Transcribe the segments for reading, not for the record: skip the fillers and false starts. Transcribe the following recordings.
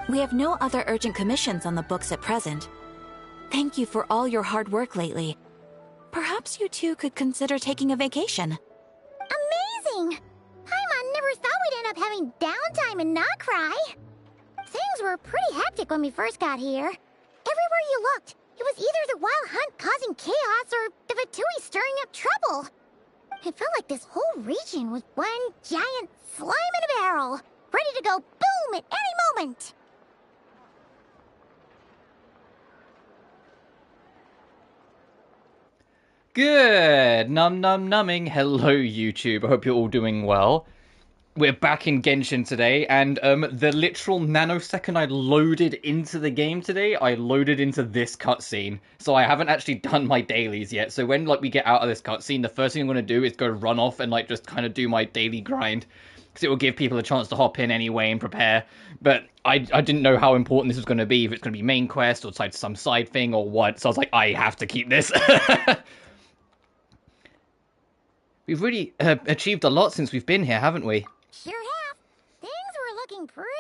We have no other urgent commissions on the books at present. Thank you for all your hard work lately. Perhaps you two could consider taking a vacation. Amazing! Paimon never thought we'd end up having downtime and not cry. Things were pretty hectic when we first got here. Everywhere you looked, it was either the wild hunt causing chaos or the Fatui stirring up trouble. It felt like this whole region was one giant slime in a barrel, ready to go boom at any moment. Good! Numbing. Hello, YouTube. I hope you're all doing well. We're back in Genshin today, and the literal nanosecond I loaded into the game today, I loaded into this cutscene. So I haven't actually done my dailies yet. So when we get out of this cutscene, the first thing I'm going to do is go run off and just kind of do my daily grind. Because it will give people a chance to hop in anyway and prepare. But I didn't know how important this was going to be, if it's going to be main quest or some side thing or what. So I was like, I have to keep this. We've really achieved a lot since we've been here, haven't we? Sure have. Things were looking pretty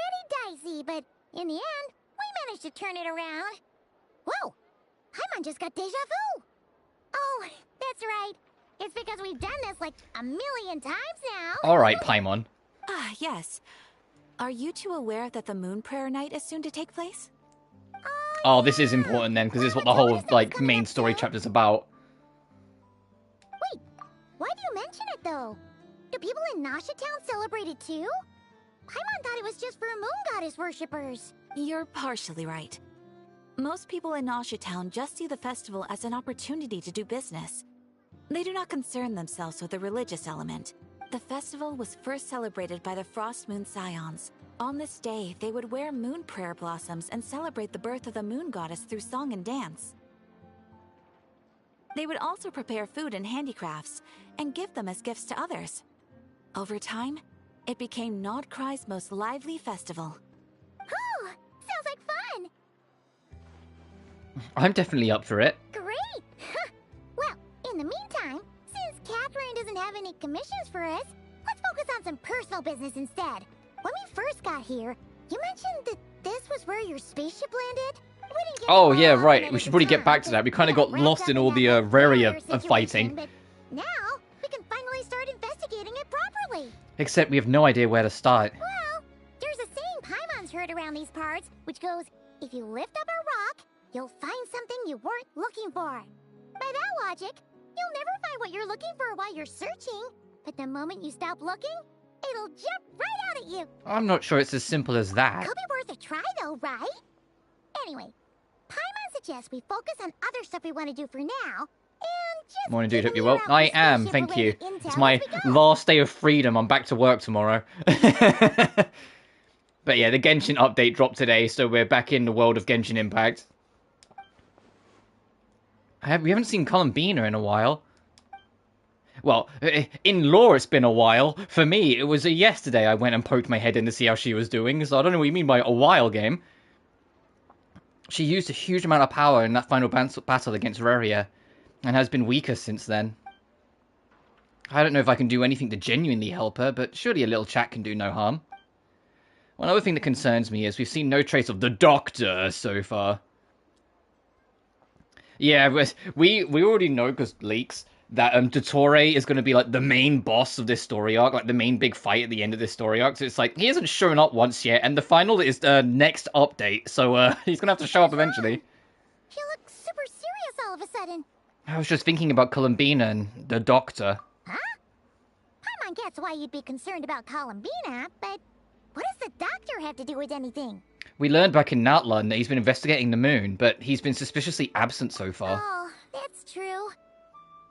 dicey, but in the end, we managed to turn it around. Whoa! Paimon just got deja vu! Oh, that's right. It's because we've done this like a million times now. Alright, Paimon. Ah, yes. Are you two aware that the Moon Prayer Night is soon to take place? Oh, this is important then, because this is what the whole, main story chapter's about. Wait, why do you mention it, though? Do people in Nasha Town celebrate it, too? Paimon thought it was just for Moon Goddess worshippers. You're partially right. Most people in Nasha Town just see the festival as an opportunity to do business. They do not concern themselves with the religious element. The festival was first celebrated by the Frost Moon Scions. On this day, they would wear moon prayer blossoms and celebrate the birth of the Moon Goddess through song and dance. They would also prepare food and handicrafts, and give them as gifts to others. Over time, it became Nodcry's most lively festival. Oh, sounds like fun! I'm definitely up for it. Great! Well, in the meantime, since Catherine doesn't have any commissions for us, let's focus on some personal business instead. When we first got here, you mentioned that this was where your spaceship landed? We didn't get Oh, yeah, involved right. in it We at should the probably get time, back to that. We kind of got got wrapped lost up in all the that Reria fire of fighting. situation, but now, we can finally start investigating it properly. Except we have no idea where to start. Well, there's a saying Paimon's heard around these parts, which goes, if you lift up a rock, you'll find something you weren't looking for. By that logic, you'll never find what you're looking for while you're searching, but the moment you stop looking, it'll jump right out at you. I'm not sure it's as simple as that. Could be worth a try though, right? Anyway, Paimon suggests we focus on other stuff we want to do for now, and just Morning, dude. keep Hope an you're ear well. out I for am, spaceship thank you. related intel It's my as we go. last day of freedom. I'm back to work tomorrow. But yeah, the Genshin update dropped today, so we're back in the world of Genshin Impact. We haven't seen Columbina in a while. Well, in lore it's been a while. For me, it was yesterday I went and poked my head in to see how she was doing, so I don't know what you mean by a while, game. She used a huge amount of power in that final battle against Reria, and has been weaker since then. I don't know if I can do anything to genuinely help her, but surely a little chat can do no harm. One other thing that concerns me is we've seen no trace of the Doctor so far. Yeah, we already know, because leaks, that Dottore is going to be like the main boss of this story arc, like the main big fight at the end of this story arc. So it's like, he hasn't shown up once yet, and the final is the next update, so he's going to have to show up eventually. She looks super serious all of a sudden. I was just thinking about Columbina and the Doctor. Huh? Paimon gets why you'd be concerned about Columbina, but what does the Doctor have to do with anything? We learned back in Natlan that he's been investigating the moon, but he's been suspiciously absent so far. Oh, that's true.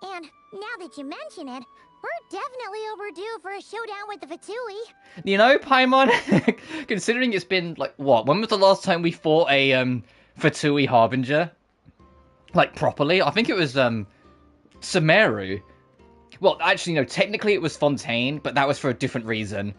And now that you mention it, we're definitely overdue for a showdown with the Fatui. You know, Paimon, considering it's been, like, what? When was the last time we fought a Fatui Harbinger? Like, properly? I think it was Sumeru. Well, actually, no, technically it was Fontaine, but that was for a different reason.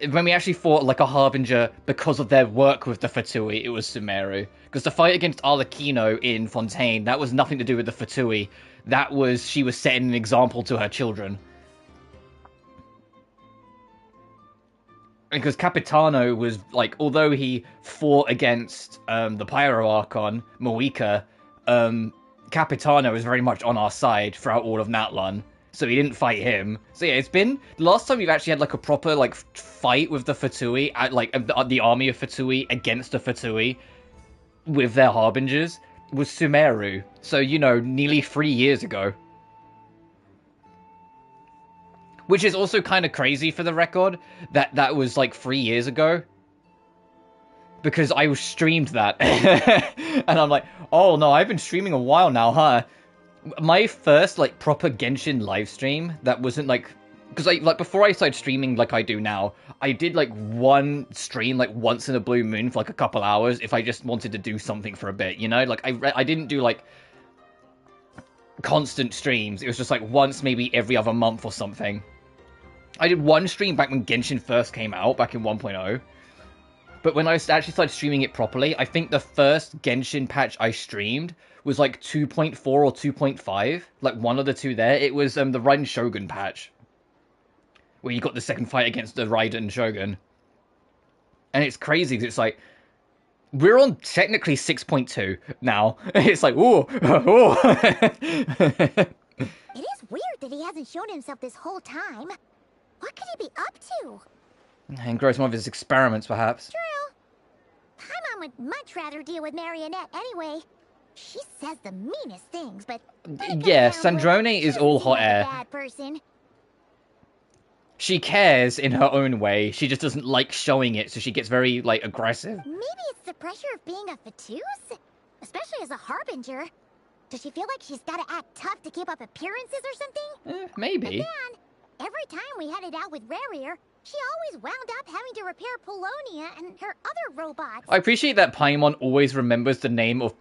When we actually fought, like, a Harbinger because of their work with the Fatui, it was Sumeru. Because the fight against Arlecchino in Fontaine, that was nothing to do with the Fatui. That was, she was setting an example to her children. Because Capitano was, like, although he fought against the Pyro Archon, Moika, Capitano was very much on our side throughout all of Natlon. So he didn't fight him. So yeah, it's been... The last time we've actually had, like, a proper, like, fight with the Fatui, like, the army of Fatui against the Fatui with their Harbingers was Sumeru. So, you know, nearly 3 years ago. Which is also kind of crazy for the record, that was like 3 years ago. Because I streamed that. And I'm like, oh no, I've been streaming a while now, huh? My first like proper Genshin live stream that wasn't like... Because like before I started streaming like I do now, I did like one stream like once in a blue moon for like a couple hours if I just wanted to do something for a bit, you know? Like I didn't do like constant streams. It was just like once maybe every other month or something. I did one stream back when Genshin first came out, back in 1.0. But when I actually started streaming it properly, I think the first Genshin patch I streamed was like 2.4 or 2.5. Like one of the two there. It was the Raiden Shogun patch. Where you got the second fight against the Raiden Shogun. And it's crazy because it's like... We're on technically 6.2 now. It's like, ooh, ooh. It is weird that he hasn't shown himself this whole time. What could he be up to? And grow some of his experiments, perhaps. True. Paimon would much rather deal with Marionette anyway. She says the meanest things, but... Yeah, Sandrone is all hot air. Bad person. She cares in her own way. She just doesn't like showing it, so she gets very, like, aggressive. Maybe it's the pressure of being a Fatuse? Especially as a Harbinger. Does she feel like she's gotta act tough to keep up appearances or something? Maybe. But then, every time we headed out with Rarier, she always wound up having to repair Polonia and her other robots. I appreciate that Paimon always remembers the name of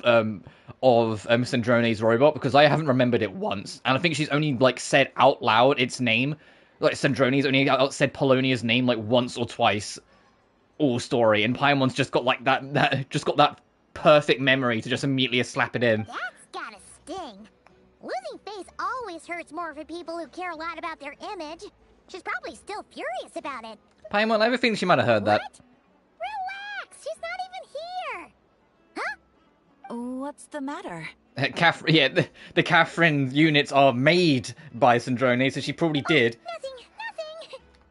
Sandrone's robot, because I haven't remembered it once. And I think she's only, like, said out loud its name. Like, Sandrone's only said Polonia's name, like, once or twice. All story. And Paimon's just got, like, that perfect memory to just immediately slap it in. That's gotta sting. Losing face always hurts more for people who care a lot about their image. She's probably still furious about it. Paimon, I have a feeling she might have heard that. What? Relax, she's not even here. Huh? What's the matter? Yeah, the Catherine units are made by Sandrone, so she probably did. Nothing.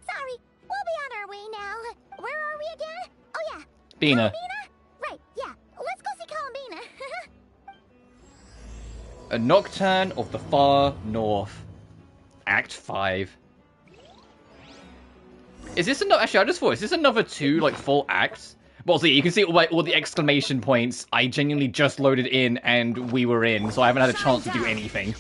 Sorry, we'll be on our way now. Where are we again? Oh yeah. Bina. Columbina? Right, yeah. Let's go see Columbina. A Nocturne of the Far North. Act 5. Is this another... Actually, I just thought, is this another 2, like, full acts? Well, see, you can see all the exclamation points. I genuinely just loaded in and we were in, so I haven't had a chance to do anything.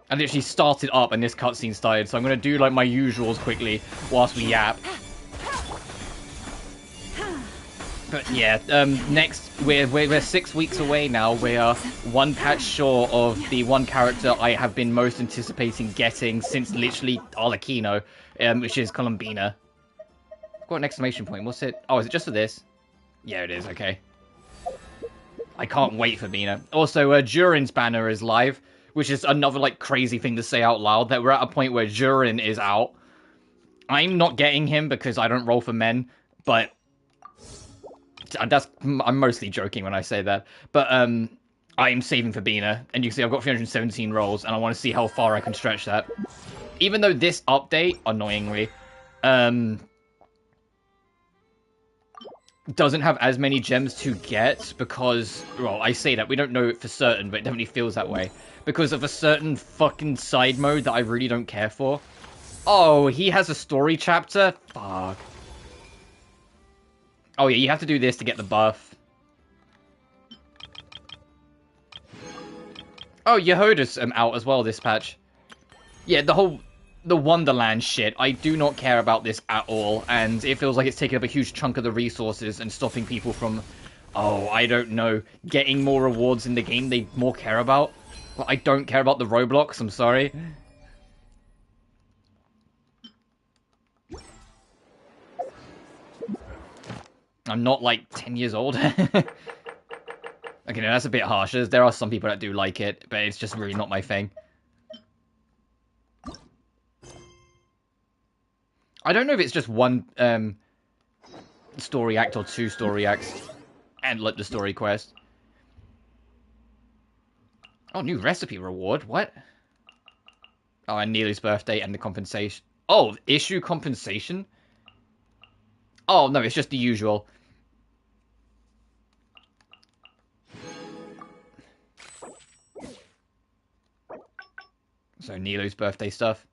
I literally started up and this cutscene started, so I'm going to do, like, my usuals quickly whilst we yap. But yeah, next, we're 6 weeks away now. We are one patch short of the one character I have been most anticipating getting since literally Arlecchino, which is Columbina. I've got an exclamation point. What's it? Oh, is it just for this? Yeah, it is. Okay. I can't wait for Bina. Also, Durin's banner is live, which is another, like, crazy thing to say out loud, that we're at a point where Durin is out. I'm not getting him because I don't roll for men, but... I'm mostly joking when I say that, but I'm saving for Bina, and you can see I've got 317 rolls, and I want to see how far I can stretch that. Even though this update, annoyingly, doesn't have as many gems to get, because, well, I say that, we don't know it for certain, but it definitely feels that way, because of a certain fucking side mode that I really don't care for. Oh, he has a story chapter? Fuck. Oh yeah, you have to do this to get the buff. Oh, Yehoda's out as well this patch. Yeah, the Wonderland shit, I do not care about this at all, and it feels like it's taking up a huge chunk of the resources and stopping people from, oh, I don't know, getting more rewards in the game they more care about. Well, I don't care about the Roblox, I'm sorry. I'm not, like, 10 years old. Okay, no, that's a bit harsh. There are some people that do like it, but it's just really not my thing. I don't know if it's just one story act or 2 story acts, and like the story quest. Oh, new recipe reward. What? Oh, and Neely's birthday and the compensation. Oh, issue compensation? Oh, no, it's just the usual. So, Nilo's birthday stuff.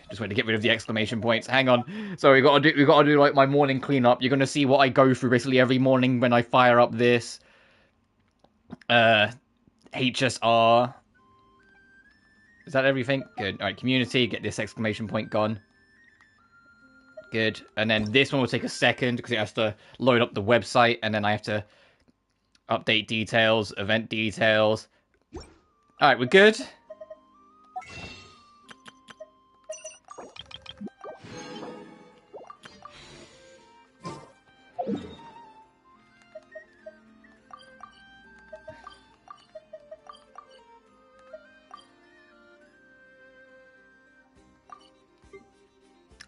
Just wait to get rid of the exclamation points. Hang on. So we gotta do like my morning cleanup. You're gonna see what I go through basically every morning when I fire up this. HSR. Is that everything? Good. Alright, community, get this exclamation point gone. Good. And then this one will take a second because it has to load up the website, and then I have to update details, event details. Alright, we're good.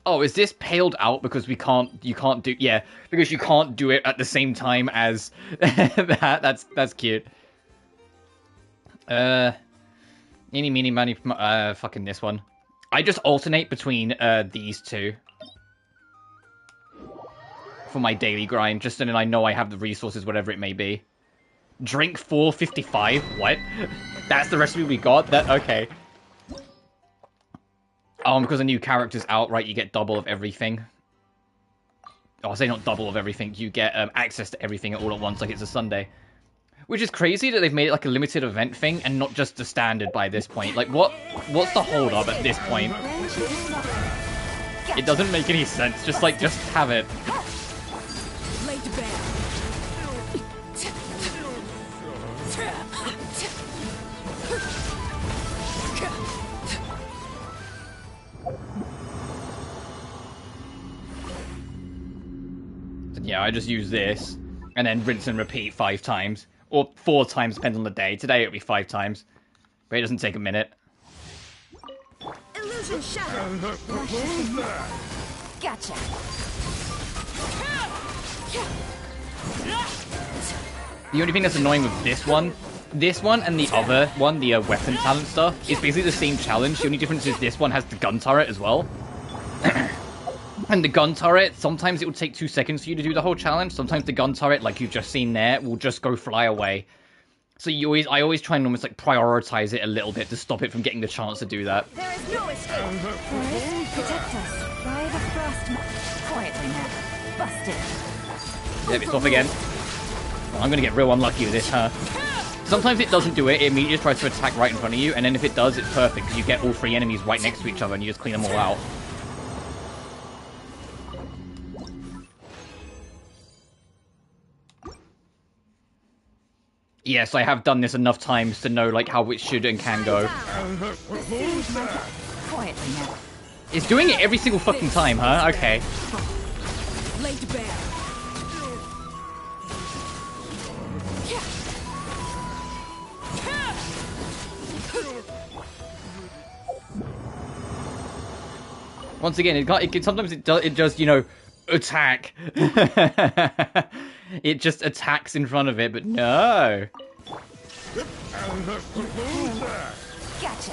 Oh, is this paled out because you can't do, yeah, because you can't do it at the same time as that. That's cute. Eeny, meeny, miny, fucking this one. I just alternate between these two for my daily grind, just so then I know I have the resources, whatever it may be. Drink 455? What? That's the recipe we got? That, okay. Oh, because a new character's out, right, you get double of everything. Oh, I say not double of everything, you get access to everything all at once, like it's a Sunday. Which is crazy that they've made it like a limited event thing, and not just the standard by this point. Like, what's the hold-up at this point? It doesn't make any sense, just have it. Yeah, I just use this, and then rinse and repeat 5 times. Or 4 times, depends on the day. Today it'll be 5 times. But it doesn't take a minute. Illusion shadow. Gotcha. The only thing that's annoying with this one and the other one, the weapon talent stuff, is basically the same challenge. The only difference is this one has the gun turret as well. And the gun turret, sometimes it will take 2 seconds for you to do the whole challenge. Sometimes the gun turret, like you've just seen there, will just go fly away. So I always try and almost like prioritize it a little bit to stop it from getting the chance to do that. There is no escape. Forest, protect us. By the frost. Quietly now. Busted. Yep, it's off again. Well, I'm gonna get real unlucky with this, huh? Sometimes it doesn't do it. It immediately just tries to attack right in front of you, and then if it does, it's perfect because you get all 3 enemies right next to each other and you just clean them all out. Yes, I have done this enough times to know like how it should and can go. Quietly now. It's doing it every single fucking time, huh? Okay. Laid bare. Once again, sometimes it does, you know, attack. It just attacks in front of it, but no. Gotcha.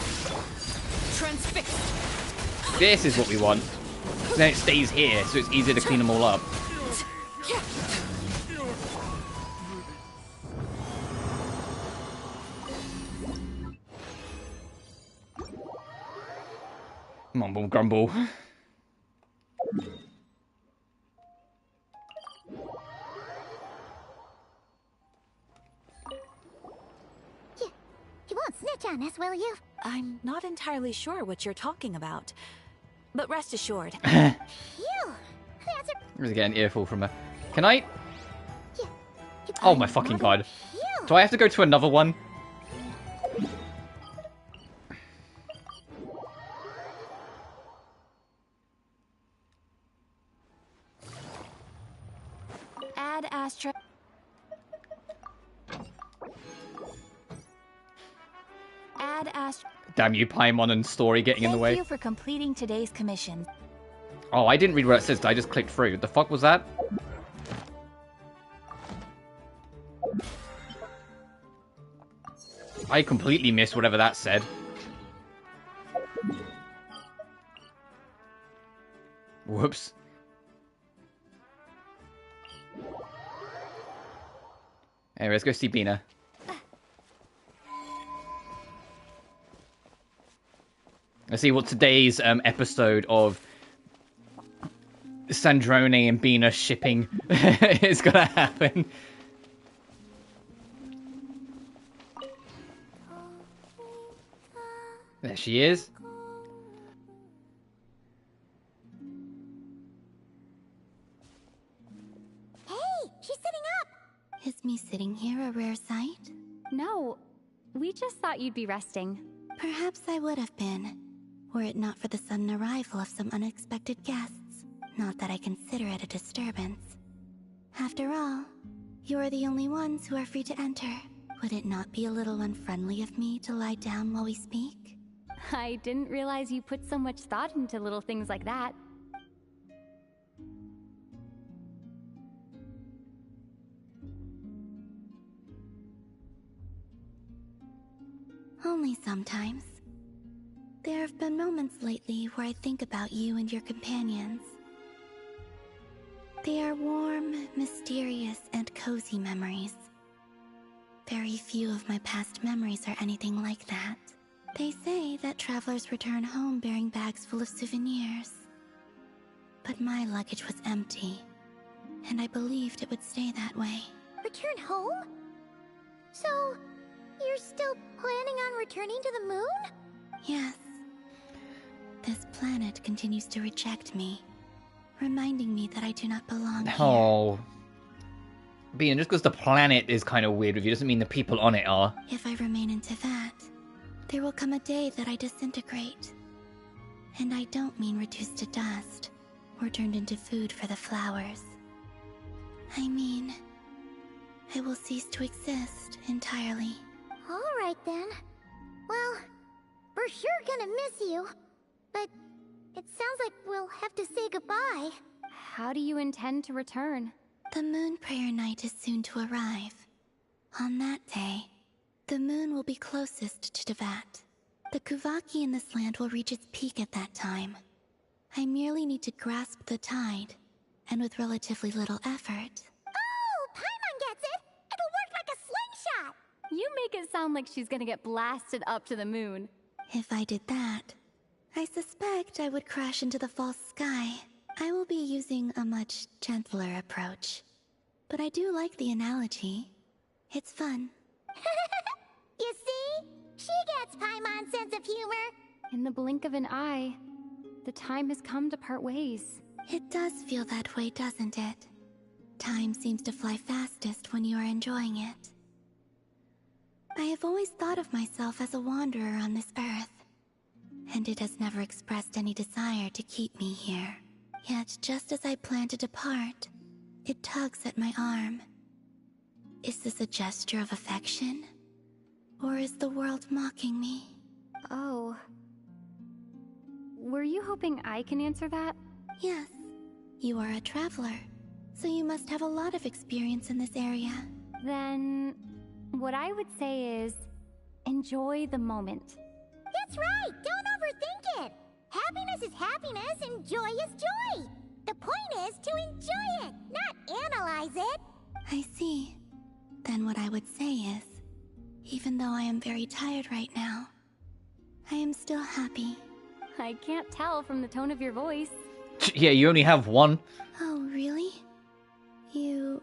Transfixed. This is what we want. Then it stays here, so it's easier to clean them all up. Mumble grumble. You won't snitch on us, will you? I'm not entirely sure what you're talking about. But rest assured. Phew. That's a... I'm really getting an earful from her. Can I? You Oh my fucking god. Phew. Do I have to go to another one? Add Astra. had Ash. Damn you, Paimon and story getting in the way. Thank you for completing today's commission. Oh, I didn't read what it says. I just clicked through. What the fuck was that? I completely missed whatever that said. Whoops. Anyway, let's go see Bina. Let's see what today's episode of Sandrone and Bina shipping is gonna happen. There she is. Hey, she's sitting up! Is me sitting here a rare sight? No, we just thought you'd be resting. Perhaps I would have been, were it not for the sudden arrival of some unexpected guests. Not that I consider it a disturbance. After all, you're the only ones who are free to enter. Would it not be a little unfriendly of me to lie down while we speak? I didn't realize you put so much thought into little things like that. Only sometimes. There have been moments lately where I think about you and your companions. They are warm, mysterious, and cozy memories. Very few of my past memories are anything like that. They say that travelers return home bearing bags full of souvenirs. But my luggage was empty, and I believed it would stay that way. Return home? So, you're still planning on returning to the moon? Yes. This planet continues to reject me, reminding me that I do not belong here. Oh. Bina, just because the planet is kind of weird with you doesn't mean the people on it are. If I remain into that, there will come a day that I disintegrate. And I don't mean reduced to dust, or turned into food for the flowers. I mean, I will cease to exist entirely. Alright then. Well, we're sure gonna miss you. But it sounds like we'll have to say goodbye. How do you intend to return? The moon prayer night is soon to arrive. On that day, the moon will be closest to Devat. The Kuvaki in this land will reach its peak at that time. I merely need to grasp the tide, and with relatively little effort. Oh, Paimon gets it! It'll work like a slingshot! You make it sound like she's gonna get blasted up to the moon. If I did that, I suspect I would crash into the false sky. I will be using a much gentler approach. But I do like the analogy. It's fun. You see? She gets Paimon's sense of humor. In the blink of an eye, the time has come to part ways. It does feel that way, doesn't it? Time seems to fly fastest when you are enjoying it. I have always thought of myself as a wanderer on this earth, and it has never expressed any desire to keep me here. Yet, just as I plan to depart, it tugs at my arm. Is this a gesture of affection? Or is the world mocking me? Oh. Were you hoping I can answer that? Yes. You are a traveler, so you must have a lot of experience in this area. Then, what I would say is, enjoy the moment. That's right! Don't overthink it! Happiness is happiness and joy is joy! The point is to enjoy it, not analyze it! I see. Then what I would say is, even though I am very tired right now, I am still happy. I can't tell from the tone of your voice. Yeah, you only have one. Oh, really? You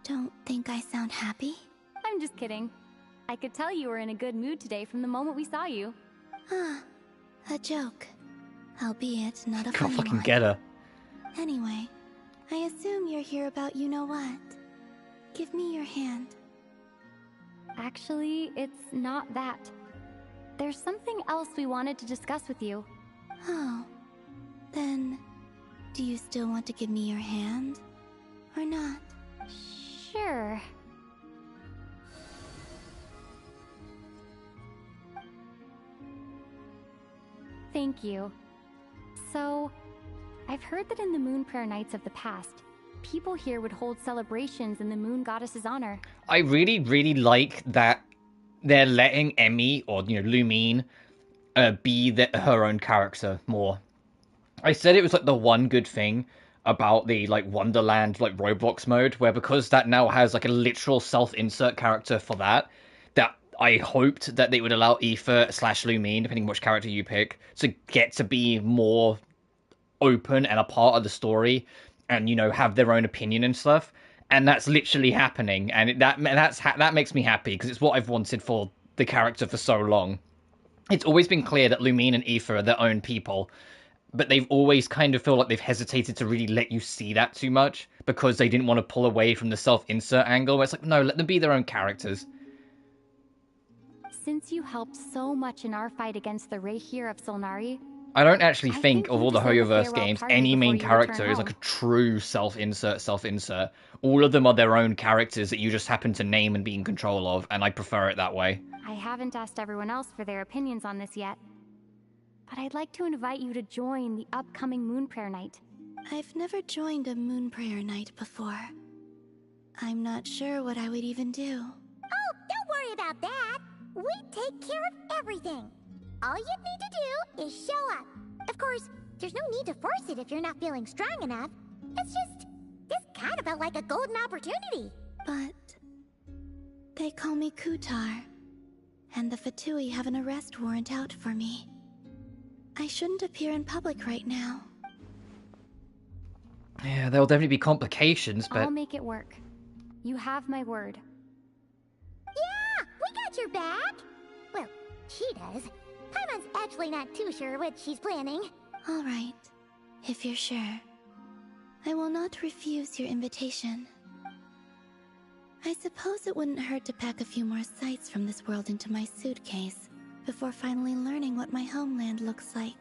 don't think I sound happy? I'm just kidding. I could tell you were in a good mood today from the moment we saw you. Ah, a joke. Albeit not a Can't funny fucking one. get her. Anyway, I assume you're here about you-know-what. Give me your hand. Actually, it's not that. There's something else we wanted to discuss with you. Oh. Then, do you still want to give me your hand? Or not? Sure. Thank you. So, I've heard that in the Moon Prayer Nights of the past, people here would hold celebrations in the Moon Goddess's honor. I really, really like that they're letting Emmy, or, you know, Lumine, be her own character more. I said it was, like, the one good thing about the, like, Wonderland, like, Roblox mode, where because that now has, like, a literal self-insert character for that I hoped that they would allow Aoife / Lumine, depending on which character you pick, to get to be more open and a part of the story, and, you know, have their own opinion and stuff. And that's literally happening, and that makes me happy, because it's what I've wanted for the character for so long. It's always been clear that Lumine and Aoife are their own people, but they've always kind of feel like they've hesitated to really let you see that too much, because they didn't want to pull away from the self-insert angle, where it's like, no, let them be their own characters. Since you helped so much in our fight against the Rayhir of Solnari, I don't actually I think of all the deserve a Hoyoverse farewell games, party any main before you return character is like a home. true self-insert. All of them are their own characters that you just happen to name and be in control of, and I prefer it that way. I haven't asked everyone else for their opinions on this yet, but I'd like to invite you to join the upcoming Moon Prayer Night. I've never joined a Moon Prayer Night before. I'm not sure what I would even do. Oh, don't worry about that. We take care of everything. All you need to do is show up. Of course, there's no need to force it if you're not feeling strong enough. It's just, this kind of felt like a golden opportunity. But they call me Kutar, and the Fatui have an arrest warrant out for me. I shouldn't appear in public right now. Yeah, there'll definitely be complications, but I'll make it work. You have my word. Yeah, we got your back. Well, she does. Paimon's actually not too sure what she's planning. All right, if you're sure. I will not refuse your invitation. I suppose it wouldn't hurt to pack a few more sights from this world into my suitcase before finally learning what my homeland looks like.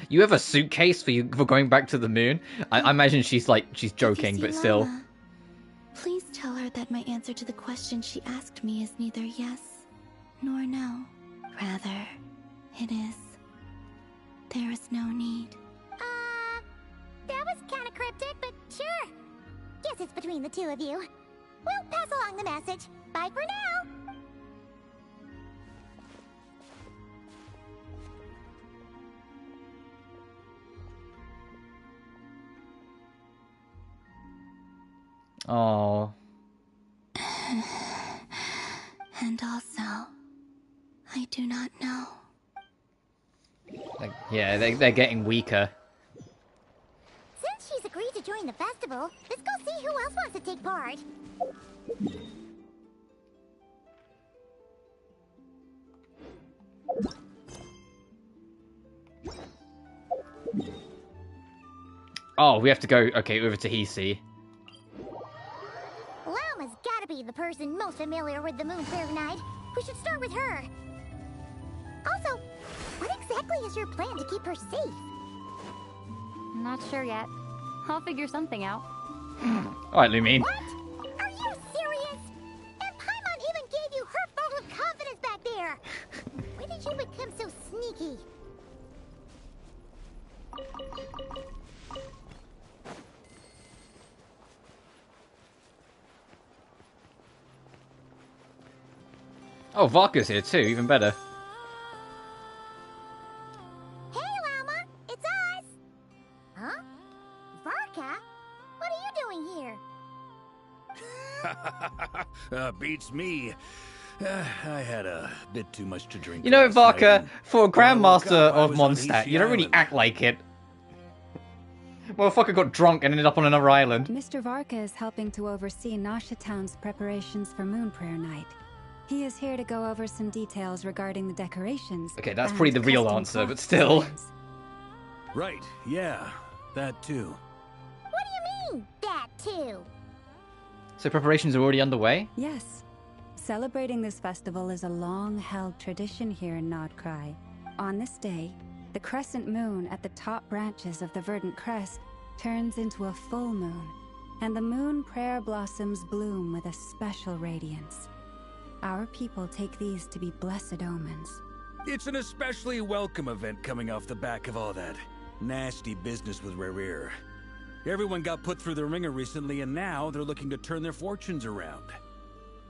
you have a suitcase for going back to the moon? I imagine she's joking, If you but see still. Lama, please tell her that my answer to the question she asked me is neither yes nor no. Rather, it is. There is no need. That was kind of cryptic, but sure. Guess it's between the two of you. We'll pass along the message. Bye for now. Oh. And also, I do not know. Yeah, they're getting weaker. Since she's agreed to join the festival, let's go see who else wants to take part. Oh, we have to go, okay, over to Hisi. Lama's gotta be the person most familiar with the Moon Prayer Night. We should start with her. Also, what exactly is your plan to keep her safe? Not sure yet. I'll figure something out. Alright, Lumine. What? Are you serious? And Paimon even gave you her vote of confidence back there. When did you become so sneaky? Oh, Varka's here too, even better. Hey, Lama, it's us. Huh? Varka? What are you doing here? Beats me. I had a bit too much to drink. You know, last night, Varka, and for a when I woke Grandmaster up, I of was on Mondstadt, Ishi you don't really Island. act like it. Motherfucker got drunk and ended up on another island. Mr. Varka is helping to oversee Nasha Town's preparations for Moon Prayer Night. He is here to go over some details regarding the decorations. Okay, that's and probably the real custom answer, but cloth still. designs. Right, yeah, that too. What do you mean, that too? So preparations are already underway? Yes. Celebrating this festival is a long-held tradition here in Nodcry. On this day, the crescent moon at the top branches of the verdant crest turns into a full moon, and the moon prayer blossoms bloom with a special radiance. Our people take these to be blessed omens. It's an especially welcome event coming off the back of all that nasty business with Rare. Everyone got put through the ringer recently, and now they're looking to turn their fortunes around.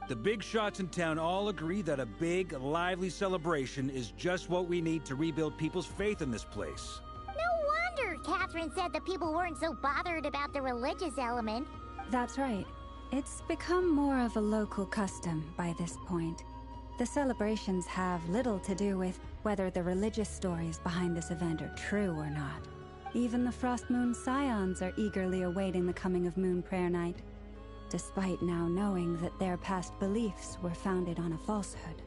The big shots in town all agree that a big, lively celebration is just what we need to rebuild people's faith in this place. No wonder Catherine said the people weren't so bothered about the religious element. That's right. It's become more of a local custom by this point. The celebrations have little to do with whether the religious stories behind this event are true or not. Even the Frost Moon Scions are eagerly awaiting the coming of Moon Prayer Night, despite now knowing that their past beliefs were founded on a falsehood.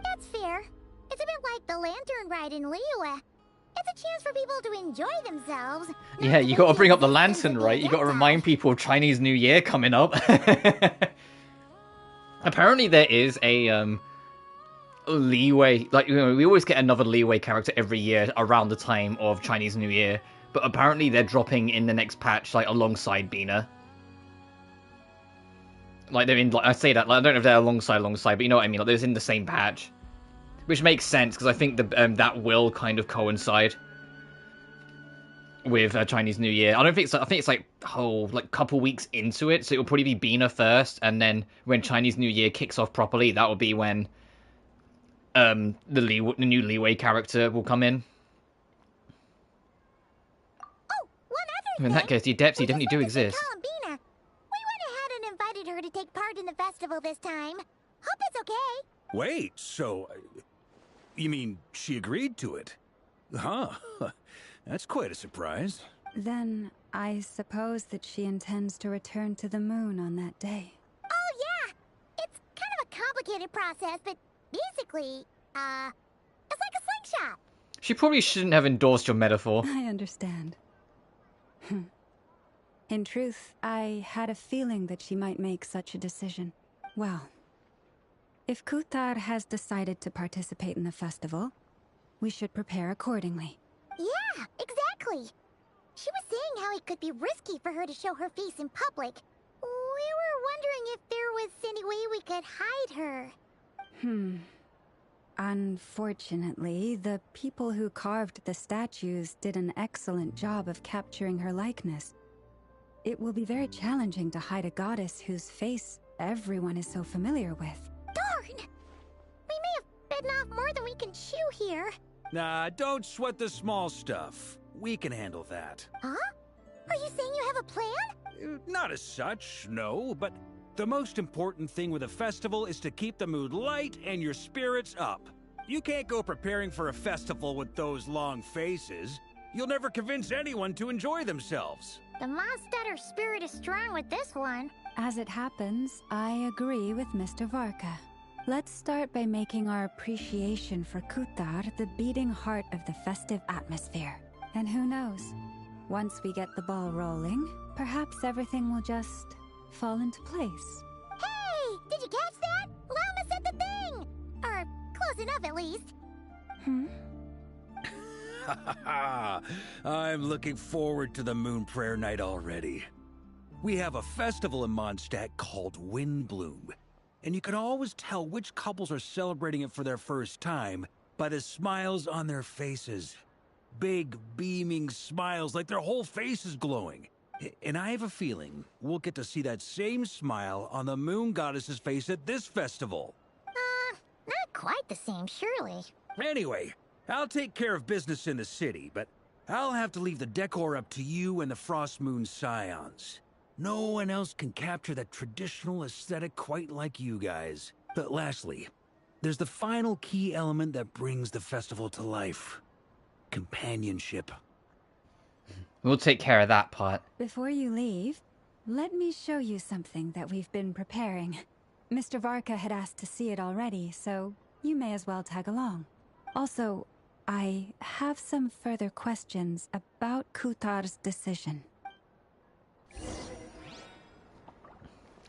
That's fair. It's a bit like the Lantern Ride in Liyue. It's a chance for people to enjoy themselves. Yeah, you gotta bring up the lantern, right? You gotta remind people of Chinese New Year coming up. Apparently there is a, Liyue, like, you know, we always get another Liyue character every year around the time of Chinese New Year, but apparently they're dropping in the next patch, like, alongside Bina. Like, they're in, like, I say that, like, I don't know if they're alongside, but you know what I mean, like, they're in the same patch. Which makes sense, because I think that will kind of coincide with Chinese New Year. I think it's like couple weeks into it, so it'll probably be Bina first, and then when Chinese New Year kicks off properly, that will be when the new Liyue character will come in. Oh, one other thing. In that case, the Adepts definitely do exist. We went ahead and invited her to take part in the festival this time. Hope it's okay. Wait, so... you mean she agreed to it? Huh. That's quite a surprise. Then I suppose that she intends to return to the moon on that day. Oh, yeah. It's kind of a complicated process, but basically, it's like a slingshot. She probably shouldn't have endorsed your metaphor. I understand. In truth, I had a feeling that she might make such a decision. Well, if Kuthar has decided to participate in the festival, we should prepare accordingly. Yeah, exactly. She was saying how it could be risky for her to show her face in public. We were wondering if there was any way we could hide her. Unfortunately, the people who carved the statues did an excellent job of capturing her likeness. It will be very challenging to hide a goddess whose face everyone is so familiar with. Darn! We may have bitten off more than we can chew here. Nah, don't sweat the small stuff. We can handle that. Huh? Are you saying you have a plan? Not as such, no, but the most important thing with a festival is to keep the mood light and your spirits up. You can't go preparing for a festival with those long faces. You'll never convince anyone to enjoy themselves. The Mondstatter spirit is strong with this one. As it happens, I agree with Mr. Varka. Let's start by making our appreciation for Kuthar the beating heart of the festive atmosphere. And who knows, once we get the ball rolling, perhaps everything will just fall into place. Hey! Did you catch that? Lama said the thing! Or close enough at least. I'm looking forward to the Moon Prayer Night already. We have a festival in Mondstadt called Windbloom, and you can always tell which couples are celebrating it for their first time by the smiles on their faces. Big, beaming smiles like their whole face is glowing. And I have a feeling we'll get to see that same smile on the Moon Goddess's face at this festival. Not quite the same, surely. Anyway, I'll take care of business in the city, but I'll have to leave the decor up to you and the Frost Moon Scions. No one else can capture that traditional aesthetic quite like you guys. But lastly, there's the final key element that brings the festival to life. Companionship. We'll take care of that part. Before you leave, let me show you something that we've been preparing. Mr. Varka had asked to see it already, so you may as well tag along. Also, I have some further questions about Kuthar's decision.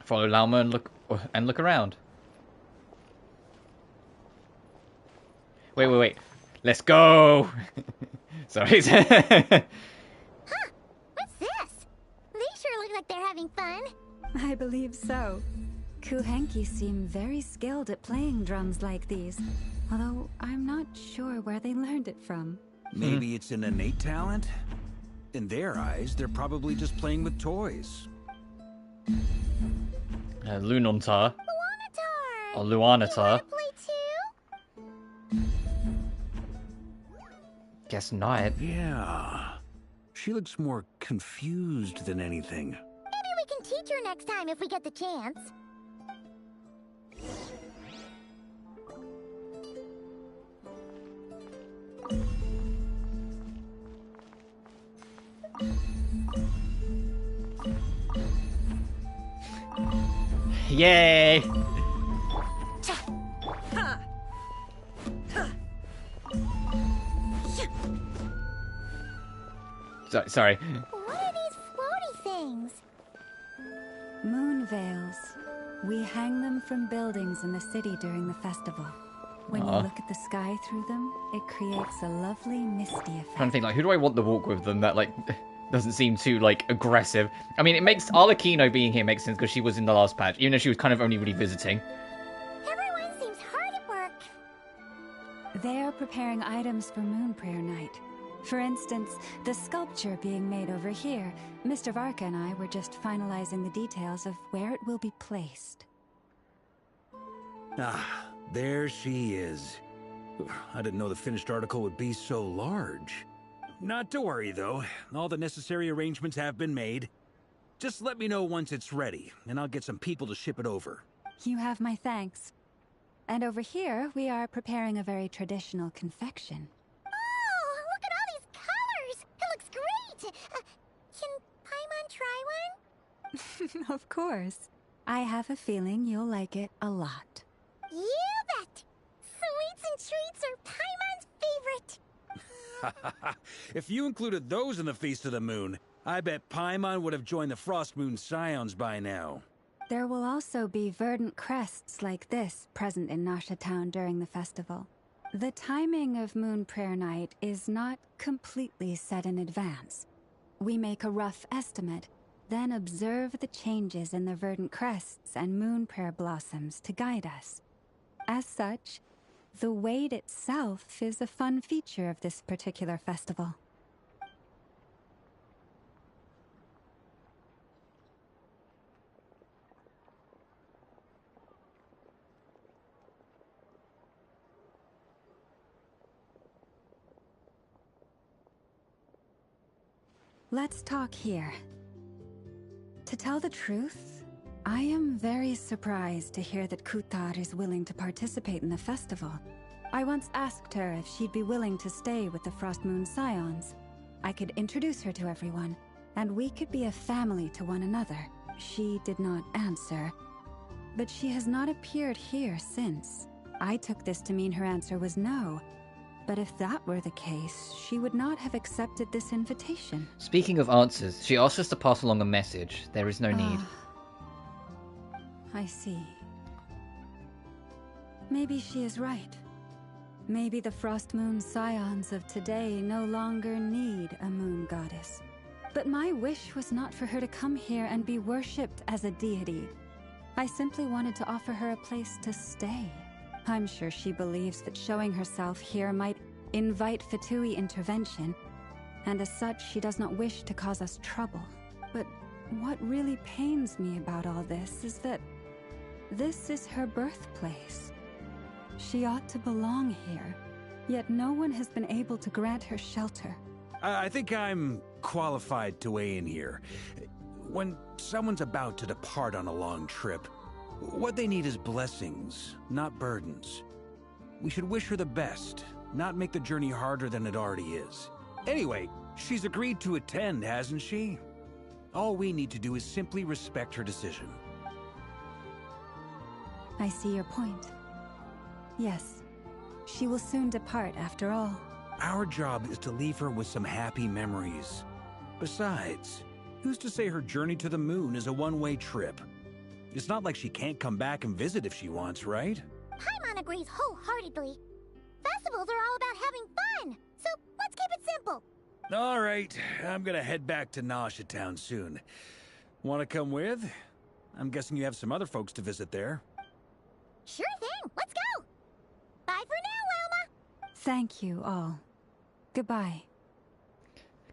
Follow Lauma and look around. Wait. Let's go. Sorry. Huh? What's this? They sure look like they're having fun. I believe so. Kuhenki seem very skilled at playing drums like these, although I'm not sure where they learned it from. Maybe it's an innate talent? In their eyes, they're probably just playing with toys. Lunontar. Luanatar! Or Luanatar. Play too? Guess not. Yeah. She looks more confused than anything. Maybe we can teach her next time if we get the chance. Yay! Sorry. What are these floaty things? Moon veils. We hang them from buildings in the city during the festival. When you look at the sky through them, it creates a lovely misty effect. I'm trying to think, like, who do I want to walk with them that, like, doesn't seem too, like, aggressive? I mean, it makes Arlecchino being here makes sense because she was in the last patch, even though she was kind of only really visiting. Everyone seems hard at work. They are preparing items for Moon Prayer Night. For instance, the sculpture being made over here. Mr. Varka and I were just finalizing the details of where it will be placed. Ah, there she is. I didn't know the finished article would be so large. Not to worry, though. All the necessary arrangements have been made. Just let me know once it's ready, and I'll get some people to ship it over. You have my thanks. And over here, we are preparing a very traditional confection. Oh, look at all these colors! It looks great! Can Paimon try one? Of course. I have a feeling you'll like it a lot. You bet! Sweets and treats are Paimon's favorite! If you included those in the Feast of the Moon, I bet Paimon would have joined the Frost Moon Scions by now. There will also be verdant crests like this present in Nasha Town during the festival. The timing of Moon Prayer Night is not completely set in advance. We make a rough estimate, then observe the changes in the verdant crests and moon prayer blossoms to guide us. As such, the wait itself is a fun feature of this particular festival. Let's talk here. To tell the truth, I am very surprised to hear that Kutar is willing to participate in the festival. I once asked her if she'd be willing to stay with the Frost Moon Scions. I could introduce her to everyone, and we could be a family to one another. She did not answer, but she has not appeared here since. I took this to mean her answer was no. But if that were the case, she would not have accepted this invitation. Speaking of answers, she asked us to pass along a message. There is no need. I see. Maybe she is right. Maybe the Frost Moon Scions of today no longer need a moon goddess. But my wish was not for her to come here and be worshipped as a deity. I simply wanted to offer her a place to stay. I'm sure she believes that showing herself here might invite Fatui intervention, and as such she does not wish to cause us trouble. But what really pains me about all this is that this is her birthplace. She ought to belong here, yet no one has been able to grant her shelter. I think I'm qualified to weigh in here. When someone's about to depart on a long trip, what they need is blessings, not burdens. We should wish her the best, not make the journey harder than it already is. Anyway, she's agreed to attend, hasn't she? All we need to do is simply respect her decision. I see your point. Yes, she will soon depart after all. Our job is to leave her with some happy memories. Besides, who's to say her journey to the moon is a one-way trip? It's not like she can't come back and visit if she wants, right? Paimon agrees wholeheartedly. Festivals are all about having fun, so let's keep it simple. All right, I'm gonna head back to Nasha Town soon. Want to come with? I'm guessing you have some other folks to visit there. Sure thing. Let's go. Bye for now, Wilma. Thank you all. Goodbye.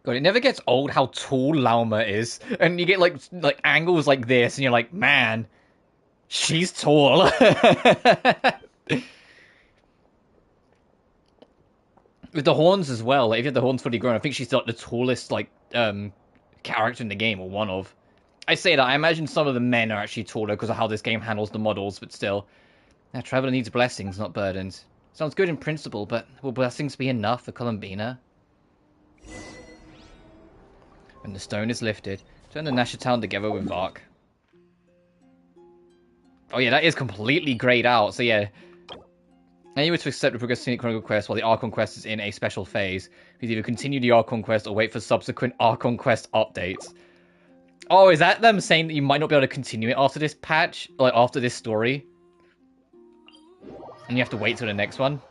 God, it never gets old how tall Lauma is. And you get like angles like this and you're like, man, she's tall. With the horns as well, like if you have the horns fully grown, I think she's like the tallest character in the game, or one of. I say that, I imagine some of the men are actually taller because of how this game handles the models, but still. Traveler needs blessings, not burdens. Sounds good in principle, but will blessings be enough for Columbina? When the stone is lifted, turn the Nasha town together with Vark. Oh yeah, that is completely grayed out, so yeah. Now you were to accept the Progress Scenic Chronicle quest while the Archon quest is in a special phase. You can either continue the Archon quest or wait for subsequent Archon quest updates. Oh, is that them saying that you might not be able to continue it after this patch? Like, after this story? And you have to wait till the next one?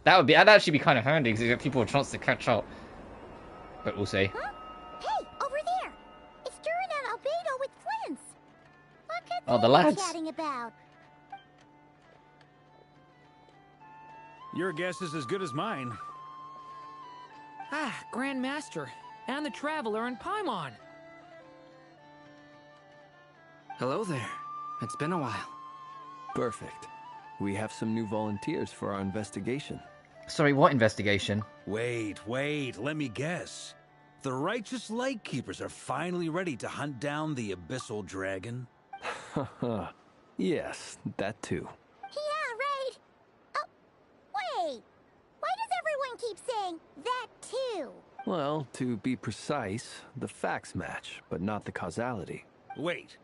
That'd actually be kind of handy, because it gives people a chance to catch up. But we'll see. Huh? Hey, over there. It's Durin and Albedo with Flints. What could Oh, the they be lads. chatting about? Your guess is as good as mine. Ah, Grandmaster. And the Traveler and Paimon. Hello there. It's been a while. Perfect. We have some new volunteers for our investigation. Sorry, what investigation? Wait, let me guess. The righteous Lightkeepers are finally ready to hunt down the Abyssal Dragon? Yes, that too. Yeah, right. Oh, wait. Why does everyone keep saying that too? Well, to be precise, the facts match, but not the causality. Wait,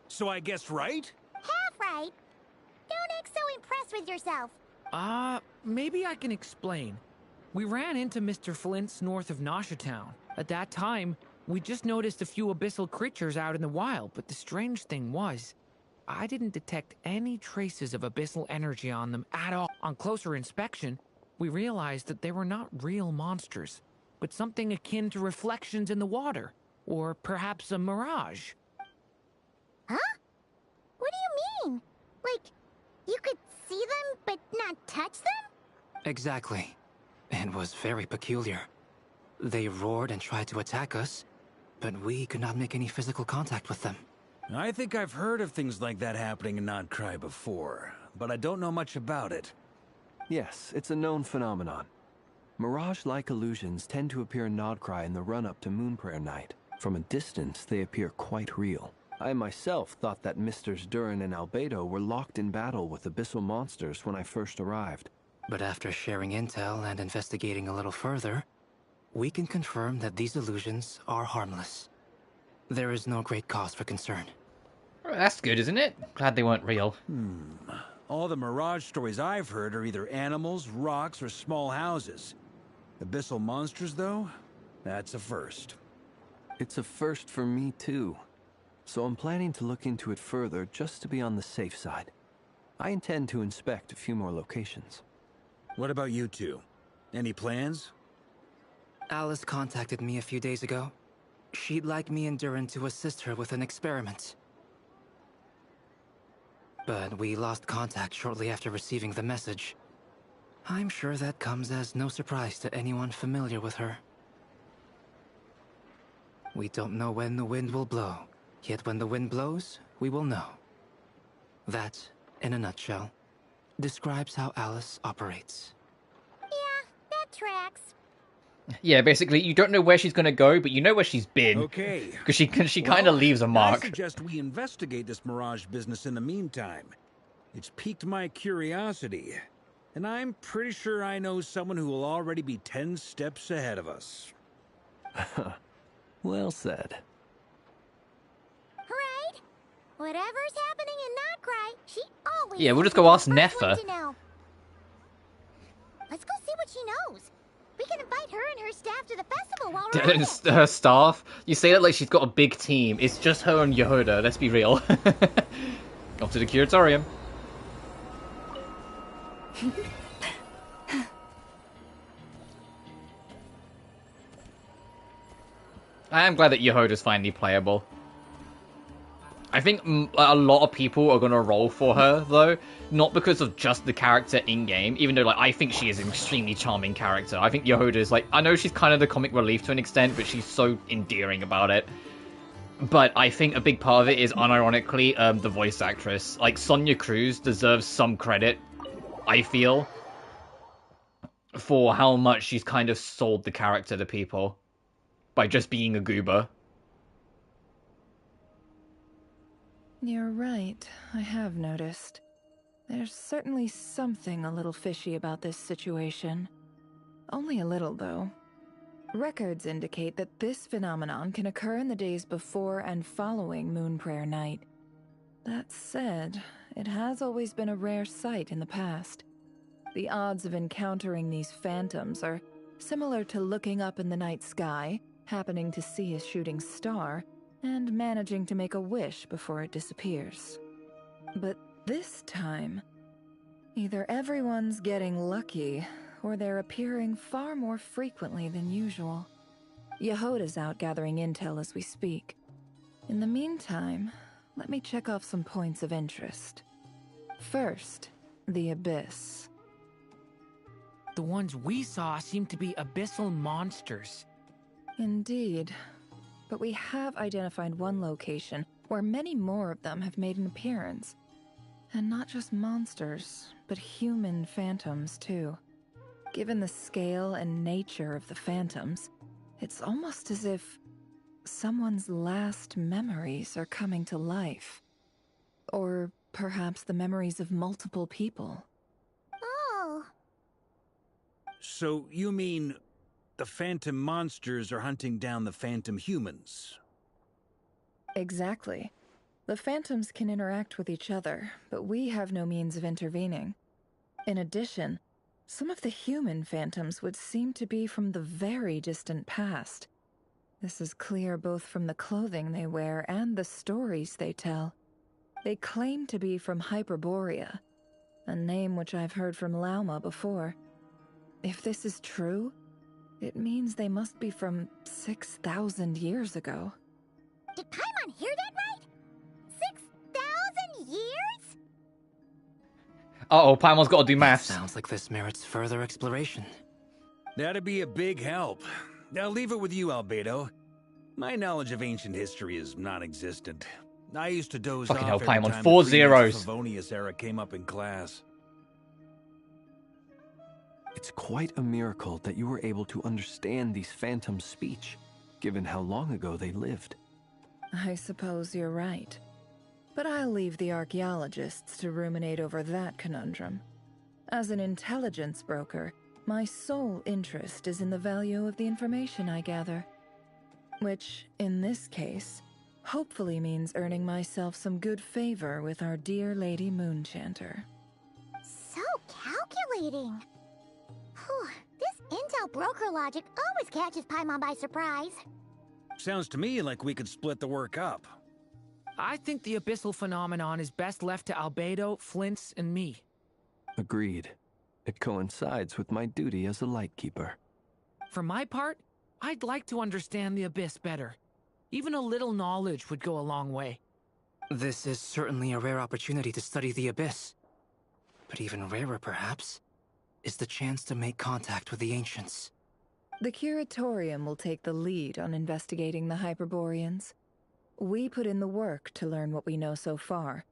so I guessed right? Half right. Don't act so impressed with yourself. Maybe I can explain. We ran into Mr. Flint's north of Nasha Town. At that time, we just noticed a few abyssal creatures out in the wild, but the strange thing was, I didn't detect any traces of abyssal energy on them at all. On closer inspection, we realized that they were not real monsters, but something akin to reflections in the water, or perhaps a mirage. Huh? What do you mean? Like, you could see them but not touch them? Exactly. It was very peculiar. They roared and tried to attack us, but we could not make any physical contact with them. I think I've heard of things like that happening in Nodcry before, but I don't know much about it. Yes, it's a known phenomenon. Mirage-like illusions tend to appear in Nodcry in the run-up to Moonprayer Night. From a distance, they appear quite real. I myself thought that Misters Durin and Albedo were locked in battle with abyssal monsters when I first arrived. But after sharing intel and investigating a little further, we can confirm that these illusions are harmless. There is no great cause for concern. Well, that's good, isn't it? Glad they weren't real. All the Mirage stories I've heard are either animals, rocks, or small houses. Abyssal monsters, though? That's a first. It's a first for me, too. So I'm planning to look into it further just to be on the safe side. I intend to inspect a few more locations. What about you two? Any plans? Alice contacted me a few days ago. She'd like me and Durin to assist her with an experiment. But we lost contact shortly after receiving the message. I'm sure that comes as no surprise to anyone familiar with her. We don't know when the wind will blow, yet when the wind blows, we will know. That, in a nutshell, describes how Alice operates. Yeah, that tracks. Yeah, basically, you don't know where she's gonna go, but you know where she's been. Okay. Because she kind of leaves a mark. I suggest we investigate this Mirage business in the meantime. It's piqued my curiosity. And I'm pretty sure I know someone who will already be 10 steps ahead of us. Well said. Right? Whatever's happening in Nodcry, she always Yeah, we'll has just go to be ask the first one Nefa. to know. Let's go see what she knows. We can invite her and her staff to the festival while we're at it. Her staff? You say that like she's got a big team. It's just her and Yehuda, let's be real. Off to the curatorium. I am glad that Yehuda's finally playable. I think a lot of people are gonna roll for her though, not because of just the character in game. Even though, like, I think she is an extremely charming character. I think Yehoda is like, I know she's kind of the comic relief to an extent, but she's so endearing about it. But I think a big part of it is, unironically, the voice actress. Like, Sonia Cruz deserves some credit, I feel, for how much she's kind of sold the character to people by just being a goober. You're right, I have noticed. There's certainly something a little fishy about this situation. Only a little, though. Records indicate that this phenomenon can occur in the days before and following Moon Prayer Night. That said, it has always been a rare sight in the past. The odds of encountering these phantoms are similar to looking up in the night sky, happening to see a shooting star, and managing to make a wish before it disappears. But this time, either everyone's getting lucky, or they're appearing far more frequently than usual. Yehoda's out gathering intel as we speak. In the meantime, let me check off some points of interest. First, the Abyss. The ones we saw seem to be abyssal monsters. Indeed. But we have identified one location where many more of them have made an appearance. And not just monsters, but human phantoms too. Given the scale and nature of the phantoms, it's almost as if someone's last memories are coming to life. Or perhaps the memories of multiple people. Oh. So you mean the phantom monsters are hunting down the phantom humans? Exactly. The phantoms can interact with each other, but we have no means of intervening. In addition, some of the human phantoms would seem to be from the very distant past. This is clear both from the clothing they wear and the stories they tell. They claim to be from Hyperborea, a name which I've heard from Lauma before. If this is true, it means they must be from 6,000 years ago. Did Paimon hear that right? 6,000 years? Uh-oh, Paimon's got to do maths. Sounds like this merits further exploration. That'd be a big help. I'll leave it with you, Albedo. My knowledge of ancient history is non-existent. I used to doze Fucking off hell, every Paimon, time 4 the zeros. Favonius era came up in class. It's quite a miracle that you were able to understand these phantoms' speech, given how long ago they lived. I suppose you're right. But I'll leave the archaeologists to ruminate over that conundrum. As an intelligence broker, my sole interest is in the value of the information I gather. Which, in this case, hopefully means earning myself some good favor with our dear Lady Moonchanter. So calculating. Whew, this intel broker logic always catches Paimon by surprise. Sounds to me like we could split the work up. I think the abyssal phenomenon is best left to Albedo, Flints, and me. Agreed. It coincides with my duty as a lightkeeper. For my part, I'd like to understand the Abyss better. Even a little knowledge would go a long way. This is certainly a rare opportunity to study the Abyss. But even rarer, perhaps, is the chance to make contact with the Ancients. The Curatorium will take the lead on investigating the Hyperboreans. We put in the work to learn what we know so far.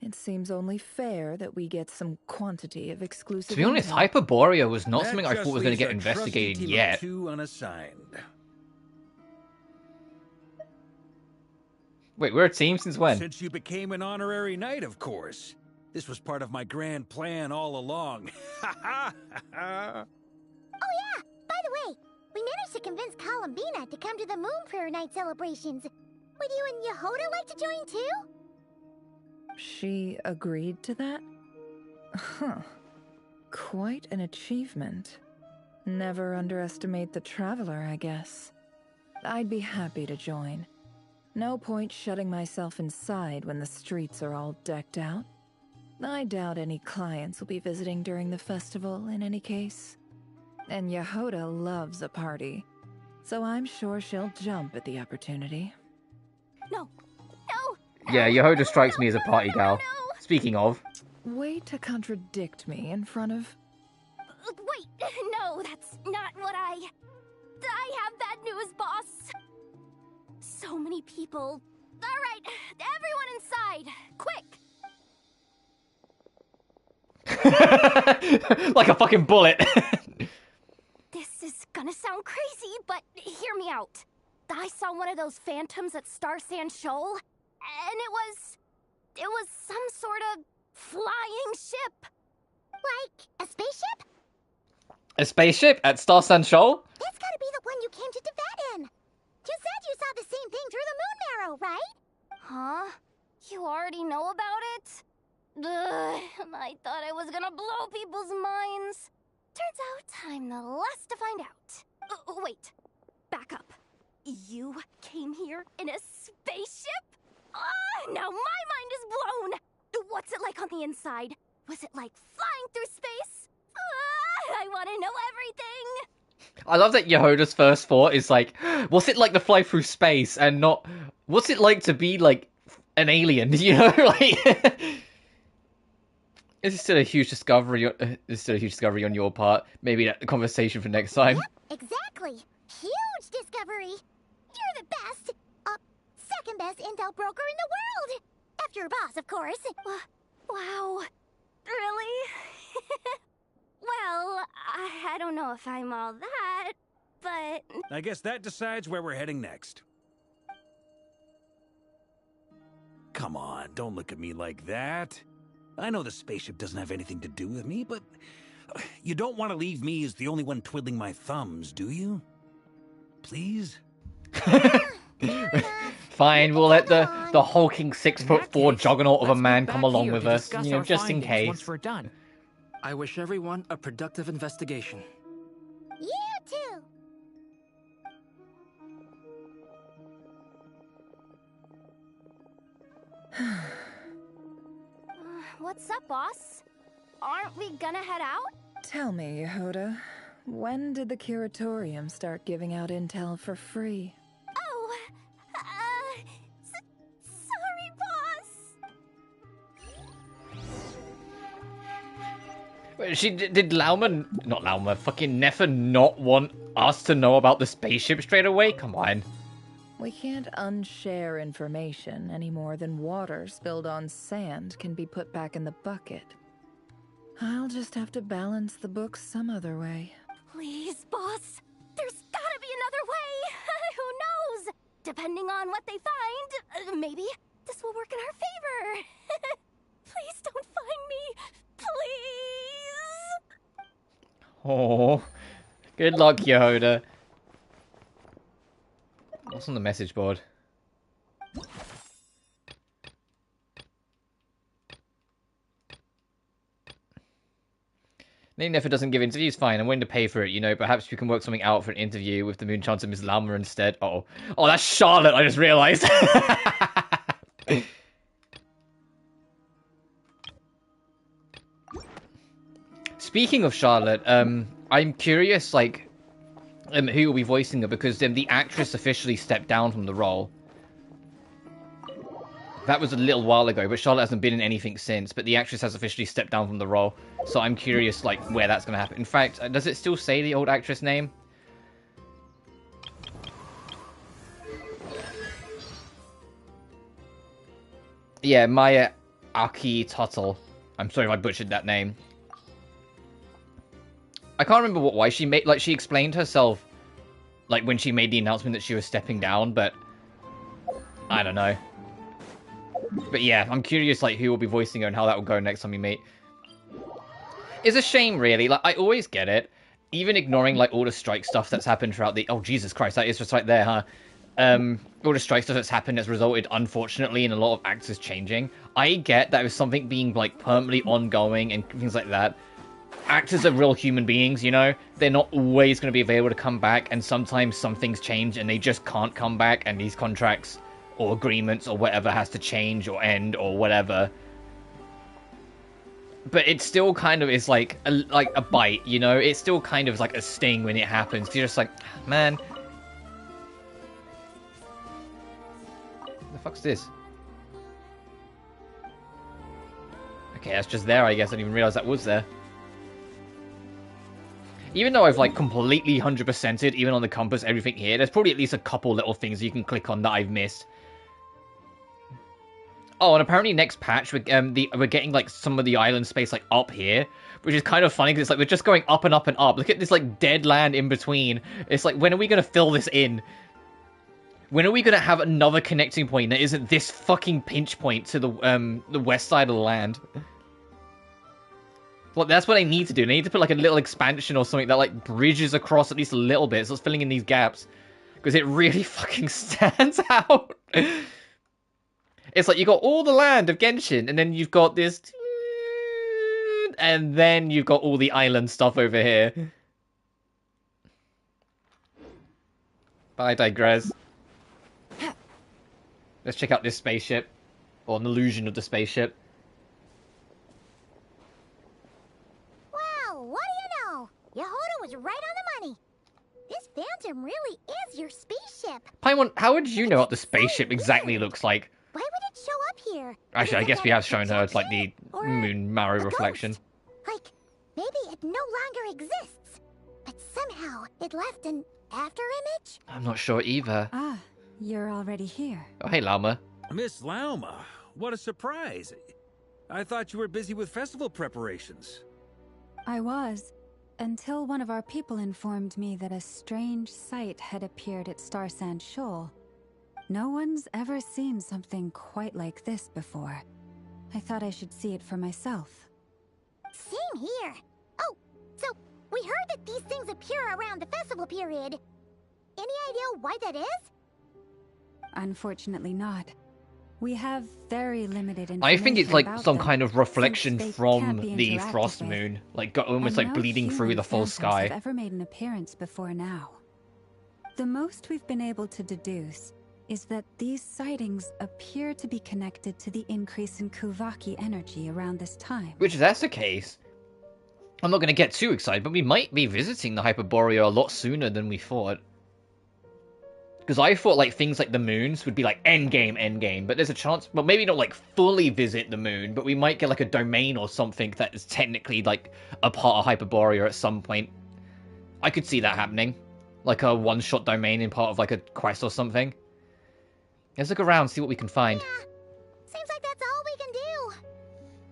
It seems only fair that we get some quantity of exclusive To be honest, intel. Hyperborea was not That something I just thought was going to leaves get a trusty investigated team of yet. 2 unassigned. Wait, we're a team since when? Since you became an honorary knight, of course. This was part of my grand plan all along. Ha ha ha! Oh yeah, by the way, we managed to convince Columbina to come to the Moon Prayer Night celebrations. Would you and Yehoda like to join too? She agreed to that? Huh. Quite an achievement. Never underestimate the traveler, I guess. I'd be happy to join. No point shutting myself inside when the streets are all decked out. I doubt any clients will be visiting during the festival in any case. And Yehoda loves a party, so I'm sure she'll jump at the opportunity. No, no, Yeah, Yehoda strikes me as a party gal. Speaking of. Way to contradict me in front of... Wait, no, that's not what I have bad news, boss. So many people. Alright, Like everyone inside, quick! a fucking bullet. This is gonna sound crazy, but hear me out. I saw one of those phantoms at Star Sand Shoal, and it was some sort of flying ship. Like a spaceship? A spaceship at Star Sand Shoal? That's gotta be the one you came to Tibet in. You said you saw the same thing through the moon marrow, right? Huh? You already know about it? Ugh, I thought I was gonna blow people's minds. Turns out I'm the last to find out. Wait, back up. You came here in a spaceship? Now my mind is blown! What's it like on the inside? Was it like flying through space? I want to know everything! I love that Yehoda's first thought is like, what's it like to fly through space, and not, what's it like to be like an alien, you know? Like, this is still a huge discovery. On your part. Maybe a conversation for next time. Yep, exactly. Huge discovery. You're the best. Second best intel broker in the world. After your boss, of course. Wow. Really? Well, I don't know if I'm all that, but... I guess that decides where we're heading next. Come on, don't look at me like that. I know the spaceship doesn't have anything to do with me, but... You don't want to leave me as the only one twiddling my thumbs, do you? Please? Fine, we'll let the hulking 6'4" juggernaut of a man come along with us, you know, just in case. Once we're done. I wish everyone a productive investigation. You too. What's up, boss? Aren't we gonna head out? Tell me, Yehoda, when did the curatorium start giving out intel for free? Oh, sorry, boss. Did fucking Neffa not want us to know about the spaceship straight away? Come on. We can't unshare information any more than water spilled on sand can be put back in the bucket. I'll just have to balance the books some other way. Please, boss. There's gotta be another way. Who knows? Depending on what they find, maybe this will work in our favor. Please don't find me. Please. Oh, good luck, Yehoda. What's on the message board? Name Neffa doesn't give interviews, fine. I'm willing to pay for it, you know. Perhaps we can work something out for an interview with the Moon Chancer Miss Lammer instead. Oh, that's Charlotte, I just realized. Speaking of Charlotte, I'm curious, like, who will be voicing her, because the actress officially stepped down from the role. That was a little while ago, but Charlotte hasn't been in anything since, but the actress has officially stepped down from the role. So I'm curious, like, where that's going to happen. In fact, does it still say the old actress name? Yeah, Maya Aki Tuttle. I'm sorry if I butchered that name. I can't remember why she made, like, she explained herself, like, when she made the announcement that she was stepping down, but I don't know. But yeah, I'm curious, like, who will be voicing her and how that will go next time we meet. It's a shame, really. Like, I always get it. Even ignoring, like, all the strike stuff that's happened throughout the... Oh, Jesus Christ, that is just right there, huh? All the strike stuff that's happened has resulted, unfortunately, in a lot of actors changing. I get that with something being, like, permanently ongoing and things like that. Actors are real human beings, you know? They're not always going to be able to come back, and sometimes some things change and they just can't come back, and these contracts or agreements or whatever has to change or end or whatever. But it still kind of is like a bite, you know? It still kind of is like a sting when it happens. You're just like, man. What the fuck's this? Okay, that's just there, I guess. I didn't even realize that was there. Even though I've, like, completely 100%ed, even on the compass, everything here, there's probably at least a couple little things you can click on that I've missed. Oh, and apparently next patch, we're getting, like, some of the island space, like, up here, which is kind of funny, because it's like, we're just going up and up and up. Look at this, like, dead land in between. It's like, when are we going to fill this in? When are we going to have another connecting point that isn't this fucking pinch point to the west side of the land? Well, that's what I need to do. I need to put, like, a little expansion or something that, like, bridges across at least a little bit, so it's filling in these gaps. Because it really fucking stands out. It's like, you got all the land of Genshin, and then you've got this... And then you've got all the island stuff over here. But I digress. Let's check out this spaceship. Or an illusion of the spaceship. Wow, what do you know? Yehoda was right on the money. This Phantom really is your spaceship. Paimon, how would you know what the spaceship exactly looks like? Why would it show up here? Actually, I guess we have shown her, like, the moon marrow reflection. Like, maybe it no longer exists. But somehow, it left an after image? I'm not sure either. Ah, you're already here. Oh, hey, Lauma. Miss Lauma, what a surprise. I thought you were busy with festival preparations. I was, until one of our people informed me that a strange sight had appeared at Star Sand Shoal. No one's ever seen something quite like this before. I thought I should see it for myself. Same here. Oh, so we heard that these things appear around the festival period. Any idea why that is? Unfortunately not. We have very limited information. I think it's like about some them, kind of reflection since they from can't be the interacted frost with. moon, like almost And like no bleeding through the human full phantoms sky. have ever made an appearance before now. The most we've been able to deduce is that these sightings appear to be connected to the increase in Kuvaki energy around this time. Which, if that's the case, I'm not going to get too excited, but we might be visiting the Hyperborea a lot sooner than we thought. Because I thought, like, things like the moons would be, like, endgame, but there's a chance, well, maybe not, like, fully visit the moon, but we might get, like, a domain or something that is technically, like, a part of Hyperborea at some point. I could see that happening. Like, a one-shot domain in part of, like, a quest or something. Let's look around, see what we can find. Yeah, seems like that's all we can do.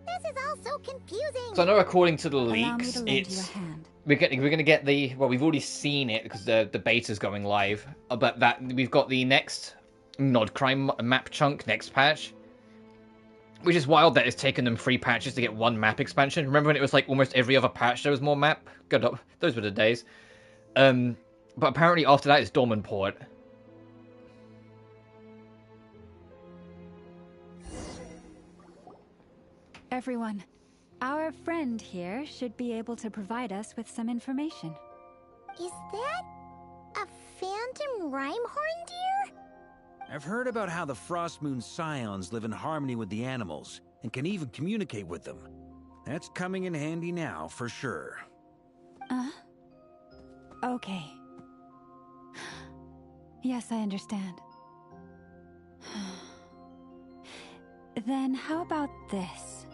This is all so confusing. So I know according to the Allow me leaks, to lend you a it's... hand. We're gonna get the, well, we've already seen it because the beta's going live, but that we've got the next Nod Crime map chunk next patch, which is wild that it's taken them 3 patches to get 1 map expansion. Remember when it was like almost every other patch there was more map? Good up, those were the days. But apparently after that it's Dorman Port. Everyone, our friend here should be able to provide us with some information. Is that a phantom Rhymehorn deer? I've heard about how the Frost Moon Scions live in harmony with the animals and can even communicate with them. That's coming in handy now, for sure. Okay. Yes, I understand. Then how about this?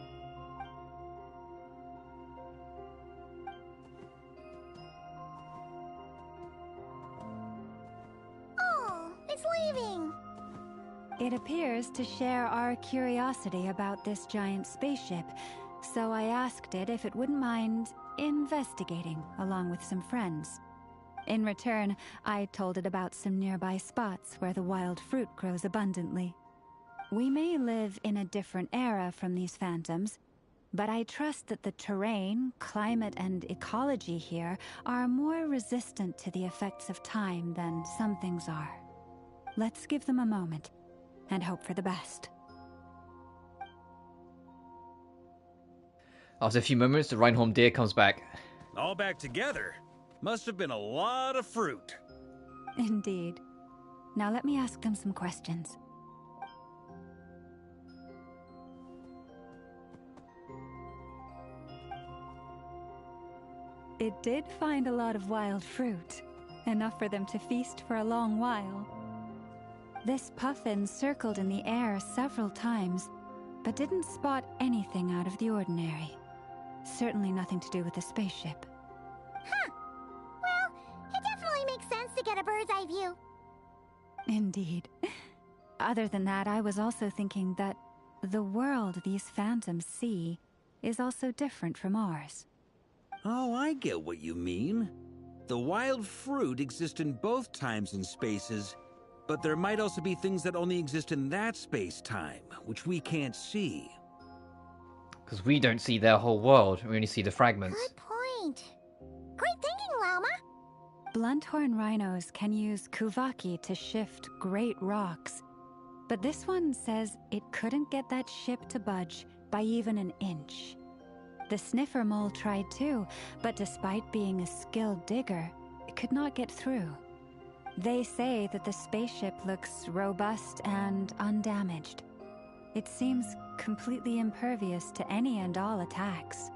Oh, it's leaving. It appears to share our curiosity about this giant spaceship, so I asked it if it wouldn't mind investigating along with some friends. In return, I told it about some nearby spots where the wild fruit grows abundantly. We may live in a different era from these phantoms, but I trust that the terrain, climate, and ecology here are more resistant to the effects of time than some things are. Let's give them a moment and hope for the best. After a few moments, the Rheinholm deer comes back. All back together. Must have been a lot of fruit. Indeed. Now let me ask them some questions. It did find a lot of wild fruit, enough for them to feast for a long while. This puffin circled in the air several times, but didn't spot anything out of the ordinary. Certainly nothing to do with the spaceship. Huh. Well, it definitely makes sense to get a bird's eye view. Indeed. Other than that, I was also thinking that the world these phantoms see is also different from ours. Oh, I get what you mean. The wild fruit exists in both times and spaces, but there might also be things that only exist in that space-time, which we can't see. Because we don't see their whole world, we only see the fragments. Good point. Great thinking, Llama. Blunthorn rhinos can use kuvaki to shift great rocks, but this one says it couldn't get that ship to budge by even an inch. The sniffer mole tried too, but despite being a skilled digger, it could not get through. They say that the spaceship looks robust and undamaged. It seems completely impervious to any and all attacks.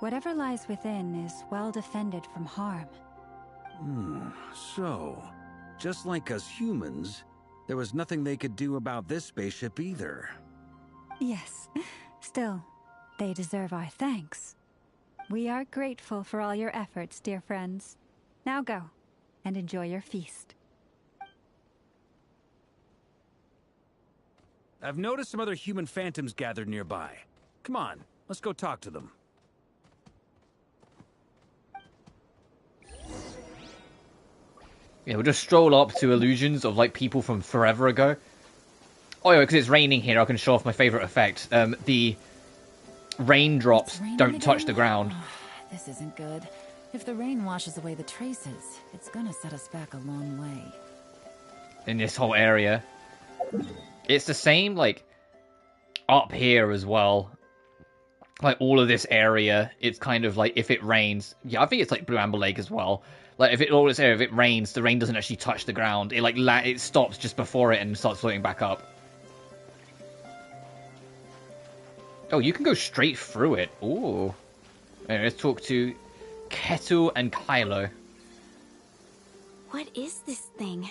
Whatever lies within is well defended from harm. So, just like us humans, there was nothing they could do about this spaceship either. Yes, still, they deserve our thanks. We are grateful for all your efforts, dear friends. Now go, and enjoy your feast. I've noticed some other human phantoms gathered nearby. Come on, let's go talk to them. Yeah, we'll just stroll up to illusions of, like, people from forever ago. Oh, yeah, because it's raining here, I can show off my favourite effect. The raindrops don't touch the ground. Oh, this isn't good. If the rain washes away the traces, it's gonna set us back a long way. In this whole area. It's the same, like, up here as well. Like, all of this area, it's kind of like, if it rains... Yeah, I think it's like Blue Amber Lake as well. Like, all this area, if it rains, the rain doesn't actually touch the ground. It, like, it stops just before it and starts floating back up. Oh, you can go straight through it. Ooh. Anyway, let's talk to Ketu and Kylo. What is this thing?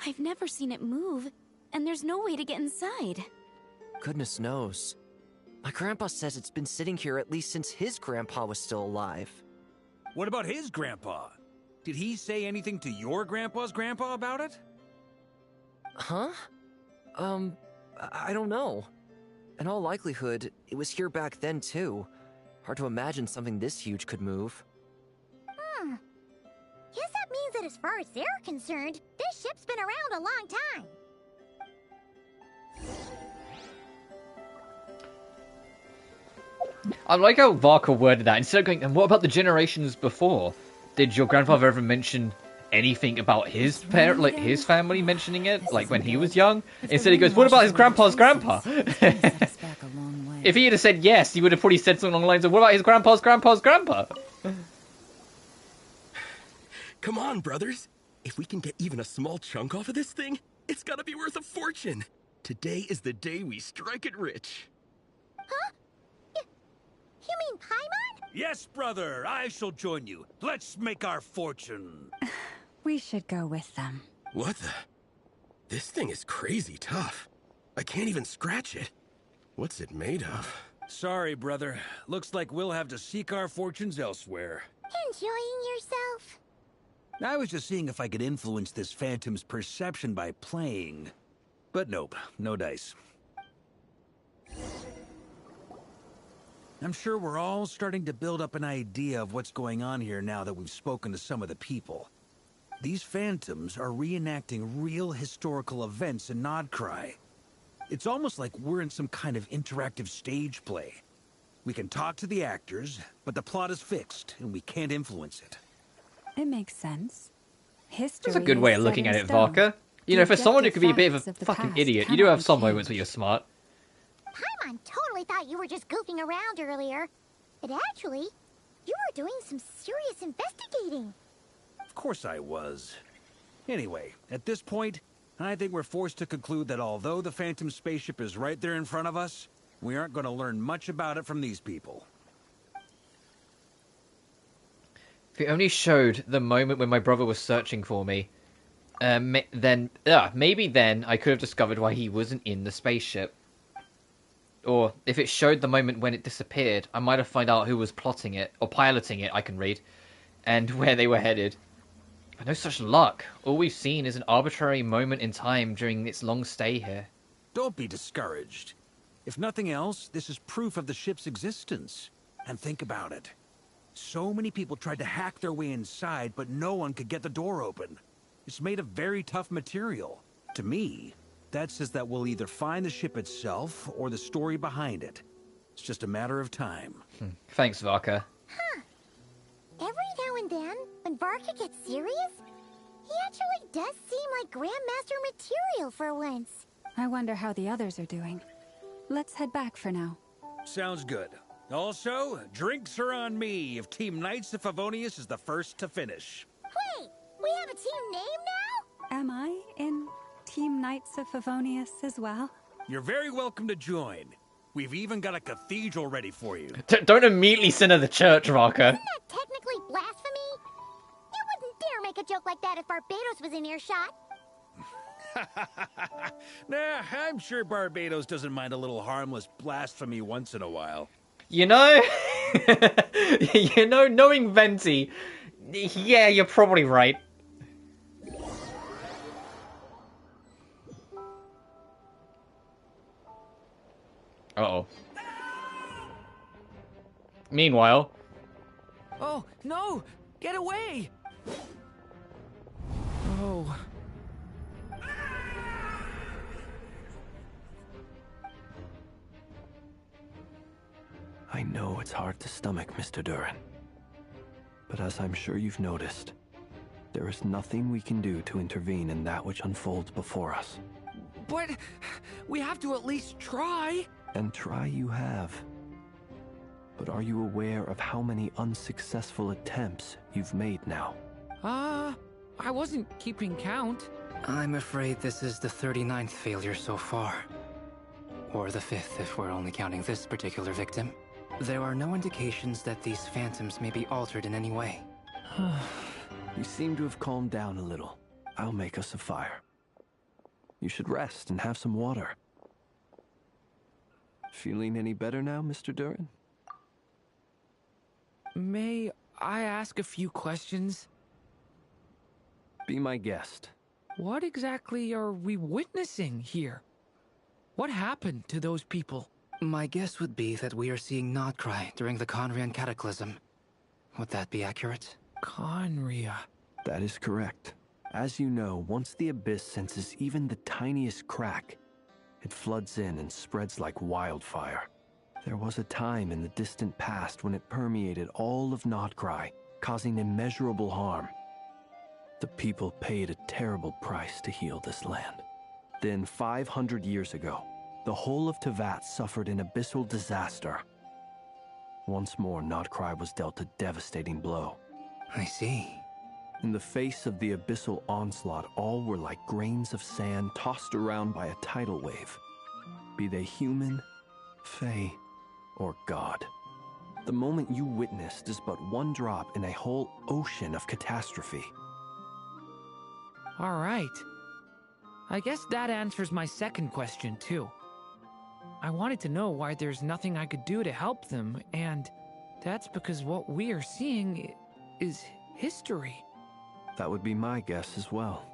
I've never seen it move, and there's no way to get inside. Goodness knows. My grandpa says it's been sitting here at least since his grandpa was still alive. What about his grandpa? Did he say anything to your grandpa's grandpa about it? Huh? I don't know. In all likelihood, it was here back then too. Hard to imagine something this huge could move. Guess that means that as far as they're concerned, this ship's been around a long time. I like how Varka worded that. Instead of going, and what about the generations before? Did your grandfather ever mention anything about his parent, like his family mentioning it, like when he was young? Instead he goes, what about his grandpa's grandpa? If he had said yes, he would have probably said something along the lines of, what about his grandpa's grandpa's grandpa? Come on, brothers. If we can get even a small chunk off of this thing, it's gotta be worth a fortune. Today is the day we strike it rich. Huh? You mean Paimon? Yes, brother, I shall join you. Let's make our fortune. We should go with them. What the? This thing is crazy tough. I can't even scratch it. What's it made of? Sorry, brother. Looks like we'll have to seek our fortunes elsewhere. Enjoying yourself? I was just seeing if I could influence this phantom's perception by playing. But nope, no dice. I'm sure we're all starting to build up an idea of what's going on here now that we've spoken to some of the people. These phantoms are reenacting real historical events in Nodcry. It's almost like we're in some kind of interactive stage play. We can talk to the actors, but the plot is fixed, and we can't influence it. It makes sense. History That's a good way of looking at it, Varka. You know, for someone who could be a bit of a fucking idiot, you do have some moments where you're smart. Paimon totally thought you were just goofing around earlier. But actually, you were doing some serious investigating. Of course I was. Anyway, at this point, I think we're forced to conclude that although the Phantom spaceship is right there in front of us, we aren't going to learn much about it from these people. If it only showed the moment when my brother was searching for me, then maybe then I could have discovered why he wasn't in the spaceship. or if it showed the moment when it disappeared, I might have found out who was plotting it, or piloting it, I can read, and where they were headed. But no such luck. All we've seen is an arbitrary moment in time during its long stay here. Don't be discouraged. If nothing else, this is proof of the ship's existence. And think about it. So many people tried to hack their way inside, but no one could get the door open. It's made of very tough material. To me, that says that we'll either find the ship itself or the story behind it. It's just a matter of time. Thanks, Varka. Huh. Every now and then, when Varka gets serious, he actually does seem like Grandmaster material for once. I wonder how the others are doing. Let's head back for now. Sounds good. Also, drinks are on me if Team Knights of Favonius is the first to finish. Wait, we have a team name now? Am I in Team Knights of Favonius as well? You're very welcome to join. We've even got a cathedral ready for you. Don't immediately send her to the church, Varka. Isn't that technically blasphemy? You wouldn't dare make a joke like that if Barbados was in earshot. Nah, I'm sure Barbados doesn't mind a little harmless blasphemy once in a while. You know, knowing Venti, yeah, you're probably right. Uh-oh. Meanwhile... Oh, no! Get away! Oh... I know it's hard to stomach, Mr. Durin. But as I'm sure you've noticed, there is nothing we can do to intervene in that which unfolds before us. But we have to at least try. And try you have. But are you aware of how many unsuccessful attempts you've made now? I wasn't keeping count. I'm afraid this is the 39th failure so far. Or the 5th if we're only counting this particular victim. There are no indications that these phantoms may be altered in any way. You seem to have calmed down a little. I'll make us a fire. You should rest and have some water. Feeling any better now, Mr. Durin? May I ask a few questions? Be my guest. What exactly are we witnessing here? What happened to those people? My guess would be that we are seeing Nodcry during the Conrian Cataclysm. Would that be accurate? Conria. That is correct. As you know, once the Abyss senses even the tiniest crack, it floods in and spreads like wildfire. There was a time in the distant past when it permeated all of Nodcry, causing immeasurable harm. The people paid a terrible price to heal this land. Then 500 years ago, the whole of Teyvat suffered an abyssal disaster. Once more, Nodcry was dealt a devastating blow. I see. In the face of the abyssal onslaught, all were like grains of sand tossed around by a tidal wave. Be they human, fae, or god. The moment you witnessed is but one drop in a whole ocean of catastrophe. All right. I guess that answers my second question, too. I wanted to know why there's nothing I could do to help them, and that's because what we are seeing is history. That would be my guess as well.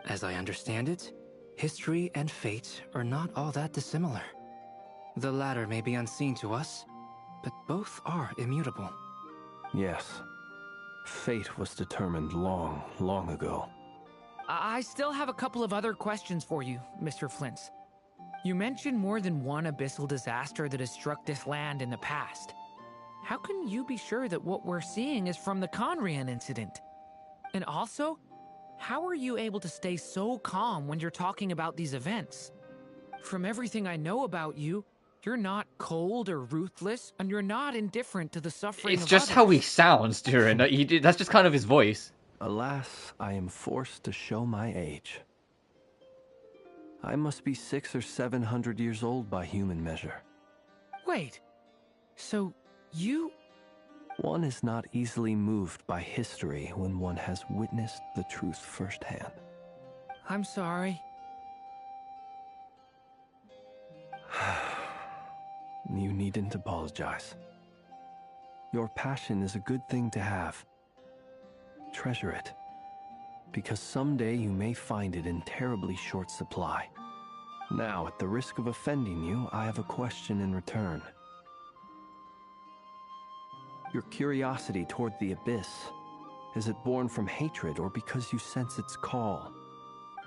As I understand it, history and fate are not all that dissimilar. The latter may be unseen to us, but both are immutable. Yes. Fate was determined long, long ago. I still have a couple of other questions for you, Mr. Flint's. You mentioned more than one abyssal disaster that has struck this land in the past. How can you be sure that what we're seeing is from the Conrian incident? And also, how are you able to stay so calm when you're talking about these events? From everything I know about you, you're not cold or ruthless, and you're not indifferent to the suffering of It's just others. how he sounds, Durin. That's just kind of his voice. Alas, I am forced to show my age. I must be 600 or 700 years old by human measure. Wait, so you... One is not easily moved by history when one has witnessed the truth firsthand. I'm sorry. You needn't apologize. Your passion is a good thing to have. Treasure it, because someday you may find it in terribly short supply. Now, at the risk of offending you, I have a question in return. Your curiosity toward the abyss, is it born from hatred or because you sense its call?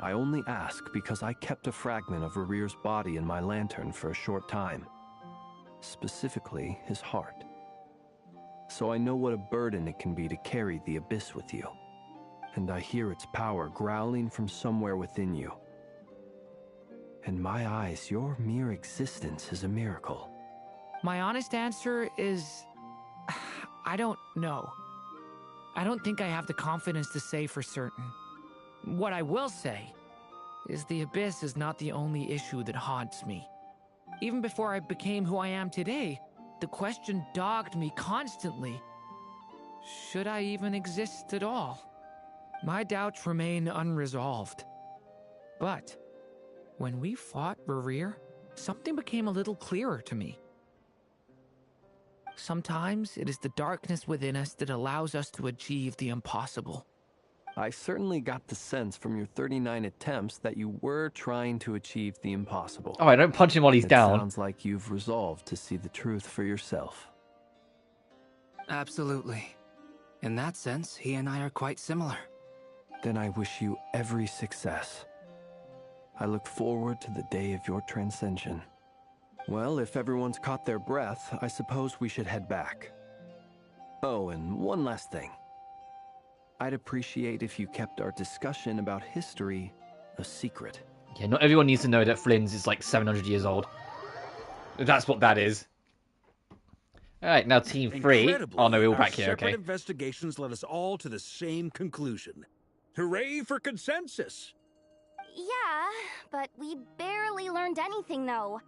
I only ask because I kept a fragment of Rerear's body in my lantern for a short time. Specifically, his heart. So I know what a burden it can be to carry the abyss with you. And I hear its power growling from somewhere within you. In my eyes, your mere existence is a miracle. My honest answer is... I don't know. I don't think I have the confidence to say for certain. What I will say is the abyss is not the only issue that haunts me. Even before I became who I am today, the question dogged me constantly. Should I even exist at all? My doubts remain unresolved. But when we fought Rerear, something became a little clearer to me. Sometimes it is the darkness within us that allows us to achieve the impossible. I certainly got the sense from your 39 attempts that you were trying to achieve the impossible. Alright, don't punch him while he's down. It sounds like you've resolved to see the truth for yourself. Absolutely. In that sense, he and I are quite similar. Then I wish you every success. I look forward to the day of your transcension. Well, if everyone's caught their breath, I suppose we should head back. Oh, and one last thing. I'd appreciate if you kept our discussion about history a secret. Yeah, not everyone needs to know that Flynn's is like 700 years old. That's what that is. Alright, now Team 3. Oh no, we're all back here, okay. Separate investigations led us all to the same conclusion. Hooray for consensus! Yeah, but we barely learned anything, though.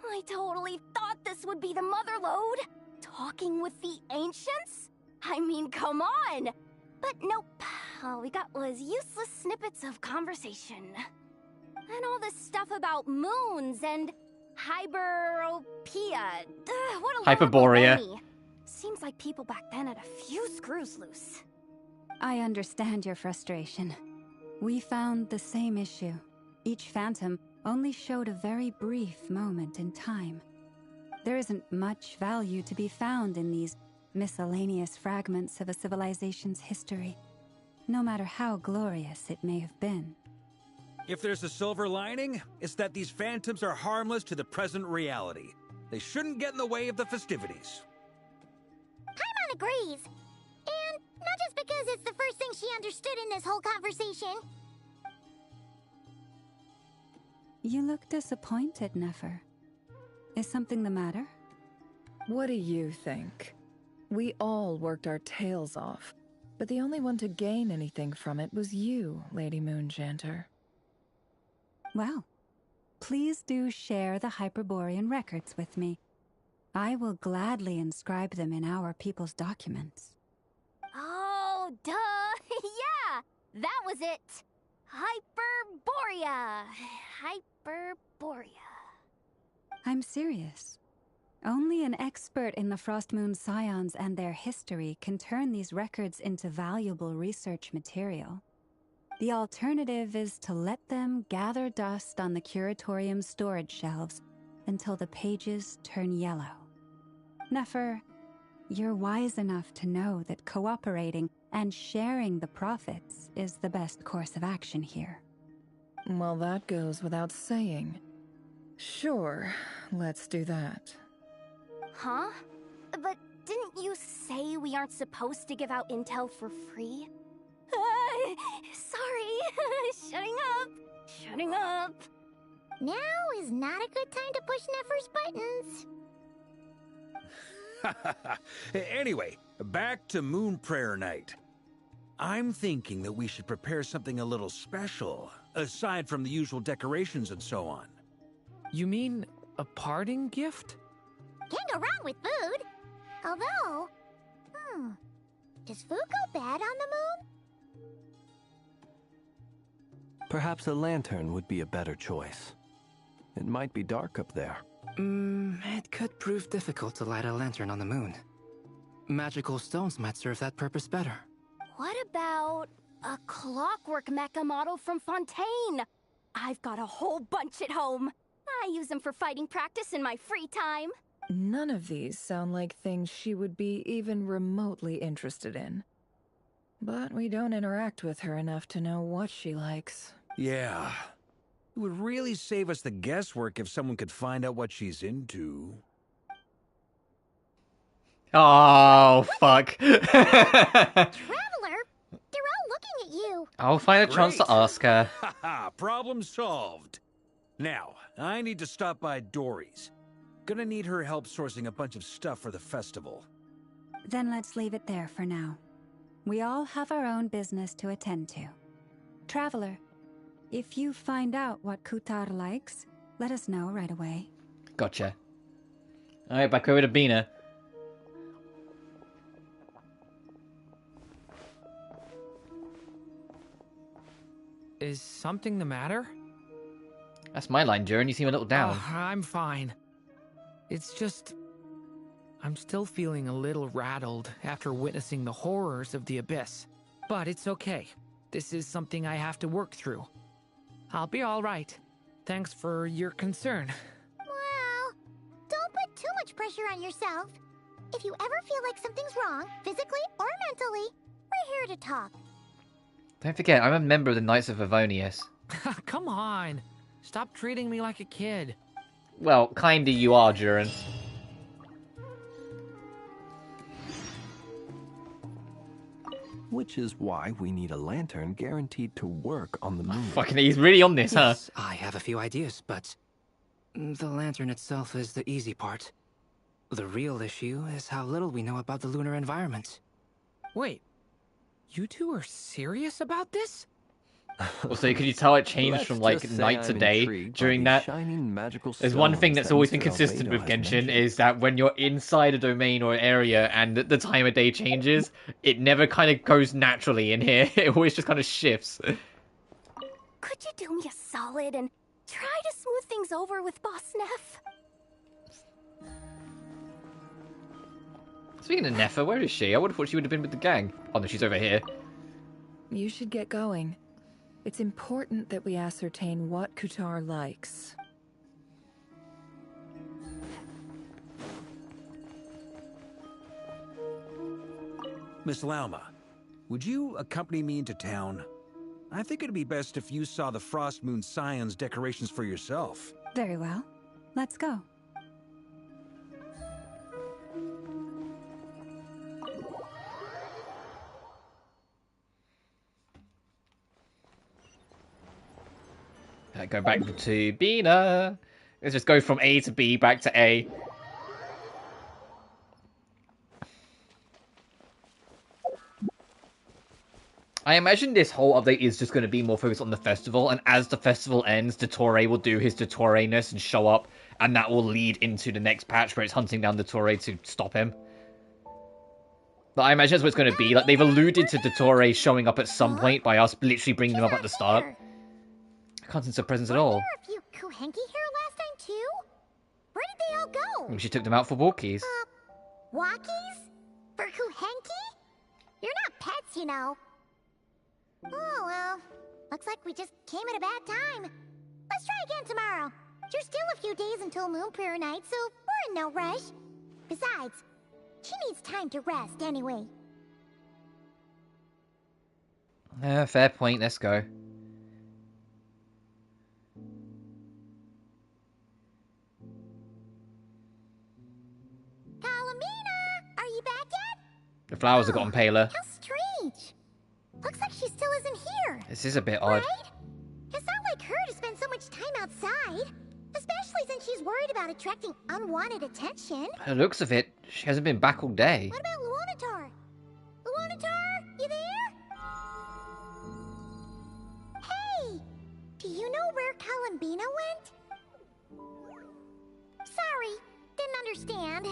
I totally thought this would be the mother lode. Talking with the ancients? I mean, come on! But nope. All we got was useless snippets of conversation. And all this stuff about moons and hyperopia. What a Hyperborea. baloney. Seems like people back then had a few screws loose. I understand your frustration. We found the same issue. Each phantom only showed a very brief moment in time. There isn't much value to be found in these miscellaneous fragments of a civilization's history, no matter how glorious it may have been. If there's a silver lining, it's that these phantoms are harmless to the present reality. They shouldn't get in the way of the festivities. Paimon agrees. And not just because it's the first thing she understood in this whole conversation. You look disappointed, Nefer. Is something the matter? What do you think? We all worked our tails off, but the only one to gain anything from it was you, Lady Moonjanter. Well, please do share the Hyperborean records with me. I will gladly inscribe them in our people's documents. Oh, duh! Yeah! That was it! Hyperborea! Hyperborea. I'm serious. Only an expert in the Frostmoon Scions and their history can turn these records into valuable research material. The alternative is to let them gather dust on the Curatorium's storage shelves until the pages turn yellow. Nefer, you're wise enough to know that cooperating and sharing the profits is the best course of action here. Well, that goes without saying. Sure, let's do that. Huh? But didn't you say we aren't supposed to give out intel for free? Sorry. Shutting up. Now is not a good time to push Nefer's buttons. Anyway, back to Moon Prayer Night. I'm thinking that we should prepare something a little special, aside from the usual decorations and so on. You mean a parting gift? Can't go wrong with food. Although, does food go bad on the moon? Perhaps a lantern would be a better choice. It might be dark up there, It could prove difficult to light a lantern on the moon. Magical stones might serve that purpose better. What about a clockwork mecha model from Fontaine? I've got a whole bunch at home. I use them for fighting practice in my free time. None of these sound like things she would be even remotely interested in. But we don't interact with her enough to know what she likes. Yeah. It would really save us the guesswork if someone could find out what she's into. Oh, fuck. Traveler, they're all looking at you. I'll find a chance to ask her. Haha, problem solved. Now, I need to stop by Dory's. Gonna need her help sourcing a bunch of stuff for the festival. Then let's leave it there for now. We all have our own business to attend to. Traveler, if you find out what Kutar likes, let us know right away. Gotcha. Alright, back over to Bina. Is something the matter? That's my line, Jaren. You seem a little down. Oh, I'm fine. It's just... I'm still feeling a little rattled after witnessing the horrors of the Abyss. But it's okay. This is something I have to work through. I'll be alright. Thanks for your concern. Well, don't put too much pressure on yourself. If you ever feel like something's wrong, physically or mentally, we're here to talk. Don't forget, I'm a member of the Knights of Avonius. Come on. Stop treating me like a kid. Well, kinda you are, Jaren. Which is why we need a lantern guaranteed to work on the moon. Fucking, he's really on this, huh? Yes, I have a few ideas, but the lantern itself is the easy part. The real issue is how little we know about the lunar environment. Wait, you two are serious about this? Also, could you tell it changed Let's from, like, just say night to I'm day intrigued by during these that? shining magical There's one thing stones that's that always been Mr. consistent Albedo with has Genshin, mentioned. is that when you're inside a domain or area and the time of day changes, it never kind of goes naturally in here. It always just kind of shifts. Could you do me a solid and try to smooth things over with Boss Neff? Speaking of Neffa, where is she? I would have thought she would have been with the gang. Oh no, she's over here. You should get going. It's important that we ascertain what Kutar likes. Miss Lauma, would you accompany me into town? I think it'd be best if you saw the Frost Moon Scion's decorations for yourself. Very well. Let's go. Go back to Bina. Let's just go from A to B, back to A. I imagine this whole update is just going to be more focused on the festival, and as the festival ends, Dottore will do his Dottore-ness and show up, and that will lead into the next patch where it's hunting down Dottore to stop him. But I imagine that's what it's going to be. Like, they've alluded to Dottore showing up at some point by us literally bringing him up at the start. I can't sense her presence at all. Were there a few Kuhenki here last time too? Where did they all go? Maybe she took them out for walkies. Walkies? For Kuhenki? You're not pets, you know. Oh well, looks like we just came at a bad time. Let's try again tomorrow. There's still a few days until Moon Prayer Night, so we're in no rush. Besides, she needs time to rest anyway. Fair point, let's go. Are you back yet? The flowers have gotten paler. How strange. Looks like she still isn't here. This is a bit odd. Right? It's not like her to spend so much time outside. Especially since she's worried about attracting unwanted attention. By the looks of it, she hasn't been back all day. What about Luanatar? Luanatar, you there? Hey! Do you know where Columbina went? Sorry, didn't understand.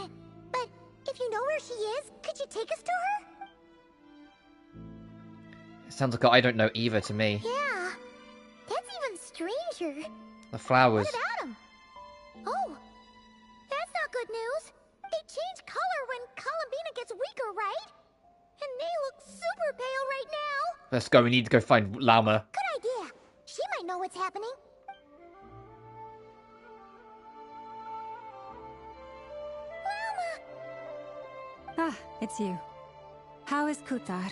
But if you know where she is, could you take us to her? It sounds like I don't know either to me. Yeah, that's even stranger. The flowers. What about him? Oh, Let's go. We need to go find Lauma. Good idea. She might know what's happening. Ah, it's you. How is Kutar?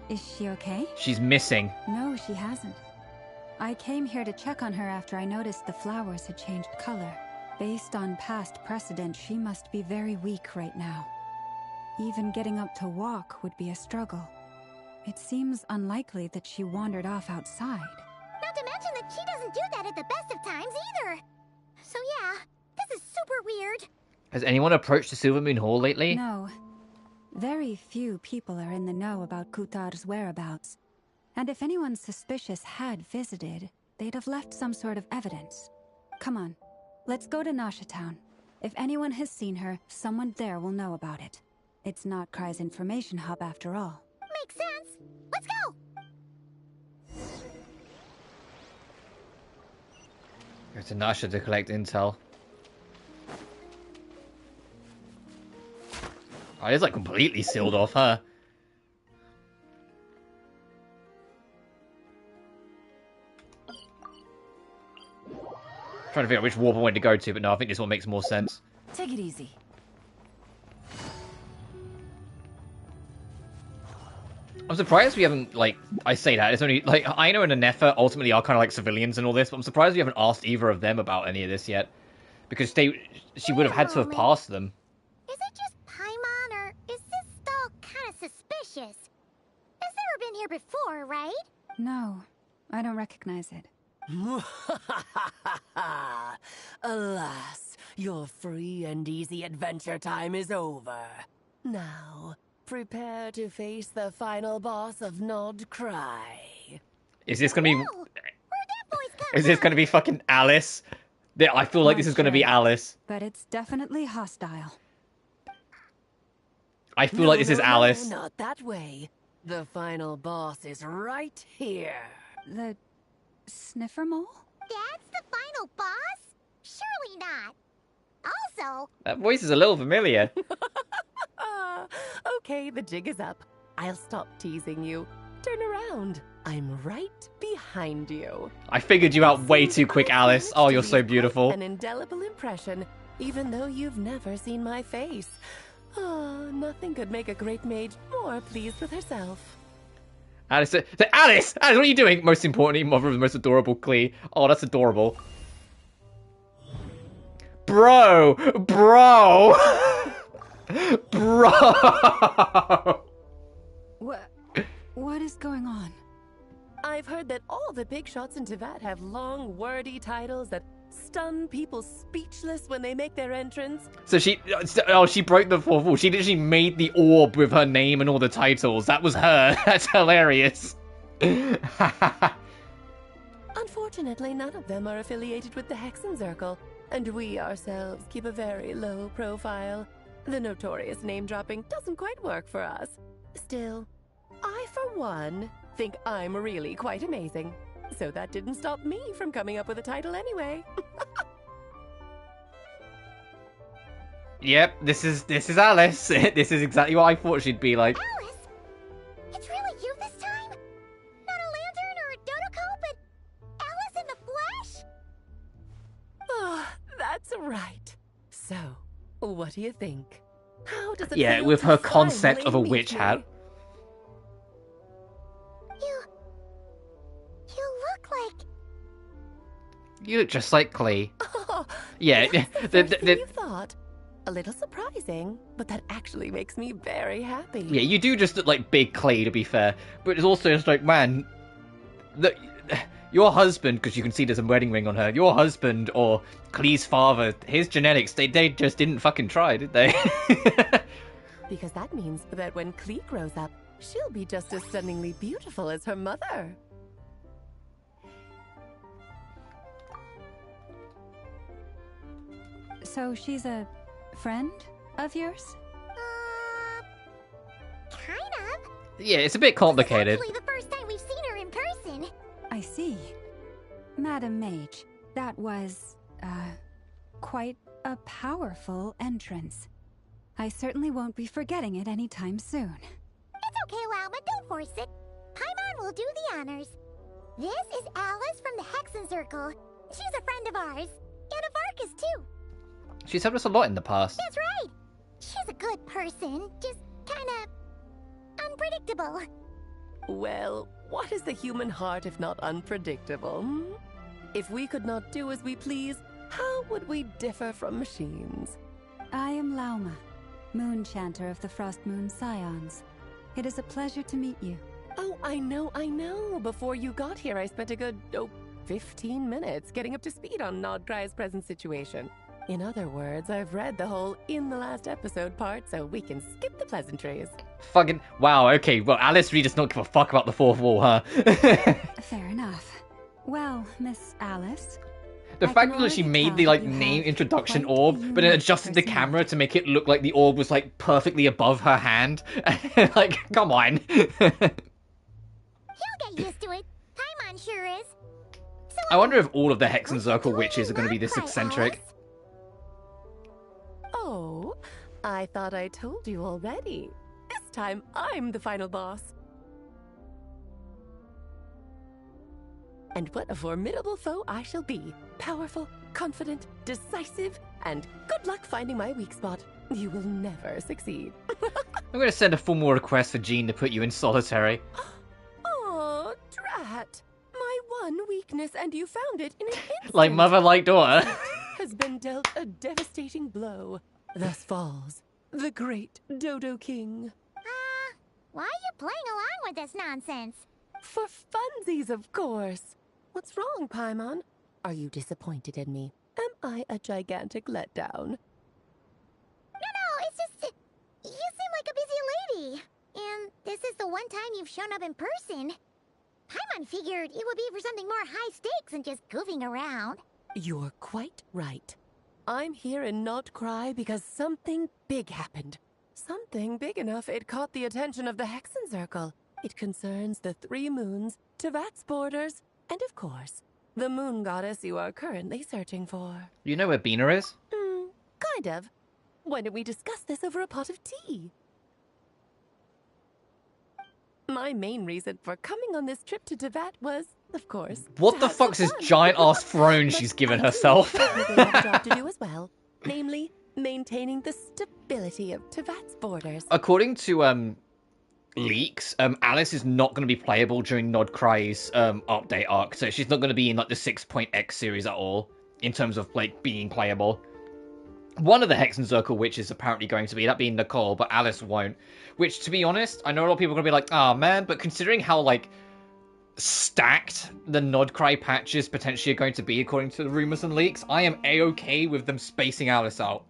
Is she okay? She's missing. No, she hasn't. I came here to check on her after I noticed the flowers had changed color. Based on past precedent, she must be very weak right now. Even getting up to walk would be a struggle. It seems unlikely that she wandered off outside. Not to mention that she doesn't do that at the best of times either. So yeah, this is super weird. Has anyone approached the Silver Moon Hall lately? No. Very few people are in the know about Kutar's whereabouts. And if anyone suspicious had visited, they'd have left some sort of evidence. Come on, let's go to Nasha Town. If anyone has seen her, someone there will know about it. It's not Cry's information hub after all. Makes sense. Let's go! Go to Nasha to collect intel. Oh, it's like completely sealed off, huh? Trying to figure out which warp I want to go to, but no, I think this one makes more sense. Take it easy. I'm surprised we haven't, like, I say that, it's only, like, Aino and Anefa ultimately are kind of like civilians and all this, but I'm surprised we haven't asked either of them about any of this yet. Because she would have had to have passed them. Is it just Paimon, or is this stall kind of suspicious? It's never been here before, right? No, I don't recognize it. Alas, your free and easy adventure time is over. Now, prepare to face the final boss of Nod Cry. Is this gonna be... Is this gonna be fucking Alice? I feel like this is gonna be Alice. But it's definitely hostile. I feel like this is Alice. No, not that way. The final boss is right here. The sniffer mole? That's the final boss? Surely not. Also... That voice is a little familiar. Okay, the jig is up. I'll stop teasing you. Turn around. I'm right behind you. I figured you out way too quick, Alice. Oh, you're so beautiful. An indelible impression, even though you've never seen my face. Oh, nothing could make a great mage more pleased with herself. Alice, Alice, what are you doing? Most importantly, mother of the most adorable Klee. Oh, that's adorable. Bro! Bro! Bro! What is going on? I've heard that all the big shots in Teyvat have long, wordy titles that stun people speechless when they make their entrance. So she broke the fourth wall. She literally made the orb with her name and all the titles. That was her. That's hilarious. Unfortunately, none of them are affiliated with the Hexen Circle, and we ourselves keep a very low profile. The notorious name-dropping doesn't quite work for us. Still, I, for one, think I'm really quite amazing. So that didn't stop me from coming up with a title anyway. Yep, this is Alice. This is exactly what I thought she'd be like. Alice? It's really you this time? Not a lantern or a Dodoko, but Alice in the flesh? Oh, that's right. So, what do you think? How does it Yeah, feel with to her concept of a finally witch meet hat. me? You look like... You look just like Klee. Oh, Yeah, that's the first thing you thought. A little surprising, but that actually makes me very happy. yeah, you do just look like big Klee, to be fair. But it's also just like, man, your husband, because you can see there's a wedding ring on her. Your husband or Klee's father, his genetics, they just didn't fucking try, did they? Because that means that when Klee grows up, she'll be just as stunningly beautiful as her mother. So she's a friend of yours? Kind of. Yeah, it's a bit complicated. This is actually the first time we've seen her in person. I see. Madam Mage, that was, quite a powerful entrance. I certainly won't be forgetting it anytime soon. It's okay, Lauma, don't force it. Paimon will do the honors. This is Alice from the Hexen Circle. She's a friend of ours. And of Arcus, too. She's helped us a lot in the past. That's right. She's a good person, just kinda unpredictable. Well, what is the human heart if not unpredictable? Hmm? If we could not do as we please, how would we differ from machines? I am Lauma, Moon Chanter of the Frost Moon Scions. It is a pleasure to meet you. Oh, I know. Before you got here, I spent a good, 15 minutes getting up to speed on Nodcry's present situation. In other words, I've read the whole in the last episode part, so we can skip the pleasantries. Fucking wow, okay, well, Alice really does not give a fuck about the fourth wall, huh? Fair enough. Well, Miss Alice... The fact that she made the, like, name introduction orb, but then adjusted the camera to make it look like the orb was, like, perfectly above her hand. Like, come on. He'll get used to it. Paimon sure is. So I wonder if all of the Hexen Circle witches are going to be this eccentric. Oh, I thought I told you already. This time, I'm the final boss. And what a formidable foe I shall be. Powerful, confident, decisive, and good luck finding my weak spot. You will never succeed. I'm going to send a formal request for Jean to put you in solitary. Oh, drat. My one weakness, and you found it in an instant. Like mother, like daughter. Has been dealt a devastating blow. Thus falls the great Dodo King. Why are you playing along with this nonsense? For funsies, of course. What's wrong, Paimon? Are you disappointed in me? Am I a gigantic letdown? No, it's just... You seem like a busy lady. And this is the one time you've shown up in person. Paimon figured it would be for something more high stakes than just goofing around. You're quite right. I'm here in Nodcry because something big happened. Something big enough it caught the attention of the Hexen Circle. It concerns the 3 moons, Tevat's borders, and of course, the moon goddess you are currently searching for. You know where Bina is? Kind of. Why don't we discuss this over a pot of tea? My main reason for coming on this trip to Tevat was, of course... What the fuck's this giant-ass throne she's given herself? I have a job to do as well. Namely, maintaining the stability of Tevat's borders. According to, leaks, Alice is not going to be playable during Nodcry's update arc, so she's not going to be in like the 6.x series at all in terms of like being playable. One of the Hexen Circle witches is apparently going to be, that being Nicole, but Alice won't. Which, to be honest, I know a lot of people are going to be like, oh man, but considering how like stacked the Nodcry patches potentially are going to be according to the rumors and leaks, I am a-okay with them spacing Alice out.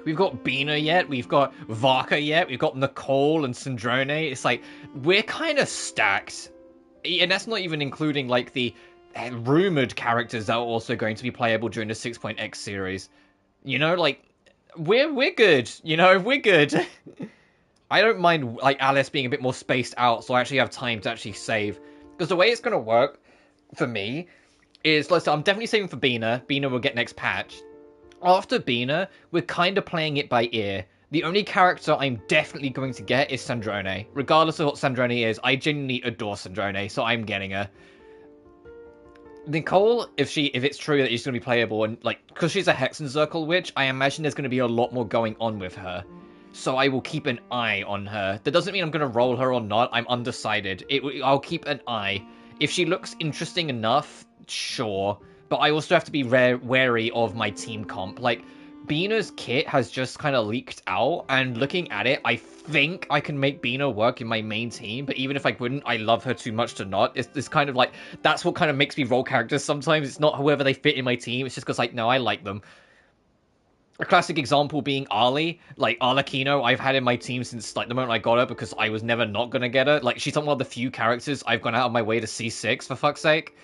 We've got Bina yet, we've got Varka yet, we've got Nicole and Sandrone. It's like, we're kind of stacked. And that's not even including, like, the rumored characters that are also going to be playable during the 6.x series. You know, like, we're good. You know, we're good. I don't mind, like, Alice being a bit more spaced out, so I actually have time to actually save. Because the way it's going to work, for me, is, let's say, I'm definitely saving for Bina. Bina will get next patch. After Bina, we're kind of playing it by ear. The only character I'm definitely going to get is Sandrone. Regardless of what Sandrone is, I genuinely adore Sandrone, so I'm getting her. Nicole, if it's true that she's going to be playable, and like, because she's a Hexen Circle witch, I imagine there's going to be a lot more going on with her. So I will keep an eye on her. That doesn't mean I'm going to roll her or not. I'm undecided. I'll keep an eye. If she looks interesting enough, sure. But I also have to be wary of my team comp. Like, Bina's kit has just kind of leaked out, and looking at it, I think I can make Bina work in my main team, but even if I wouldn't, I love her too much to not. It's kind of like, that's what kind of makes me roll characters sometimes. It's not whoever they fit in my team, it's just because, like, no, I like them. A classic example being Ali. Like, Arlecchino, I've had in my team since, like, the moment I got her, because I was never not gonna get her. Like, she's one of the few characters I've gone out of my way to C6, for fuck's sake.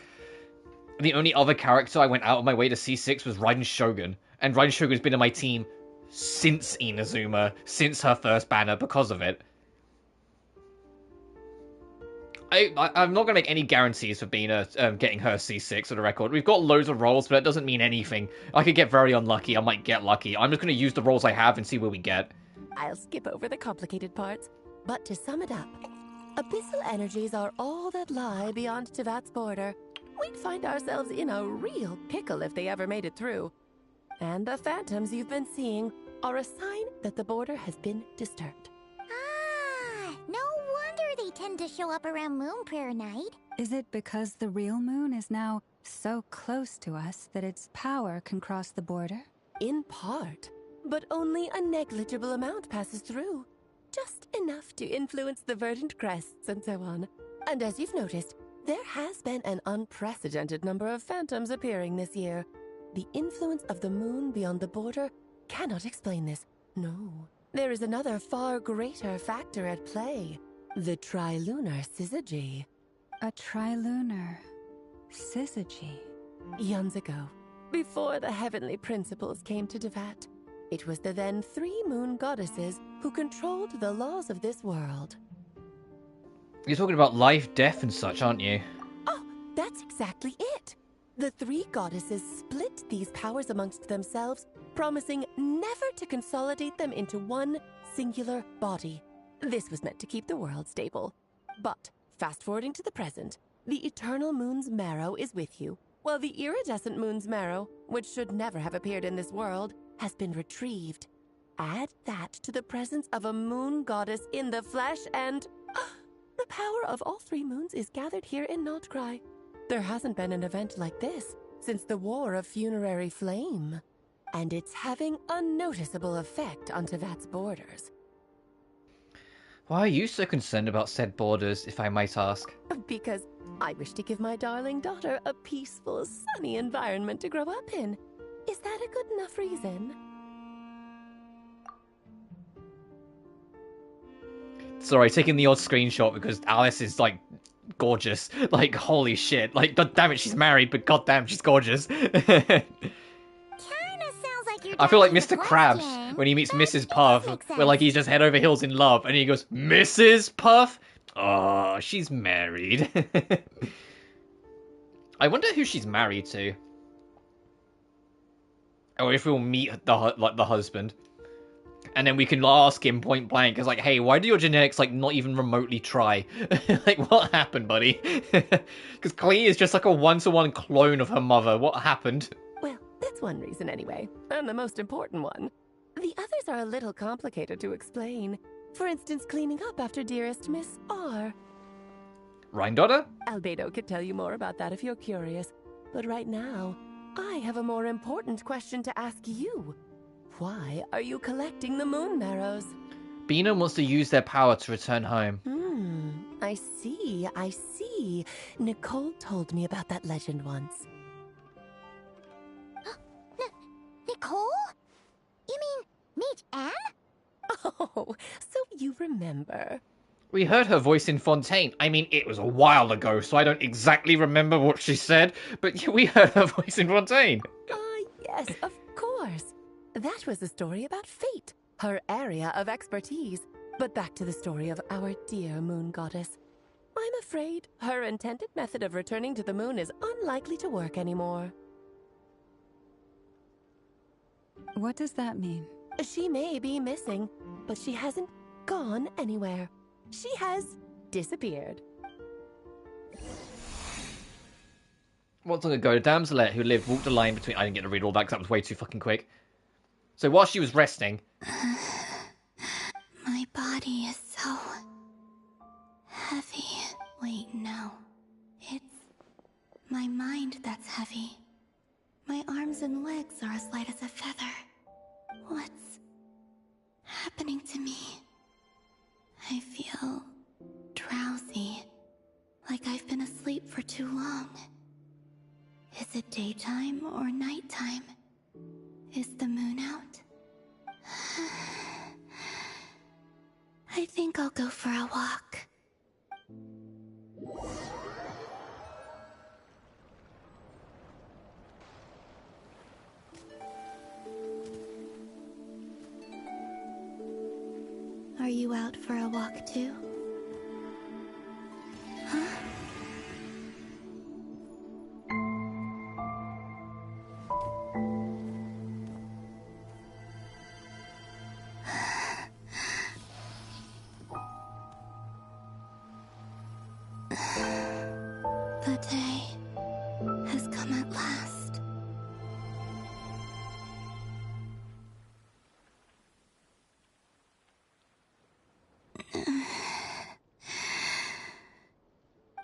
The only other character I went out of my way to C6 was Raiden Shogun. And Raiden Shogun's been in my team since Inazuma, since her first banner, because of it. I'm not going to make any guarantees for Bina getting her C6 for the record. We've got loads of rolls, but that doesn't mean anything. I could get very unlucky, I might get lucky. I'm just going to use the rolls I have and see where we get. I'll skip over the complicated parts, but to sum it up, abyssal energies are all that lie beyond Tevat's border, we'd find ourselves in a real pickle if they ever made it through. And the phantoms you've been seeing are a sign that the border has been disturbed. Ah, no wonder they tend to show up around Moon Prayer Night. Is it because the real moon is now so close to us that its power can cross the border? In part, but only a negligible amount passes through. Just enough to influence the verdant crests and so on. And as you've noticed, there has been an unprecedented number of phantoms appearing this year. The influence of the moon beyond the border cannot explain this. No. There is another far greater factor at play. The trilunar syzygy. A trilunar syzygy. Eons ago, before the heavenly principles came to Tevat, it was the then 3 moon goddesses who controlled the laws of this world. You're talking about life, death, and such, aren't you? Oh, that's exactly it. The 3 goddesses split these powers amongst themselves, promising never to consolidate them into one singular body. This was meant to keep the world stable. But, fast-forwarding to the present, the eternal moon's marrow is with you, while the iridescent moon's marrow, which should never have appeared in this world, has been retrieved. Add that to the presence of a moon goddess in the flesh and... the power of all 3 moons is gathered here in Notcry. There hasn't been an event like this since the War of Funerary Flame. And it's having a noticeable effect on Tevat's borders. Why are you so concerned about said borders, if I might ask? Because I wish to give my darling daughter a peaceful, sunny environment to grow up in. Is that a good enough reason? Sorry, taking the odd screenshot because Alice is, like, gorgeous. Like, holy shit. Like, god damn it, she's married, but god damn, she's gorgeous. I feel like Mr. Krabs when he meets Mrs. Puff, where, like, he's just head over heels in love, and he goes, Mrs. Puff? Oh, she's married. I wonder who she's married to. Or if we'll meet the husband. And then we can ask him point blank, because, like, hey, why do your genetics, like, not even remotely try? Like, what happened, buddy? Because Klee is just like a one-to-one clone of her mother. What happened? Well, that's one reason anyway, and the most important one. The others are a little complicated to explain. For instance, cleaning up after dearest Miss R. Rhine-daughter? Albedo could tell you more about that if you're curious. But right now, I have a more important question to ask you. Why are you collecting the moon marrows? Bina wants to use their power to return home. I see. Nicole told me about that legend once. Nicole? You mean Mage Anne? Oh, so you remember. We heard her voice in Fontaine. I mean, it was a while ago, so I don't exactly remember what she said, but we heard her voice in Fontaine. Yes, of course. That was a story about fate, her area of expertise. But back to the story of our dear moon goddess. I'm afraid her intended method of returning to the moon is unlikely to work anymore. What does that mean? She may be missing, but she hasn't gone anywhere. She has disappeared. Once long ago, a damselette who lived walked a line between... I didn't get to read all that because that was way too fucking quick. So while she was resting... My body is so... heavy. Wait, no. It's... my mind that's heavy. My arms and legs are as light as a feather. What's... happening to me? I feel... drowsy. Like I've been asleep for too long. Is it daytime or nighttime? Is the moon out? I think I'll go for a walk. Are you out for a walk too? Huh? The day has come at last.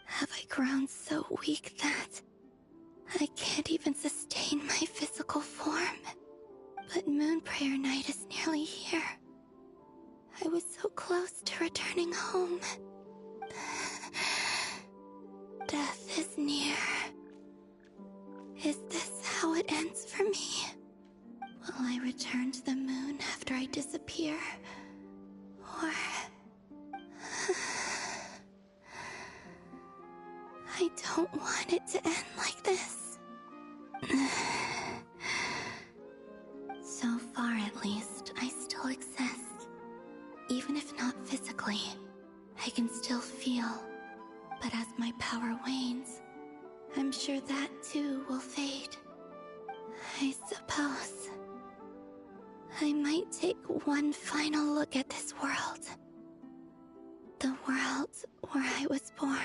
Have I grown so weak that I can't even sustain my physical form? But Moon Prayer Night is nearly here. I was so close to returning home. Death is near. Is this how it ends for me? Will I return to the moon after I disappear? Or... I don't want it to end like this. So far, at least, I still exist. Even if not physically, I can still feel. But as my power wanes, I'm sure that too will fade. I suppose I might take one final look at this world. The world where I was born.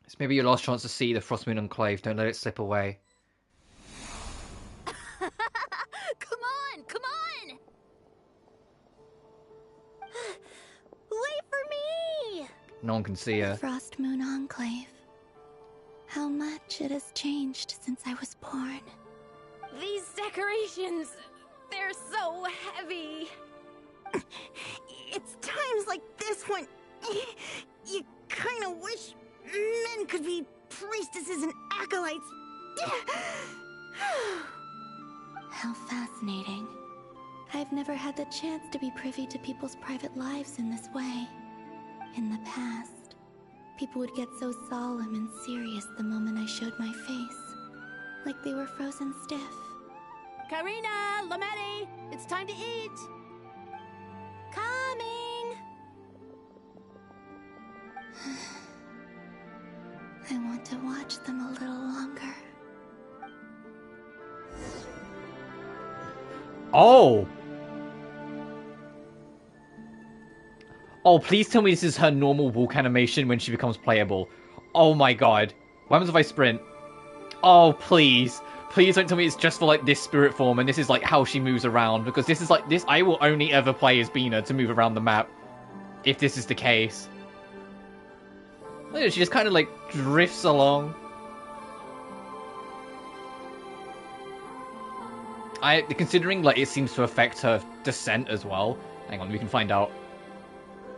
It's maybe your last chance to see the Frostmoon Enclave. Don't let it slip away. Come on, come on! Wait for me! No one can see her. Frost Moon Enclave. How much it has changed since I was born. These decorations, they're so heavy. It's times like this when you kind of wish men could be priestesses and acolytes. How fascinating. I've never had the chance to be privy to people's private lives in this way. In the past, people would get so solemn and serious the moment I showed my face. Like they were frozen stiff. Karina, Lametti, it's time to eat. Coming. I want to watch them a little longer. Oh! Oh, please tell me this is her normal walk animation when she becomes playable. Oh my god. What happens if I sprint? Oh, please. Please don't tell me it's just for, like, this spirit form and this is, like, how she moves around. Because this is, like, this... I will only ever play as Bina to move around the map. If this is the case. Look at it, she just kind of, like, drifts along. Considering, like, it seems to affect her descent as well. Hang on, we can find out.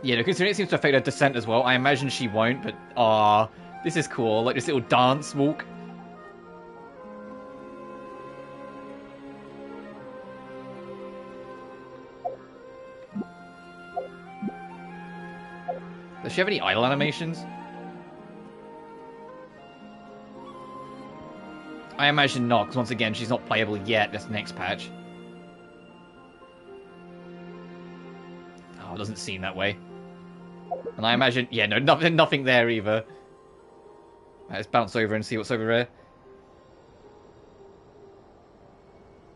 Yeah, no, considering it seems to affect her descent as well, I imagine she won't, but, this is cool. Like, this little dance walk. Does she have any idle animations? I imagine not, because once again, she's not playable yet this next patch. Oh, it doesn't seem that way. And I imagine, yeah, no, nothing there either. Right, let's bounce over and see what's over here.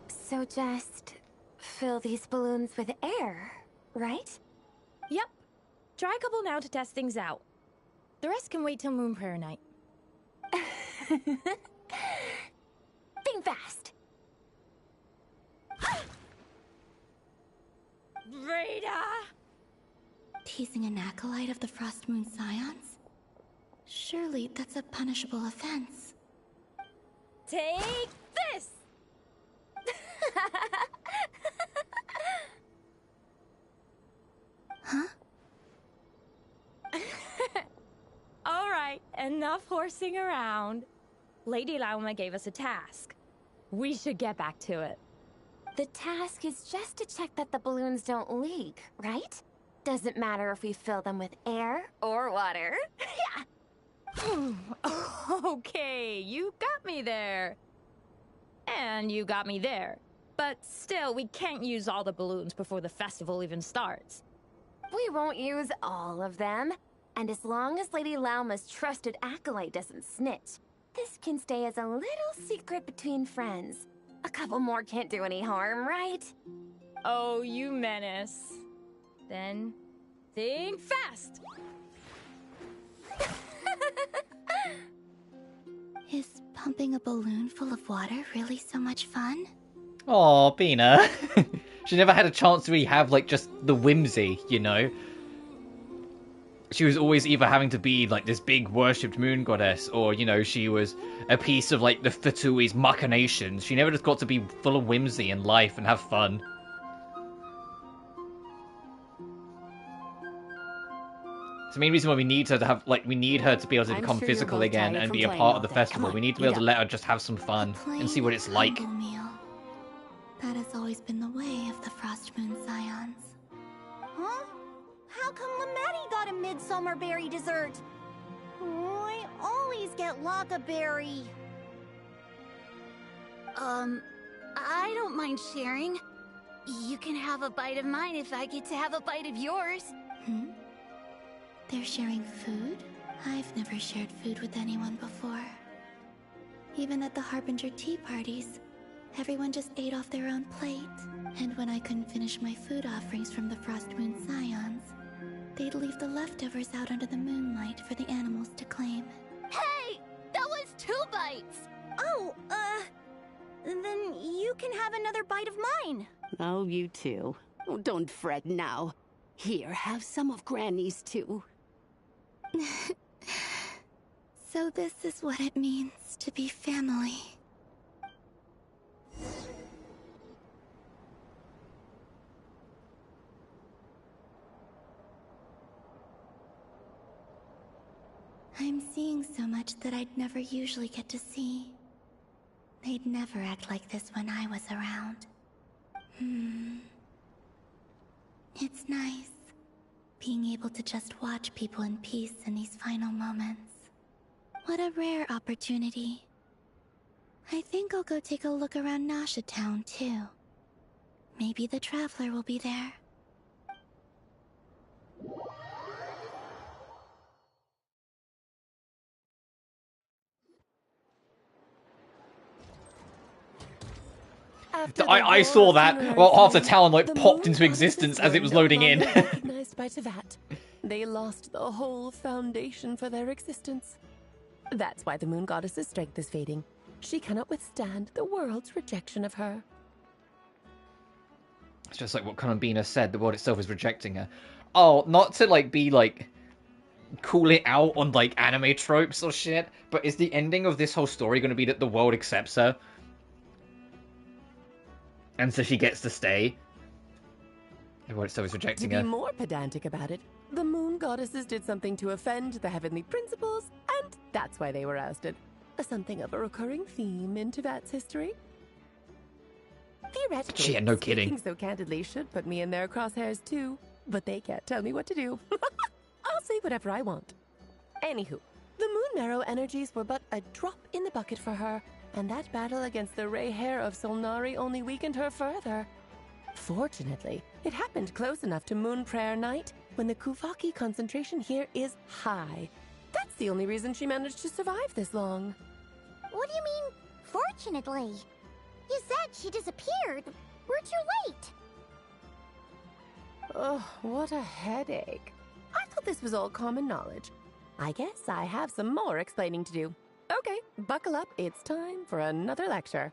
So just fill these balloons with air, right? Yep. Try a couple now to test things out. The rest can wait till Moon Prayer Night. Think fast. Rita! Teasing an acolyte of the Frost Moon Scions? Surely that's a punishable offense. Take this! Huh? Alright, enough horsing around. Lady Lauma gave us a task. We should get back to it. The task is just to check that the balloons don't leak, right? Doesn't matter if we fill them with air or water. Yeah. Okay, you got me there. And you got me there. But still, we can't use all the balloons before the festival even starts. We won't use all of them. And as long as Lady Lauma's trusted acolyte doesn't snitch, this can stay as a little secret between friends. A couple more can't do any harm, right? Oh, you menace. Then, Think fast! Is pumping a balloon full of water really so much fun? Oh, Bina. She never had a chance to really have, like, just the whimsy, you know? She was always either having to be, like, this big worshipped moon goddess, or, you know, she was a piece of, like, the Fatui's machinations. She never just got to be full of whimsy and life and have fun. It's the main reason why we need her to have, like, we need her to be able to become physical again and be a part of the festival. We need to be able to let her just have some fun and see what it's like. Meal. That has always been the way of the Frost Moon Scions. Huh? How come Lametti got a midsummer berry dessert? I always get Lockaberry. I don't mind sharing. You can have a bite of mine if I get to have a bite of yours. Hmm? They're sharing food? I've never shared food with anyone before. Even at the Harbinger tea parties, everyone just ate off their own plate. And when I couldn't finish my food offerings from the Frost Moon Scions, they'd leave the leftovers out under the moonlight for the animals to claim. Hey! That was 2 bites! Oh, then you can have another bite of mine. Oh, you too. Oh, don't fret now. Here, have some of Granny's too. So this is what it means to be family. I'm seeing so much that I'd never usually get to see. They'd never act like this when I was around. It's nice, being able to just watch people in peace in these final moments. What a rare opportunity. I think I'll go take a look around Nasha Town, too. Maybe the Traveler will be there. I saw that. Well, half the town, like, popped into existence as it was loading in. Recognized by Tevat. They lost the whole foundation for their existence. That's why the moon goddess's strength is fading. She cannot withstand the world's rejection of her. It's just like what Bina said, the world itself is rejecting her. Oh, not to, like, be, like, call it out on, like, anime tropes or shit, but is the ending of this whole story going to be that the world accepts her? And so she gets to stay? The world itself is rejecting her. To be more pedantic about it, the moon goddesses did something to offend the heavenly principles, and that's why they were ousted. Something of a recurring theme in Tevat's history. Theoretically, yeah, no kidding. Speaking so candidly should put me in their crosshairs too, but they can't tell me what to do. I'll say whatever I want. Anywho, the moon marrow energies were but a drop in the bucket for her, and that battle against the Ray Hair of Solnari only weakened her further. Fortunately, it happened close enough to Moon Prayer Night when the Kuvaki concentration here is high. That's the only reason she managed to survive this long. What do you mean, fortunately? You said she disappeared. We're too late. Oh, what a headache. I thought this was all common knowledge. I guess I have some more explaining to do. Okay, buckle up. It's time for another lecture.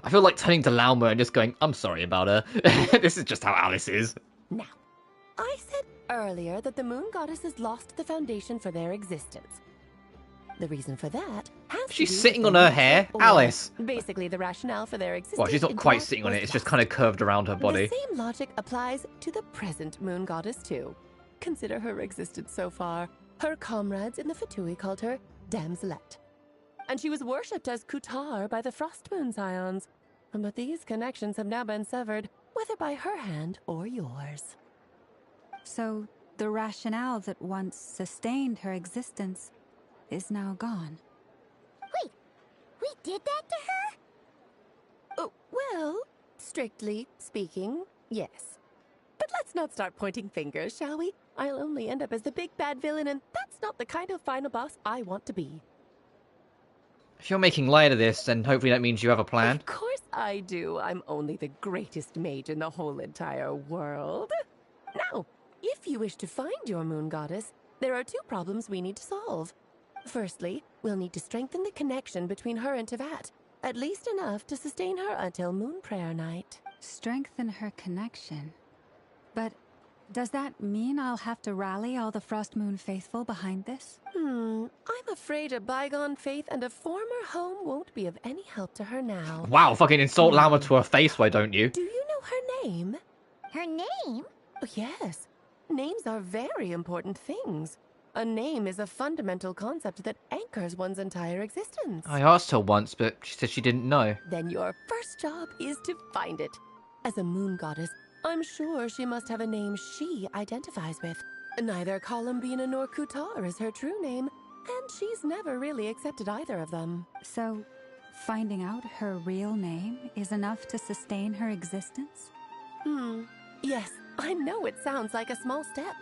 I feel like turning to Lauma and just going, I'm sorry about her. This is just how Alice is. Now, I said earlier that the moon goddesses lost the foundation for their existence. The reason for that has She's to do sitting with on the her hair, or Alice. Basically, the rationale for their existence. Well, she's not quite sitting on it. It's just kind of curved around her body. The same logic applies to the present moon goddess too. Consider her existence so far. Her comrades in the Fatui called her Damselette. And she was worshipped as Kutar by the Frost Moon Scions. But these connections have now been severed, whether by her hand or yours. So, the rationale that once sustained her existence is now gone. Wait, we did that to her? Oh, well, strictly speaking, yes. But let's not start pointing fingers, shall we? I'll only end up as the big bad villain, and that's not the kind of final boss I want to be. If you're making light of this, then hopefully that means you have a plan. Of course I do. I'm only the greatest mage in the whole entire world. Now, if you wish to find your moon goddess, there are 2 problems we need to solve. Firstly, we'll need to strengthen the connection between her and Tevat, at least enough to sustain her until Moon Prayer Night. Strengthen her connection. But does that mean I'll have to rally all the Frost Moon faithful behind this? I'm afraid a bygone faith and a former home won't be of any help to her now. Wow, fucking insult Llama to her face, why don't you? Do you know her name? Her name? Oh, yes. Names are very important things. A name is a fundamental concept that anchors one's entire existence. I asked her once, but she said she didn't know. Then your first job is to find it. As a moon goddess, I'm sure she must have a name she identifies with. Neither Columbina nor Kutar is her true name, and she's never really accepted either of them. So, finding out her real name is enough to sustain her existence? Yes, I know it sounds like a small step,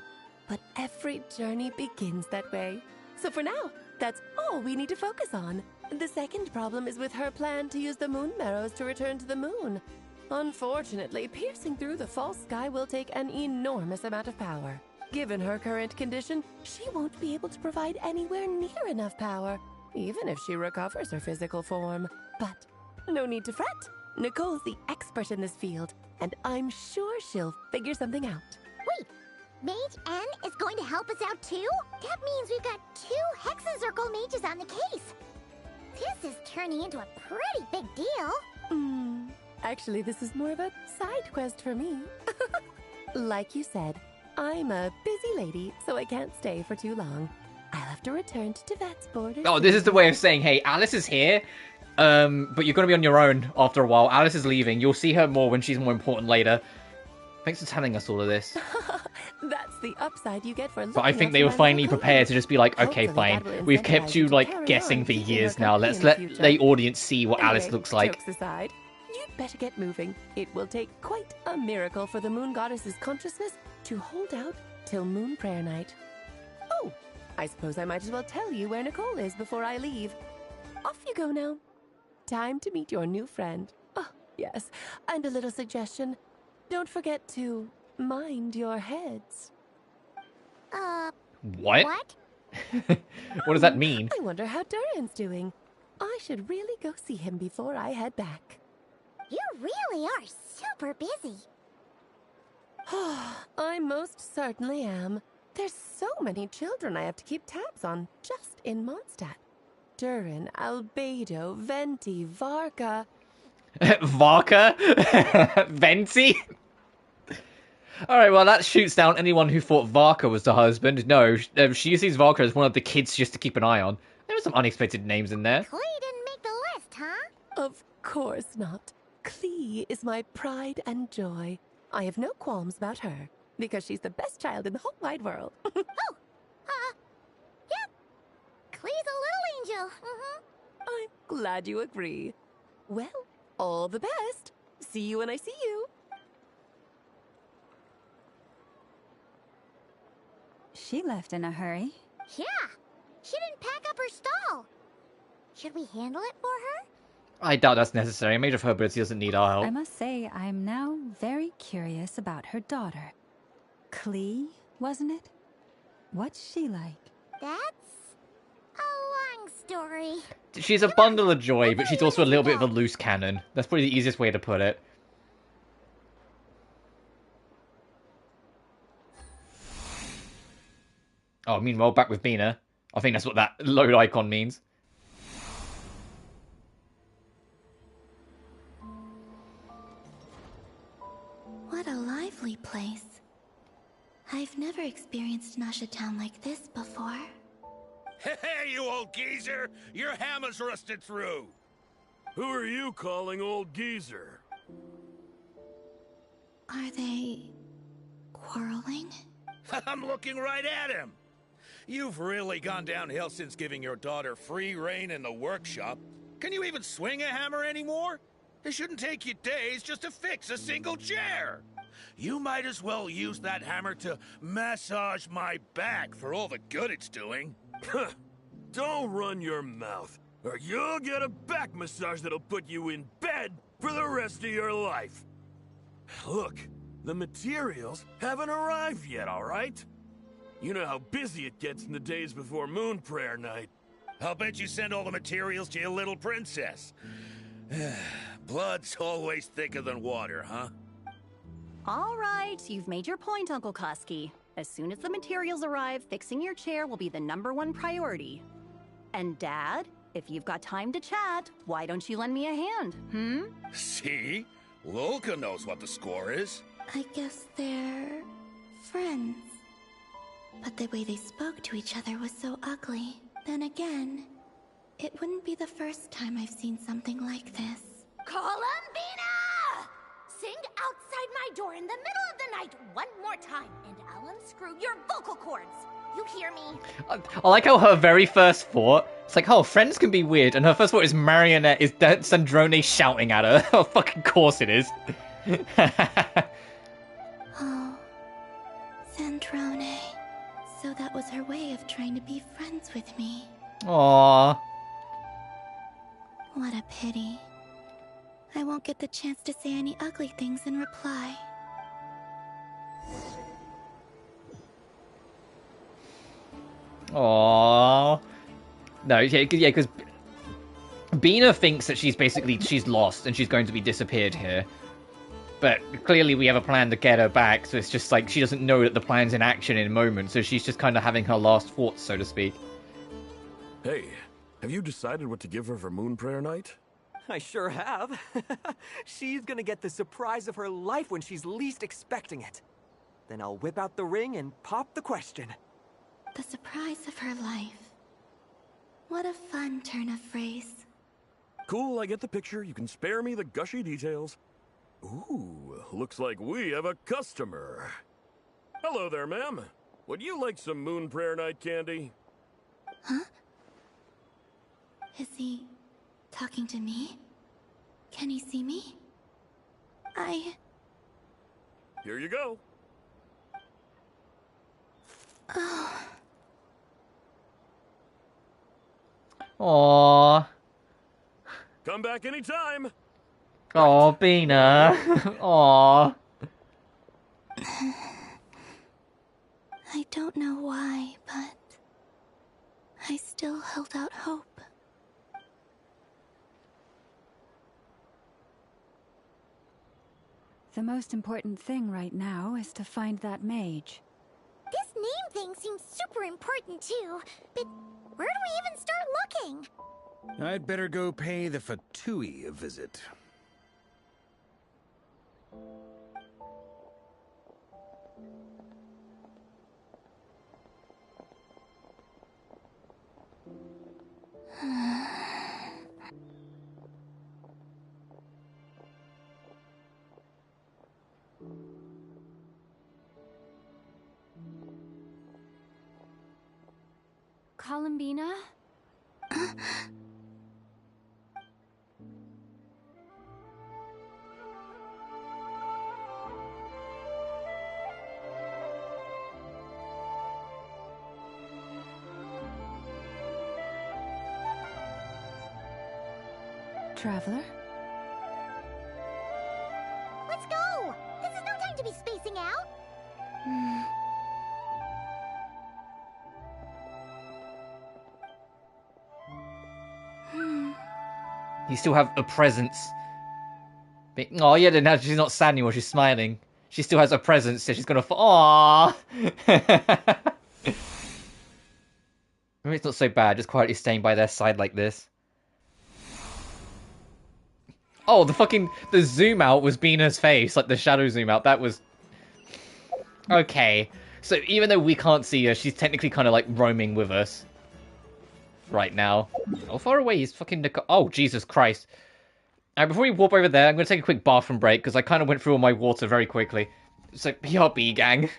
but every journey begins that way. So for now, that's all we need to focus on. The second problem is with her plan to use the moon marrows to return to the moon. Unfortunately, piercing through the false sky will take an enormous amount of power. Given her current condition, she won't be able to provide anywhere near enough power, even if she recovers her physical form. But no need to fret. Nicole's the expert in this field, and I'm sure she'll figure something out. Wait, Mage N is going to help us out too? That means we've got 2 Hexencircle mages on the case. This is turning into a pretty big deal. Actually, this is more of a side quest for me. Like you said, I'm a busy lady, so I can't stay for too long. I'll have to return to Tevat's borders. Oh, this is the way of saying, hey, Alice is here, but you're going to be on your own after a while. Alice is leaving. You'll see her more when she's more important later. Thanks for telling us all of this. That's the upside you get for. But I think they were finally prepared to just be like, okay, fine. We've kept you, like, guessing for years now. Let's let the audience see what Alice looks like. Jokes aside, you'd better get moving. It will take quite a miracle for the moon goddess's consciousness to hold out till Moon Prayer Night. Oh, I suppose I might as well tell you where Nicole is before I leave. Off you go now. Time to meet your new friend. Oh, yes, and a little suggestion. Don't forget to mind your heads. What? What does that mean? I wonder how Durin's doing. I should really go see him before I head back. You really are super busy. I most certainly am. There's so many children I have to keep tabs on just in Mondstadt. Durin, Albedo, Venti, Varka. Varka? Venti? Alright, well, that shoots down anyone who thought Varka was the husband. No, she sees Varka as one of the kids just to keep an eye on. There were some unexpected names in there. Klee didn't make the list, huh? Of course not. Klee is my pride and joy. I have no qualms about her, because she's the best child in the whole wide world. Yep. Klee's a little angel. I'm glad you agree. Well, all the best. See you when I see you. She left in a hurry. Yeah. She didn't pack up her stall. Should we handle it for her? I doubt that's necessary. A mage of her ability doesn't need our help. I must say, I'm now very curious about her daughter. Klee, wasn't it? What's she like? That's a long story. She's a bundle of joy, but she's also a little bit of a loose cannon. That's probably the easiest way to put it. Oh, meanwhile, back with Bina. I think that's what that load icon means. What a lively place. I've never experienced Nasha Town like this before. Hey, you old geezer! Your hammer's rusted through! Who are you calling old geezer? Are they quarreling? I'm looking right at him! You've really gone downhill since giving your daughter free rein in the workshop. Can you even swing a hammer anymore? It shouldn't take you days just to fix a single chair. You might as well use that hammer to massage my back for all the good it's doing. Don't run your mouth, or you'll get a back massage that'll put you in bed for the rest of your life. Look, the materials haven't arrived yet, all right? You know how busy it gets in the days before Moon Prayer Night. I'll bet you send all the materials to your little princess. Blood's always thicker than water, huh? All right, you've made your point, Uncle Koski. As soon as the materials arrive, fixing your chair will be the #1 priority. And Dad, if you've got time to chat, why don't you lend me a hand, See? Lolka knows what the score is. I guess they're friends. But the way they spoke to each other was so ugly. Then again, it wouldn't be the first time I've seen something like this. Columbina! Sing outside my door in the middle of the night one more time, and I'll unscrew your vocal cords. You hear me? I like how her very first thought, it's like, oh, friends can be weird, and her first thought is Marionette is Sandrone shouting at her. Oh, fucking course it is. Oh, Sandrone. So that was her way of trying to be friends with me. Aww. What a pity. I won't get the chance to say any ugly things in reply. Aww. No, yeah, because Bina thinks that she's lost and she's going to be disappeared here. But clearly we have a plan to get her back, so it's just like she doesn't know that the plan's in action in a moment, so she's just kind of having her last thoughts, so to speak. Hey, have you decided what to give her for Moon Prayer Night? I sure have. She's gonna get the surprise of her life when she's least expecting it. Then I'll whip out the ring and pop the question. The surprise of her life. What a fun turn of phrase. Cool, I get the picture. You can spare me the gushy details. Ooh, looks like we have a customer. Hello there, ma'am. Would you like some Moon Prayer Night candy? Huh? Is he talking to me? Can he see me? Here you go. Oh. Aww. Come back anytime. Aw, Bina. Aww. I don't know why, but I still held out hope. The most important thing right now is to find that mage. This name thing seems super important too, but where do we even start looking? I'd better go pay the Fatui a visit. Columbina? Traveler? Let's go! This is no time to be spacing out! You still have a presence. Oh yeah, then now she's not sad anymore, she's smiling. She still has a presence, so she's gonna Aww! Maybe it's not so bad, just quietly staying by their side like this. Oh, the zoom out was Bina's face, like the shadow zoom out, that was... Okay. So even though we can't see her, she's technically kind of like roaming with us. Right now. How far away is fucking Nicole? Oh, Jesus Christ. Alright, before we warp over there, I'm going to take a quick bathroom break, because I kind of went through all my water very quickly. So, BRB, gang.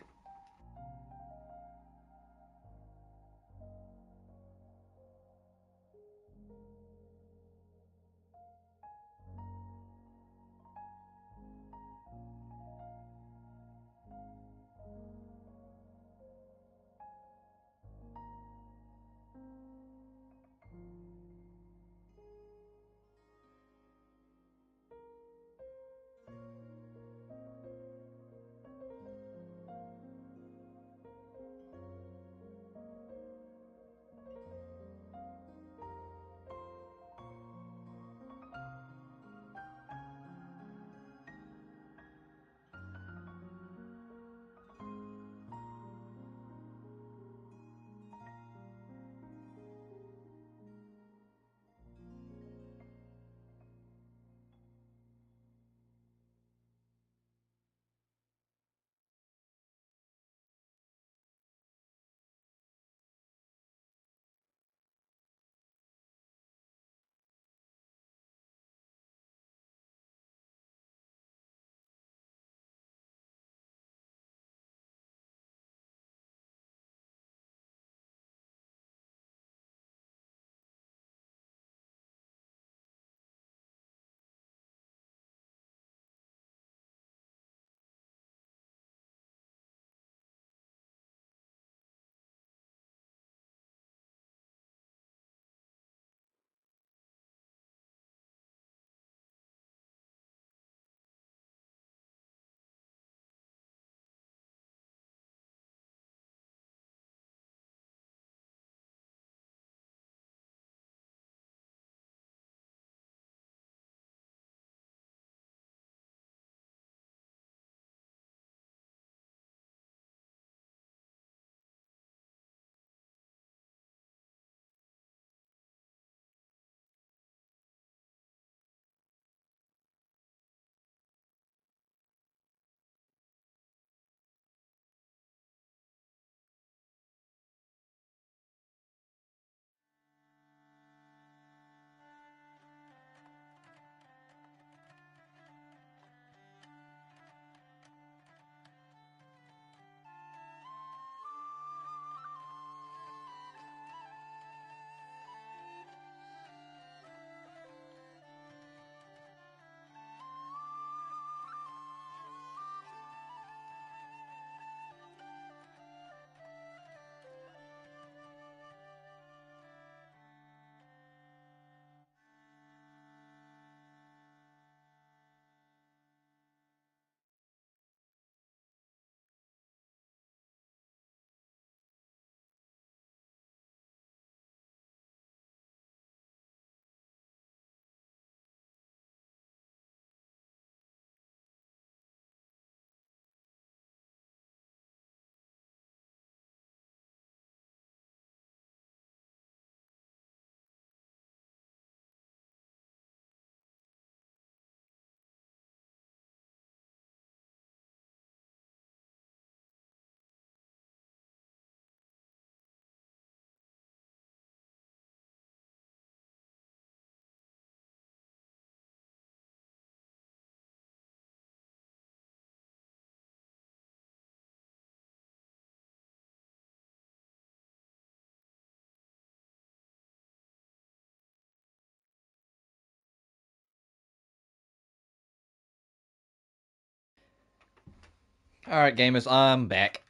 Alright, gamers, I'm back.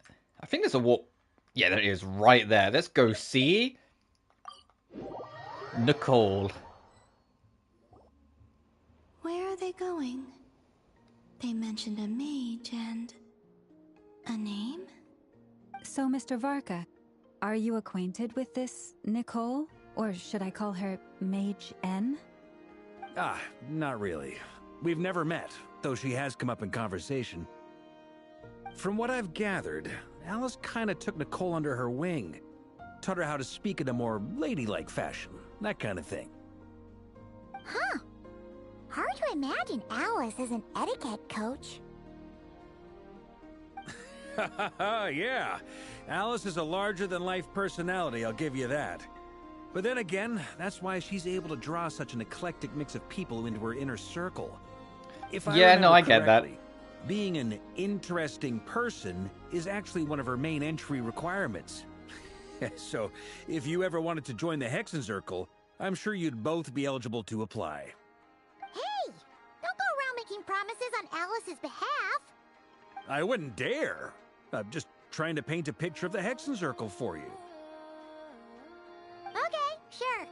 I think there's a walk. Yeah, there it is, right there. Let's go see Nicole. Where are they going? They mentioned a mage and... a name? So, Mr. Varka, are you acquainted with this Nicole? Or should I call her Mage N? Ah, not really. We've never met, though she has come up in conversation. From what I've gathered, Alice kinda took Nicole under her wing. Taught her how to speak in a more ladylike fashion, that kind of thing. Huh. Hard to imagine Alice as an etiquette coach. Yeah, Alice is a larger-than-life personality, I'll give you that. But then again, that's why she's able to draw such an eclectic mix of people into her inner circle. If I I get that. Being an interesting person is actually one of her main entry requirements. So, if you ever wanted to join the Hexenzirkel, I'm sure you'd both be eligible to apply. Hey! Don't go around making promises on Alice's behalf. I wouldn't dare. I'm just trying to paint a picture of the Hexenzirkel for you. Okay, sure.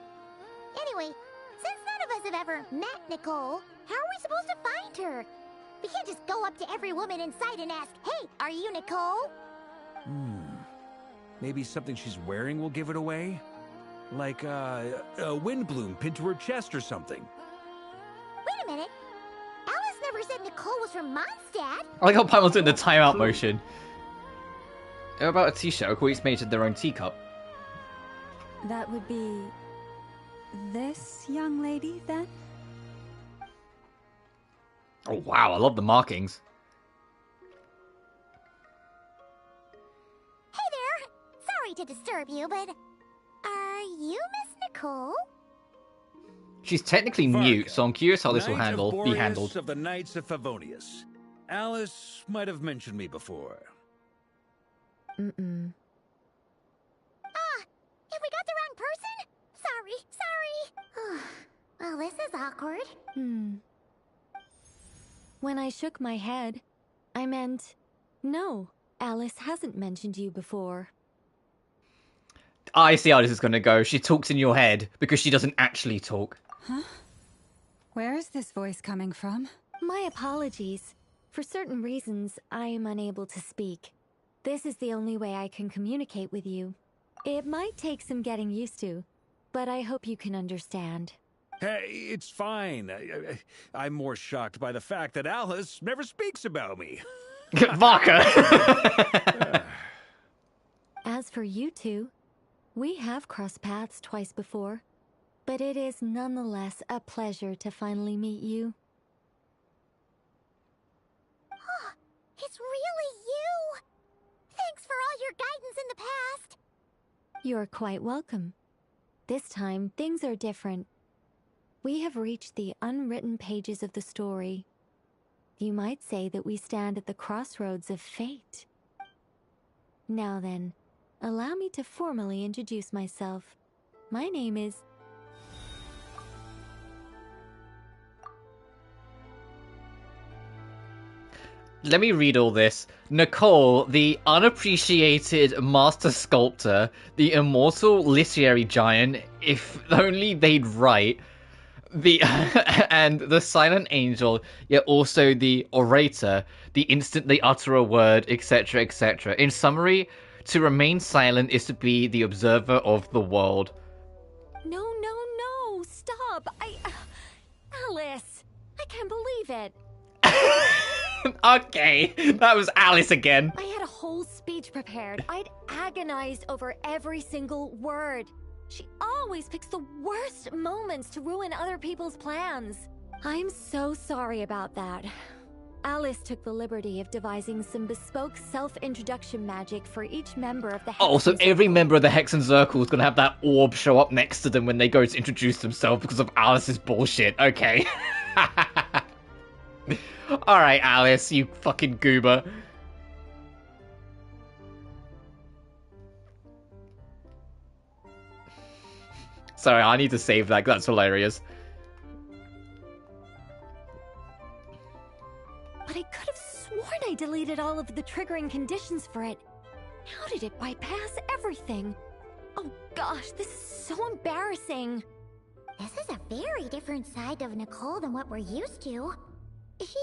Anyway, since none of us have ever met Nicole, how are we supposed to find her? We can't just go up to every woman in sight and ask, "Hey, are you Nicole?" Maybe something she's wearing will give it away? Like, a wind bloom pinned to her chest or something. Wait a minute. Alice never said Nicole was from Mondstadt. I like how Paimon's doing the timeout motion. How about a t-shirt? Of course, each made their own teacup. That would be... this young lady, then? Oh wow, I love the markings. Hey there. Sorry to disturb you, but are you Miss Nicole? She's technically mute, so I'm curious how this will Knight of be Boreas handled. of the Knights of Favonius. Alice might have mentioned me before. Mm-mm. If we got the wrong person? Sorry. Well, this is awkward. When I shook my head, I meant, no, Alice hasn't mentioned you before. I see how this is going to go. She talks in your head because she doesn't actually talk. Huh? Where is this voice coming from? My apologies. For certain reasons, I am unable to speak. This is the only way I can communicate with you. It might take some getting used to, but I hope you can understand. Hey, it's fine. I'm more shocked by the fact that Alice never speaks about me. Vodka! As for you two, we have crossed paths twice before, but it is nonetheless a pleasure to finally meet you. It's really you! Thanks for all your guidance in the past! You're quite welcome. This time, things are different. We have reached the unwritten pages of the story. You might say that we stand at the crossroads of fate. Now then, allow me to formally introduce myself. My name is... Let me read all this. Nicole, the unappreciated master sculptor, the immortal literary giant, if only they'd write, and the silent angel, yet also the orator, the instant they utter a word, etc., etc. In summary, to remain silent is to be the observer of the world. No, stop! Alice! I can't believe it! Okay, that was Alice again. I had a whole speech prepared. I'd agonized over every single word. She always picks the worst moments to ruin other people's plans. I'm so sorry about that. Alice took the liberty of devising some bespoke self-introduction magic for each member of the Hexen Oh, so Circle. every member of the Hexenzirkel is going to have that orb show up next to them when they go to introduce themselves because of Alice's bullshit. Okay. Alright, Alice, you fucking goober. Sorry, I need to save that, that's hilarious. But I could have sworn I deleted all of the triggering conditions for it. How did it bypass everything? Oh gosh, this is so embarrassing. This is a very different side of Nicole than what we're used to. Is she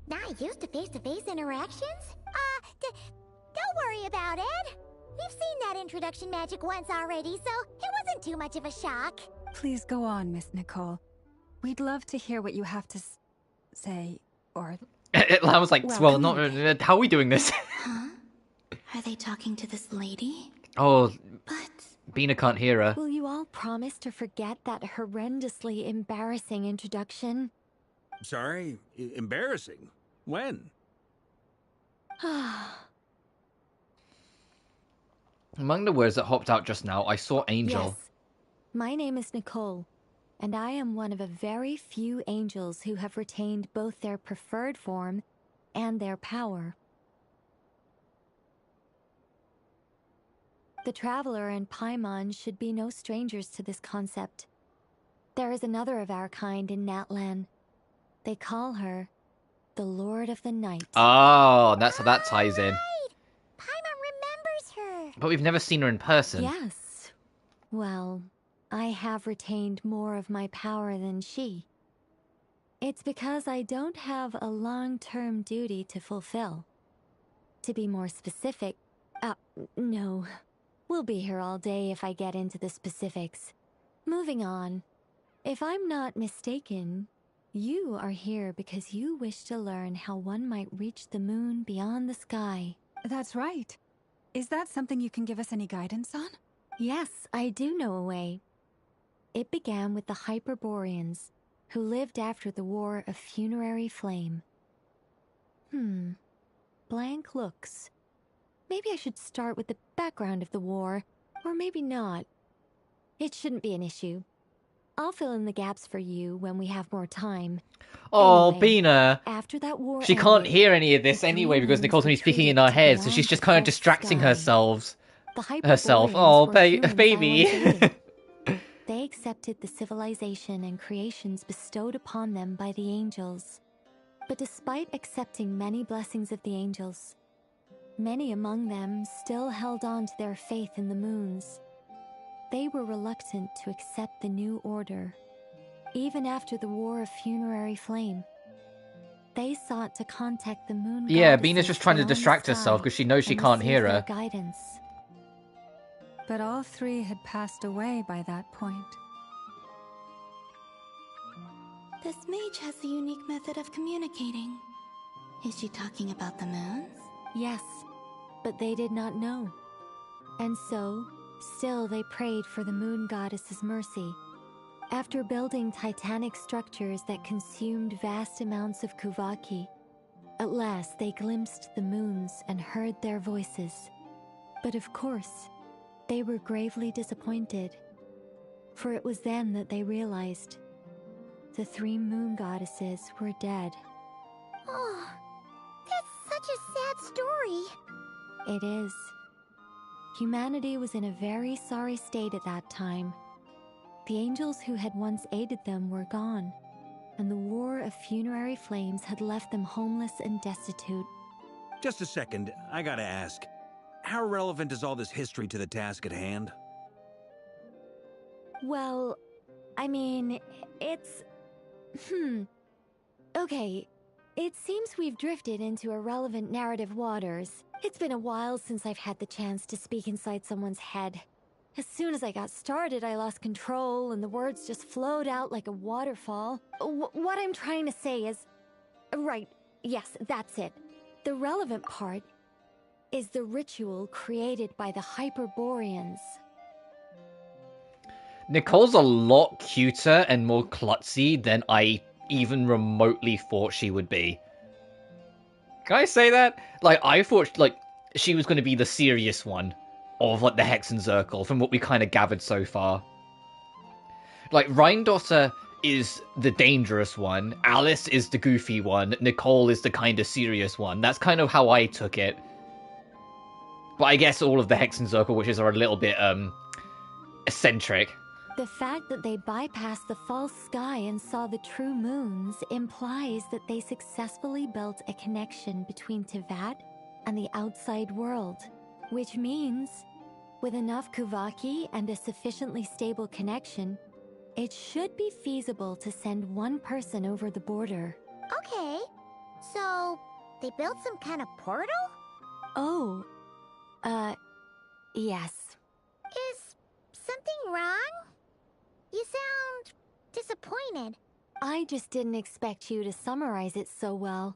not used to face-to-face interactions? Don't worry about it. We've seen that introduction magic once already, so it wasn't too much of a shock. Please go on, Miss Nicole. We'd love to hear what you have to say, or... I was like, well not... how are we doing this? Huh? Are they talking to this lady? Oh, but... Bina can't hear her. Will you all promise to forget that horrendously embarrassing introduction? Sorry? Embarrassing? When? Among the words that hopped out just now, I saw angel. Yes. My name is Nicole, and I am one of a very few angels who have retained both their preferred form and their power. The Traveler and Paimon should be no strangers to this concept. There is another of our kind in Natlan. They call her the Lord of the Night. Oh, that's how that ties in. Paimon remembers her. But we've never seen her in person. Yes. Well, I have retained more of my power than she. It's because I don't have a long-term duty to fulfill. To be more specific, no. We'll be here all day if I get into the specifics. Moving on. If I'm not mistaken, you are here because you wish to learn how one might reach the moon beyond the sky. That's right. Is that something you can give us any guidance on? Yes, I do know a way. It began with the Hyperboreans, who lived after the War of Funerary Flame. Blank looks. Maybe I should start with the background of the war, or maybe not. It shouldn't be an issue. I'll fill in the gaps for you when we have more time. Oh, Anyway, Bina. after that war She can't ended, hear any of this anyway because Nicole's only speaking in her head, so she's just kind of distracting herself. Oh, baby. They accepted the civilization and creations bestowed upon them by the angels. But despite accepting many blessings of the angels, many among them still held on to their faith in the moons. They were reluctant to accept the new order, even after the War of Funerary Flame. They sought to contact the moon goddesses. Yeah, Bina's just trying to beyond the distract sky herself because she knows she and can't receive hear their her. guidance. But all three had passed away by that point. This mage has a unique method of communicating. Is she talking about the moons? Yes, but they did not know. And so, still they prayed for the moon goddess's mercy. After building titanic structures that consumed vast amounts of Kuvaki, at last they glimpsed the moons and heard their voices. But of course, they were gravely disappointed, for it was then that they realized the three moon goddesses were dead. Oh, that's such a sad story. It is. Humanity was in a very sorry state at that time. The angels who had once aided them were gone, and the War of Funerary Flames had left them homeless and destitute. Just a second, I gotta ask. How relevant is all this history to the task at hand? Well, I mean, it's... Okay, it seems we've drifted into irrelevant narrative waters. It's been a while since I've had the chance to speak inside someone's head. As soon as I got started, I lost control, and the words just flowed out like a waterfall. What I'm trying to say is... Right, yes, that's it. The relevant part is the ritual created by the Hyperboreans. Nicole's a lot cuter and more klutzy than I even remotely thought she would be. Can I say that? Like, I thought, like, she was going to be the serious one of, like, the Hexenzirkel, from what we kind of gathered so far. Like, Rheindotter is the dangerous one, Alice is the goofy one, Nicole is the kind of serious one. That's kind of how I took it. But I guess all of the Hexenzirkel witches are a little bit, eccentric. The fact that they bypassed the false sky and saw the true moons implies that they successfully built a connection between Tevat and the outside world, which means, with enough Kuvaki and a sufficiently stable connection, it should be feasible to send one person over the border. Okay, so they built some kind of portal? Oh, yes. Is something wrong? You sound disappointed. I just didn't expect you to summarize it so well.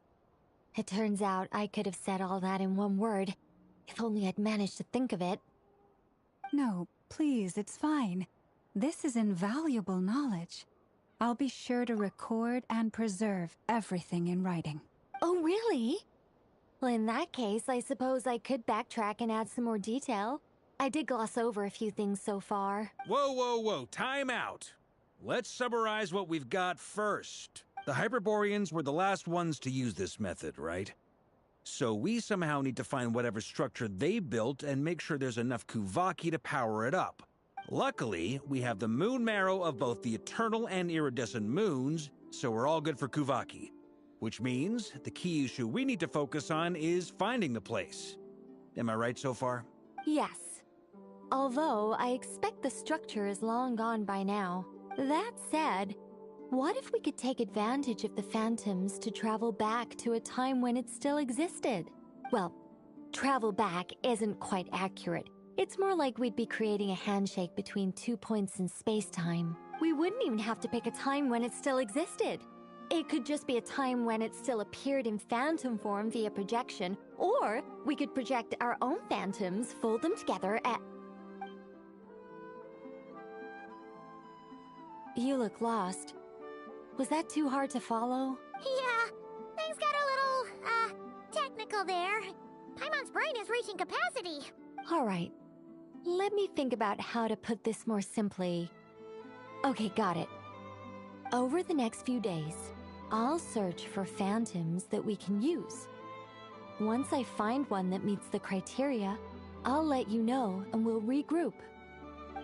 It turns out I could have said all that in one word, if only I'd managed to think of it. No, please, it's fine. This is invaluable knowledge. I'll be sure to record and preserve everything in writing. Oh, really? Well, in that case, I suppose I could backtrack and add some more detail. I did gloss over a few things so far. Whoa, time out. Let's summarize what we've got first. The Hyperboreans were the last ones to use this method, right? So we somehow need to find whatever structure they built and make sure there's enough Kuvaki to power it up. Luckily, we have the moon marrow of both the eternal and iridescent moons, so we're all good for Kuvaki. Which means the key issue we need to focus on is finding the place. Am I right so far? Yes. Although I expect the structure is long gone by now. That said, what if we could take advantage of the phantoms to travel back to a time when it still existed? Well, travel back isn't quite accurate. It's more like we'd be creating a handshake between 2 points in space-time. We wouldn't even have to pick a time when it still existed. It could just be a time when it still appeared in phantom form via projection, or we could project our own phantoms, fold them together, and... You look lost. Was that too hard to follow? Yeah, things got a little, technical there. Paimon's brain is reaching capacity. All right. Let me think about how to put this more simply. Okay, got it. Over the next few days, I'll search for phantoms that we can use. Once I find one that meets the criteria, I'll let you know and we'll regroup.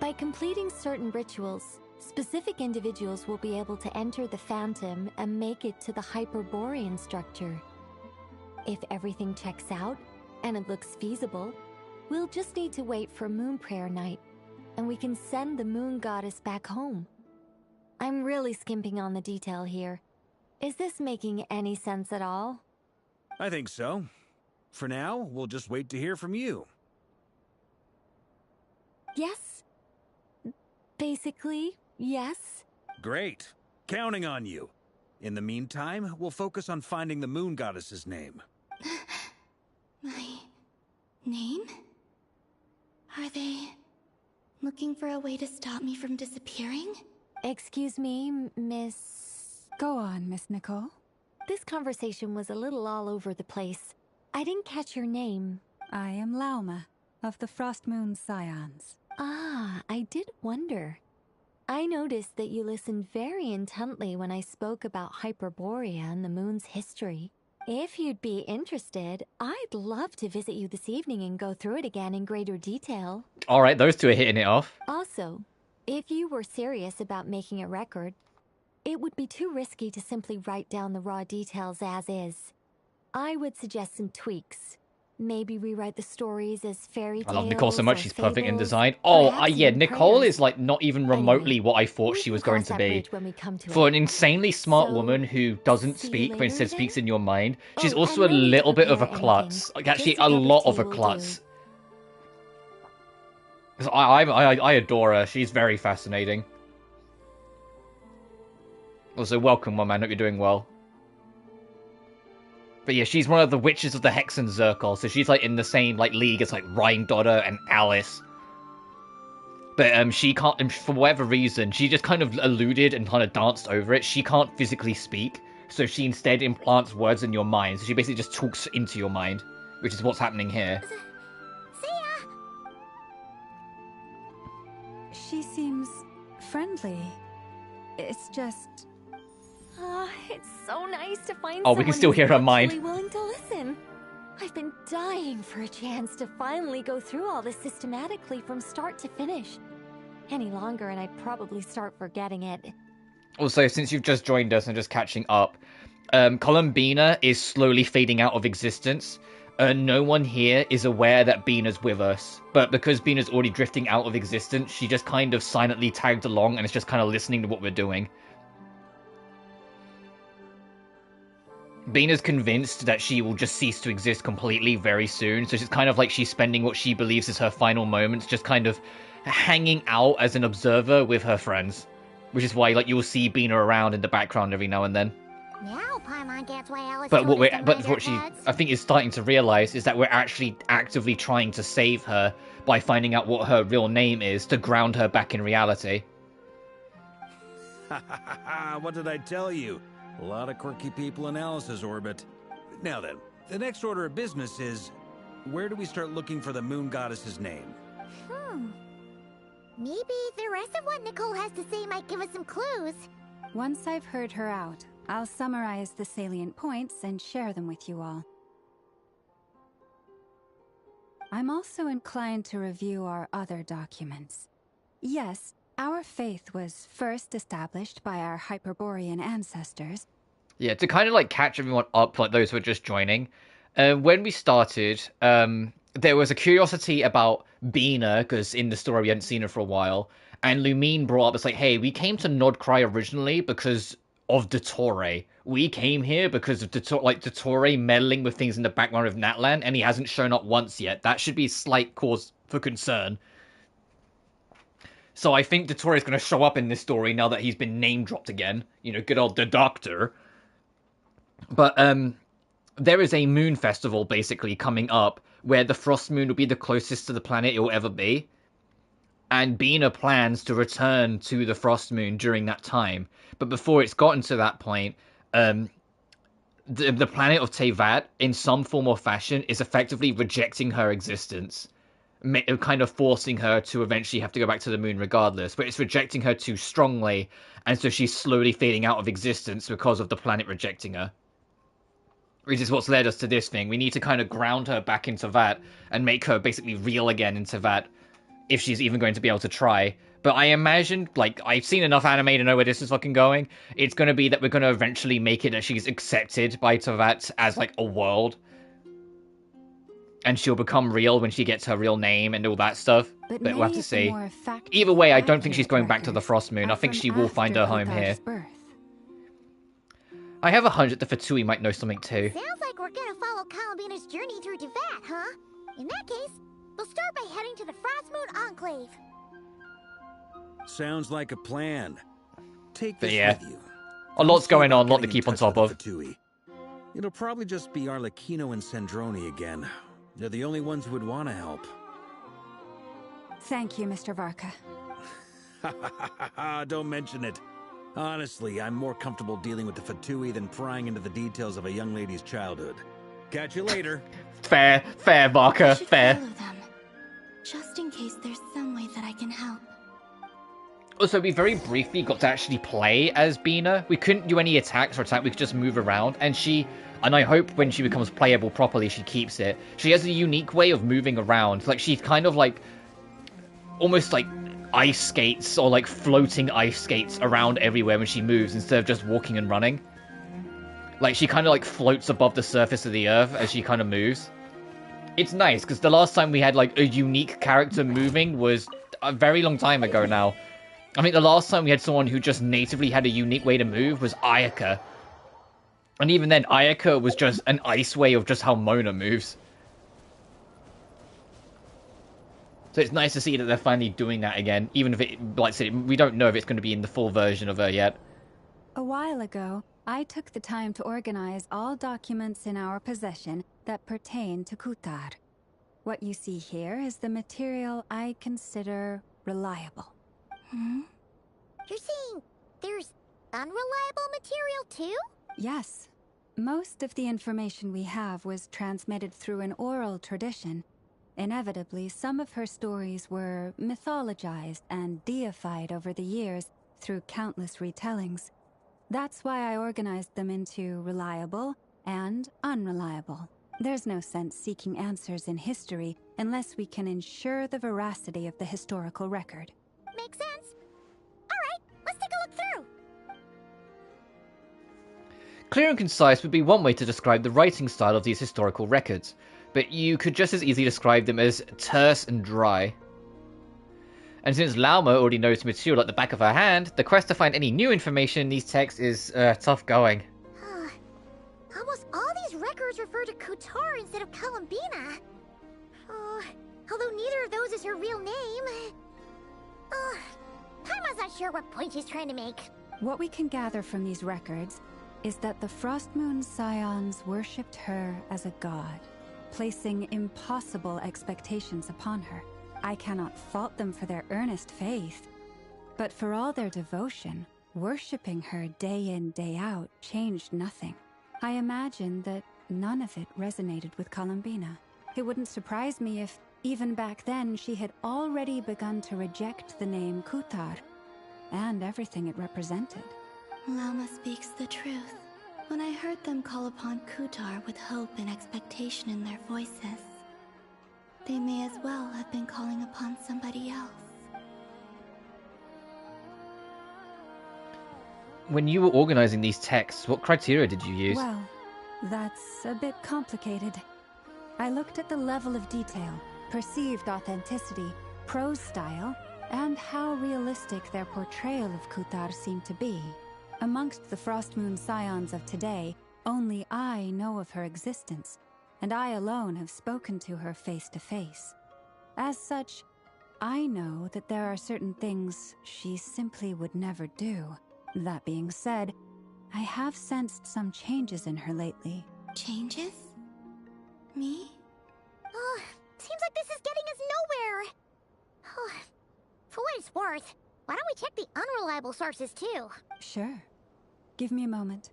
By completing certain rituals, specific individuals will be able to enter the phantom and make it to the Hyperborean structure. If everything checks out, and it looks feasible, we'll just need to wait for Moon Prayer Night, and we can send the Moon Goddess back home. I'm really skimping on the detail here. Is this making any sense at all? I think so. For now, we'll just wait to hear from you. Yes. Basically, yes. Great. Counting on you. In the meantime, we'll focus on finding the Moon Goddess's name. My name? Are they looking for a way to stop me from disappearing? Excuse me, Miss... Go on, Miss Nicole. This conversation was a little all over the place. I didn't catch your name. I am Lauma, of the Frost Moon Scions. Ah, I did wonder. I noticed that you listened very intently when I spoke about Hyperborea and the moon's history. If you'd be interested, I'd love to visit you this evening and go through it again in greater detail. All right, those two are hitting it off. Also, if you were serious about making a record, it would be too risky to simply write down the raw details as is. I would suggest some tweaks. Maybe rewrite the stories as fairy tales. I love Nicole so much, she's perfect in design. Yeah, Nicole is like not even remotely what I thought she was going to be. For an insanely smart woman who doesn't speak, but instead speaks in your mind, she's also a little bit of a klutz. Like, actually, a lot of a klutz. I adore her, she's very fascinating. Also, welcome, my man, hope you're doing well. But yeah, she's one of the witches of the Hexen Circle, so she's like in the same like league as like Rheindotter and Alice. But she can't, and for whatever reason, she just kind of alluded and kind of danced over it. She can't physically speak, so she instead implants words in your mind. So she basically just talks into your mind, which is what's happening here. See ya! She seems friendly. It's just... It's so nice to find we can still hear her mind. Willing to listen. I've been dying for a chance to finally go through all this systematically from start to finish. Any longer and I'd probably start forgetting it. Also, since you've just joined us and just catching up, Columbina is slowly fading out of existence. No one here is aware that Bina's with us, but because Bina's already drifting out of existence, she just kind of silently tagged along and is just kind of listening to what we're doing. Bina's convinced that she will just cease to exist completely very soon, so it's kind of like she's spending what she believes is her final moments just kind of hanging out as an observer with her friends. Which is why, like, you'll see Bina around in the background every now and then. Now Paimon gets why Alice But told us to mind what our she, heads. I think, is starting to realize is that we're actually actively trying to save her by finding out what her real name is to ground her back in reality. What did I tell you? A lot of quirky people in Alice's orbit. Now then, the next order of business is, where do we start looking for the moon goddess's name? Maybe the rest of what Nicole has to say might give us some clues. Once I've heard her out, I'll summarize the salient points and share them with you all. I'm also inclined to review our other documents. Yes, our faith was first established by our Hyperborean ancestors. Yeah, to kind of like catch everyone up, like those who are just joining. When we started, there was a curiosity about Bina, because in the story we hadn't seen her for a while, and Lumine brought up, it's like, hey, we came to Nodcry originally because of Dottore. We came here because of Dottore meddling with things in the background of Natlan, and he hasn't shown up once yet. That should be a slight cause for concern. So I think Dottore is going to show up in this story now that he's been name-dropped again. You know, good old the Doctor. But, there is a moon festival, basically, coming up, where the Frost Moon will be the closest to the planet it will ever be. And Bina plans to return to the Frost Moon during that time. But before it's gotten to that point, the planet of Tevat, in some form or fashion, is effectively rejecting her existence. Kind of forcing her to eventually have to go back to the moon regardless. But it's rejecting her too strongly, and so she's slowly fading out of existence because of the planet rejecting her. Which is what's led us to this thing. We need to kind of ground her back in Tevat and make her basically real again in Tevat, if she's even going to be able to try. But I imagine, like, I've seen enough anime to know where this is fucking going. It's going to be that we're going to eventually make it that she's accepted by Tevat as, like, a world. And she'll become real when she gets her real name and all that stuff. But we'll have to see. Either way, I don't think she's going back to the Frost Moon. I think she will find her home here. I have a hunch that the Fatui might know something too. Sounds like we're gonna follow Columbina's journey through Tevat, huh? In that case, we'll start by heading to the Frost Moon Enclave. Sounds like a plan. Take But this yeah, with you. a lot's going on, a lot to Getting in keep on touch top with of. the Fatui. It'll probably just be Arlecchino and Sandroni again. They're the only ones who would want to help. Thank you, Mr. Varka. Don't mention it. Honestly, I'm more comfortable dealing with the Fatui than prying into the details of a young lady's childhood. Catch you later. Fair, Barker, fair. Follow them, just in case there's some way that I can help. Also, we very briefly got to actually play as Bina. We couldn't do any attacks or attack, we could just move around. And I hope when she becomes playable properly, she keeps it. She has a unique way of moving around. Like, she's kind of like, almost like ice skates or like floating ice skates around everywhere when she moves instead of just walking and running. Like, she kind of like floats above the surface of the earth as she kind of moves. It's nice, because the last time we had like a unique character moving was a very long time ago now. I think the last time we had someone who just natively had a unique way to move was Ayaka. And even then, Ayaka was just an ice way of just how Mona moves. So it's nice to see that they're finally doing that again, even if it, like I said, we don't know if it's going to be in the full version of her yet. A while ago, I took the time to organize all documents in our possession that pertain to Kutar. What you see here is the material I consider reliable. You're saying there's unreliable material too? Yes. Most of the information we have was transmitted through an oral tradition. Inevitably, some of her stories were mythologized and deified over the years through countless retellings. That's why I organized them into reliable and unreliable. There's no sense seeking answers in history unless we can ensure the veracity of the historical record. Makes Clear and concise would be one way to describe the writing style of these historical records, but you could just as easily describe them as terse and dry. And since Lauma already knows the material like the back of her hand, the quest to find any new information in these texts is tough going. Almost all these records refer to Kutar instead of Columbina. Although neither of those is her real name. Paimon's not sure what point she's trying to make. What we can gather from these records is that the Frost Moon Scions worshipped her as a god, placing impossible expectations upon her. I cannot fault them for their earnest faith, but for all their devotion, worshipping her day in, day out changed nothing. I imagine that none of it resonated with Columbina. It wouldn't surprise me if, even back then, she had already begun to reject the name Kutar and everything it represented. Lauma speaks the truth. When I heard them call upon Kutar with hope and expectation in their voices, they may as well have been calling upon somebody else. When you were organizing these texts, what criteria did you use? Well, that's a bit complicated. I looked at the level of detail, perceived authenticity, prose style, and how realistic their portrayal of Kutar seemed to be. Amongst the Frost Moon Scions of today, only I know of her existence, and I alone have spoken to her face to face. As such, I know that there are certain things she simply would never do. That being said, I have sensed some changes in her lately. Changes? Me? Seems like this is getting us nowhere. For what it's worth, why don't we check the unreliable sources too? Sure. Give me a moment.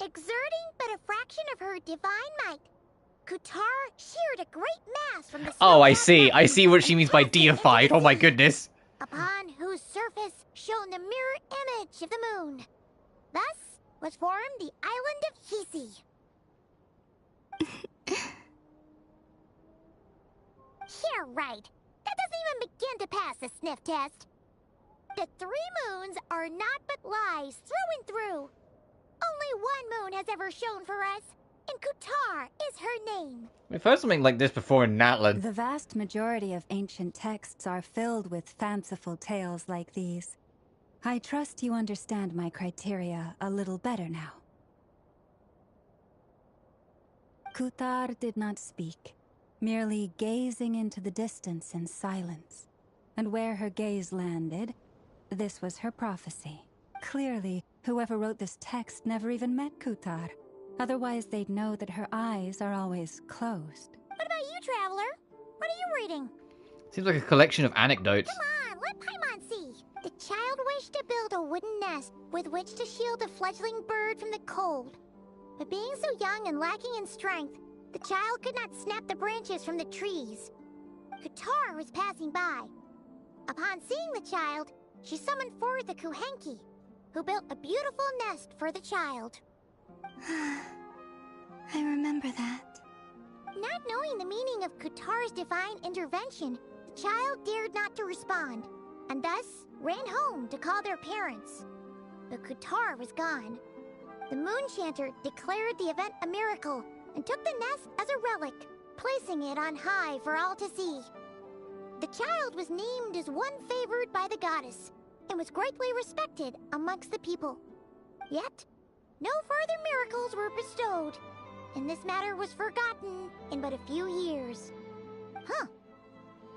Exerting but a fraction of her divine might, Kutar sheared a great mass from the Oh, I see. I see what she means by deified. Oh my goodness. upon whose surface shone the mirror image of the moon. Thus was formed the island of Hisi. You're right. That doesn't even begin to pass the sniff test. The 3 moons are not but lies through and through. Only one moon has ever shone for us, and Kutar is her name. We've heard something like this before in Natlan. The vast majority of ancient texts are filled with fanciful tales like these. I trust you understand my criteria a little better now. Kutar did not speak, merely gazing into the distance in silence. And where her gaze landed, this was her prophecy. Clearly, whoever wrote this text never even met Kutar. Otherwise, they'd know that her eyes are always closed. What about you, Traveler? What are you reading? Seems like a collection of anecdotes. Come on, let Paimon see. The child wished to build a wooden nest with which to shield a fledgling bird from the cold. But being so young and lacking in strength, the child could not snap the branches from the trees. Kutar was passing by. Upon seeing the child, she summoned forth the Kuhenki, who built a beautiful nest for the child. I remember that. Not knowing the meaning of Kutar's divine intervention, the child dared not to respond, and thus ran home to call their parents. But Kutar was gone. The Moon Chanter declared the event a miracle and took the nest as a relic, placing it on high for all to see. The child was named as one favored by the goddess, and was greatly respected amongst the people. Yet, no further miracles were bestowed, and this matter was forgotten in but a few years. Huh.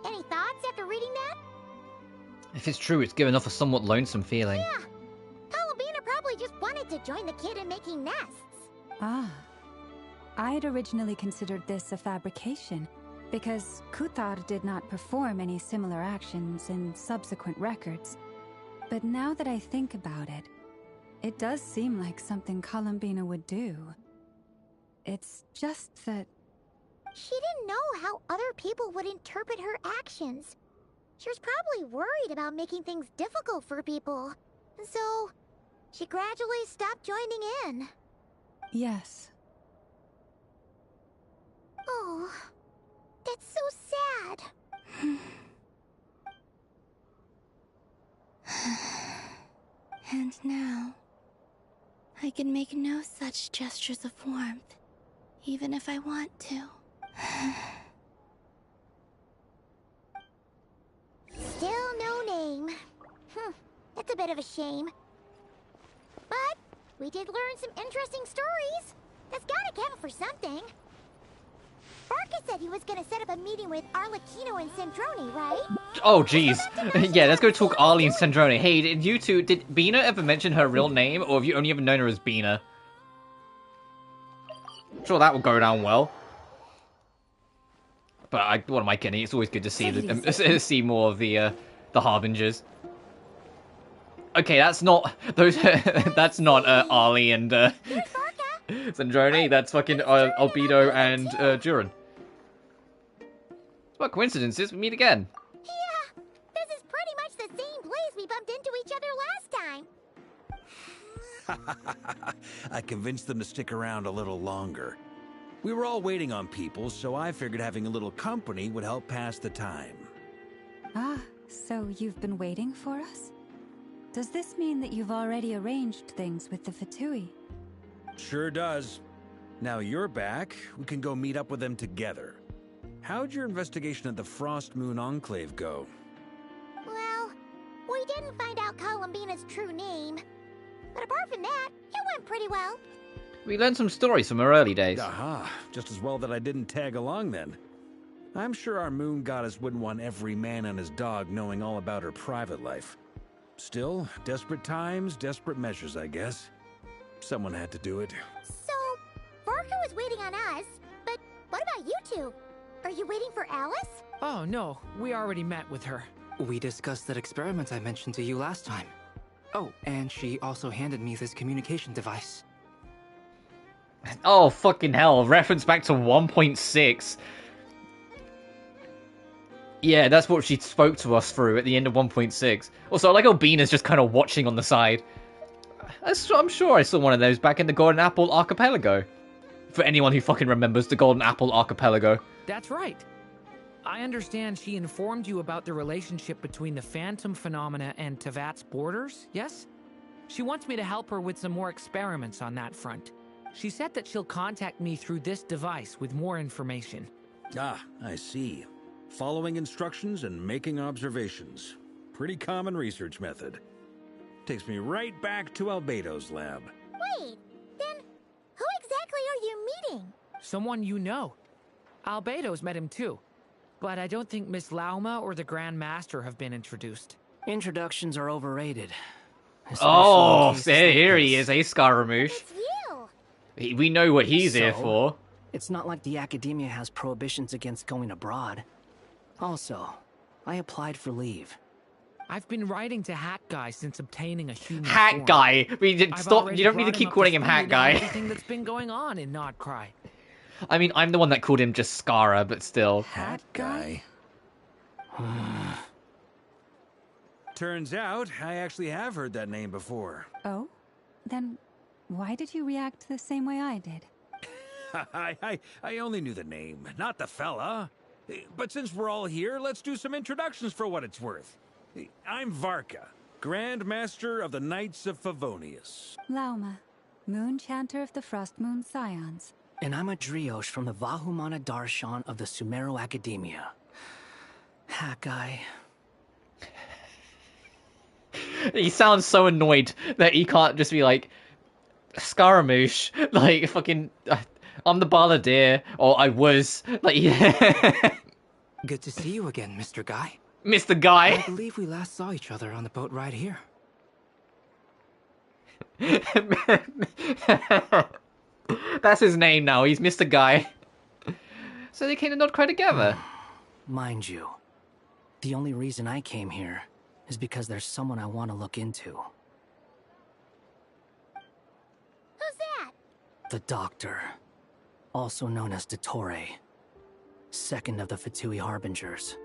Any thoughts after reading that? If it's true, it's given off a somewhat lonesome feeling. Yeah. Columbina probably just wanted to join the kid in making nests. Ah. I'd originally considered this a fabrication, because Kutar did not perform any similar actions in subsequent records. But now that I think about it, it does seem like something Columbina would do. It's just that... She didn't know how other people would interpret her actions. She was probably worried about making things difficult for people. And so, she gradually stopped joining in. Yes. Oh, that's so sad. And now, I can make no such gestures of warmth, even if I want to. Still no name. That's a bit of a shame. But we did learn some interesting stories. That's gotta count for something. Barca said he was gonna set up a meeting with Arlecchino and Sandrone, right? Oh, jeez. Yeah, let's go talk Arlie and Sandrone. Hey, did you two... Did Bina ever mention her real name, or have you only ever known her as Bina? Sure, that will go down well. But what am I kidding? It's always good to see see more of the Harbingers. Okay, that's not those. That's not Arlie and Sandrone. That's fucking Albedo and Duran. What coincidences? We meet again. Yeah, this is pretty much the same place we bumped into each other last time. I convinced them to stick around a little longer. We were all waiting on people, so I figured having a little company would help pass the time. Ah, so you've been waiting for us? Does this mean that you've already arranged things with the Fatui? Sure does. Now you're back, we can go meet up with them together. How'd your investigation at the Frost Moon Enclave go? Well, we didn't find out Columbina's true name. But apart from that, it went pretty well. We learned some stories from her early days. Aha, just as well that I didn't tag along then. I'm sure our moon goddess wouldn't want every man and his dog knowing all about her private life. Still, desperate times, desperate measures, I guess. Someone had to do it. So, Barca was waiting on us, but what about you two? Are you waiting for Alice? Oh no, we already met with her. We discussed that experiment I mentioned to you last time. Oh, and she also handed me this communication device. Oh, fucking hell. Reference back to 1.6. Yeah, that's what she spoke to us through at the end of 1.6. Also, I like how Bean is just kind of watching on the side. I'm sure I saw one of those back in the Golden Apple Archipelago. For anyone who fucking remembers the Golden Apple Archipelago. That's right. I understand she informed you about the relationship between the Phantom phenomena and Tevat's borders, yes? She wants me to help her with some more experiments on that front. She said that she'll contact me through this device with more information. Ah, I see. Following instructions and making observations. Pretty common research method. Takes me right back to Albedo's lab. Wait, then who exactly are you meeting? Someone you know. Albedo's met him too. But I don't think Miss Lauma or the Grand Master have been introduced. Introductions are overrated. Oh, here he is, Scaramouche. It's you! We know what he's here for. It's not like the Academia has prohibitions against going abroad. Also, I applied for leave. I've been writing to Hat Guy since obtaining a human Hat form. Guy! Stop, you don't need to keep calling him Hat Guy. Everything that's been going on in Notcry. I mean, I'm the one that called him just Scara, but still. Hat Guy? Turns out, I actually have heard that name before. Oh? Then why did you react the same way I did? I only knew the name, not the fella. But since we're all here, let's do some introductions for what it's worth. I'm Varka, Grand Master of the Knights of Favonius. Lauma, Moon Chanter of the Frost Moon Scions. And I'm a Driosh from the Vahumana Darshan of the Sumero Academia. Hat Guy. He sounds so annoyed that he can't just be like, Scaramouche, like, fucking, I'm the Balladeer, or I was, like, Good to see you again, Mr. Guy. Mr. Guy? I believe we last saw each other on the boat ride here. That's his name now, he's Mr. Guy. So they came to Notcry together. Mind you, the only reason I came here is because there's someone I want to look into. Who's that? The Doctor, also known as Dottore, second of the Fatui Harbingers.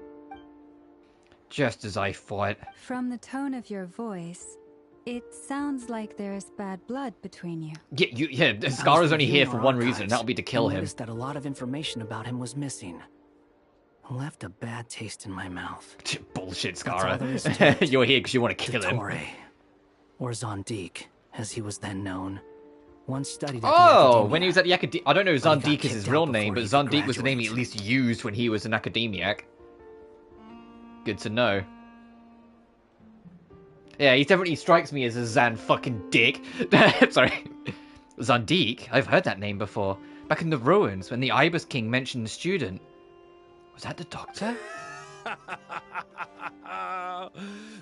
Just as I thought. From the tone of your voice, it sounds like there's bad blood between you. Yeah, Scara's only here for one reason, and that'll be to kill him. I noticed that a lot of information about him was missing. left a bad taste in my mouth. Bullshit, That's all there is to Skara. it. You're here because you want to kill him. Dottore, or Zondique, as he was then known, once studied at the Oh, academia. when he was at the academia. I don't know if But he got Zondique is his kicked real out name, but before he could Zondique was the name he at least used when he was an academiac. Good to know. Yeah, he definitely strikes me as a Zan fucking dick. Sorry. Zondique? I've heard that name before. Back in the ruins, when the Ibis King mentioned the student. Was that the doctor?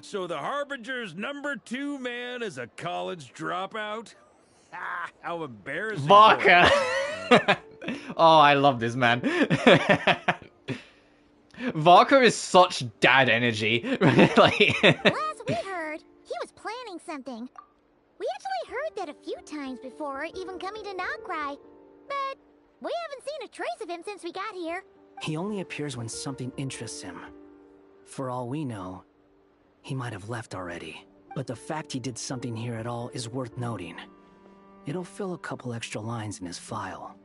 So the Harbinger's #2 man is a college dropout? How embarrassing. Vodka! Oh, I love this man. Vodka is such dad energy. Like... Last we heard, he was planning something. We actually heard that a few times before, even coming to Noctcry. But we haven't seen a trace of him since we got here. He only appears when something interests him. For all we know, he might have left already. But the fact he did something here at all is worth noting. It'll fill a couple extra lines in his file.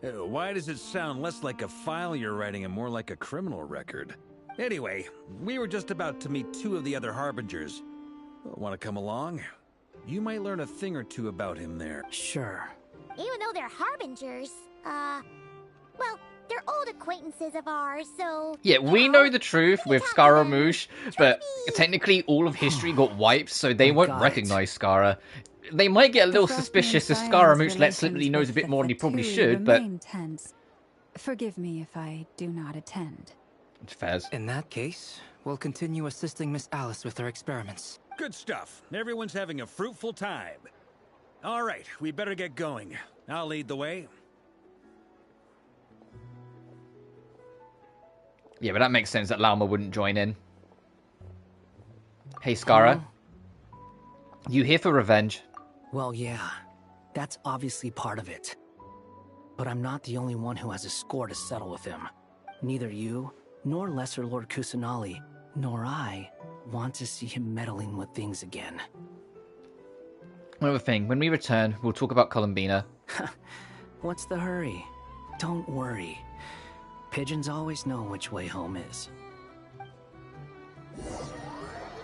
Why does it sound less like a file you're writing and more like a criminal record? Anyway, we were just about to meet 2 of the other Harbingers. Want to come along? You might learn a thing or two about him there. Sure. Even though they're Harbingers, well, they're old acquaintances of ours, so... Yeah, we know the truth with Scaramouche, but technically all of history got wiped, so they won't recognize Skara. They might get a little suspicious if Scaramouche lets slip that he knows a bit more than he probably should, but... Tense. Forgive me if I do not attend. It's fairs. In that case, we'll continue assisting Miss Alice with her experiments. Good stuff. Everyone's having a fruitful time. All right, we better get going. I'll lead the way. Yeah, but that makes sense that Lauma wouldn't join in. Hey, Skara. You here for revenge? Well, yeah. That's obviously part of it. But I'm not the only one who has a score to settle with him. Neither you, nor Lesser Lord Kusanali, nor I want to see him meddling with things again. Another thing, when we return, we'll talk about Columbina. What's the hurry? Don't worry. Pigeons always know which way home is.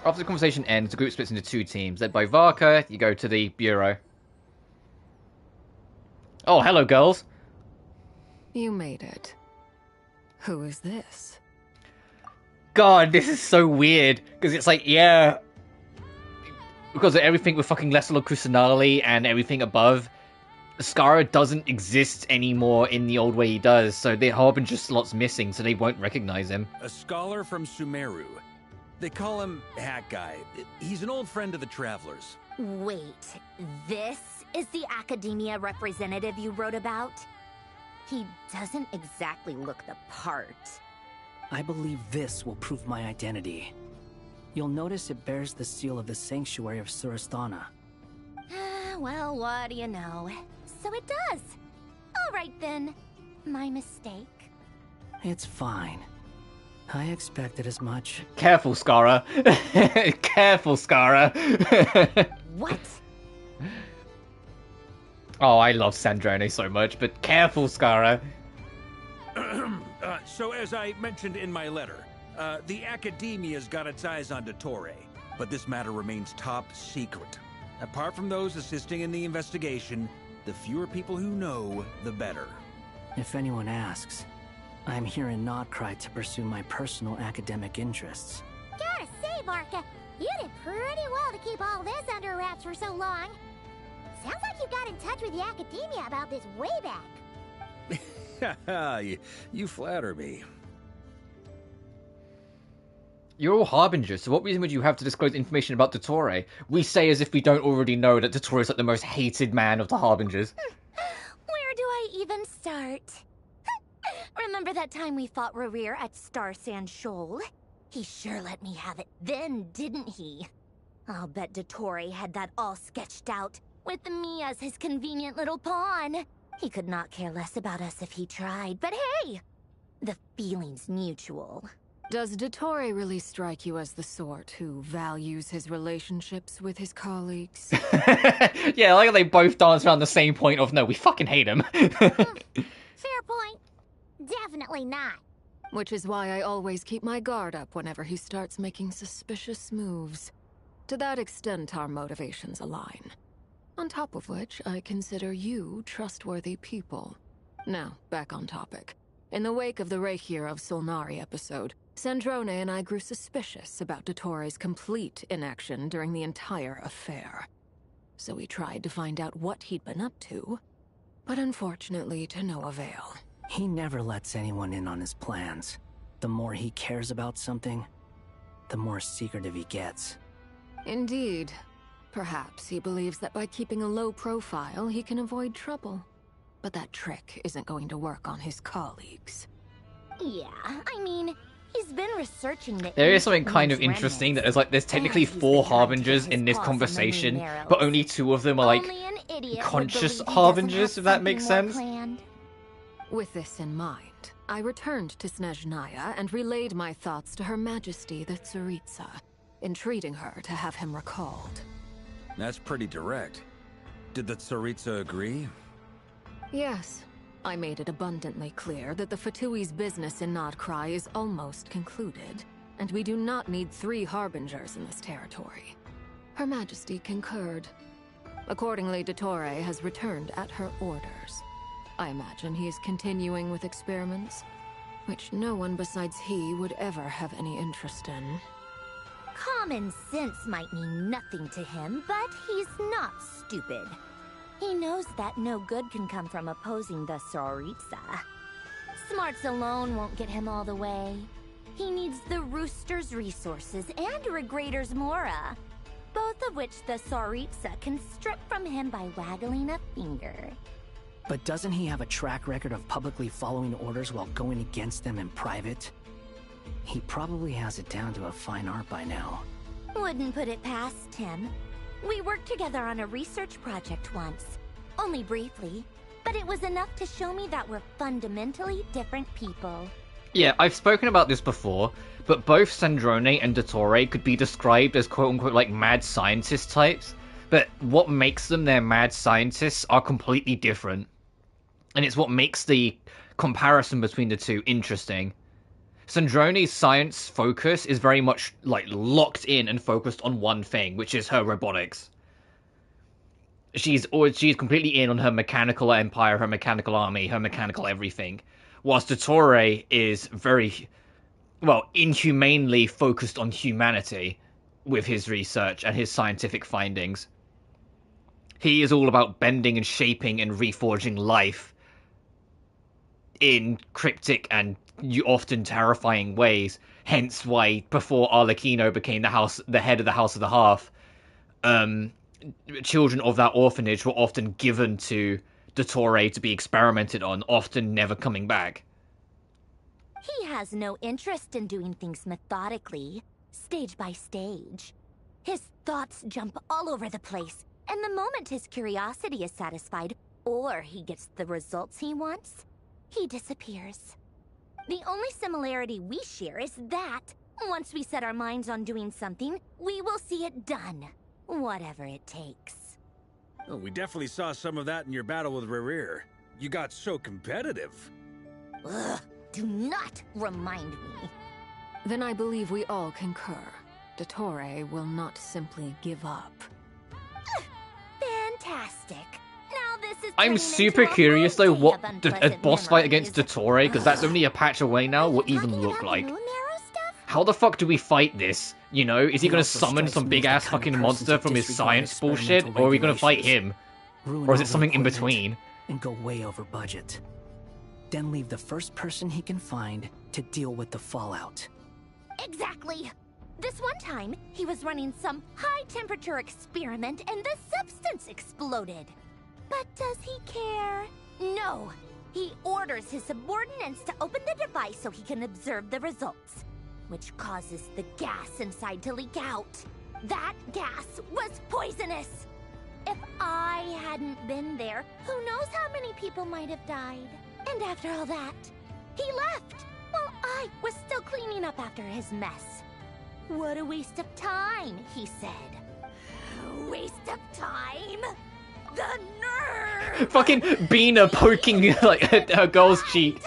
After the conversation ends, the group splits into 2 teams. Led by Varka, you go to the Bureau. Oh, hello, girls. You made it. Who is this? God, this is so weird. Because it's like, yeah... Because of everything with fucking Lesser Lord Kusanali and everything above, Skara doesn't exist anymore in the old way he does, so the Harbinger slot's missing, so they won't recognize him. A scholar from Sumeru. They call him Hat Guy. He's an old friend of the Travelers. Wait, this is the academia representative you wrote about? He doesn't exactly look the part. I believe this will prove my identity. You'll notice it bears the seal of the Sanctuary of Surasthana. Well, what do you know? So it does. All right then. My mistake. It's fine. I expected as much. Careful, Skara. Careful, Skara. What? Oh, I love Sandrone so much, but careful, Skara. So as I mentioned in my letter, the Academia's got its eyes on Dottore, but this matter remains top secret. Apart from those assisting in the investigation, the fewer people who know, the better. If anyone asks, I'm here in Noctcry to pursue my personal academic interests. Gotta say, Varka, you did pretty well to keep all this under wraps for so long. Sounds like you got in touch with the Academia about this way back. You flatter me. You're all Harbingers, so what reason would you have to disclose information about Dottore? We say as if we don't already know that Dottore is like the most hated man of the Harbingers. Where do I even start? Remember that time we fought Rerir at Star Sand Shoal? He sure let me have it then, didn't he? I'll bet Dottore had that all sketched out, with me as his convenient little pawn. He could not care less about us if he tried, but hey! The feeling's mutual. Does Dottore really strike you as the sort who values his relationships with his colleagues? Yeah, like they both dance around the same point of, no, we fucking hate him. Fair point. Definitely not. Which is why I always keep my guard up whenever he starts making suspicious moves. To that extent, our motivations align. On top of which, I consider you trustworthy people. Now, back on topic. In the wake of the Reikir of Solnari episode, Sandrone and I grew suspicious about Dottore's complete inaction during the entire affair. So we tried to find out what he'd been up to, but unfortunately to no avail. He never lets anyone in on his plans. The more he cares about something, the more secretive he gets. Indeed. Perhaps he believes that by keeping a low profile, he can avoid trouble. But that trick isn't going to work on his colleagues. Yeah, I mean, he's been researching the... There is something kind of interesting that there's technically 4 harbingers in this conversation, but only 2 of them are like conscious harbingers, if that makes sense. With this in mind, I returned to Snezhnaya and relayed my thoughts to Her Majesty the Tsaritsa, entreating her to have him recalled. That's pretty direct. Did the Tsaritsa agree? Yes. I made it abundantly clear that the Fatui's business in Nodcry is almost concluded, and we do not need 3 harbingers in this territory. Her Majesty concurred. Accordingly, Dottore has returned at her orders. I imagine he is continuing with experiments, which no one besides he would ever have any interest in. Common sense might mean nothing to him, but he's not stupid. He knows that no good can come from opposing the Tsaritsa. Smarts alone won't get him all the way. He needs the Rooster's resources and Regrator's Mora, both of which the Tsaritsa can strip from him by waggling a finger. But doesn't he have a track record of publicly following orders while going against them in private? He probably has it down to a fine art by now. Wouldn't put it past him. We worked together on a research project once. Only briefly, but it was enough to show me that we're fundamentally different people. Yeah, I've spoken about this before, but both Sandrone and Dottore could be described as quote-unquote like mad scientist types, but what makes them their mad scientists are completely different. And it's what makes the comparison between the two interesting. Sandrone's science focus is very much like locked in and focused on one thing, which is her robotics. She's completely in on her mechanical empire, her mechanical army, her mechanical everything. Whilst Dottore is very, well, inhumanely focused on humanity with his research and his scientific findings. He is all about bending and shaping and reforging life in cryptic and often terrifying ways. Hence why before Arlecchino became the head of the House of the Hearth, children of that orphanage were often given to Dottore to be experimented on, often never coming back. He has no interest in doing things methodically, stage by stage. His thoughts jump all over the place, and the moment his curiosity is satisfied, or he gets the results he wants, he disappears. The only similarity we share is that, once we set our minds on doing something, we will see it done, whatever it takes. Oh, we definitely saw some of that in your battle with Rerir. You got so competitive. Ugh, do not remind me. Then I believe we all concur. Dottore will not simply give up. Fantastic. Now this is I'm super curious though what a boss fight against Dottore, because that's only a patch away now, will even look like. How the fuck do we fight this? You know, is he gonna summon some big ass fucking monster from his science bullshit, or are we gonna fight him? Or is it something in between? And go way over budget. Then leave the first person he can find to deal with the fallout. Exactly. This one time, he was running some high-temperature experiment and the substance exploded. But does he care? No. He orders his subordinates to open the device so he can observe the results, which causes the gas inside to leak out. That gas was poisonous. If I hadn't been there, who knows how many people might have died. And after all that, he left while I was still cleaning up after his mess. What a waste of time, he said. Waste of time? The nerve! Fucking Bina poking like her girl's cheek.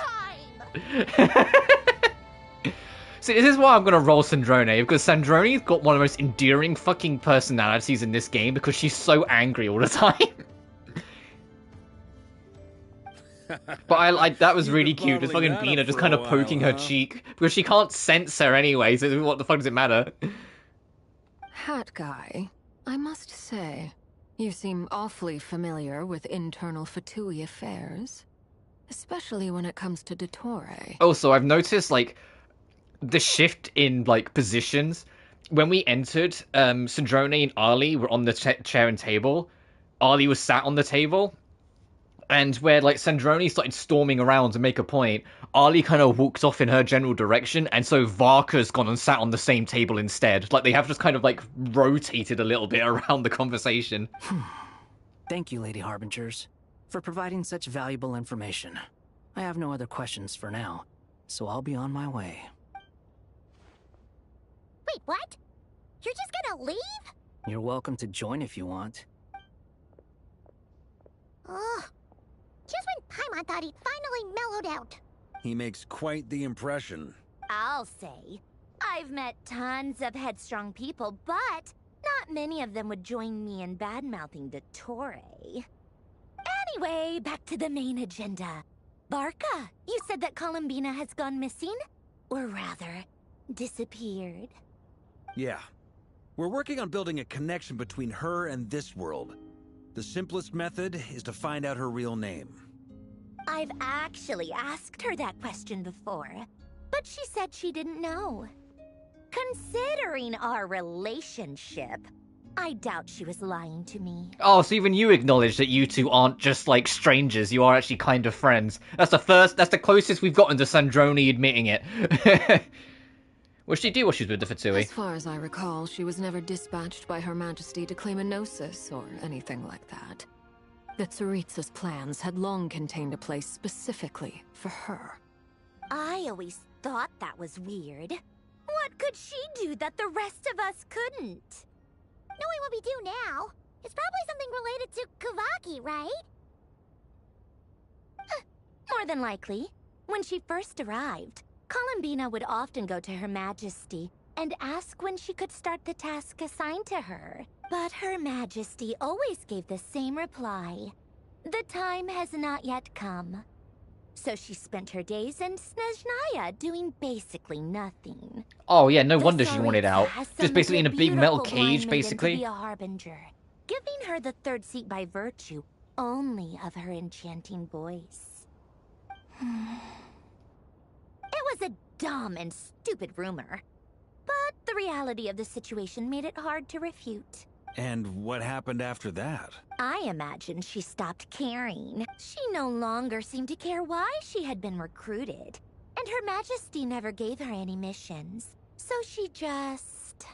See, this is why I'm gonna roll Sandrone, because Sandrone's got one of the most endearing fucking personalities in this game because she's so angry all the time. But I that was really cute, just fucking Bina just kind of poking her cheek, because she can't sense her anyway, so what the fuck does it matter? Hat guy, I must say, you seem awfully familiar with internal Fatui affairs. Especially when it comes to Dottore. Also, I've noticed, like, the shift in, like, positions. When we entered, Sandrone and Ali were on the chair and table. Ali was sat on the table. And where, like, Sandrone started storming around to make a point, Ali kind of walked off in her general direction, and so Varka's gone and sat on the same table instead. Like, they have just kind of, like, rotated a little bit around the conversation. Thank you, Lady Harbingers, for providing such valuable information. I have no other questions for now, so I'll be on my way. Wait, what? You're just gonna leave? You're welcome to join if you want. Ugh. Just when Paimon thought he'd finally mellowed out. He makes quite the impression. I'll say. I've met tons of headstrong people, but not many of them would join me in bad-mouthing Dottore. Anyway, back to the main agenda. Barca, you said that Columbina has gone missing? Or rather, disappeared. Yeah. We're working on building a connection between her and this world. The simplest method is to find out her real name. I've actually asked her that question before, but she said she didn't know. Considering our relationship, I doubt she was lying to me. Oh, so even you acknowledge that you two aren't just, like, strangers, you are actually kind of friends. That's the closest we've gotten to Sandrone admitting it. What did she do while she was with the Fatui? As far as I recall, she was never dispatched by Her Majesty to claim a gnosis or anything like that. The Tsaritsa's plans had long contained a place specifically for her. I always thought that was weird. What could she do that the rest of us couldn't? Knowing what we do now, it's probably something related to Kavaki, right? More than likely. When she first arrived, Columbina would often go to Her Majesty and ask when she could start the task assigned to her. But Her Majesty always gave the same reply. The time has not yet come. So she spent her days in Snezhnaya doing basically nothing. Oh yeah, no wonder she wanted out. Just basically in a big metal Beautiful cage, wine basically. maiden to be a harbinger, giving her the third seat by virtue only of her enchanting voice. It was a dumb and stupid rumor, but the reality of the situation made it hard to refute. And what happened after that? I imagine she stopped caring. She no longer seemed to care why she had been recruited, and Her Majesty never gave her any missions. So she just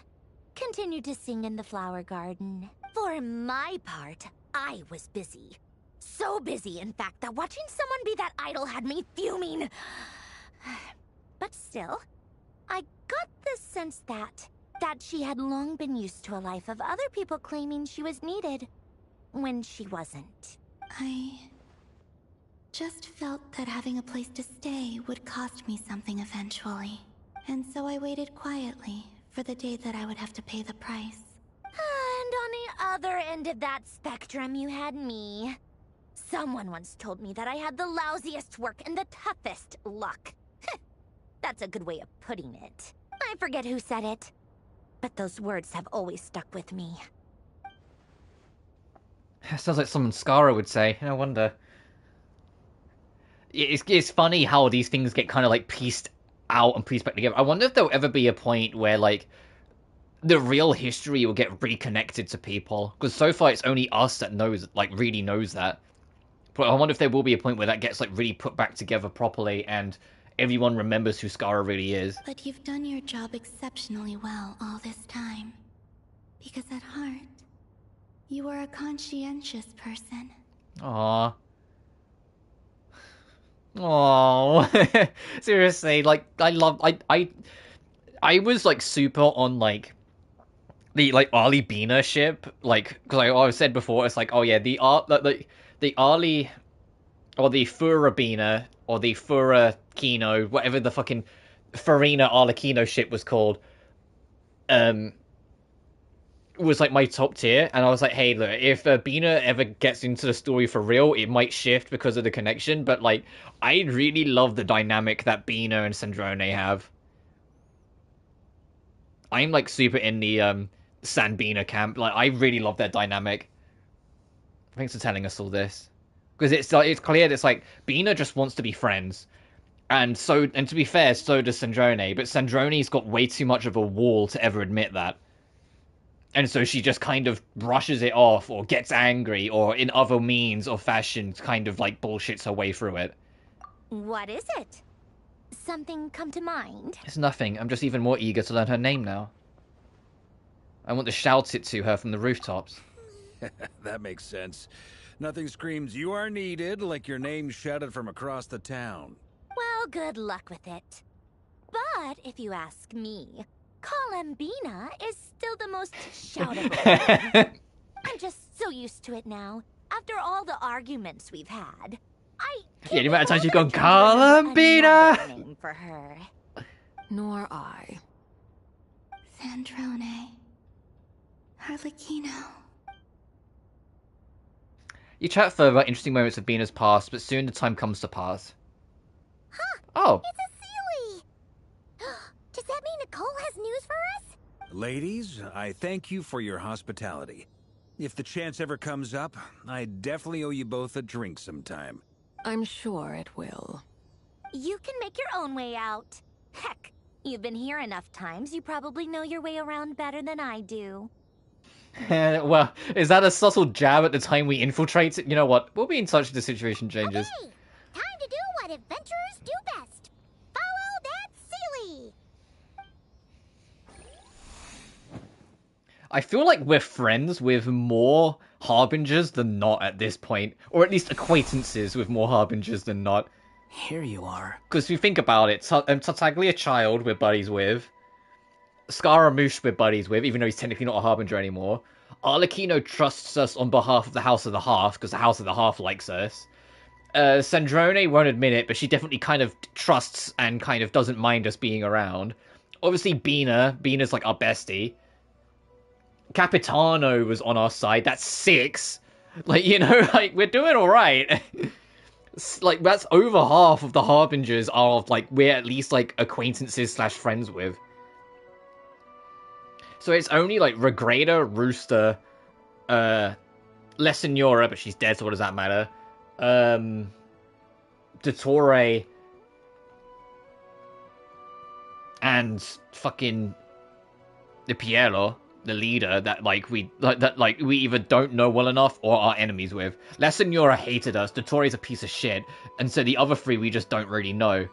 continued to sing in the flower garden. For my part, I was busy. So busy, in fact, that watching someone be that idol had me fuming. But still, I got the sense that she had long been used to a life of other people claiming she was needed when she wasn't. I just felt that having a place to stay would cost me something eventually. And so I waited quietly for the day that I would have to pay the price. And on the other end of that spectrum, you had me. Someone once told me that I had the lousiest work and the toughest luck. That's a good way of putting it. I forget who said it, but those words have always stuck with me. Sounds like someone Skara would say. No wonder. It's funny how these things get kind of like pieced out and pieced back together. I wonder if there'll ever be a point where like the real history will get reconnected to people, because so far it's only us that knows, like, really knows that. But I wonder if there will be a point where that gets like really put back together properly and everyone remembers who Skara really is. But you've done your job exceptionally well all this time. Because at heart, you are a conscientious person. Aww. Aww. Seriously, like, I was like super on like the like Ali Bina ship, like, because I said before, it's like, oh yeah, the Ali or the Fura Bina or the Fura Kino, whatever the fucking Farina Arlecchino ship was called, was like my top tier, and I was like, hey, look, if Bina ever gets into the story for real, it might shift because of the connection, but like, I really love the dynamic that Bina and Sandrone have. I'm like super in the San Bina camp. Like, I really love their dynamic. Thanks for telling us all this. Because it's like, it's clear that it's like Bina just wants to be friends. And to be fair, so does Sandrone, but Sandrone's got way too much of a wall to ever admit that. And so she just kind of brushes it off, or gets angry, or in other means or fashions kind of like bullshits her way through it. What is it? Something come to mind? It's nothing. I'm just even more eager to learn her name now. I want to shout it to her from the rooftops. That makes sense. Nothing screams you are needed like your name shouted from across the town. Well, good luck with it. But if you ask me, Colambina is still the most shoutable. I'm just so used to it now. After all the arguments we've had, Yeah, the amount of times you've gone, Colambina! name for her. Nor I. Sandrone. Arlecchino. You chat further about interesting moments of Bina's past, but soon the time comes to pass. Huh! Oh. It's a Sealy! Does that mean Nicole has news for us? Ladies, I thank you for your hospitality. If the chance ever comes up, I definitely owe you both a drink sometime. I'm sure it will. You can make your own way out. Heck, you've been here enough times, you probably know your way around better than I do. Well, is that a subtle jab at the time we infiltrate it? You know what? We'll be in touch if the situation changes. Okay, time to do what adventurers do best. Follow that Sealy! I feel like we're friends with more harbingers than not at this point. Or at least acquaintances with more harbingers than not. Here you are. Because if you think about it, Tartaglia Child we're buddies with. Scaramouche we're buddies with, even though he's technically not a harbinger anymore. Arlecchino trusts us on behalf of the House of the Hearth, because the House of the Hearth likes us. Sandrone won't admit it, but she definitely kind of trusts and kind of doesn't mind us being around. Obviously Bina's like our bestie. Capitano was on our side, that's 6. Like, you know, like, we're doing alright. Like, that's over half of the harbingers are, like, we're at least, like, acquaintances / friends with. So it's only, like, Regreda, Rooster, La Senora, but she's dead, so what does that matter? Dottore, and fucking the Piero, the leader, that, like, we either don't know well enough or are enemies with. La Senora hated us, Dottore's a piece of shit, and so the other 3 we just don't really know.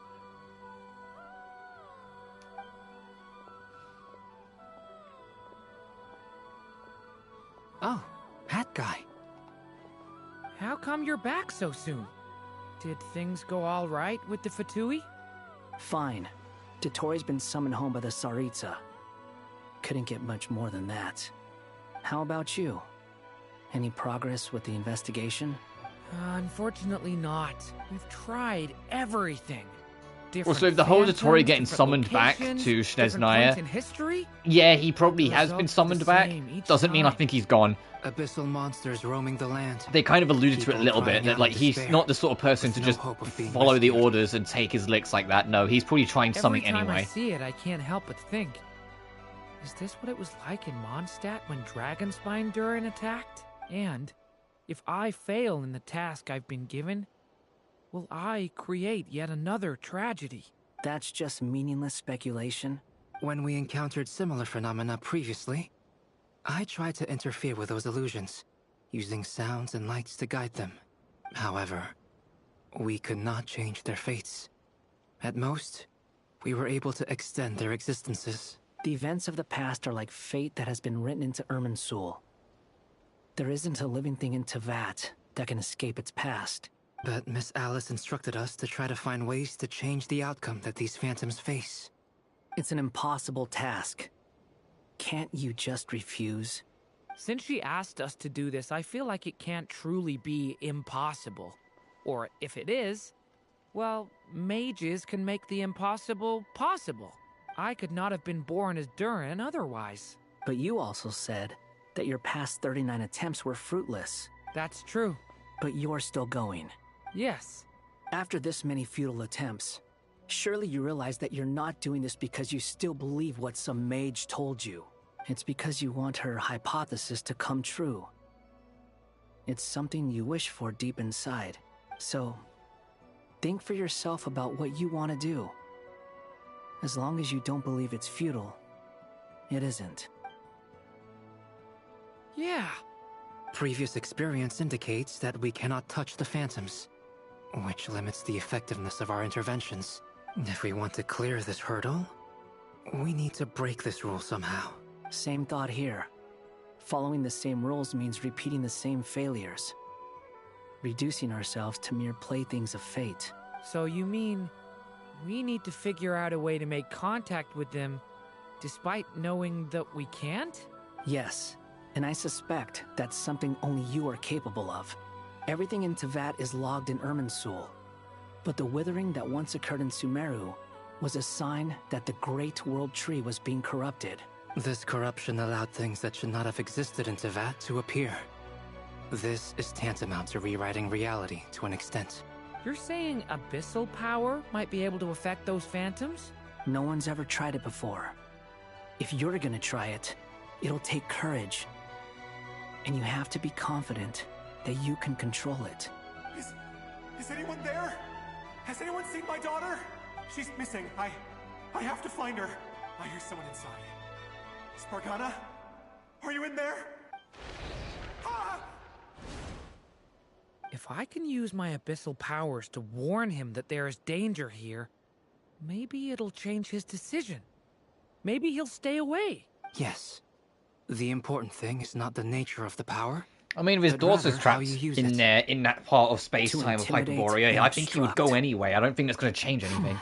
Oh, that guy. How come you're back so soon? Did things go all right with the Fatui? Fine. Dottore's been summoned home by the Tsaritsa. Couldn't get much more than that. How about you? Any progress with the investigation? Unfortunately not. We've tried everything. Well, so if the whole Dottore getting summoned back to Snezhnaya, yeah, he probably has been summoned back. Doesn't mean I think he's gone. Abyssal monsters roaming the land. They kind of alluded to it a little bit, that like he's not the sort of person to just follow the orders and take his licks like that. No, he's probably trying something Every time anyway. I see it, I can't help but think, is this what it was like in Mondstadt when Dragonspine Durin attacked? And if I fail in the task I've been given, will I create yet another tragedy? That's just meaningless speculation. When we encountered similar phenomena previously, I tried to interfere with those illusions, using sounds and lights to guide them. However, we could not change their fates. At most, we were able to extend their existences. The events of the past are like fate that has been written into Irminsul. There isn't a living thing in Teyvat that can escape its past. But Miss Alice instructed us to try to find ways to change the outcome that these phantoms face. It's an impossible task. Can't you just refuse? Since she asked us to do this, I feel like it can't truly be impossible. Or if it is, Well, mages can make the impossible possible. I could not have been born as Durin otherwise. But you also said that your past 39 attempts were fruitless. That's true. But you're still going. Yes. After this many futile attempts, surely you realize that you're not doing this because you still believe what some mage told you. It's because you want her hypothesis to come true. It's something you wish for deep inside. So, think for yourself about what you want to do. As long as you don't believe it's futile, it isn't. Yeah. Previous experience indicates that we cannot touch the phantoms, which limits the effectiveness of our interventions. If we want to clear this hurdle, we need to break this rule somehow. Same thought here. Following the same rules means repeating the same failures. Reducing ourselves to mere playthings of fate. So you mean we need to figure out a way to make contact with them despite knowing that we can't? Yes, and I suspect that's something only you are capable of. Everything in Tevat is logged in Irminsul, but the withering that once occurred in Sumeru was a sign that the Great World Tree was being corrupted. This corruption allowed things that should not have existed in Tevat to appear. This is tantamount to rewriting reality to an extent. You're saying abyssal power might be able to affect those phantoms? No one's ever tried it before. If you're gonna try it, it'll take courage. And you have to be confident that you can control it. Is anyone there? Has anyone seen my daughter? She's missing. I have to find her. I hear someone inside. Spargana? Are you in there? Ah! If I can use my abyssal powers to warn him that there is danger here, maybe it'll change his decision. Maybe he'll stay away. Yes. The important thing is not the nature of the power. I mean, if his daughter's trapped in that part of space-time of Hyperborea, I think he would go anyway. I don't think that's going to change anything.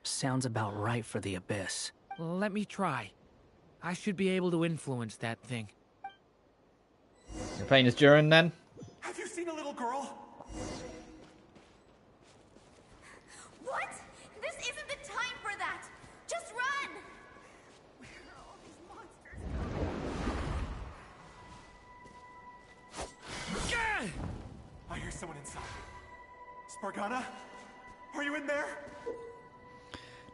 Sounds about right for the Abyss. Let me try. I should be able to influence that thing. You're playing as Durin, then? Have you seen a little girl? What? This isn't the time for that! Just run! Where are all these monsters? I hear someone inside. Spargana? Are you in there?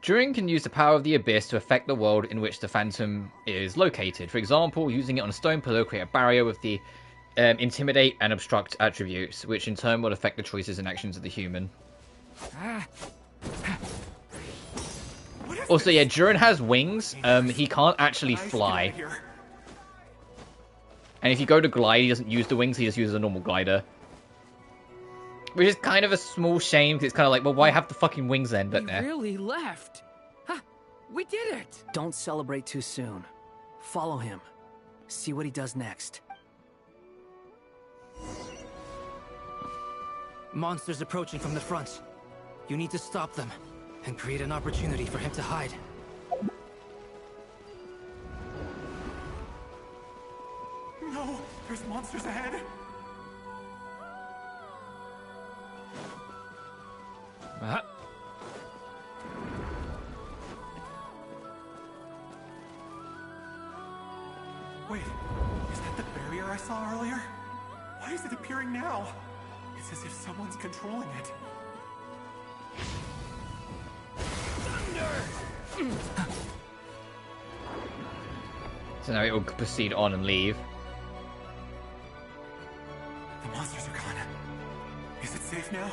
Durin can use the power of the Abyss to affect the world in which the Phantom is located. For example, using it on a stone pillar, create a barrier with the intimidate and obstruct attributes, which in turn will affect the choices and actions of the human. Also, yeah, Durin has wings. He can't actually fly. And if you go to glide, he doesn't use the wings, he just uses a normal glider. Which is kind of a small shame, because it's kind of like, well, why have the fucking wings then? But We really left. Huh, we did it! Don't celebrate too soon. Follow him. See what he does next. Monsters approaching from the front. You need to stop them and create an opportunity for him to hide. No, there's monsters ahead. Wait, is that the barrier I saw earlier? Why is it appearing now? It's as if someone's controlling it. Thunder! So now it will proceed on and leave. The monsters are gone. Is it safe now?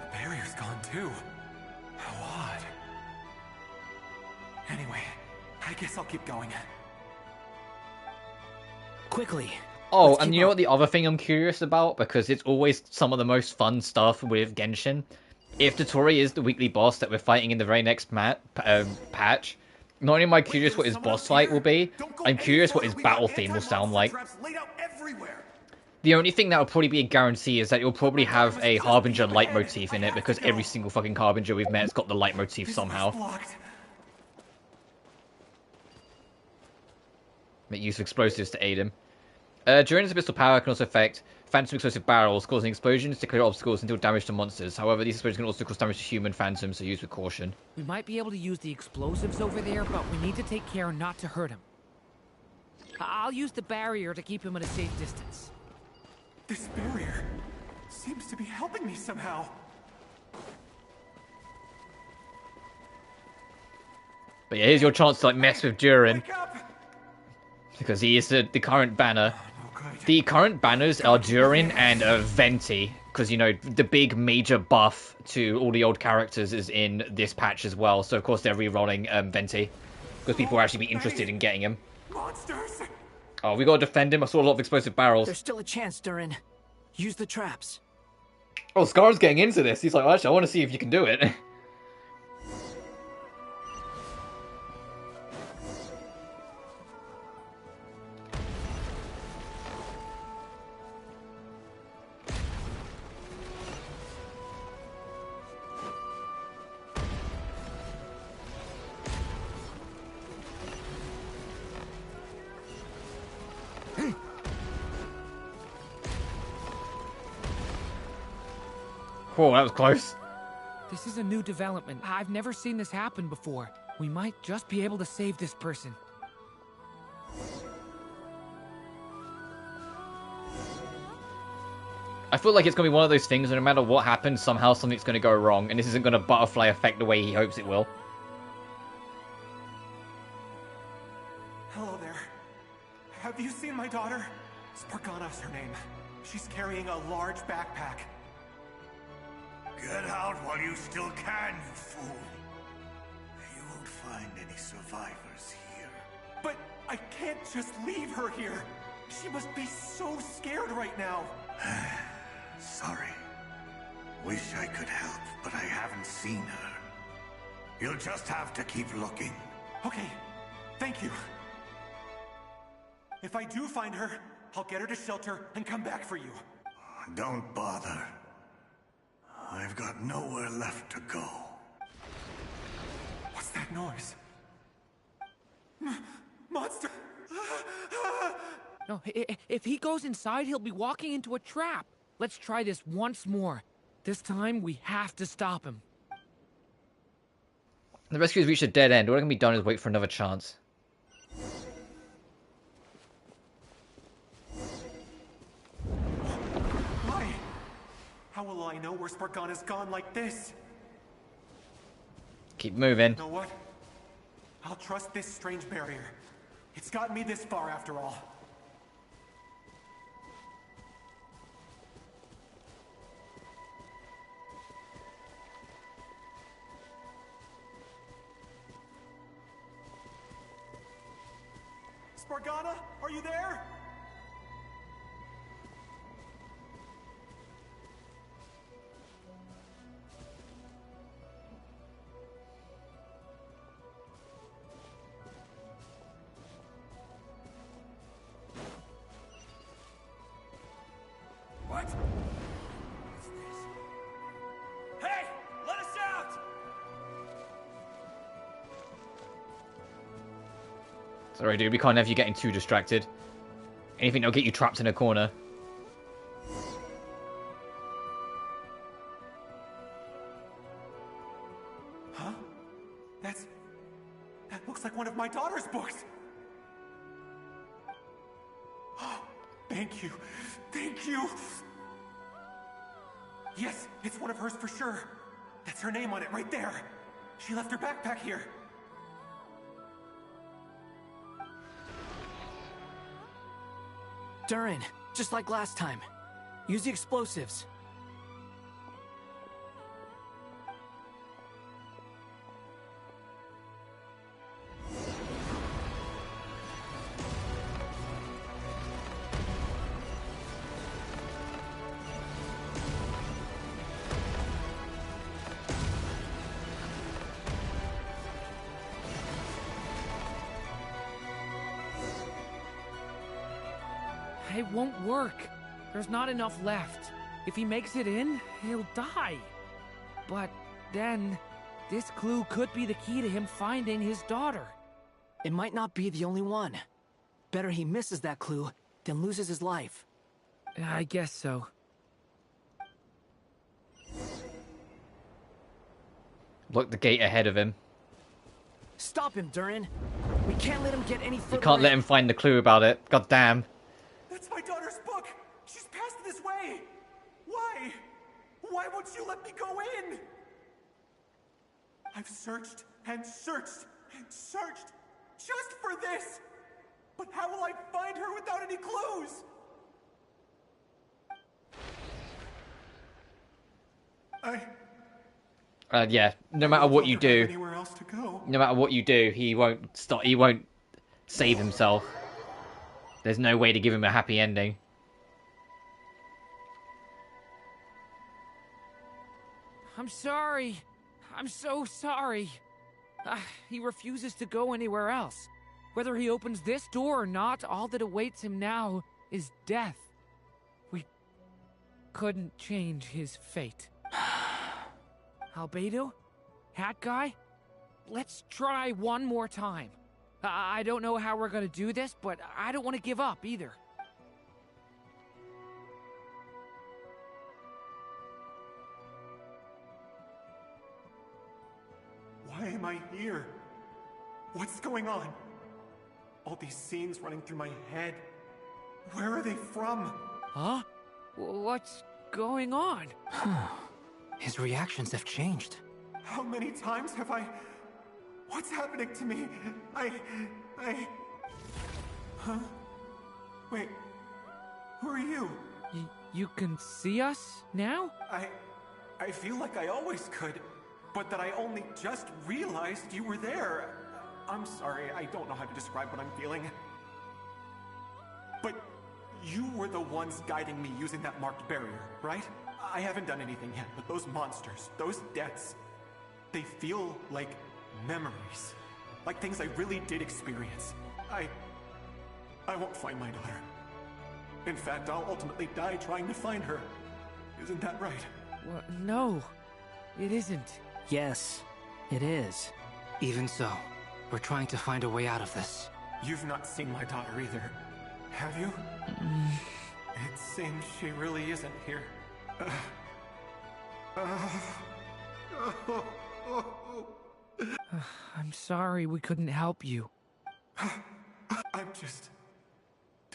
The barrier's gone too. How odd. Anyway, I guess I'll keep going. Quickly. Oh, and you know what the other thing I'm curious about? Because it's always some of the most fun stuff with Genshin. If Dotori is the weekly boss that we're fighting in the very next patch, not only am I curious what his boss fight will be, I'm curious what his battle theme will sound like. The only thing that will probably be a guarantee is that you'll probably have a Harbinger leitmotif in it, because every single fucking Harbinger we've met has got the leitmotif somehow. Make use of explosives to aid him. During his pistol power can also affect phantom explosive barrels, causing explosions to clear obstacles and deal damage to monsters. However, these explosions can also cause damage to human phantoms, so use with caution. We might be able to use the explosives over there, but we need to take care not to hurt him. I'll use the barrier to keep him at a safe distance. This barrier seems to be helping me somehow. But yeah, here's your chance to like mess with Durin. Because he is the current banner. The current banners are Durin and Venti. Because, you know, the big major buff to all the old characters is in this patch as well. So, of course, they're re-rolling Venti. Because people will actually be interested in getting him. Monsters! Oh, we gotta defend him. I saw a lot of explosive barrels. There's still a chance, Durin. Use the traps. Oh, Scar's getting into this. He's like, well, actually, I want to see if you can do it. Whoa, that was close. This is a new development. I've never seen this happen before. We might just be able to save this person. I feel like it's going to be one of those things where no matter what happens, somehow something's going to go wrong, and this isn't going to butterfly effect the way he hopes it will. Hello there. Have you seen my daughter? Spargana's her name. She's carrying a large backpack. Get out while you still can, you fool. You won't find any survivors here. But I can't just leave her here. She must be so scared right now. Sorry. Wish I could help, but I haven't seen her. You'll just have to keep looking. Okay, thank you. If I do find her, I'll get her to shelter and come back for you. Don't bother. I've got nowhere left to go. What's that noise? Monster! No, if he goes inside, he'll be walking into a trap. Let's try this once more. This time, we have to stop him. The rescue has reached a dead end. All that can be done is wait for another chance. Why? How will I know where Spargana's gone like this? Keep moving. You know what? I'll trust this strange barrier. It's gotten me this far after all. Spargana, are you there? What? What's this? Hey! Let us out! Sorry, dude, we can't have you getting too distracted. Anything that'll get you trapped in a corner. Huh? That looks like one of my daughter's books. Thank you. Thank you. Yes, it's one of hers for sure. That's her name on it right there. She left her backpack here. Durin, just like last time. Use the explosives. It won't work. There's not enough left. If he makes it in, he'll die. But then, this clue could be the key to him finding his daughter. It might not be the only one. Better he misses that clue than loses his life. I guess so. Look, the gate ahead of him. Stop him, Durin. We can't let him get any further. You can't let him find the clue about it. God damn. That's my daughter's book! She's passed this way! Why? Why won't you let me go in? I've searched and searched and searched just for this! But how will I find her without any clues? Yeah, no matter what you do, anywhere else to go. no matter what you do, he won't stop. He won't save himself. There's no way to give him a happy ending. I'm sorry. I'm so sorry. He refuses to go anywhere else. Whether he opens this door or not, all that awaits him now is death. We couldn't change his fate. Albedo? Hat Guy? Let's try one more time. I don't know how we're gonna do this, but I don't want to give up either. Why am I here? What's going on? All these scenes running through my head. Where are they from? Huh? What's going on? His reactions have changed. How many times have I... What's happening to me? Huh? Wait. Who are you? You can see us now? I feel like I always could, but that I only just realized you were there. I'm sorry, I don't know how to describe what I'm feeling. But you were the ones guiding me using that marked barrier, right? I haven't done anything yet, but those monsters, those deaths, they feel like memories. Like things I really did experience. I won't find my daughter. In fact, I'll ultimately die trying to find her. Isn't that right? Well, no, it isn't. Yes, it is. Even so, we're trying to find a way out of this. You've not seen my daughter either, have you? It seems she really isn't here. I'm sorry we couldn't help you. I'm just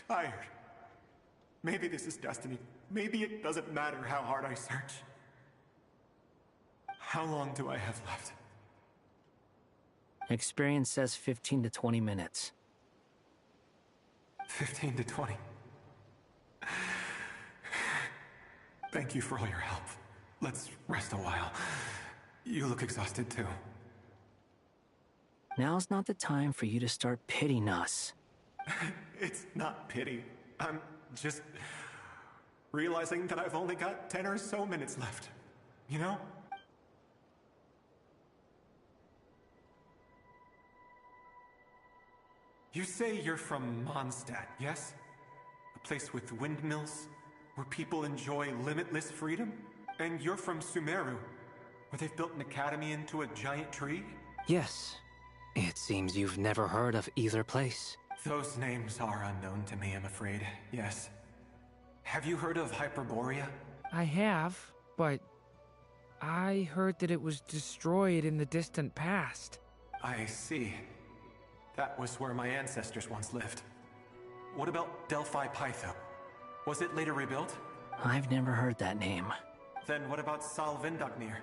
tired. Maybe this is destiny. Maybe it doesn't matter how hard I search. How long do I have left? Experience says 15 to 20 minutes. 15 to 20. Thank you for all your help. Let's rest a while. You look exhausted too. Now's not the time for you to start pitying us. It's not pity. I'm just realizing that I've only got 10 or so minutes left. You know? You say you're from Mondstadt, yes? A place with windmills, where people enjoy limitless freedom? And you're from Sumeru, where they've built an academy into a giant tree? Yes. It seems you've never heard of either place. Those names are unknown to me, I'm afraid, yes. Have you heard of Hyperborea? I have, but I heard that it was destroyed in the distant past. I see. That was where my ancestors once lived. What about Delphi Pytho? Was it later rebuilt? I've never heard that name. Then what about Salvindagnir?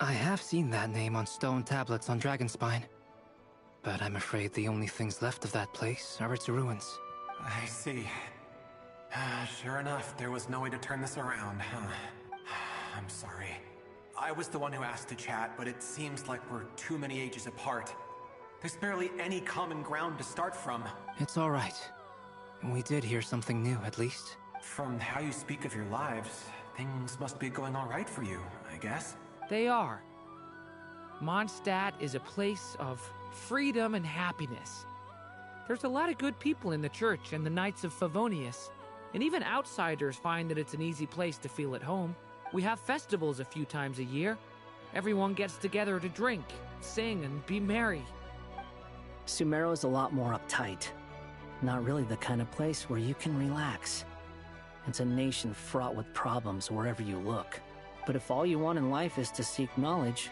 I have seen that name on stone tablets on Dragonspine. But I'm afraid the only things left of that place are its ruins. I see. Sure enough, there was no way to turn this around, huh? I'm sorry. I was the one who asked to chat, but it seems like we're too many ages apart. There's barely any common ground to start from. It's all right. We did hear something new, at least. From how you speak of your lives, things must be going all right for you, I guess. They are. Mondstadt is a place of freedom and happiness. There's a lot of good people in the church and the Knights of Favonius, and even outsiders find that it's an easy place to feel at home. We have festivals a few times a year. Everyone gets together to drink, sing, and be merry. Sumeru is a lot more uptight. Not really the kind of place where you can relax. It's a nation fraught with problems wherever you look. But if all you want in life is to seek knowledge,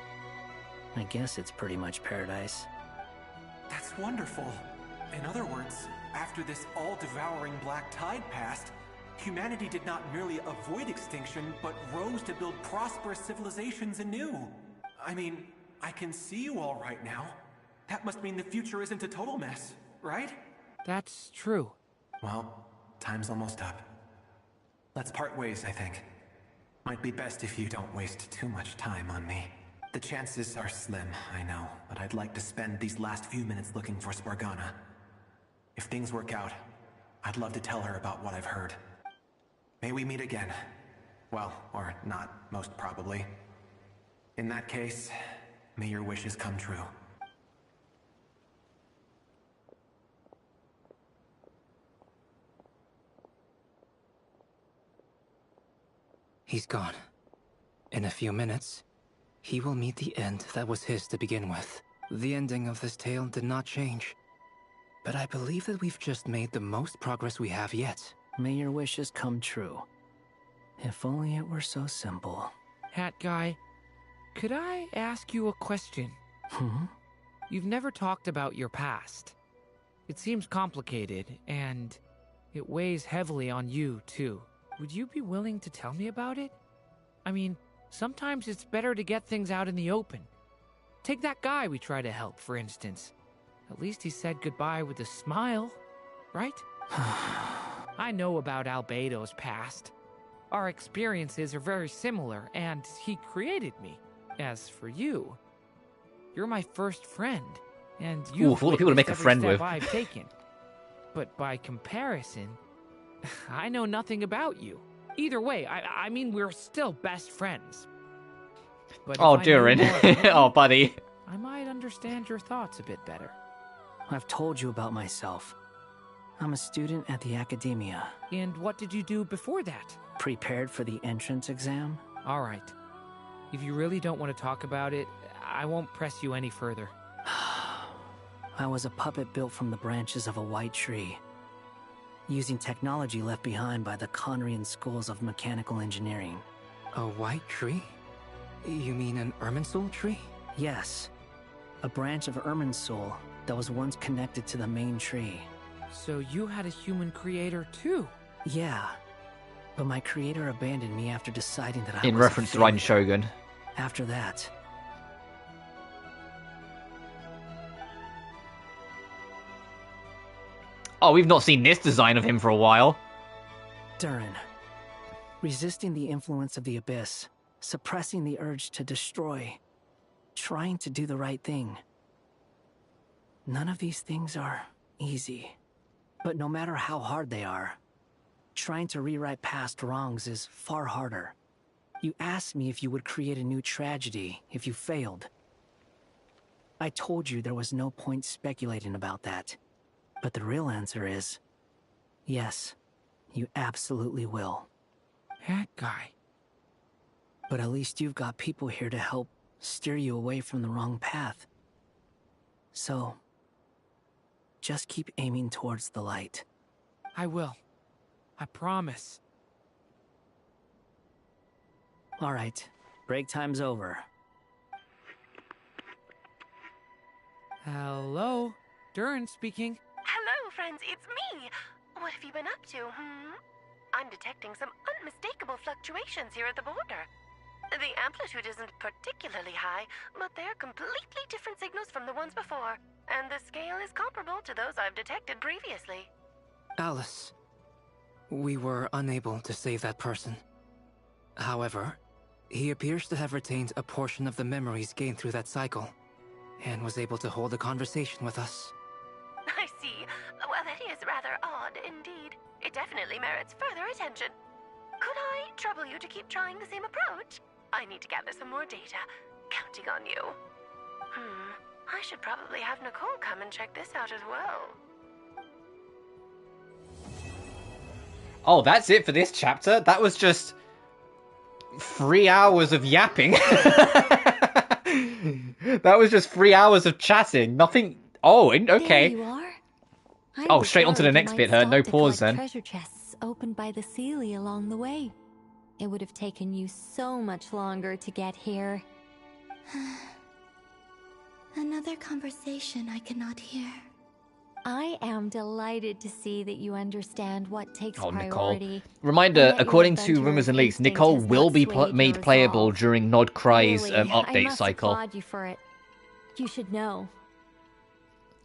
I guess it's pretty much paradise. That's wonderful. In other words, after this all-devouring black tide passed, humanity did not merely avoid extinction, but rose to build prosperous civilizations anew. I mean, I can see you all right now. That must mean the future isn't a total mess, right? That's true. Well, time's almost up. Let's part ways, I think. Might be best if you don't waste too much time on me. The chances are slim, I know, but I'd like to spend these last few minutes looking for Spargana. If things work out, I'd love to tell her about what I've heard. May we meet again. Well, or not, most probably. In that case, may your wishes come true. He's gone. In a few minutes, he will meet the end that was his to begin with. The ending of this tale did not change. But I believe that we've just made the most progress we have yet. May your wishes come true. If only it were so simple. Hat guy, could I ask you a question? Hmm? You've never talked about your past. It seems complicated, and it weighs heavily on you, too. Would you be willing to tell me about it? I mean, sometimes it's better to get things out in the open. Take that guy we try to help, for instance. At least he said goodbye with a smile, right? I know about Albedo's past. Our experiences are very similar, and he created me. As for you, you're my first friend, and you've of all the people to make a every friend step with. I've taken. But by comparison, I know nothing about you. Either way, I mean, we're still best friends. But Oh, if I knew Durin. more about you, Oh, buddy. I might understand your thoughts a bit better. I've told you about myself. I'm a student at the academia. And what did you do before that? Prepared for the entrance exam? All right. If you really don't want to talk about it, I won't press you any further. I was a puppet built from the branches of a white tree, using technology left behind by the Conrian schools of mechanical engineering. A white tree? You mean an Irminsul tree? Yes. A branch of Irminsul that was once connected to the main tree. So you had a human creator too? Yeah. But my creator abandoned me after deciding that I In was reference to Raiden Shogun. After that, Oh, we've not seen this design of him for a while. Durin. Resisting the influence of the Abyss, suppressing the urge to destroy, trying to do the right thing. None of these things are easy. But no matter how hard they are, trying to rewrite past wrongs is far harder. You asked me if you would create a new tragedy if you failed. I told you there was no point speculating about that. But the real answer is, yes, you absolutely will. That guy. But at least you've got people here to help steer you away from the wrong path. So, just keep aiming towards the light. I will. I promise. All right, break time's over. Hello? Durin speaking. Hello, friends, it's me. What have you been up to, I'm detecting some unmistakable fluctuations here at the border. The amplitude isn't particularly high, but they're completely different signals from the ones before, and the scale is comparable to those I've detected previously. Alice, we were unable to save that person. However, he appears to have retained a portion of the memories gained through that cycle, and was able to hold a conversation with us. I see. Well, that is rather odd indeed. It definitely merits further attention. Could I trouble you to keep trying the same approach? I need to gather some more data. Counting on you. I should probably have Nicole come and check this out as well. Oh, that's it for this chapter? That was just 3 hours of yapping. That was just 3 hours of chatting. Nothing... Oh, okay. There you are. Oh, straight on to the next bit, her. No pause then. Treasure chests opened by the Seelie along the way. It would have taken you so much longer to get here. Another conversation I cannot hear. I am delighted to see that you understand what takes Nicole. priority. Reminder, according to rumors and leaks, Nicole will be made playable during Nod Cry's update cycle. I must applaud you for it. You should know.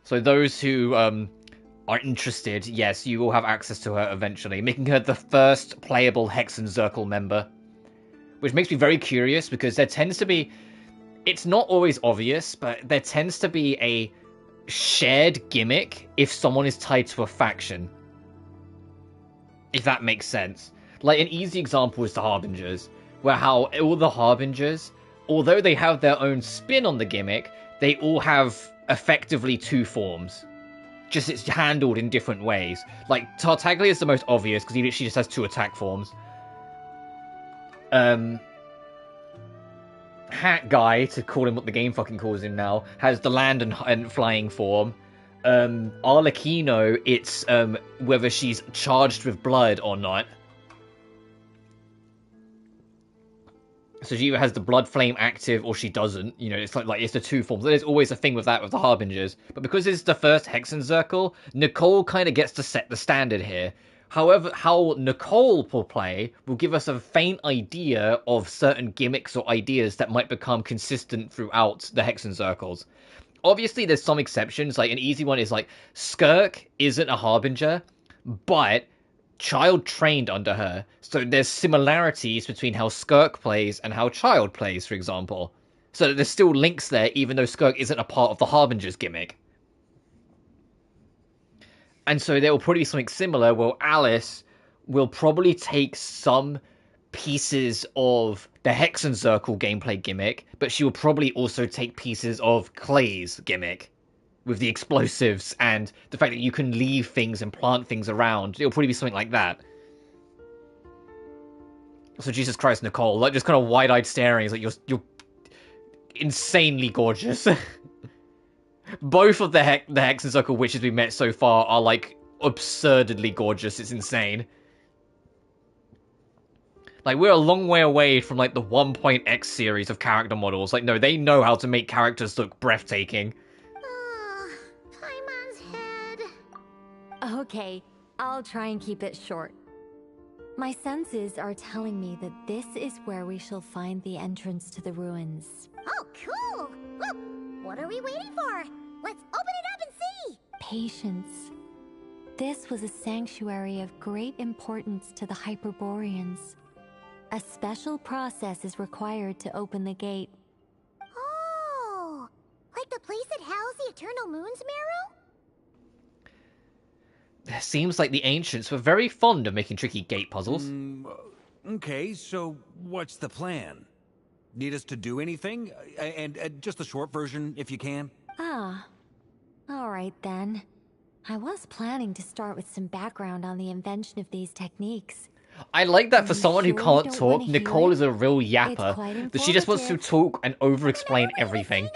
So those who are interested, yes, you will have access to her eventually, making her the first playable Hexen Circle member. Which makes me very curious, because there tends to be... It's not always obvious, but there tends to be a shared gimmick if someone is tied to a faction. If that makes sense. Like, an easy example is the Harbingers, where how all the Harbingers, although they have their own spin on the gimmick, they all have effectively two forms. Just it's handled in different ways. Like, Tartaglia is the most obvious, because he literally just has two attack forms. Hat Guy, to call him what the game fucking calls him now, has the land and flying form. Arlecchino, it's whether she's charged with blood or not. So she either has the blood flame active or she doesn't. You know, it's like it's the two forms. There's always a thing with that with the Harbingers. But because it's the first Hexen Circle, Nicole kind of gets to set the standard here. However, how Nicole will play will give us a faint idea of certain gimmicks or ideas that might become consistent throughout the Hexen Circles. Obviously, there's some exceptions. Like, an easy one is, like, Skirk isn't a Harbinger, but Child trained under her. So there's similarities between how Skirk plays and how Child plays, for example. So there's still links there, even though Skirk isn't a part of the Harbinger's gimmick. And so there will probably be something similar where Alice will probably take some pieces of the Hexen Circle gameplay gimmick, but she will probably also take pieces of Clay's gimmick with the explosives and the fact that you can leave things and plant things around. It'll probably be something like that. So Jesus Christ, Nicole, like just kind of wide-eyed staring. It's like you're insanely gorgeous. Both of the Hexen Circle witches we met so far are, like, absurdly gorgeous. It's insane. Like, we're a long way away from, like, the 1.x series of character models. Like, no, they know how to make characters look breathtaking. Paimon's head. Okay, I'll try and keep it short. My senses are telling me that this is where we shall find the entrance to the ruins. Oh, cool! Well, what are we waiting for? Let's open it up and see! Patience. This was a sanctuary of great importance to the Hyperboreans. A special process is required to open the gate. Oh! Like the place that housed the Eternal Moon's Marrow? It seems like the ancients were very fond of making tricky gate puzzles. Okay, so what's the plan? Need us to do anything? And just the short version, if you can. Ah. Alright then. I was planning to start with some background on the invention of these techniques. I like that for someone who can't talk, Nicole is a real yapper. That she just wants to talk and over-explain everything.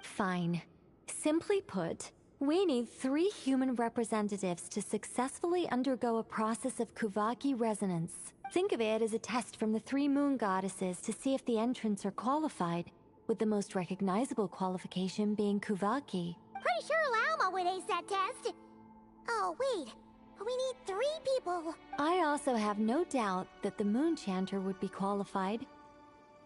Fine. Simply put, we need 3 human representatives to successfully undergo a process of Kuvaki resonance. Think of it as a test from the 3 moon goddesses to see if the entrants are qualified, with the most recognizable qualification being Kuvaki. Pretty sure Lauma would ace that test. Oh, wait. We need 3 people. I also have no doubt that the Moon Chanter would be qualified.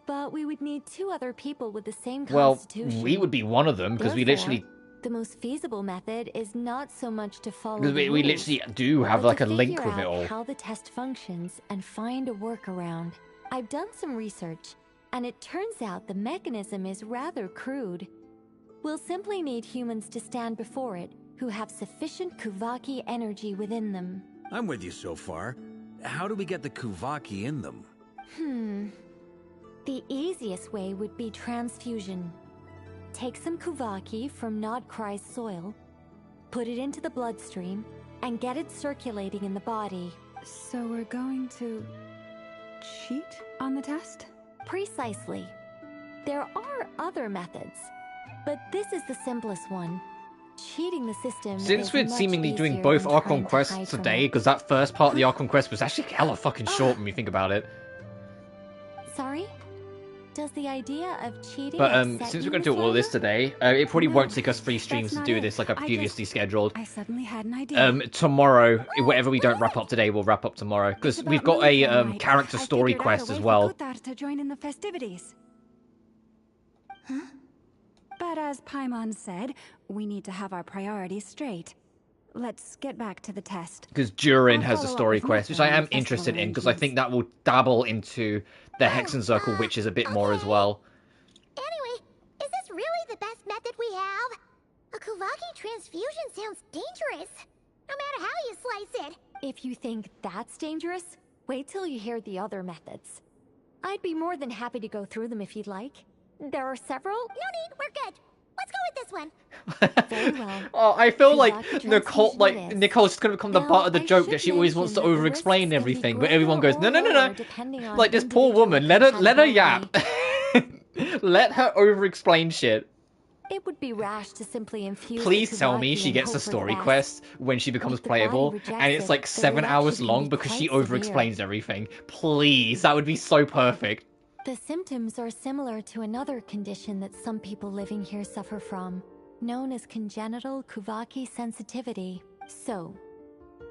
But we would need 2 other people with the same constitution. Well, we would be one of them, because we literally... The most feasible method is not so much to follow because we literally do have, like, a link with it all. How the test functions and find a workaround. I've done some research, and it turns out the mechanism is rather crude. We'll simply need humans to stand before it who have sufficient Kuvaki energy within them. I'm with you so far. How do we get the Kuvaki in them? The easiest way would be transfusion. Take some Kuvaki from Nod Cry's soil, put it into the bloodstream, and get it circulating in the body. So we're going to cheat on the test? Precisely. There are other methods, but this is the simplest one. Cheating the system Since is we're much seemingly doing easier both than Archon trying to quests hide from today, it. because that first part of the Archon quest was actually hella fucking short when you think about it. Sorry? Does the idea of cheating But upset since you, we're going to do all this today, it probably won't take us 3 streams to not do it. this like I previously scheduled. I suddenly had an idea. Tomorrow, whatever we don't wrap up today, we'll wrap up tomorrow. Because we've got a character story quest as well. To join in the festivities. But as Paimon said, we need to have our priorities straight. Let's get back to the test. Because Durin I'll has a follow up story with quest, which Martha I on am the festival interested in, because I think that will dabble into the Hexen Circle witches a bit more as well. Anyway, is this really the best method we have? A Kuvaki transfusion sounds dangerous, no matter how you slice it. If you think that's dangerous, wait till you hear the other methods. I'd be more than happy to go through them if you'd like. There are several. No need, we're good. Let's go with this one. Very well. Oh, I feel like Kuvaki Nicole's just gonna become the butt of the joke that she always wants to over-explain everything, but everyone goes, no, no, no, no. Like this poor woman, let her yap. Let her over-explain shit. It would be rash to simply infuse. Please tell me she gets a story quest when she becomes playable, and it's like 7 hours long because she over-explains everything. Please, that would be so perfect. The symptoms are similar to another condition that some people living here suffer from, known as congenital Kuvaki sensitivity. So,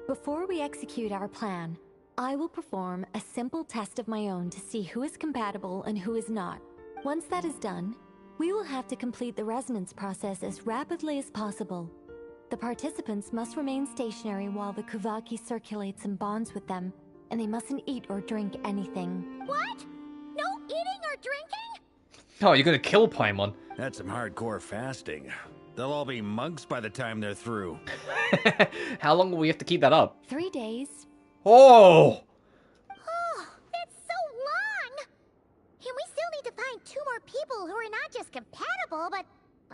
before we execute our plan, I will perform a simple test of my own to see who is compatible and who is not. Once that is done, we will have to complete the resonance process as rapidly as possible. The participants must remain stationary while the Kuvaki circulates and bonds with them, and they mustn't eat or drink anything. What? No eating or drinking? Oh, you're gonna kill Paimon. That's some hardcore fasting. They'll all be monks by the time they're through. How long will we have to keep that up? 3 days. Oh! Oh, that's so long! And we still need to find 2 more people who are not just compatible, but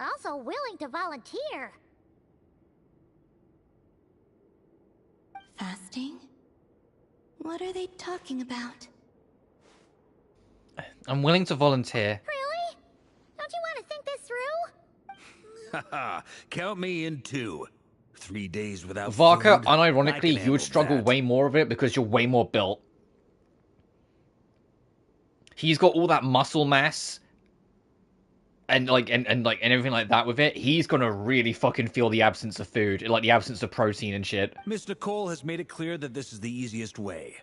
also willing to volunteer. Fasting? What are they talking about? I'm willing to volunteer. Really? Don't you want to think this through? Haha, count me in 2. 3 days without Varka, food, I can unironically, you would handle struggle that. way more of it because you're way more built. He's got all that muscle mass and everything like that with it. He's gonna really fucking feel the absence of food, like the absence of protein and shit. Miss Nicole has made it clear that this is the easiest way.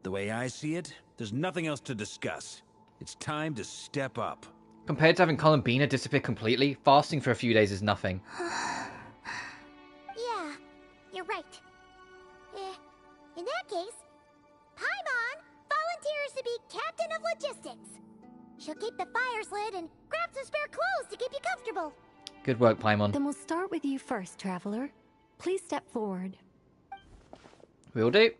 The way I see it, there's nothing else to discuss. It's time to step up. Compared to having Columbina disappear completely, fasting for a few days is nothing. Yeah, you're right. In that case, Paimon volunteers to be captain of logistics. She'll keep the fires lit and grab some spare clothes to keep you comfortable. Good work, Paimon. Then we'll start with you first, Traveler. Please step forward. Will do.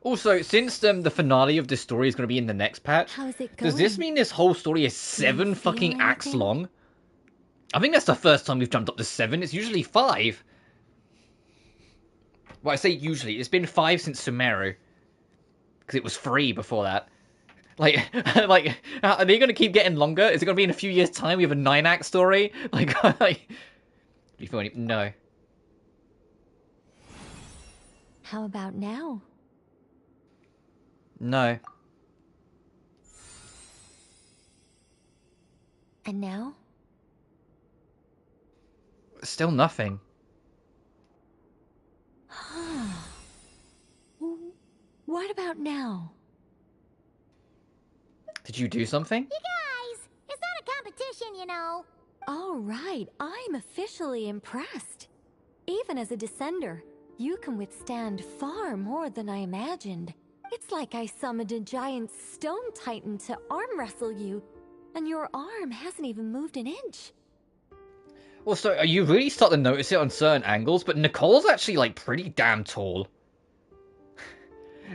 Also, since the finale of this story is going to be in the next patch, How's it does this going? mean this whole story is 7 fucking acts long? I think that's the first time we've jumped up to 7. It's usually 5. Well, I say usually. It's been 5 since Sumeru. Because it was 3 before that. Like, are they going to keep getting longer? Is it going to be in a few years' time we have a 9-act story? Like, do you feel any... No. How about now? No. And now? Still nothing. What about now? Did you do something? You guys, it's not a competition, you know. All right, I'm officially impressed. Even as a descender, you can withstand far more than I imagined. It's like I summoned a giant stone titan to arm wrestle you, and your arm hasn't even moved an inch. Well, so you really start to notice it on certain angles, but Nicole's actually, like, pretty damn tall.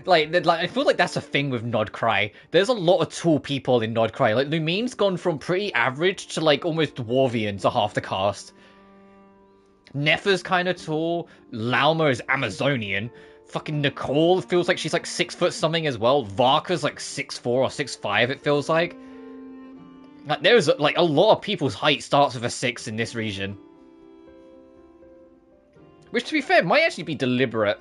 like, I feel like that's a thing with Nodcry. There's a lot of tall people in Nodcry. Like, Lumine's gone from pretty average to, like, almost dwarvian to half the cast. Nefa's kind of tall. Lauma is Amazonian. Fucking Nicole feels like she's like 6 foot something as well. Varka's like 6'4" or 6'5", it feels like. Like, there's like a lot of people's height starts with a 6 in this region. Which, to be fair, might actually be deliberate.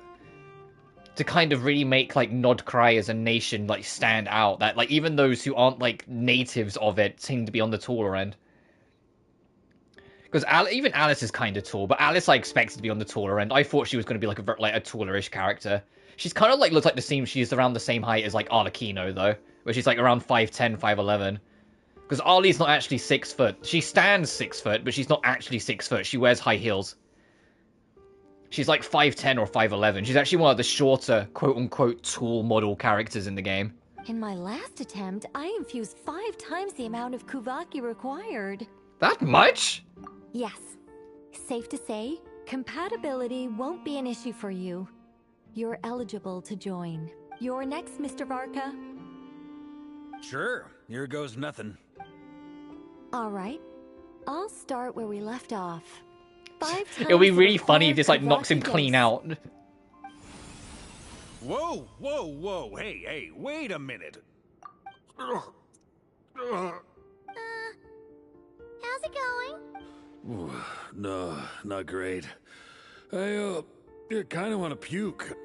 To kind of really make, like, Nod Cry as a nation, like, stand out. That, like, even those who aren't, like, natives of it seem to be on the taller end. Because even Alice is kind of tall, but Alice I expected to be on the taller end. I thought she was going to be, like, a tallerish character. She's kind of, like, looks like she's around the same height as, like, Arlecchino, though. Where she's, like, around 5'10", 5'11". Because Arlie's not actually 6 foot. She stands 6 foot, but she's not actually 6 foot. She wears high heels. She's like 5'10" or 5'11". She's actually one of the shorter, quote-unquote, tall model characters in the game. In my last attempt, I infused 5 times the amount of Kuvaki required. That much? Yes. Safe to say, compatibility won't be an issue for you. You're eligible to join. You're next, Mr. Varka. Sure. Here goes nothing. All right. I'll start where we left off. 5 times It'll be the really funny if required this, like, knocks him Kuvaki clean dose. out. Whoa, whoa, whoa. Hey, wait a minute. How's it going? Ooh, no, not great. I kind of want to puke.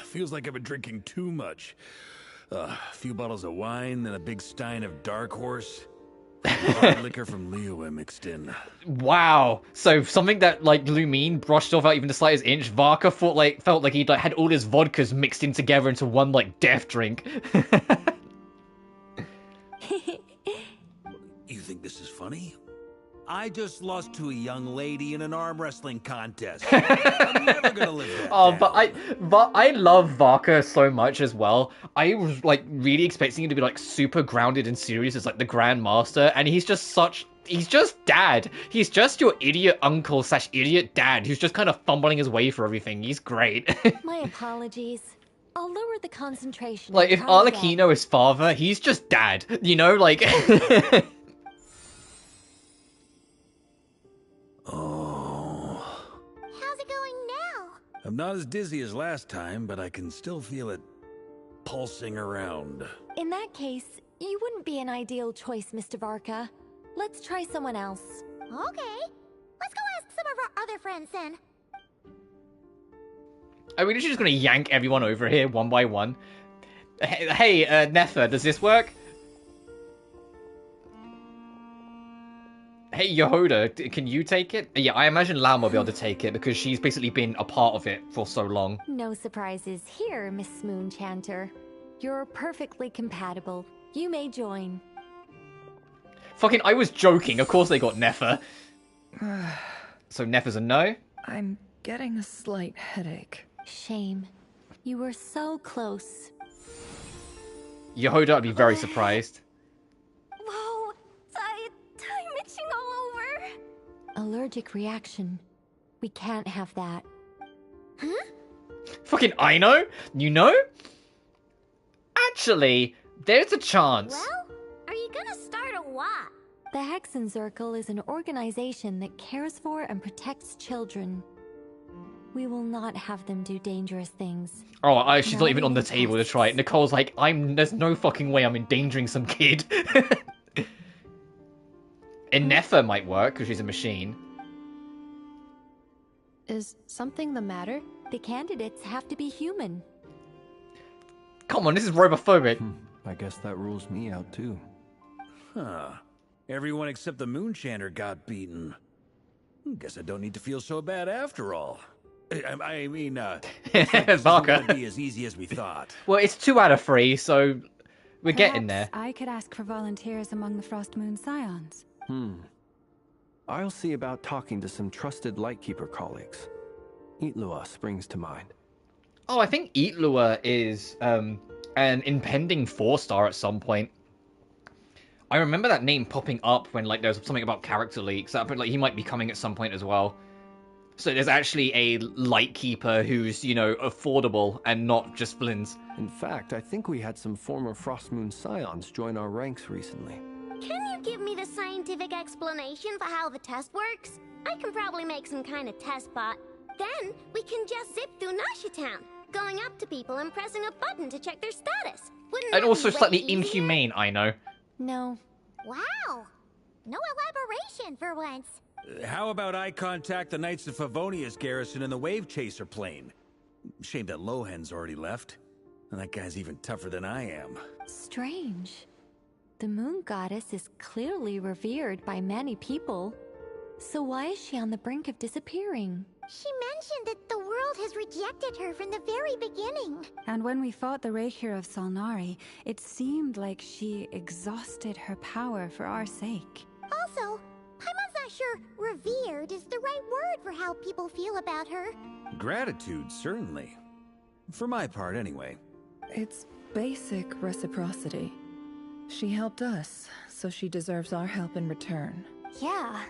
Feels like I've been drinking too much. A few bottles of wine, then a big stein of Dark Horse. Hard liquor from Leo I mixed in. Wow. So something that, like, Lumine brushed off out even the slightest inch, Varka felt like he'd, like, had all his vodkas mixed in together into one, like, death drink. You think this is funny? I just lost to a young lady in an arm wrestling contest. I'm never gonna live that down. But I love Varka so much as well. I was, like, really expecting him to be, like, super grounded and serious as, like, the Grand Master, and he's just dad. He's just your idiot uncle / idiot dad who's just kind of fumbling his way for everything. He's great. My apologies. I'll lower the concentration. Like, if and try again. Arlecchino is father, he's just dad. You know, like... Oh. How's it going now? I'm not as dizzy as last time, but I can still feel it pulsing around. In that case, you wouldn't be an ideal choice, Mr. Varka. Let's try someone else. Okay. Let's go ask some of our other friends then. Are we just gonna yank everyone over here one by one? Hey, Nefa, does this work? Hey, Yehoda, can you take it? Yeah, I imagine Lau will be able to take it because she's basically been a part of it for so long. No surprises here, Miss Smoonchanter. You're perfectly compatible. You may join. Fucking, I was joking. Of course they got Nefa. So Nefa's a no? I'm getting a slight headache. Shame. You were so close. Yehoda would be very surprised. Whoa! Time itching all over! Allergic reaction. We can't have that. Huh? Fucking I know? You know? Actually, there's a chance. Well, are you gonna start a what? The Hexenzirkel is an organization that cares for and protects children. We will not have them do dangerous things. Oh, she's not even on the table to try it. Nicole's like, there's no fucking way I'm endangering some kid. Nefa might work, because she's a machine. Is something the matter? The candidates have to be human. Come on, this is robophobic. I guess that rules me out, too. Huh. Everyone except the Moonchanter got beaten. Guess I don't need to feel so bad after all. I mean, it's not gonna be as easy as we thought. Well, it's 2 out of 3, so we're getting there. I could ask for volunteers among the Frost Moon Scions. I'll see about talking to some trusted Lightkeeper colleagues. Itlua springs to mind. Oh, I think Itlua is an impending 4-star at some point. I remember that name popping up when, like, there was something about character leaks. That, like, he might be coming at some point as well. So there's actually a Lightkeeper who's, you know, affordable and not just Flins. In fact, I think we had some former Frostmoon Scions join our ranks recently. Can you give me the scientific explanation for how the test works? I can probably make some kind of test bot. Then we can just zip through Nasha Town. going up to people and pressing a button to check their status. Wouldn't And that also be way slightly easier? inhumane, I know. No. Wow. No elaboration for once. How about I contact the Knights of Favonia's garrison in the Wave Chaser plane? Shame that Lohan's already left. And that guy's even tougher than I am. Strange. The moon goddess is clearly revered by many people. So why is she on the brink of disappearing? She mentioned that the world has rejected her from the very beginning. And when we fought the Raikir of Salnari, it seemed like she exhausted her power for our sake. Also, Paimon's not sure revered is the right word for how people feel about her. Gratitude, certainly. For my part, anyway. It's basic reciprocity. She helped us, so she deserves our help in return. Yeah.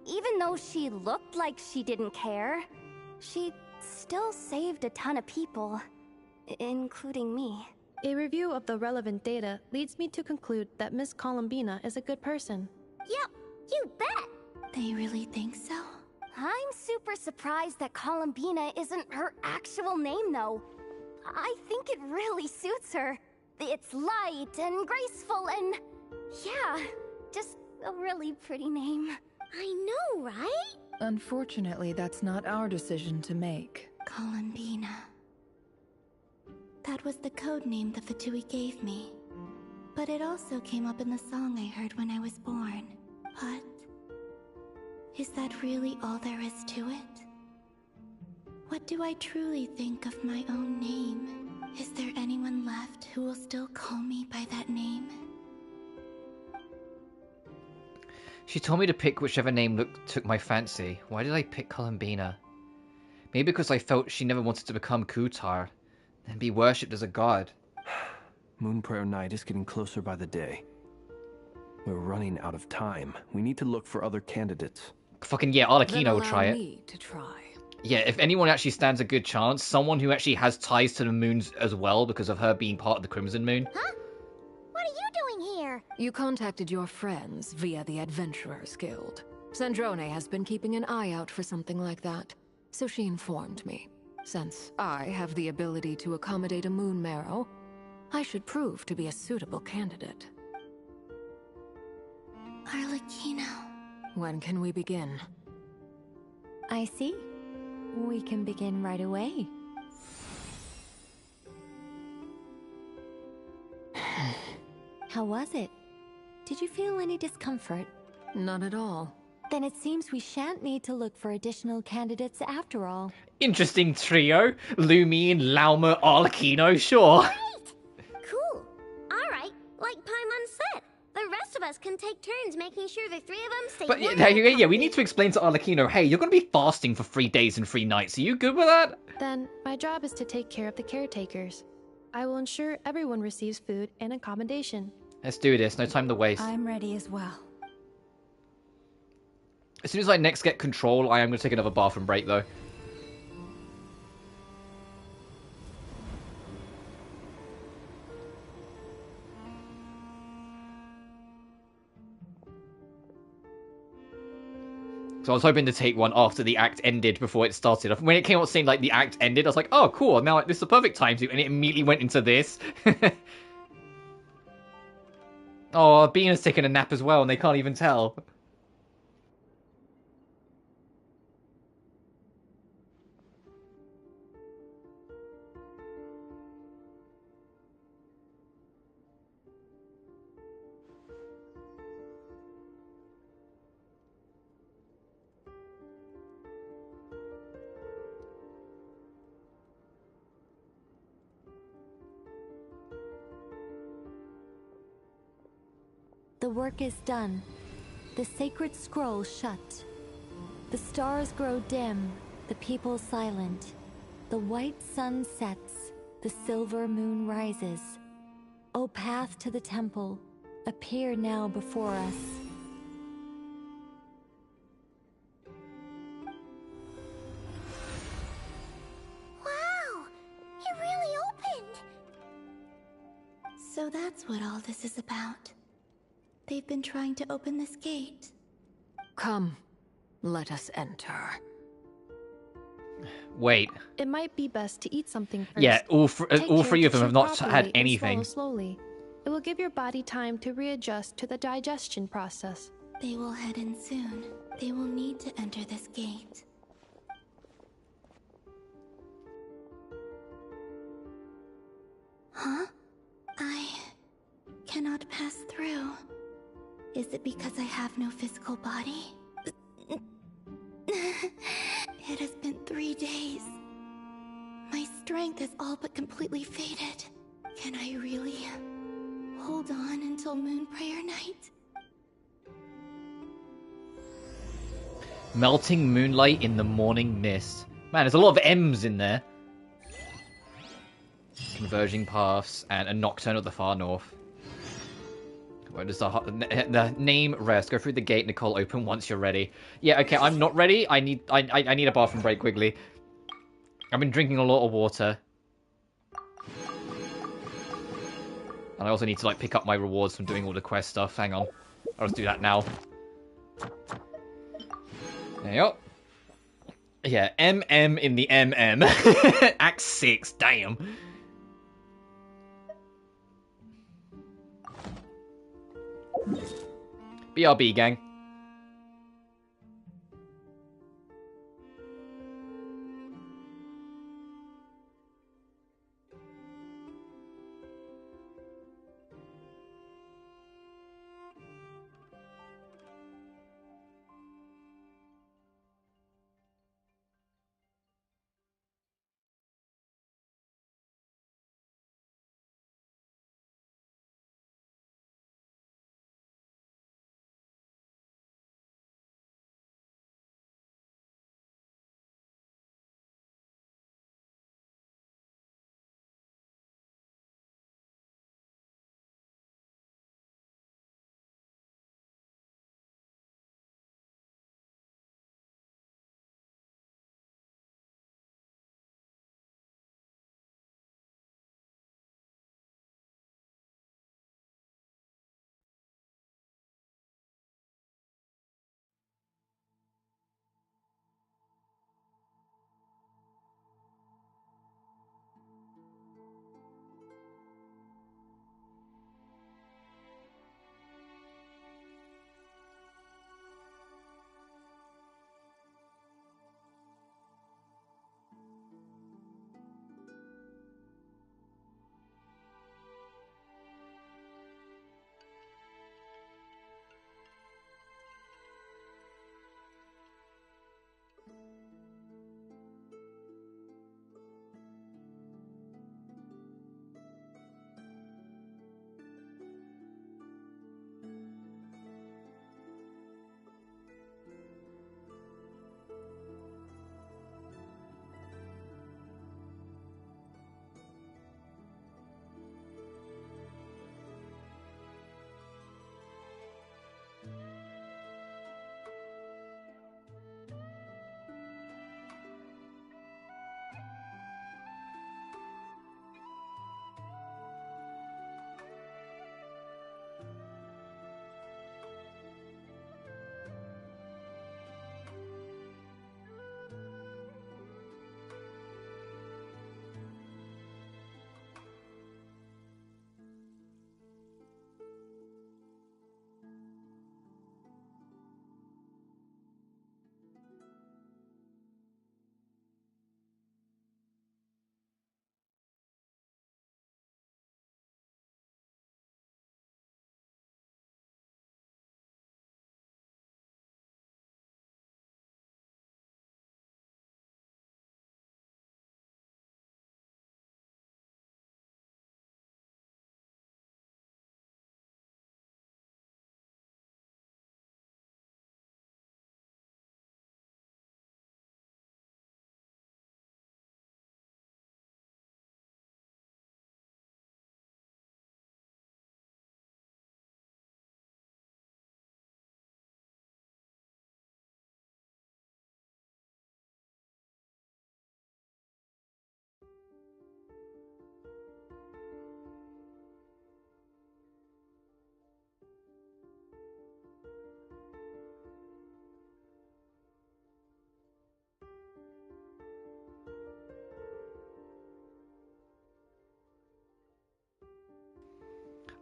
Even though she looked like she didn't care, she still saved a ton of people, including me. A review of the relevant data leads me to conclude that Miss Columbina is a good person. Yep, you bet! They really think so? I'm super surprised that Columbina isn't her actual name, though. I think it really suits her. It's light and graceful and... yeah, just a really pretty name. I know, right? Unfortunately, that's not our decision to make. Columbina. That was the code name the Fatui gave me. But it also came up in the song I heard when I was born. But... is that really all there is to it? What do I truly think of my own name? Is there anyone left who will still call me by that name? She told me to pick whichever name took my fancy. Why did I pick Columbina? Maybe because I felt she never wanted to become Kutar and be worshipped as a god. Moon Prayer Night is getting closer by the day. We're running out of time. We need to look for other candidates. Fucking yeah, Arlecchino will try it. Me to try. Yeah, if anyone actually stands a good chance, someone who actually has ties to the moons as well because of her being part of the Crimson Moon. Huh? What are you doing here? You contacted your friends via the Adventurers Guild. Sandrone has been keeping an eye out for something like that, so she informed me. Since I have the ability to accommodate a moon marrow, I should prove to be a suitable candidate. Arlecchino. When can we begin? I see. We can begin right away. How was it? Did you feel any discomfort? Not at all. Then it seems we shan't need to look for additional candidates after all. Interesting trio. Lumine, Lauma, Arlecchino, sure. Cool. Alright, like Paimon said, the rest of us can take turns making sure the three of them stay But warm. yeah, we need to explain to Arlecchino, hey, you're going to be fasting for 3 days and 3 nights. Are you good with that? Then, my job is to take care of the caretakers. I will ensure everyone receives food and accommodation. Let's do this. No time to waste. I'm ready as well. As soon as I next get control, I am going to take another bathroom break, though. So I was hoping to take one after the act ended before it started. When it came out saying, like, the act ended, I was like, oh, cool, now this is the perfect time to, and it immediately went into this. Oh, Bean is taking a nap as well, and they can't even tell. The work is done. The sacred scroll shut. The stars grow dim, the people silent. The white sun sets, the silver moon rises. O path to the temple, appear now before us. Wow! It really opened! So that's what all this is about. They've been trying to open this gate. Come, let us enter. Wait. It might be best to eat something first. Yeah, all Take three care of them to have chew not properly had and anything. swallow slowly. It will give your body time to readjust to the digestion process. They will head in soon. They will need to enter this gate. Huh? I cannot pass through. Is it because I have no physical body? It has been 3 days. My strength has all but completely faded. Can I really hold on until Moon Prayer Night? Melting moonlight in the morning mist. Man, there's a lot of M's in there. Converging paths and a nocturne of the far north. Where does the name rest? Go through the gate, Nicole. Open once you're ready. Yeah, okay. I'm not ready. I need a bathroom break quickly. I've been drinking a lot of water. And I also need to, like, pick up my rewards from doing all the quest stuff. Hang on. I'll just do that now. There you go. Yeah, MM in the MM. Act 6, damn. BRB, gang.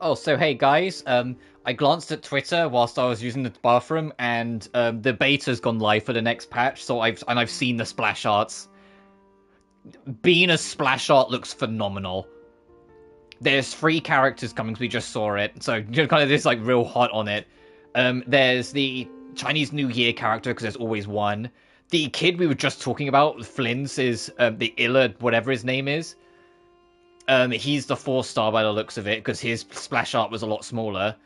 Oh, so hey guys, I glanced at Twitter whilst I was using the bathroom, and the beta's gone live for the next patch. So I've seen the splash arts. Being a splash art looks phenomenal. There's 3 characters coming, 'cause we just saw it, so you're kind of just like real hot on it. There's the Chinese New Year character, because there's always one. The kid we were just talking about, Flynn's, is the Illa, whatever his name is. He's the 4-star by the looks of it, because his splash art was a lot smaller.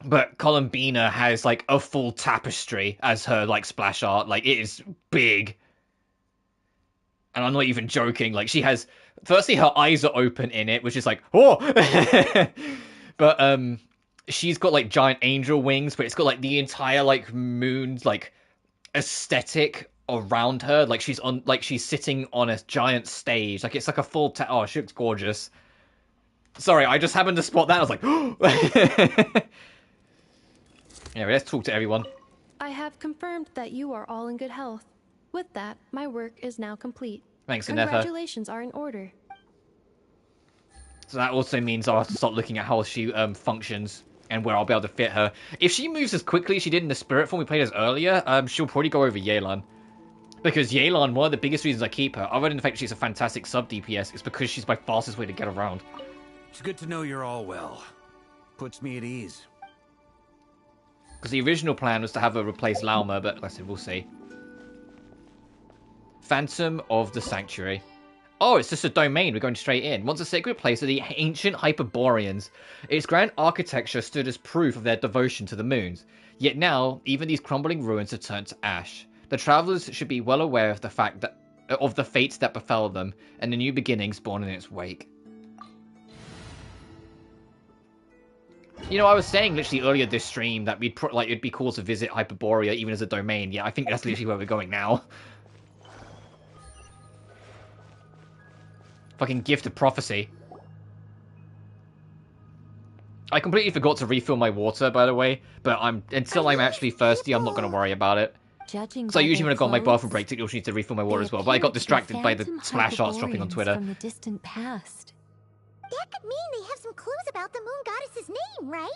But Columbina has like a full tapestry as her like splash art. Like, it is big. And I'm not even joking. Like, she has, firstly, her eyes are open in it, which is like, oh! But she's got like giant angel wings, but it's got like the entire like moon like aesthetic around her. Like, she's sitting on a giant stage. Like, it's like a full oh, she looks gorgeous. Sorry, I just happened to spot that. I was like, oh! Anyway, let's talk to everyone. I have confirmed that you are all in good health. With that, my work is now complete. Thanks, Inefa. Congratulations are in order. So that also means I'll have to start looking at how she functions and where I'll be able to fit her. If she moves as quickly as she did in the Spirit form we played as earlier, she'll probably go over Yelan. Because Yelan, one of the biggest reasons I keep her, other than the fact that she's a fantastic sub-DPS, is because she's my fastest way to get around. It's good to know you're all well. Puts me at ease. Because the original plan was to have her replace Lauma, but like I said, we'll see. Phantom of the Sanctuary. Oh, it's just a domain. We're going straight in. Once a sacred place of the ancient Hyperboreans, its grand architecture stood as proof of their devotion to the moons. Yet now, even these crumbling ruins have turned to ash. The travelers should be well aware of the fact that of the fates that befell them, and the new beginnings born in its wake. You know, I was saying literally earlier this stream that it'd be cool to visit Hyperborea even as a domain. Yeah, I think that's literally where we're going now. Fucking gift of prophecy. I completely forgot to refill my water, by the way, but until I'm actually thirsty, I'm not going to worry about it. So usually when I got my bathroom break, I also need to refill my water as well, but I got distracted by the splash arts dropping on Twitter. From the distant past. That could mean they have some clues about the moon goddess's name, right?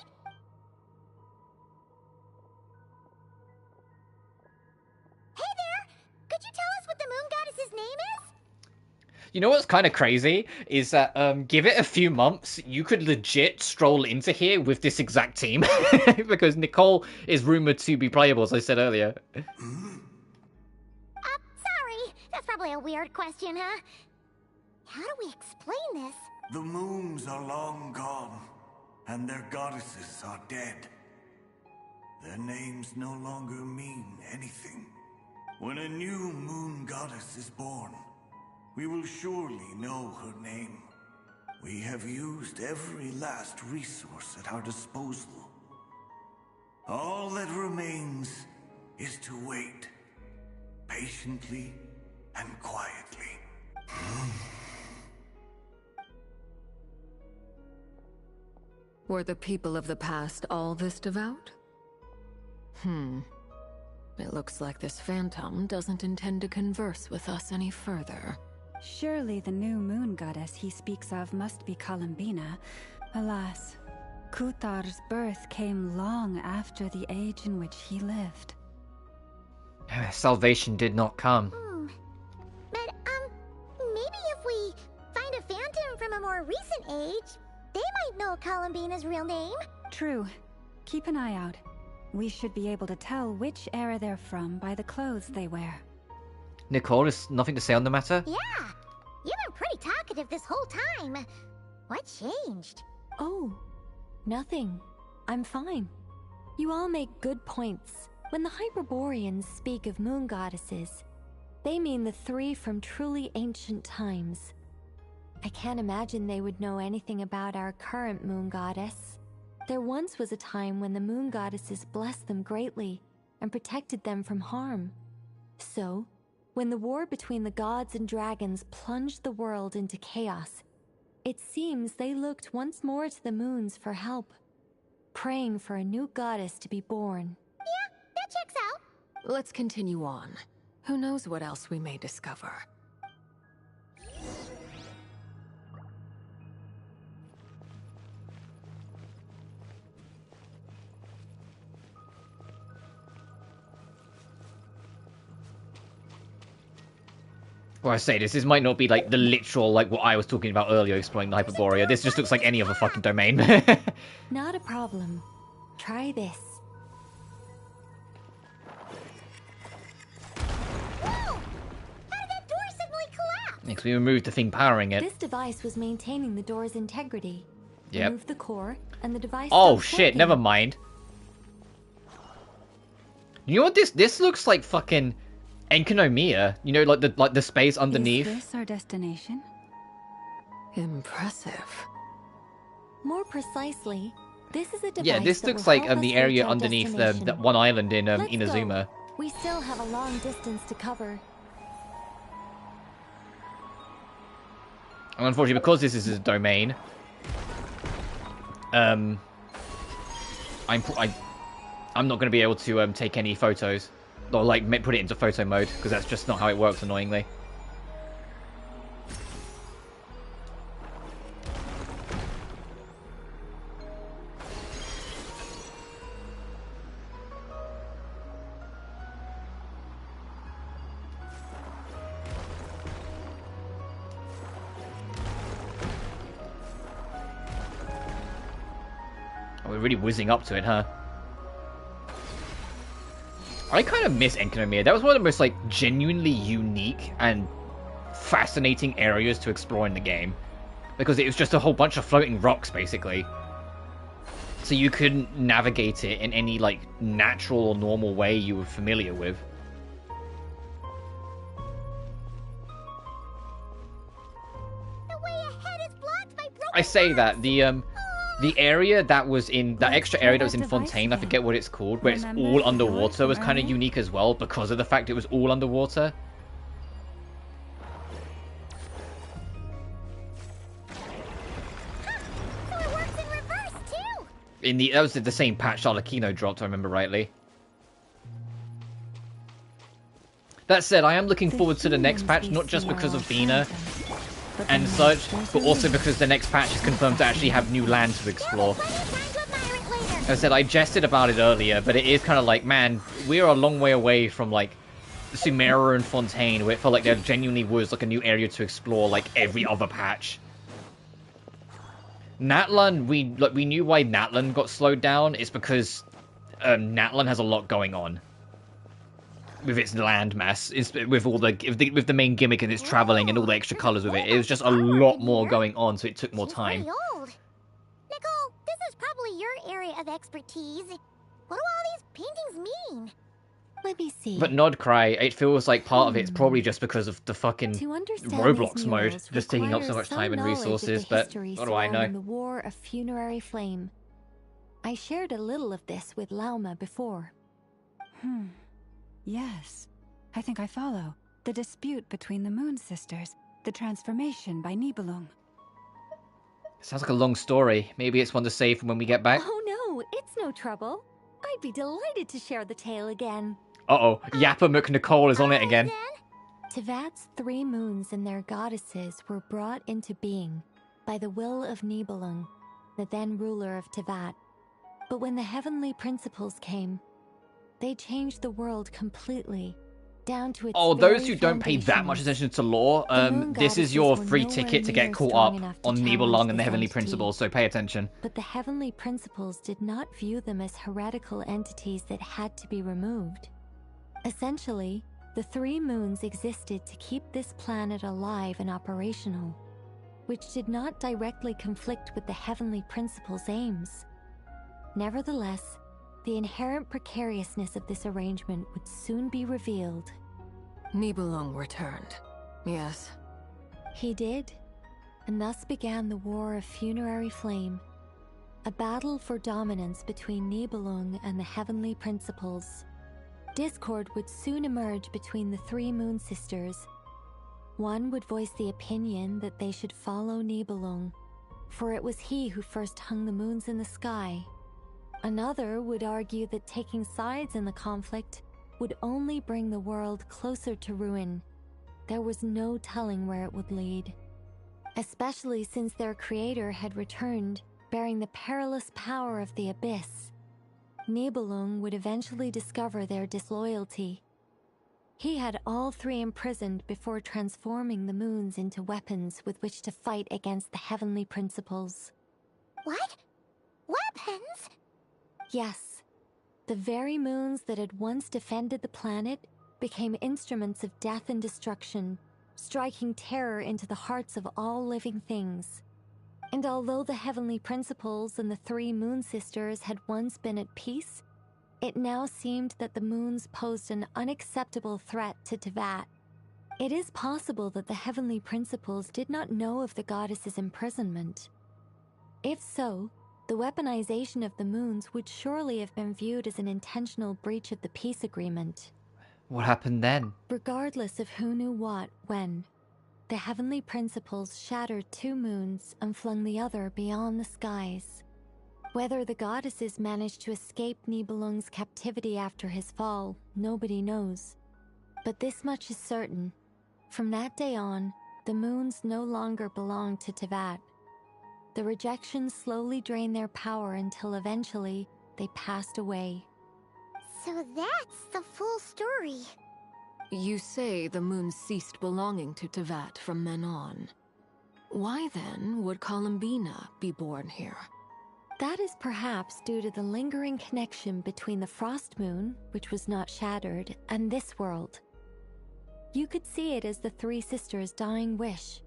Hey there! Could you tell us what the moon goddess's name is? You know what's kind of crazy? Is that, give it a few months, you could legit stroll into here with this exact team. Because Nicole is rumored to be playable, as I said earlier. Sorry. That's probably a weird question, huh? How do we explain this? The moons are long gone, and their goddesses are dead. Their names no longer mean anything. When a new moon goddess is born, we will surely know her name. We have used every last resource at our disposal. All that remains is to wait, patiently and quietly. Were the people of the past all this devout? It looks like this phantom doesn't intend to converse with us any further. Surely the new moon goddess he speaks of must be Columbina. Alas, Kuthar's birth came long after the age in which he lived. Salvation did not come. But, maybe if we find a phantom from a more recent age, they might know Columbina's real name. True. Keep an eye out. We should be able to tell which era they're from by the clothes they wear. Nicole, has nothing to say on the matter? Yeah, you've been pretty talkative this whole time. What changed? Oh, nothing. I'm fine. You all make good points. When the Hyperboreans speak of moon goddesses, they mean the 3 from truly ancient times. I can't imagine they would know anything about our current moon goddess. There once was a time when the moon goddesses blessed them greatly and protected them from harm. So, when the war between the gods and dragons plunged the world into chaos, it seems they looked once more to the moons for help, praying for a new goddess to be born. Yeah, that checks out. Let's continue on. Who knows what else we may discover. Well, I say this might not be like the literal, like what I was talking about earlier, exploring the Hyperborea. This just looks like any other fucking domain. Not a problem. Try this. Next, we removed the thing powering it. This device was maintaining the door's integrity. Yep. Remove the core, and the device. Oh stops shit! working. Never mind. You know what this looks like? Fucking Enkinomiya. You know, like the space underneath. Is this our destination? Impressive. More precisely, this is a device. Yeah, this that looks will like help us the reach area our underneath destination. that one island in Let's Inazuma. go. We still have a long distance to cover. And unfortunately, because this is a domain, I'm not going to be able to take any photos or like put it into photo mode because that's just not how it works. Annoyingly. We're really whizzing up to it, huh? I kind of miss Enkinomiya. That was one of the most, like, genuinely unique and fascinating areas to explore in the game. Because it was just a whole bunch of floating rocks, basically. So you could navigate it in any, like, natural or normal way you were familiar with. I say that, the area that was in, that extra area that was in Fontaine, I forget what it's called, where it's all underwater, was kind of unique as well because of the fact it was all underwater. That was the same patch Arlecchino dropped, if I remember rightly. That said, I am looking forward to the next patch, not just because of Bina and such, but also because the next patch is confirmed to actually have new land to explore. As I said, I jested about it earlier, but it is kind of like, man, we're a long way away from, like, Sumeru and Fontaine, where it felt like there genuinely was, like, a new area to explore, like, every other patch. Natlan, we knew why Natlan got slowed down. It's because Natlan has a lot going on with its land mass, with all with the main gimmick and its traveling and all the extra colors with it. It was just a lot more going on, so it took more time. Old. Nicole, this is probably your area of expertise. What do all these paintings mean? Let me see. But Nodcry, it feels like part of it's probably just because of the fucking Roblox mode, just taking up so much time and resources, but what do I know? The War of Funerary Flame. I shared a little of this with Lauma before. Yes, I think I follow. The dispute between the Moon Sisters, the transformation by Nibelung. Sounds like a long story. Maybe it's one to save for when we get back. Oh no, it's no trouble. I'd be delighted to share the tale again. Uh-oh, Yappa McNicole is on it again. Tevat's 3 moons and their goddesses were brought into being by the will of Nibelung, the then ruler of Tevat. But when the heavenly principles came, they changed the world completely, down to its Those who don't pay that much attention to lore, this is your free ticket to get caught up on Nibelung and the Heavenly Principles, so pay attention. But the Heavenly Principles did not view them as heretical entities that had to be removed. Essentially, the 3 moons existed to keep this planet alive and operational, which did not directly conflict with the Heavenly Principles' aims. Nevertheless, the inherent precariousness of this arrangement would soon be revealed. Nibelung returned. Yes. He did, and thus began the War of Funerary Flame, a battle for dominance between Nibelung and the Heavenly Principles. Discord would soon emerge between the 3 Moon Sisters. One would voice the opinion that they should follow Nibelung, for it was he who first hung the moons in the sky. Another would argue that taking sides in the conflict would only bring the world closer to ruin. There was no telling where it would lead, especially since their creator had returned, bearing the perilous power of the Abyss. Nibelung would eventually discover their disloyalty. He had all three imprisoned before transforming the moons into weapons with which to fight against the heavenly principles. What? Weapons? Yes. The very moons that had once defended the planet became instruments of death and destruction, striking terror into the hearts of all living things. And although the heavenly principles and the three moon sisters had once been at peace, it now seemed that the moons posed an unacceptable threat to Teyvat. It is possible that the heavenly principles did not know of the goddess's imprisonment. If so, the weaponization of the moons would surely have been viewed as an intentional breach of the peace agreement. What happened then? Regardless of who knew what, when, the heavenly principles shattered two moons and flung the other beyond the skies. Whether the goddesses managed to escape Nibelung's captivity after his fall, nobody knows. But this much is certain. From that day on, the moons no longer belonged to Teyvat. The rejections slowly drained their power until eventually they passed away. So that's the full story. You say the moons ceased belonging to Teyvat from then on. Why then would Columbina be born here? That is perhaps due to the lingering connection between the Frost Moon, which was not shattered, and this world. You could see it as the three sisters' dying wish.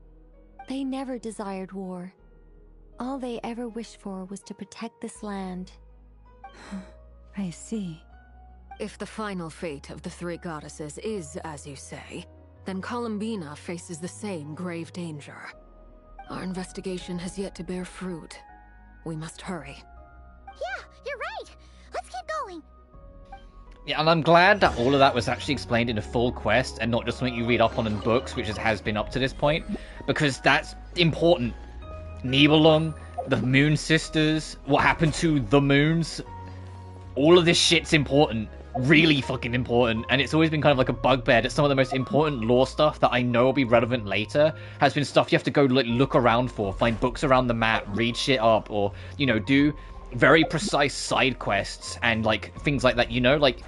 They never desired war. All they ever wished for was to protect this land. I see. If the final fate of the three goddesses is as you say, then Columbina faces the same grave danger. Our investigation has yet to bear fruit. We must hurry. Yeah, you're right. Let's keep going. Yeah, and I'm glad that all of that was actually explained in a full quest and not just something you read up on in books, which has been up to this point, because that's important. Nibelung, the Moon Sisters, what happened to the moons, all of this shit's important. Really fucking important. And it's always been kind of like a bugbear that some of the most important lore stuff that I know will be relevant later has been stuff you have to go look around for, find books around the map, read shit up, or, you know, do very precise side quests and, like, things like that, you know? Like,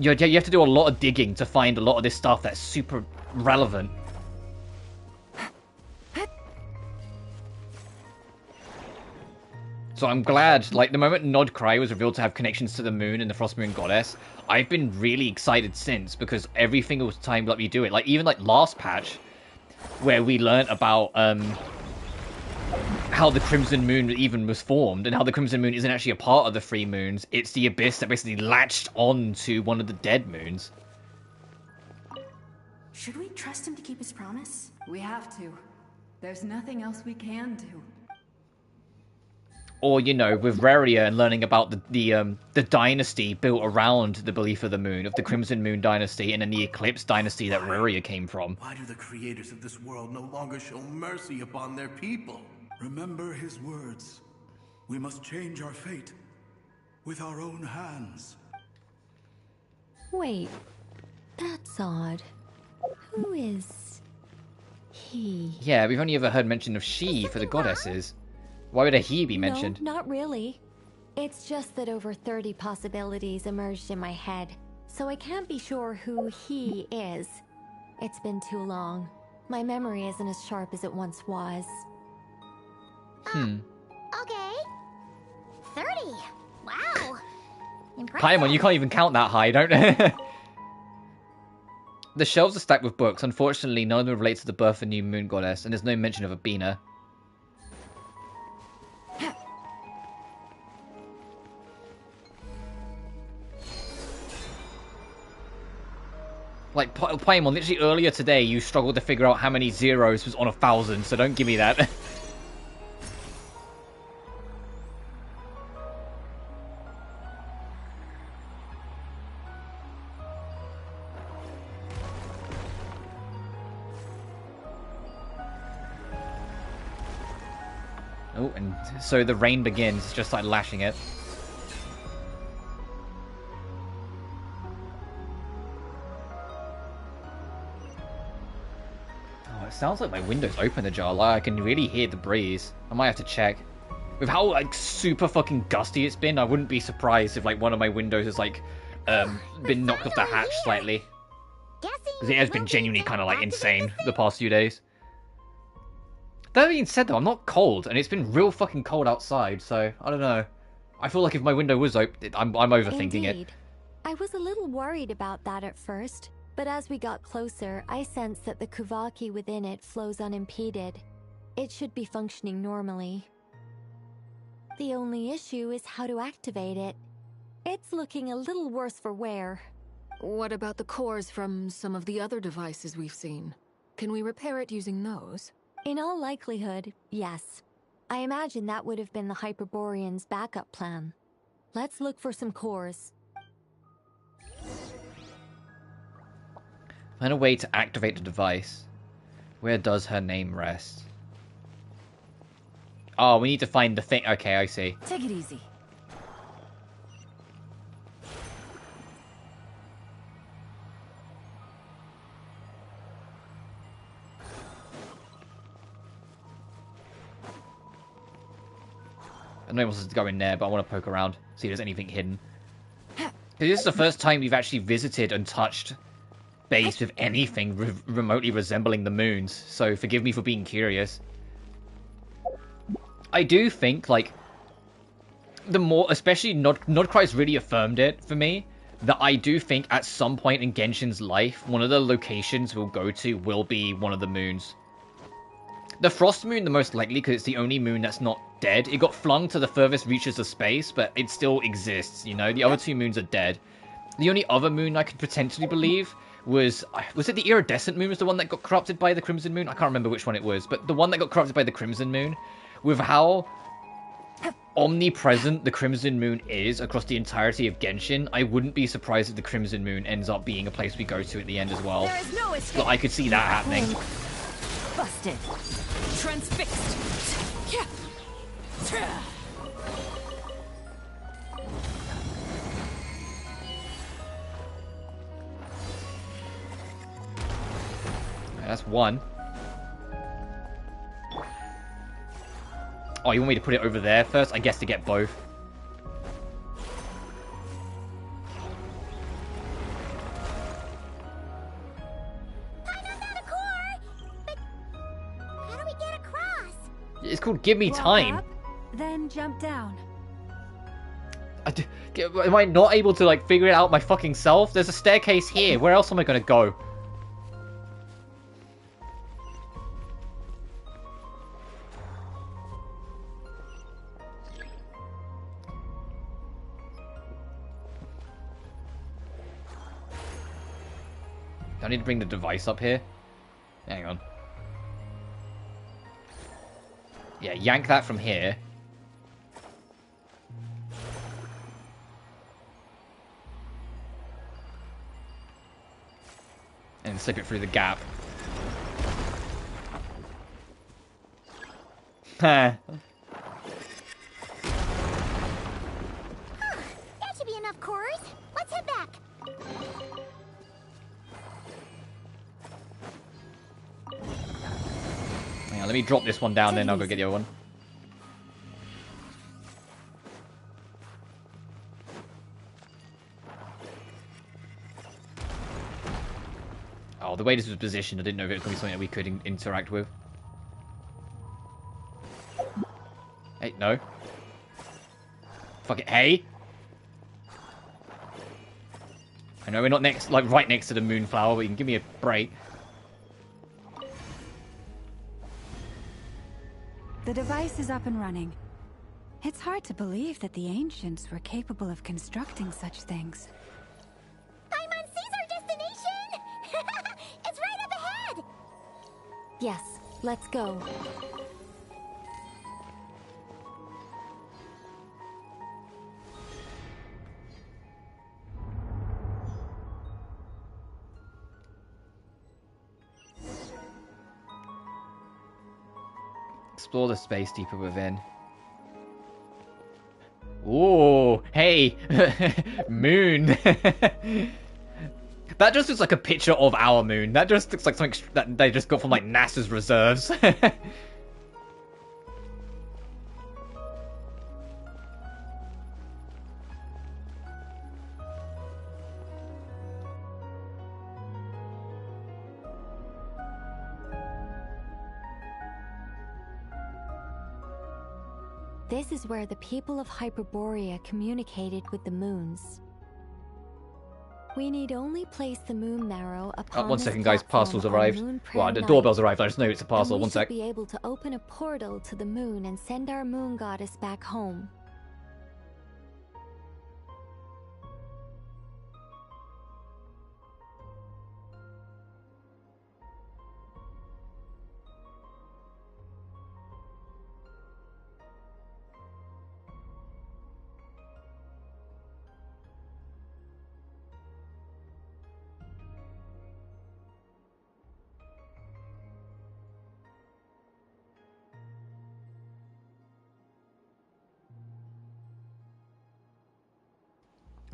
you have to do a lot of digging to find a lot of this stuff that's super relevant. So I'm glad, like, the moment Nodcry was revealed to have connections to the moon and the Frost Moon Goddess, I've been really excited since, because every single time that we do it, like, even, like, last patch, where we learnt about, how the Crimson Moon even was formed, and how the Crimson Moon isn't actually a part of the three moons, it's the Abyss that basically latched on to one of the dead moons. Should we trust him to keep his promise? We have to. There's nothing else we can do. Or, you know, with Reria and learning about the dynasty built around the belief of the moon, of the Crimson Moon dynasty, and then the Eclipse dynasty that Reria came from. Why do the creators of this world no longer show mercy upon their people? Remember his words. We must change our fate with our own hands. Wait, that's odd. Who is he? Yeah, we've only ever heard mention of she for the goddesses. Why would a he be mentioned? No, not really. It's just that over 30 possibilities emerged in my head, so I can't be sure who he is. It's been too long. My memory isn't as sharp as it once was. Okay. 30. Wow. Impressive. Paimon, you can't even count that high, don't you? The shelves are stacked with books. Unfortunately, none of them relate to the birth of the new moon goddess, and there's no mention of Abina. Like, Paimon, literally earlier today, you struggled to figure out how many zeros was on 1,000, so don't give me that. Oh, and so the rain begins. It's just like lashing it. It sounds like my window's open ajar. Like, I can really hear the breeze. I might have to check. With how, like, super fucking gusty it's been, I wouldn't be surprised if, like, one of my windows has, like, been knocked off the hatch slightly. Because it has been genuinely kind of like insane the past few days. That being said though, I'm not cold, and it's been real fucking cold outside, so I don't know. I feel like if my window was open, I'm overthinking Indeed. I was a little worried about that at first, but as we got closer, I sensed that the Kuvaki within it flows unimpeded. It should be functioning normally. The only issue is how to activate it. It's looking a little worse for wear. What about the cores from some of the other devices we've seen? Can we repair it using those? In all likelihood, yes. I imagine that would have been the Hyperborean's backup plan. Let's look for some cores. Find a way to activate the device. Where does her name rest? Oh, we need to find the thing. Okay, I see. Take it easy. I know I'm supposed to go in there, but I want to poke around, see if there's anything hidden. This is the first time we've actually visited and touched base with anything remotely resembling the moons, so forgive me for being curious. I do think, like, the more, especially Nodcry's really affirmed it for me, that I do think at some point in Genshin's life, one of the locations we'll go to will be one of the moons. The Frost Moon, the most likely, because it's the only moon that's not dead. It got flung to the furthest reaches of space, but it still exists, you know? The other two moons are dead. The only other moon I could potentially believe was it the Iridescent Moon was the one that got corrupted by the Crimson Moon? I can't remember which one it was, but the one that got corrupted by the Crimson Moon, with how omnipresent the Crimson Moon is across the entirety of Genshin, I wouldn't be surprised if the Crimson Moon ends up being a place we go to at the end as well. There is no escape. So I could see that happening. Busted. Transfixed. That's one. Oh, you want me to put it over there first? I guess to get both. It's called Give Me Time. Up, then jump down. Am I not able to, like, figure it out my fucking self? There's a staircase here. Where else am I gonna go? Do I need to bring the device up here? Hang on. Yeah, yank that from here. And slip it through the gap. That should be enough cores. Let's head back. Hang on, let me drop this one down, then I'll go get the other one. Oh, the way this was positioned, I didn't know if it was going to be something that we could interact with. Hey, no. Fuck it, hey! I know we're not next, like, right next to the Moonflower, but you can give me a break. The device is up and running. It's hard to believe that the ancients were capable of constructing such things. Paimon sees our destination! It's right up ahead! Yes, let's go. Explore the space deeper within. Ooh, hey! Moon! That just looks like a picture of our moon. That just looks like something that they just got from, like, NASA's reserves. This is where the people of Hyperborea communicated with the moons. We need only place the moon marrow upon One this second, guys. platform Parcel's on arrived. Moon Well, Prayer the Night, doorbell's arrived. I just know it's a and parcel. we One shall sec. be able to open a portal to the moon and send our moon goddess back home.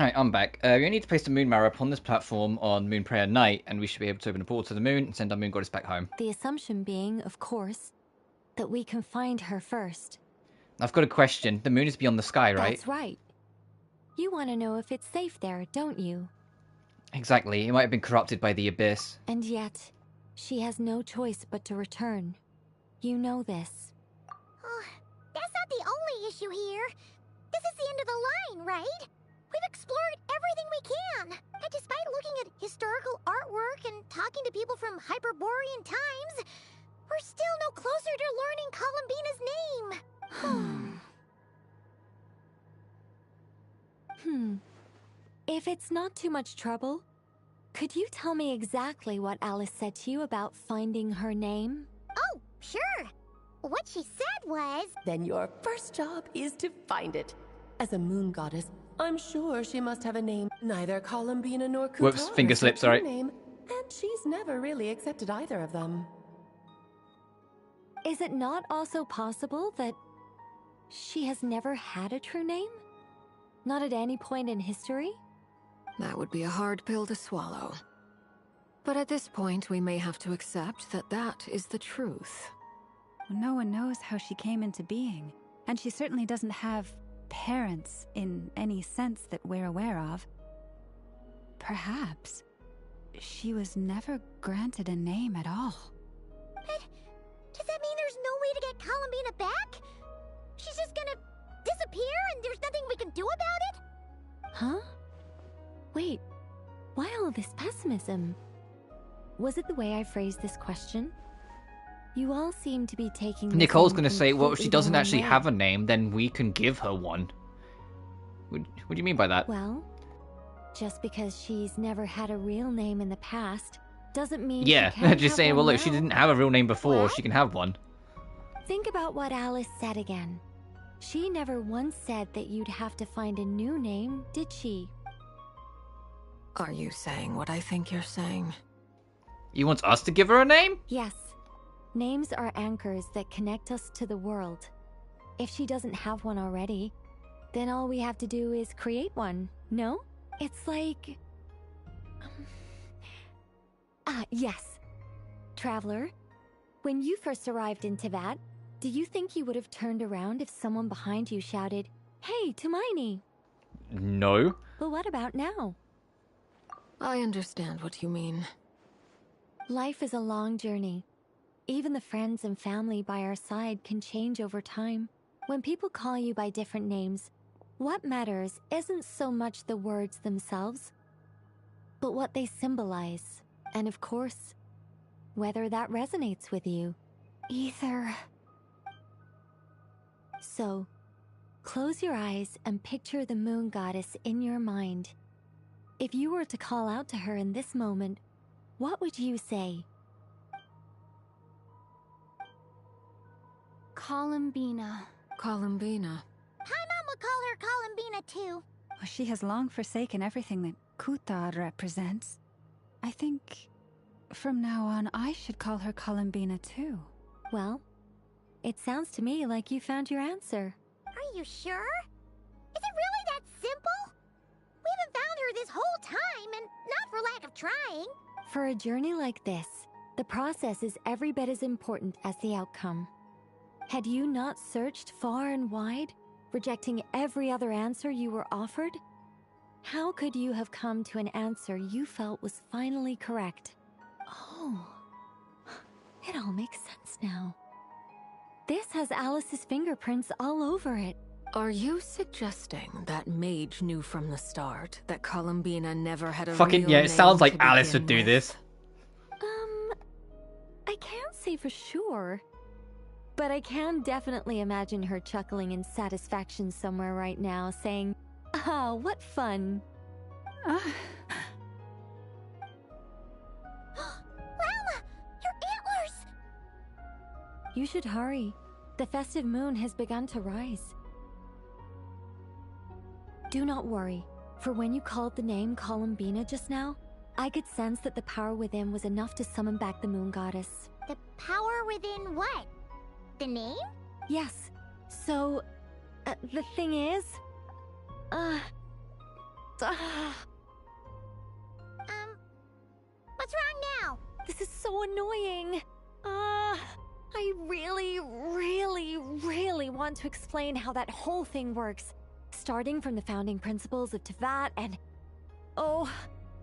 Alright, I'm back. We need to place the moon marrow upon this platform on Moon Prayer Night, and we should be able to open a portal to the moon and send our moon goddess back home. The assumption being, of course, that we can find her first. I've got a question. The moon is beyond the sky, right? That's right. You want to know if it's safe there, don't you? Exactly. It might have been corrupted by the abyss. And yet, she has no choice but to return. You know this. Oh, that's not the only issue here. This is the end of the line, right? We've explored everything we can. And despite looking at historical artwork and talking to people from Hyperborean times, we're still no closer to learning Columbina's name. If it's not too much trouble, could you tell me exactly what Alice said to you about finding her name? Oh, sure. What she said was... Then your first job is to find it. As a moon goddess, I'm sure she must have a name. Neither Columbina nor Kutara Whoops, finger slips, is her alright. name, and she's never really accepted either of them. Is it not also possible that she has never had a true name? Not at any point in history? That would be a hard pill to swallow. But at this point, we may have to accept that that is the truth. No one knows how she came into being, and she certainly doesn't have parents in any sense that we're aware of. Perhaps she was never granted a name at all. Does that mean there's no way to get Columbina back? She's just gonna disappear and there's nothing we can do about it? Huh? Wait, why all this pessimism? Was it the way I phrased this question? You all seem to be taking this Nicole's in going to say, well, if she completely doesn't wrong actually way. have a name, then we can give her one. What do you mean by that? Well, just because she's never had a real name in the past doesn't mean Yeah, she can't just have saying, well, one look, she now. didn't have a real name before. She can have one. Think about what Alice said again. She never once said that you'd have to find a new name, did she? Are you saying what I think you're saying? You want us to give her a name? Yes. Names are anchors that connect us to the world. If she doesn't have one already, then all we have to do is create one, no? It's like... yes. Traveler, when you first arrived in Teyvat, do you think you would have turned around if someone behind you shouted, "Hey, Tumaini"? No. But what about now? I understand what you mean. Life is a long journey. Even the friends and family by our side can change over time. When people call you by different names, what matters isn't so much the words themselves, but what they symbolize. And of course, whether that resonates with you. Ether. So, close your eyes and picture the moon goddess in your mind. If you were to call out to her in this moment, what would you say? Columbina. Columbina. Paimon would call her Columbina too. Well, she has long forsaken everything that Kutar represents. I think from now on I should call her Columbina too. Well, it sounds to me like you found your answer. Are you sure? Is it really that simple? We haven't found her this whole time, and not for lack of trying. For a journey like this, the process is every bit as important as the outcome. Had you not searched far and wide, rejecting every other answer you were offered, how could you have come to an answer you felt was finally correct? Oh, it all makes sense now. This has Alice's fingerprints all over it. Are you suggesting that Mage knew from the start that Columbina never had a Fucking real yeah, it name sounds like to Alice begin would do with? this. I can't say for sure. But I can definitely imagine her chuckling in satisfaction somewhere right now, saying, "Ah, what fun." Llama! Your antlers! You should hurry. The festive moon has begun to rise. Do not worry, for when you called the name Columbina just now, I could sense that the power within was enough to summon back the moon goddess. The power within what? The name? Yes. So, the thing is... What's wrong now? This is so annoying. I really want to explain how that whole thing works. Starting from the founding principles of Tevat and... Oh,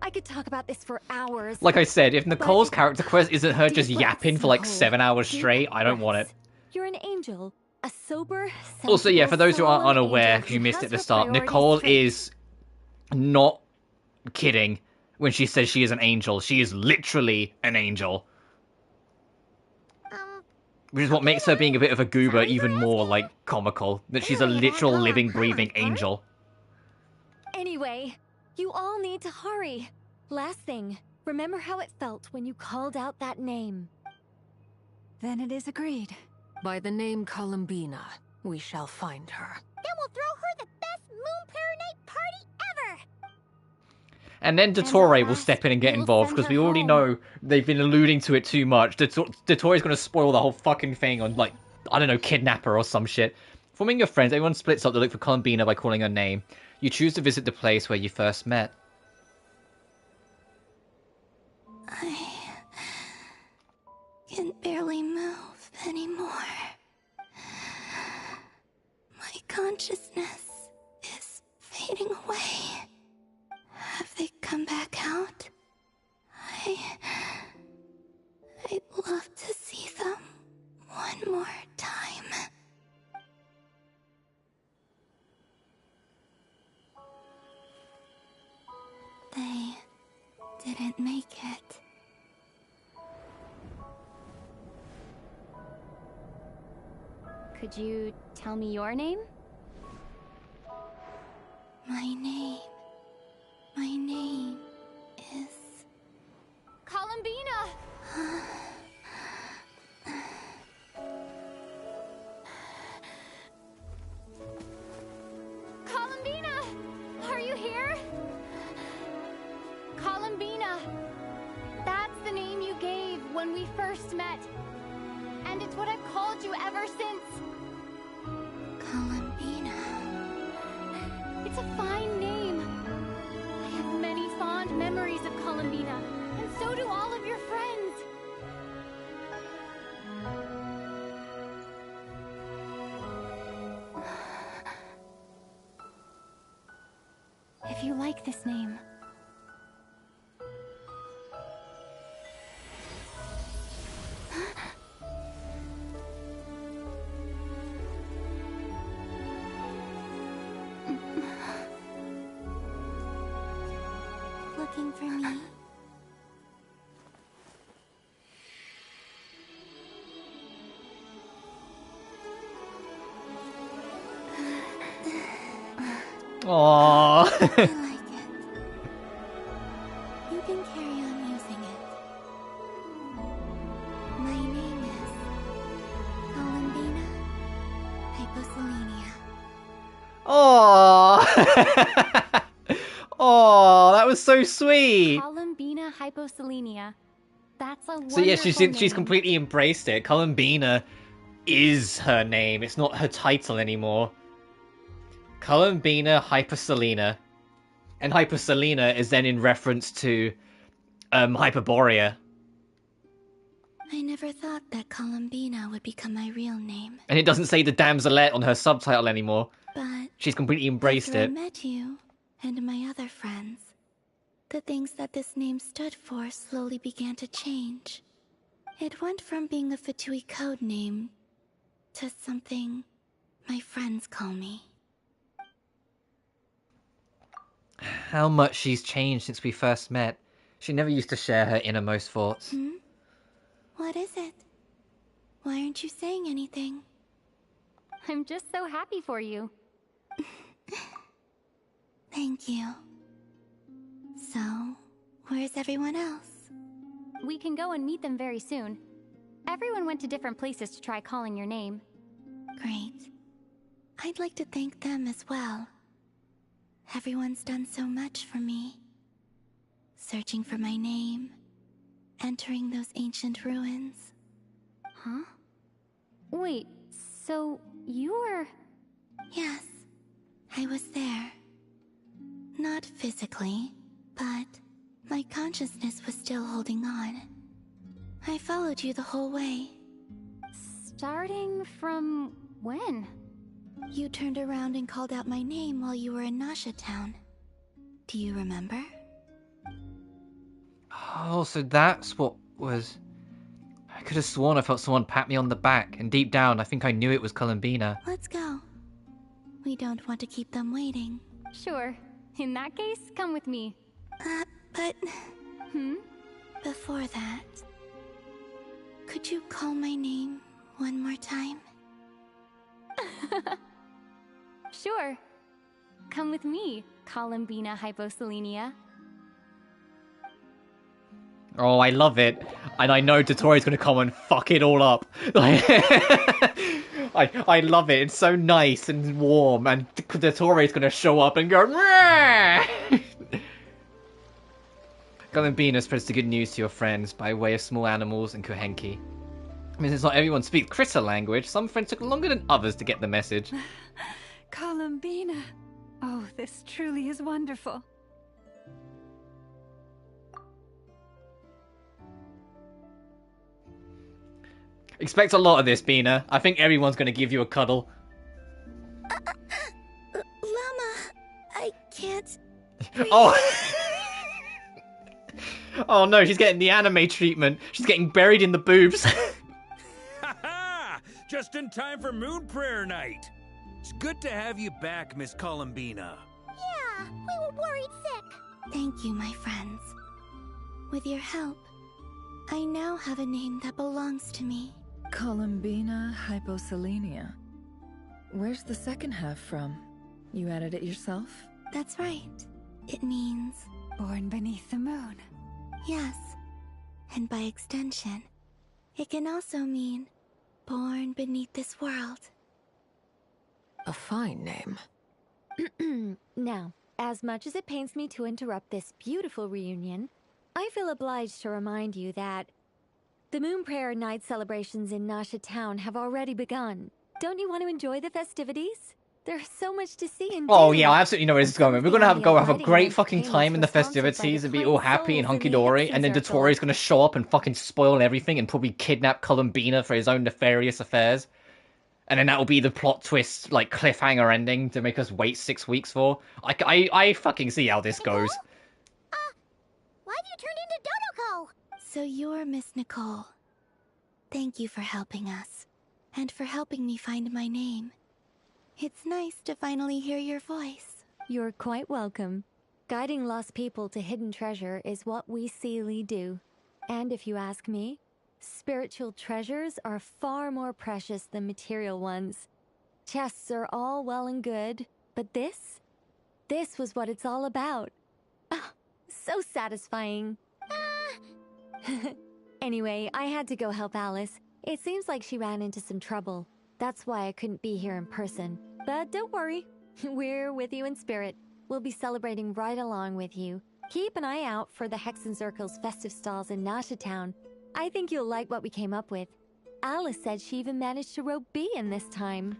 I could talk about this for hours. Like I said, if Nicole's character quest isn't her just Deep yapping breaths, for like Nicole. 7 hours Deep straight, I don't want it. You're an angel. A sober, Also, yeah, sensible, for those who are solemn unaware, angel you who missed has it at the her start, priorities Nicole straight. is not kidding when she says she is an angel. She is literally an angel. Which is what makes her being a bit of a goober even more, like, comical. That she's a literal living, breathing angel. Anyway, you all need to hurry. Last thing, remember how it felt when you called out that name. Then it is agreed. By the name Columbina, we shall find her. Then we'll throw her the best Moon Prayer Night party ever! And then Dottore will step in and get involved, because we already know they've been alluding to it too much. Dottore's going to spoil the whole fucking thing on, like, I don't know, kidnap her or some shit. Forming your friends, everyone splits up to look for Columbina by calling her name. You choose to visit the place where you first met. I can barely move anymore. My consciousness is fading away. Have they come back out? I'd love to see them one more time. They didn't make it. Could you tell me your name? My name is... Columbina! Columbina! Are you here? Columbina! That's the name you gave when we first met. And it's what I've called you ever since. Columbina. It's a fine name. I have many fond memories of Columbina, and so do all of your friends. If you like this name, Looking for me? Aww. I like it. You can carry on using it. My name is Columbina Hyposelenia. Aww. Oh, that was so sweet. Columbina Hyposelenia. That's a wonderful So yeah, she's name. completely embraced it. Columbina is her name. It's not her title anymore. Columbina Hyperselena. And Hyperselena is then in reference to Hyperborea. I never thought that Columbina would become my real name. And it doesn't say the damselette on her subtitle anymore. But She's completely embraced after it. I met you and my other friends, the things that this name stood for slowly began to change. It went from being a Fatui code name to something my friends call me. How much she's changed since we first met. She never used to share her innermost thoughts. What is it? Why aren't you saying anything? I'm just so happy for you. Thank you. So, where's everyone else? We can go and meet them very soon. Everyone went to different places to try calling your name. Great. I'd like to thank them as well. Everyone's done so much for me. Searching for my name, entering those ancient ruins. Huh? Wait, so you were... Yes, I was there. Not physically, but my consciousness was still holding on. I followed you the whole way. Starting from when? You turned around and called out my name while you were in Nasha Town. Do you remember? Oh, so that's what was... I could have sworn I felt someone pat me on the back, and deep down I think I knew it was Columbina. Let's go. We don't want to keep them waiting. Sure. In that case, come with me. But... Before that... Could you call my name one more time? Sure. Come with me, Columbina Hyposelenia. Oh, I love it. And I know Dotori's gonna come and fuck it all up. I love it. It's so nice and warm, and Dotori's gonna show up and go... Columbina spreads the good news to your friends by way of small animals and Kohenki. I mean, since not everyone speaks Critter language, some friends took longer than others to get the message. Columbina. Oh, this truly is wonderful. Expect a lot of this, Bina. I think everyone's going to give you a cuddle. Llama, I can't... Oh! Oh no, she's getting the anime treatment. She's getting buried in the boobs. Ha-ha! Just in time for Moon Prayer Night. It's good to have you back, Miss Columbina. Yeah, we were worried sick. Thank you, my friends. With your help, I now have a name that belongs to me. Columbina Hyposelenia. Where's the second half from? You added it yourself? That's right. It means... Born beneath the moon. Yes. And by extension, it can also mean born beneath this world. A fine name. Now, as much as it pains me to interrupt this beautiful reunion, I feel obliged to remind you that the Moon Prayer Night celebrations in Nasha Town have already begun. Don't you want to enjoy the festivities? There's so much to see and do. Oh yeah, I absolutely know where this is going. We're gonna have a great fucking time in the festivities and be all happy and hunky-dory, and then Dotori's gonna show up and fucking spoil everything and probably kidnap Columbina for his own nefarious affairs. And then that will be the plot twist, like, cliffhanger ending to make us wait 6 weeks for. I fucking see how this goes. Why'd you turn into Dodoko? So you're Miss Nicole. Thank you for helping us, and for helping me find my name. It's nice to finally hear your voice. You're quite welcome. Guiding lost people to hidden treasure is what we Seelie do. And if you ask me, spiritual treasures are far more precious than material ones. Chests are all well and good, but this was what it's all about. Oh, so satisfying. Anyway, I had to go help Alice. It seems like she ran into some trouble. That's why I couldn't be here in person. But don't worry, we're with you in spirit. We'll be celebrating right along with you. Keep an eye out for the Hexenzirkel's festive stalls in Nasha Town. I think you'll like what we came up with. Alice said she even managed to rope B in this time.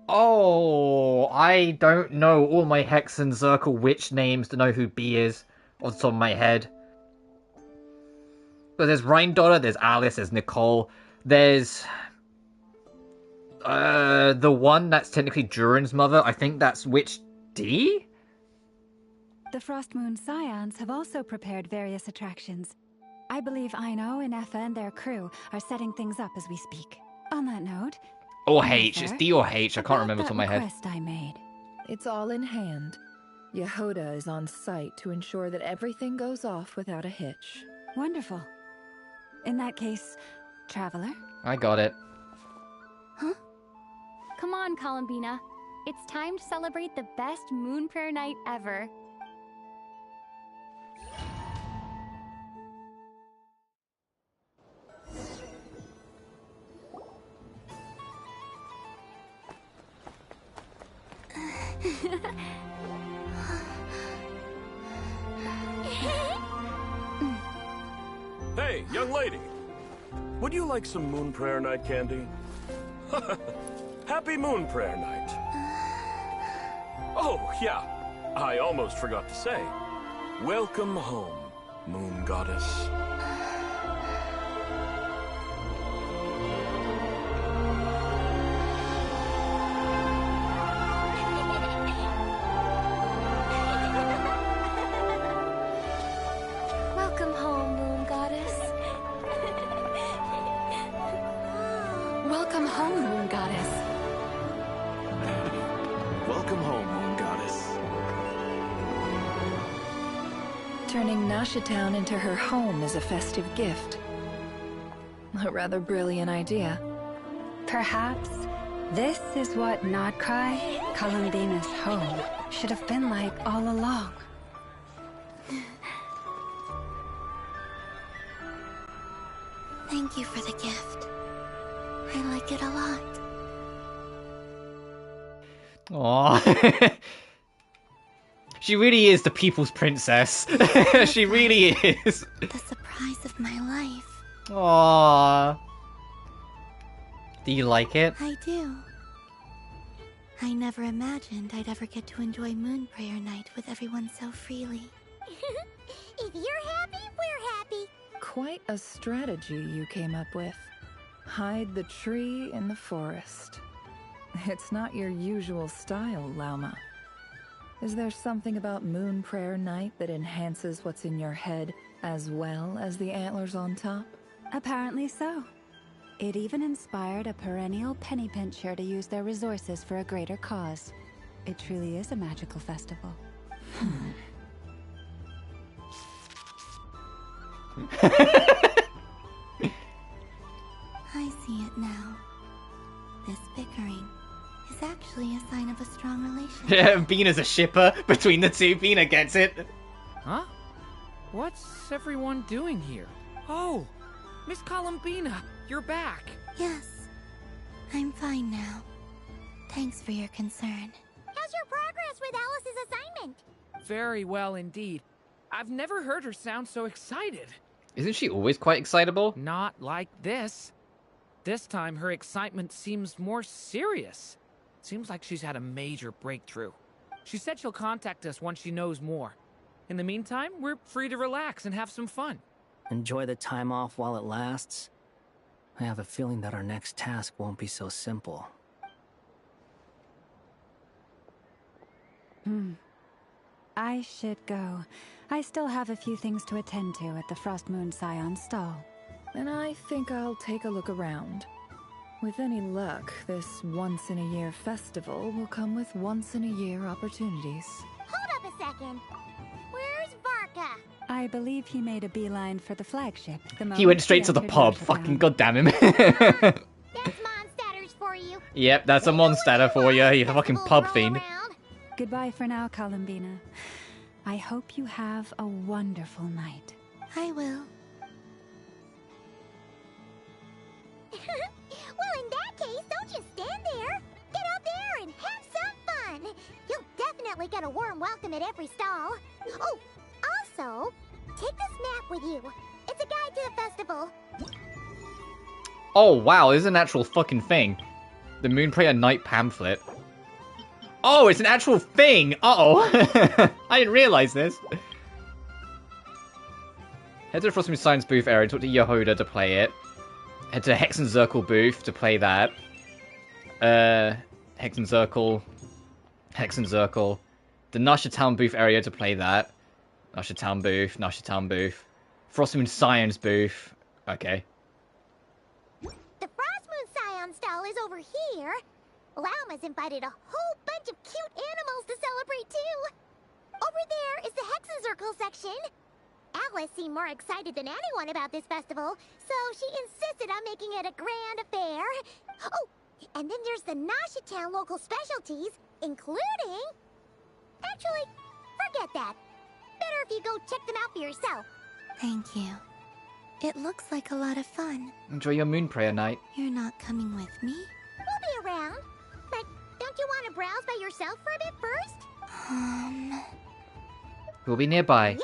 Oh, I don't know all my Hexenzirkel witch names to know who B is off the top of my head. But there's Rheindotter, there's Alice, there's Nicole, there's... the one that's technically Durin's mother, I think that's Witch D? The Frost Moon Scions have also prepared various attractions. I believe Aino and Effa and their crew are setting things up as we speak. On that note... Or H. It's D or H. I can't remember off the top of my head. Request I made. It's all in hand. Yehoda is on site to ensure that everything goes off without a hitch. Wonderful. In that case, Traveler? I got it. Huh? Come on, Columbina. It's time to celebrate the best Moon Prayer night ever. Hey, young lady. Would you like some Moon Prayer Night candy? Happy Moon Prayer Night. Oh, yeah. I almost forgot to say. Welcome home, Moon Goddess. Welcome home, Moon Goddess. Welcome home, Moon Goddess. Welcome home, Moon Goddess. Turning Nashatown into her home is a festive gift. A rather brilliant idea. Perhaps this is what Notcry, Columbina's home, should have been like all along. Thank you for the gift. I like it a lot. Aww. She really is the people's princess. She really is. The surprise of my life. Aww. Do you like it? I do. I never imagined I'd ever get to enjoy Moon Prayer Night with everyone so freely. If you're happy, we're happy. Quite a strategy you came up with. Hide the tree in the forest. It's not your usual style, Lauma. Is there something about Moon Prayer Night that enhances what's in your head as well as the antlers on top? Apparently so. It even inspired a perennial penny pincher to use their resources for a greater cause. It truly is a magical festival. I see it now. This bickering is actually a sign of a strong relationship. Yeah, Bina's a shipper between the two. Bina gets it. Huh? What's everyone doing here? Oh, Miss Columbina, you're back. Yes, I'm fine now. Thanks for your concern. How's your progress with Alice's assignment? Very well indeed. I've never heard her sound so excited. Isn't she always quite excitable? Not like this. This time her excitement seems more serious. Seems like she's had a major breakthrough. She said she'll contact us once she knows more. In the meantime, we're free to relax and have some fun. Enjoy the time off while it lasts. I have a feeling that our next task won't be so simple. I should go. I still have a few things to attend to at the Frost Moon Scion stall. And I think I'll take a look around. With any luck, this once-in-a-year festival will come with once-in-a-year opportunities. Hold up a second. Where's Varka? I believe he made a beeline for the flagship. He went straight to the pub. Fucking goddamn him. That's Mondstadters for you. Yep, that's a monster for you. You fucking pub fiend. Goodbye for now, Columbina. I hope you have a wonderful night. I will. Well, in that case, don't just stand there. Get up there and have some fun. You'll definitely get a warm welcome at every stall. Oh, also, take this map with you. It's a guide to the festival. Oh wow, this is an actual fucking thing. The Moon Prayer Night pamphlet. Oh, it's an actual thing! Uh-oh. I didn't realize this. Head to the Frostmoon Science booth area and talk to Yehoda to play it. Head to the Hexen Circle booth to play that. Hexen Circle. The Nashatown booth area to play that. Nashatown booth. Frostmoon Science booth. Okay. The Frostmoon Scion stall is over we're here, Lauma's invited a whole bunch of cute animals to celebrate too. Over there is the Hexencircle section. Alice seemed more excited than anyone about this festival, so she insisted on making it a grand affair. Oh, and then there's the Noshitown local specialties, including... Actually, forget that. Better if you go check them out for yourself. Thank you. It looks like a lot of fun. Enjoy your moon prayer night. You're not coming with me? We'll be around. But don't you want to browse by yourself for a bit first? We'll be nearby. Yep.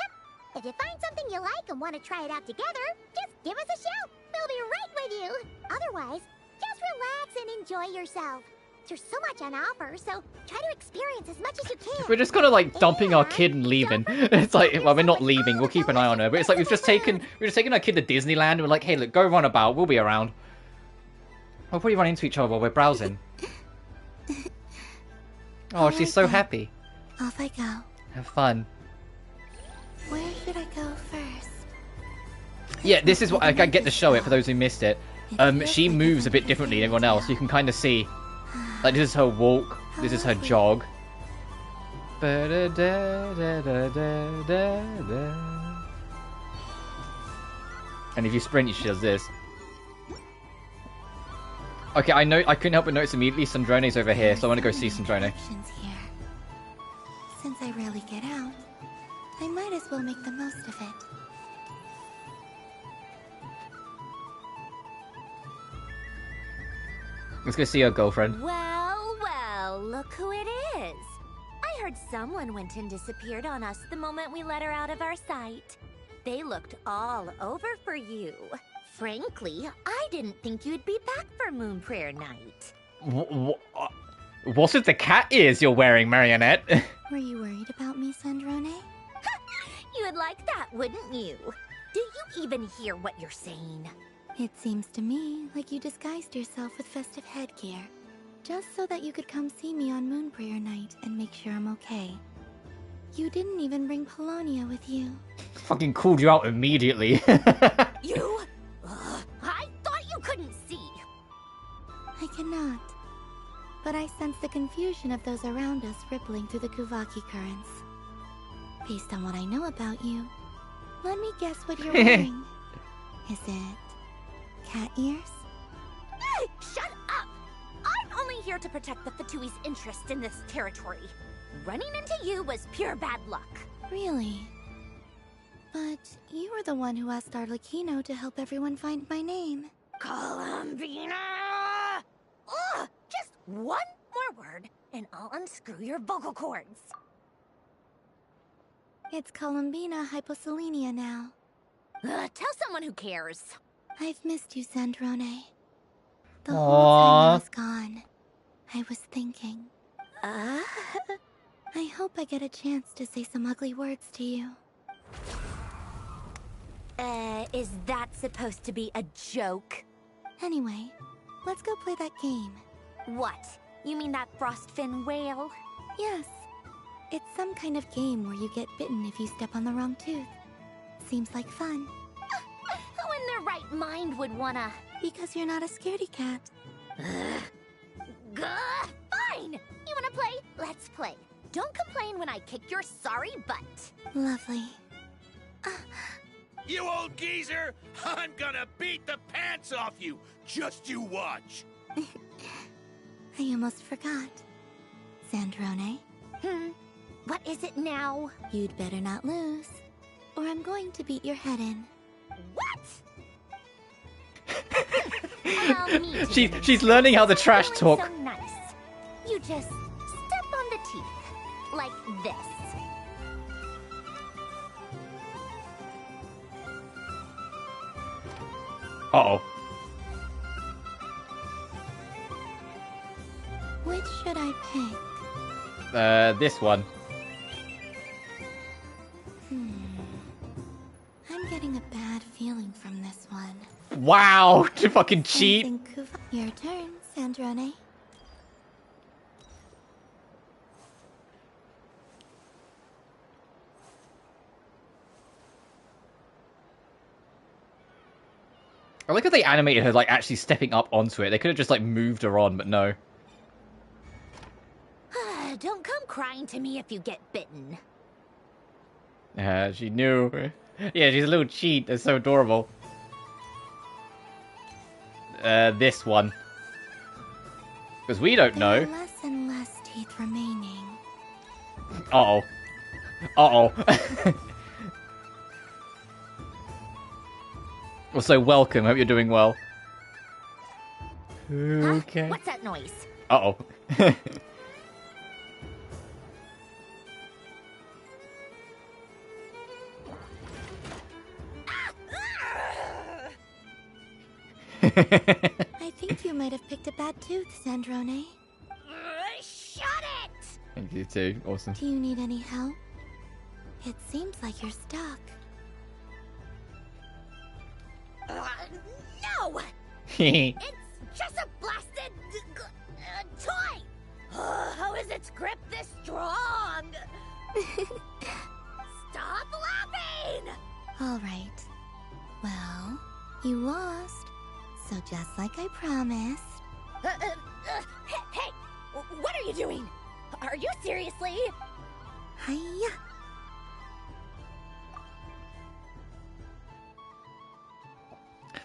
If you find something you like and want to try it out together, just give us a shout. We'll be right with you. Otherwise, just relax and enjoy yourself. There's so much on offer, so try to experience as much as you can. We're just kind of like dumping our kid and leaving. It's like, well, we're not leaving. We'll keep an eye on her. But it's like we've just taken our kid to Disneyland. And we're like, hey, look, go run about. We'll be around. We'll probably run into each other while we're browsing. Oh, she's so happy. Off I go. Have fun. Where should I go first? Yeah, this is what I get to show it for those who missed it. She moves a bit differently than everyone else. You can kind of see. Like, this is her walk. This is her jog. And if you sprint, she does this. Okay, I couldn't help but notice immediately Sandrone's over here, so I want to go see Sandrone. Since I rarely get out, I might as well make the most of it. Let's go see her girlfriend. Well, well, look who it is. I heard someone went and disappeared on us the moment we let her out of our sight. They looked all over for you. Frankly, I didn't think you'd be back for Moon Prayer Night. What's with the cat ears you're wearing, Marionette? Were you worried about me, Sandrone? You would like that, wouldn't you? Do you even hear what you're saying? It seems to me like you disguised yourself with festive headgear, just so that you could come see me on Moon Prayer Night and make sure I'm okay. You didn't even bring Polonia with you. Fucking called you out immediately. You? I thought you couldn't see. I cannot. But I sense the confusion of those around us rippling through the Kuvaki currents. Based on what I know about you, let me guess what you're wearing. Is it cat ears? Shut up! I'm only here to protect the Fatui's interest in this territory. Running into you was pure bad luck. Really? But you were the one who asked Arlecchino to help everyone find my name. Columbina! Ugh! Just one more word, and I'll unscrew your vocal cords. It's Columbina Hyposelenia now. Tell someone who cares. I've missed you, Sandrone. The Aww. whole time I was gone, I was thinking. I hope I get a chance to say some ugly words to you. Is that supposed to be a joke? Anyway, let's go play that game. What? You mean that frostfin whale? Yes. It's some kind of game where you get bitten if you step on the wrong tooth. Seems like fun. Who in their right mind would wanna... Because you're not a scaredy cat. Fine! You wanna play? Let's play. Don't complain when I kick your sorry butt. Lovely. You old geezer! I'm gonna beat the pants off you! Just you watch! I almost forgot. Sandrone? What is it now? You'd better not lose, or I'm going to beat your head in. What? She's learning how the trash talk. So nice. You just step on the teeth, like this. Uh-oh. Which should I pick? This one. I'm getting a bad feeling from this one. Wow, to fucking cheat. Your turn, Sandrone. I like how they animated her, like, actually stepping up onto it. They could have just, like, moved her on, but no. Don't come crying to me if you get bitten. Yeah, she knew. Yeah, she's a little cheat. That's so adorable. This one. Because we don't know. There are less and less teeth remaining. Uh-oh. Uh-oh. Well, so welcome. Hope you're doing well. Okay. Huh? What's that noise? Uh-oh. I think you might have picked a bad tooth, Sandrone. Shut it! Thank you too. Awesome. Do you need any help? It seems like you're stuck. No! It's just a blasted toy! How is its grip this strong? Stop laughing! Alright. Well, you lost. So just like I promised... Hey! What are you doing? Are you seriously? Hiya!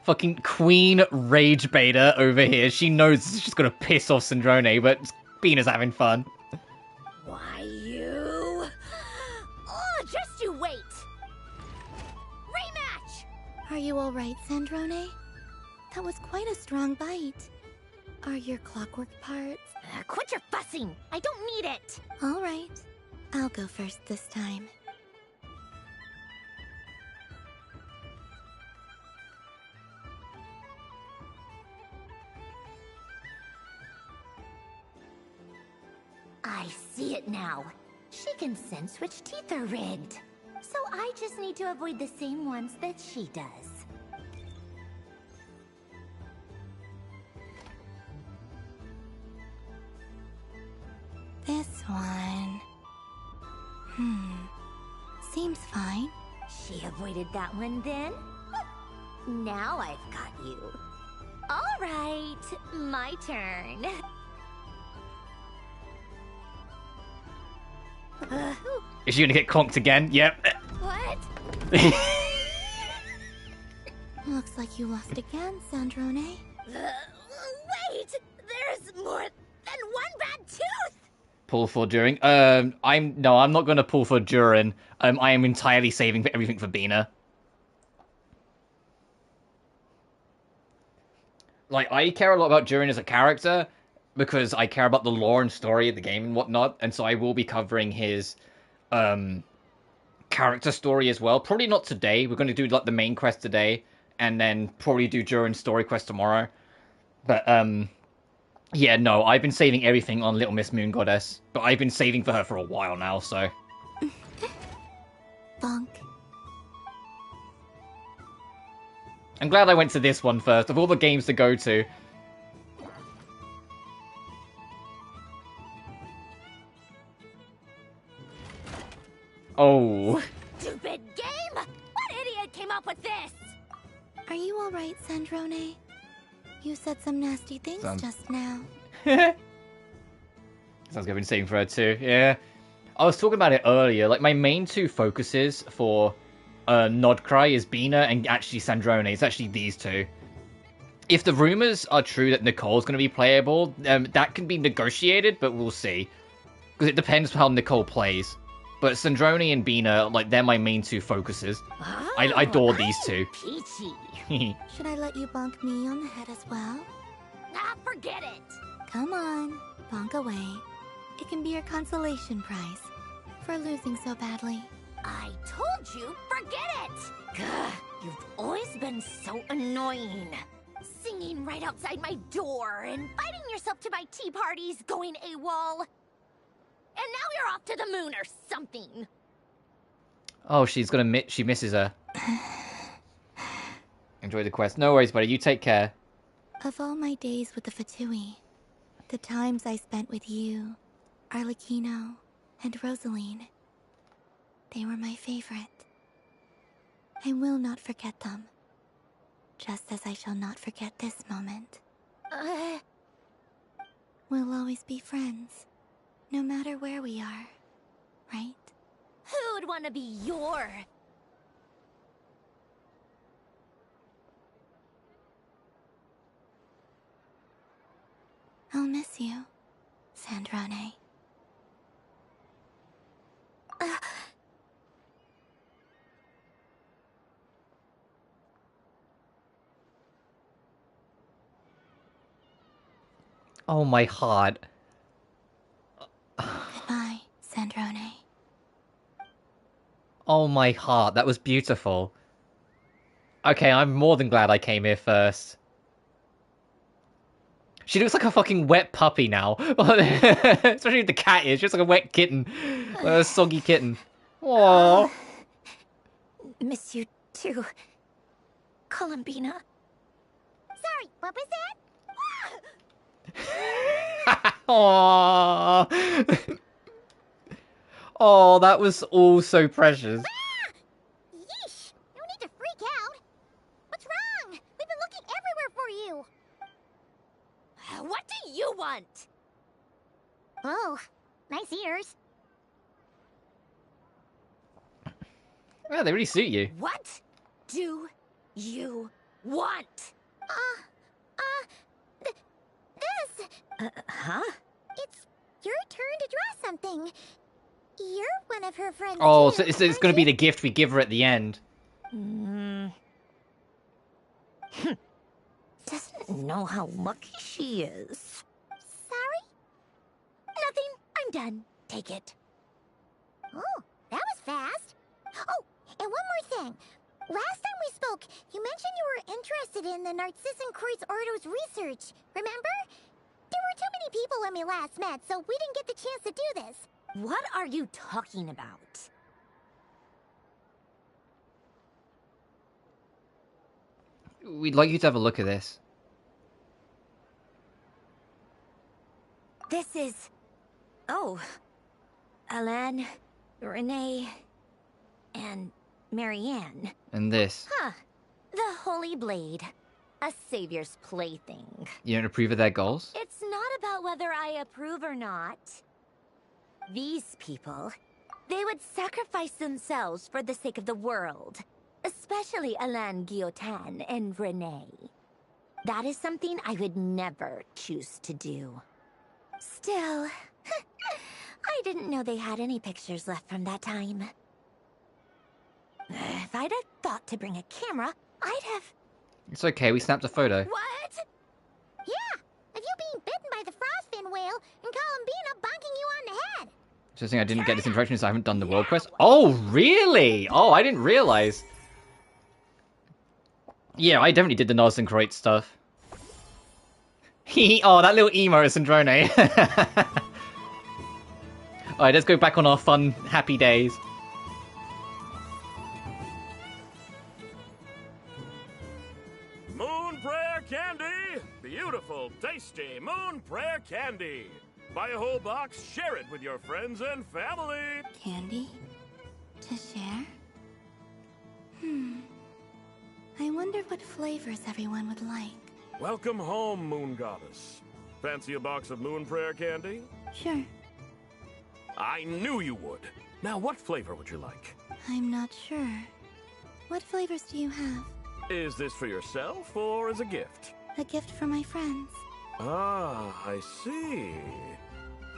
Fucking Queen Rage Beta over here. She knows this is just gonna piss off Sandrone, but Bina's having fun. Why, you... Oh, just you wait! Rematch! Are you alright, Sandrone? That was quite a strong bite. Are your clockwork parts? Quit your fussing! I don't need it! Alright. I'll go first this time. I see it now. She can sense which teeth are rigged. So I just need to avoid the same ones that she does. This one... Seems fine. She avoided that one then? Now I've got you. All right, my turn. Is she gonna get conked again? Yep. What? Looks like you lost again, Sandrone. Wait! There's more than one bad tooth! Pull for during. I'm not gonna pull for during. I am entirely saving for everything for Bina. Like, I care a lot about Durin as a character because I care about the lore and story of the game and whatnot, and so I will be covering his character story as well. Probably not today. We're going to do like the main quest today, and then probably do Durin's story quest tomorrow. But yeah, no, I've been saving everything on Little Miss Moon Goddess, but I've been saving for her for a while now, so. Bonk. I'm glad I went to this one first, of all the games to go to. Oh. Stupid game! What idiot came up with this? Are you alright, Sandrone? You said some nasty things just now. Sounds like I've been saving for her too, yeah. I was talking about it earlier, like my main two focuses for Nodcry is Bina and actually Sandrone. It's actually these two. If the rumors are true that Nicole's going to be playable, that can be negotiated, but we'll see. Because it depends how Nicole plays. But Sandrone and Bina, like, they're my main two focuses. Oh, I adore these two. Peachy. Should I let you bonk me on the head as well? Ah, forget it! Come on, bonk away. It can be your consolation prize for losing so badly. I told you, forget it! Gah, you've always been so annoying. Singing right outside my door, inviting yourself to my tea parties, going AWOL. And now you're off to the moon or something. Oh, she misses her. Enjoy the quest. No worries, buddy. You take care. Of all my days with the Fatui, the times I spent with you, Arlecchino, and Rosaline, they were my favorite. I will not forget them. just as I shall not forget this moment. We'll always be friends, no matter where we are, right? Who'd want to be your... I'll miss you, Sandrone. Oh, my heart. Goodbye, Sandrone. Oh, my heart. That was beautiful. Okay, I'm more than glad I came here first. She looks like a fucking wet puppy now. Especially the cat is. Just like a wet kitten. A soggy kitten. Aww. Miss you too, Columbina. Sorry, what was that? Aww. Oh, that was all so precious. Yeesh! No need to freak out. What's wrong? We've been looking everywhere for you. What do you want? Oh, nice ears. Well, they really suit you. What do you want? This. Huh? It's your turn to draw something. You're one of her friends. Oh, too, so it's going to be the gift we give her at the end. Doesn't know how lucky she is. Sorry? Nothing. I'm done. Take it. Oh, that was fast. Oh, and one more thing. Last time we spoke, you mentioned you were interested in the Narcissan Kreutz Ordo's research. Remember? There were too many people when we last met, so we didn't get the chance to do this. What are you talking about? We'd like you to have a look at this. This is... Oh. Alan, Renee, and Marianne. And this. Huh. The Holy Blade. A savior's plaything. You don't approve of their goals? It's not about whether I approve or not. These people, they would sacrifice themselves for the sake of the world. Especially Alain Guillotin and Renee. That is something I would never choose to do. Still, I didn't know they had any pictures left from that time. If I'd have thought to bring a camera, I'd have... It's okay, we snapped a photo. What? Yeah, of you being bitten by the frostfin whale and Columbina bonking you on the head. Just saying I didn't get this interaction because I haven't done the world quest. Oh, really? Oh, I didn't realize. Yeah, I definitely did the Narcissan Kreutz stuff. Oh, that little emo is Sandrone. Alright, let's go back on our fun, happy days. Moon Prayer Candy! Beautiful, tasty Moon Prayer Candy! Buy a whole box, share it with your friends and family! Candy? To share? I wonder what flavors everyone would like. Welcome home, Moon Goddess. Fancy a box of Moon Prayer Candy? Sure. I knew you would. Now, what flavor would you like? I'm not sure. What flavors do you have? Is this for yourself or as a gift? A gift for my friends. Ah, I see.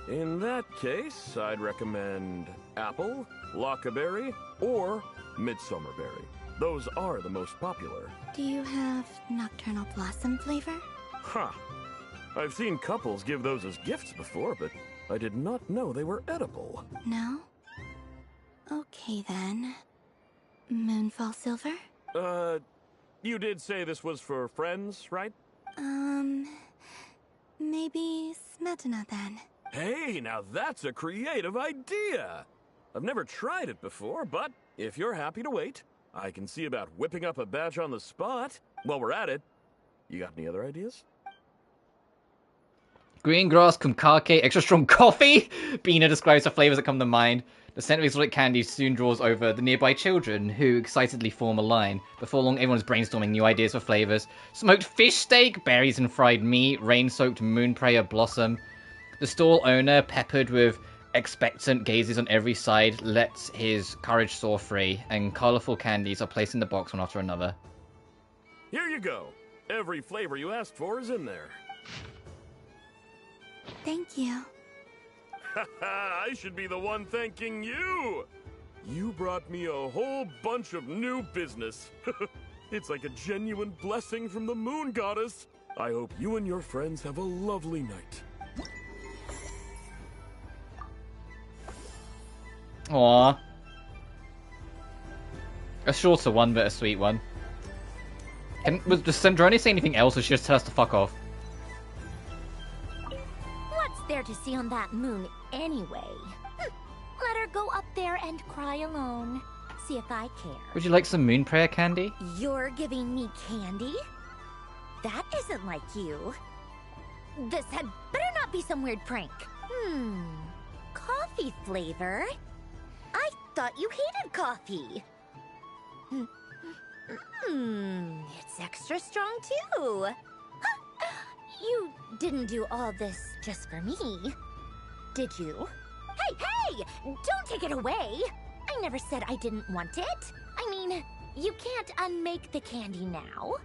In that case, I'd recommend apple, lockaberry, or midsummerberry. Those are the most popular. Do you have nocturnal blossom flavor? Huh. I've seen couples give those as gifts before, but I did not know they were edible. No? Okay then. Moonfall silver? You did say this was for friends, right? Maybe smetana then. Hey, now that's a creative idea! I've never tried it before, but if you're happy to wait, I can see about whipping up a batch on the spot. While we're at it, you got any other ideas? Green grass, kumkake, extra strong coffee. Bina describes the flavors that come to mind. The scent of exotic candy soon draws over the nearby children, who excitedly form a line. Before long, everyone's brainstorming new ideas for flavors. Smoked fish steak, berries and fried meat, rain-soaked moonprayer blossom. The stall owner, peppered with expectant gazes on every side, lets his courage soar free, and colorful candies are placed in the box one after another. Here you go. Every flavor you asked for is in there. Thank you. I should be the one thanking you! You brought me a whole bunch of new business. It's like a genuine blessing from the moon goddess. I hope you and your friends have a lovely night. Aww. A shorter one, but a sweet one. Does Sandrone say anything else, or she just tell us to fuck off? What's there to see on that moon anyway? Let her go up there and cry alone. See if I care. Would you like some moon prayer candy? You're giving me candy? That isn't like you. This had better not be some weird prank. Coffee flavor? I thought you hated coffee. It's extra strong too. You didn't do all this just for me, did you? Hey! Don't take it away! I never said I didn't want it. I mean, you can't unmake the candy now.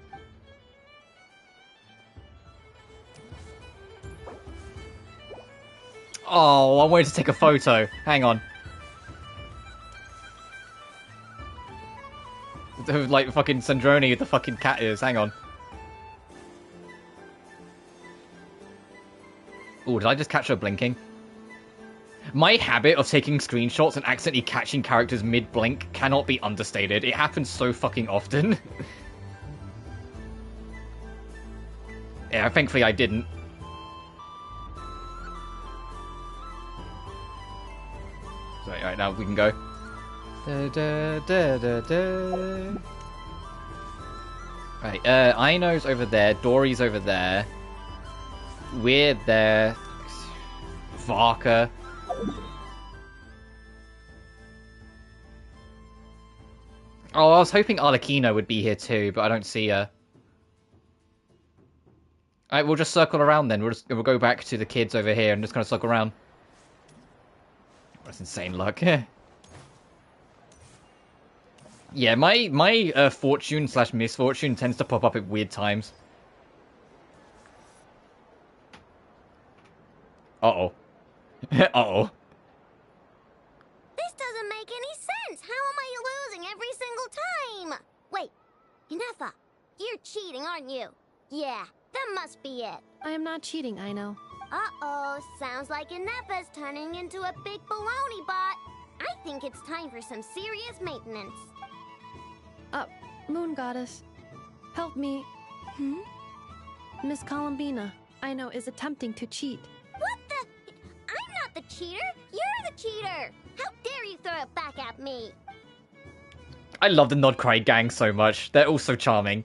Oh, I wanted to take a photo. Hang on. Like fucking Sandrone with the fucking cat ears. Hang on. Oh, did I just catch her blinking? My habit of taking screenshots and accidentally catching characters mid-blink cannot be understated. It happens so fucking often. Yeah, thankfully I didn't. So, right, now we can go. Right, Aino's over there, Dory's over there. We're there. Varka. Oh, I was hoping Arlecchino would be here too, but I don't see her. Alright, we'll just circle around then. We'll go back to the kids over here and just kind of circle around. That's insane luck. Yeah, my fortune / misfortune tends to pop up at weird times. Uh-oh. Uh-oh. This doesn't make any sense. How am I losing every single time? Wait, Inefa, you're cheating, aren't you? Yeah, that must be it. I am not cheating, Aino. Uh-oh, sounds like Inefa's turning into a big baloney bot. I think it's time for some serious maintenance. Moon Goddess, help me. Miss Columbina, Aino is attempting to cheat. What the? I'm not the cheater. You're the cheater. How dare you throw it back at me? I love the Nod Cry gang so much. They're all so charming.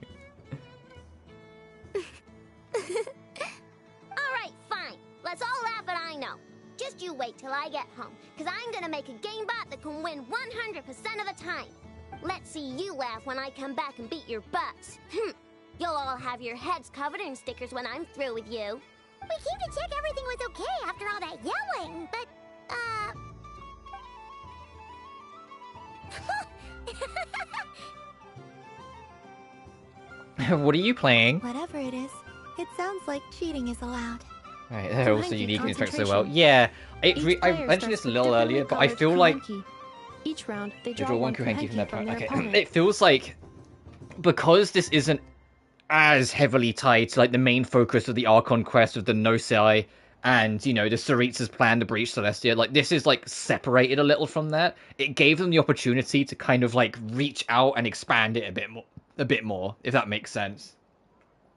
Alright, fine. Let's all laugh at Aino. Just you wait till I get home, because I'm gonna make a game bot that can win 100% of the time. Let's see you laugh when I come back and beat your butts. You'll all have your heads covered in stickers when I'm through with you. We came to check everything was okay after all that yelling, but, What are you playing? Whatever it is, it sounds like cheating is allowed. Right, they're also unique and interact so well. Yeah, I mentioned this a little earlier, but I feel like... Each round, they draw draw one from Kuhenki from their their opponent. opponent. It feels like, because this isn't as heavily tied to like the main focus of the Archon quest of the Nosei and, you know, the Saritsa's plan to breach Celestia, like this is like separated a little from that. It gave them the opportunity to kind of like reach out and expand it a bit more, if that makes sense.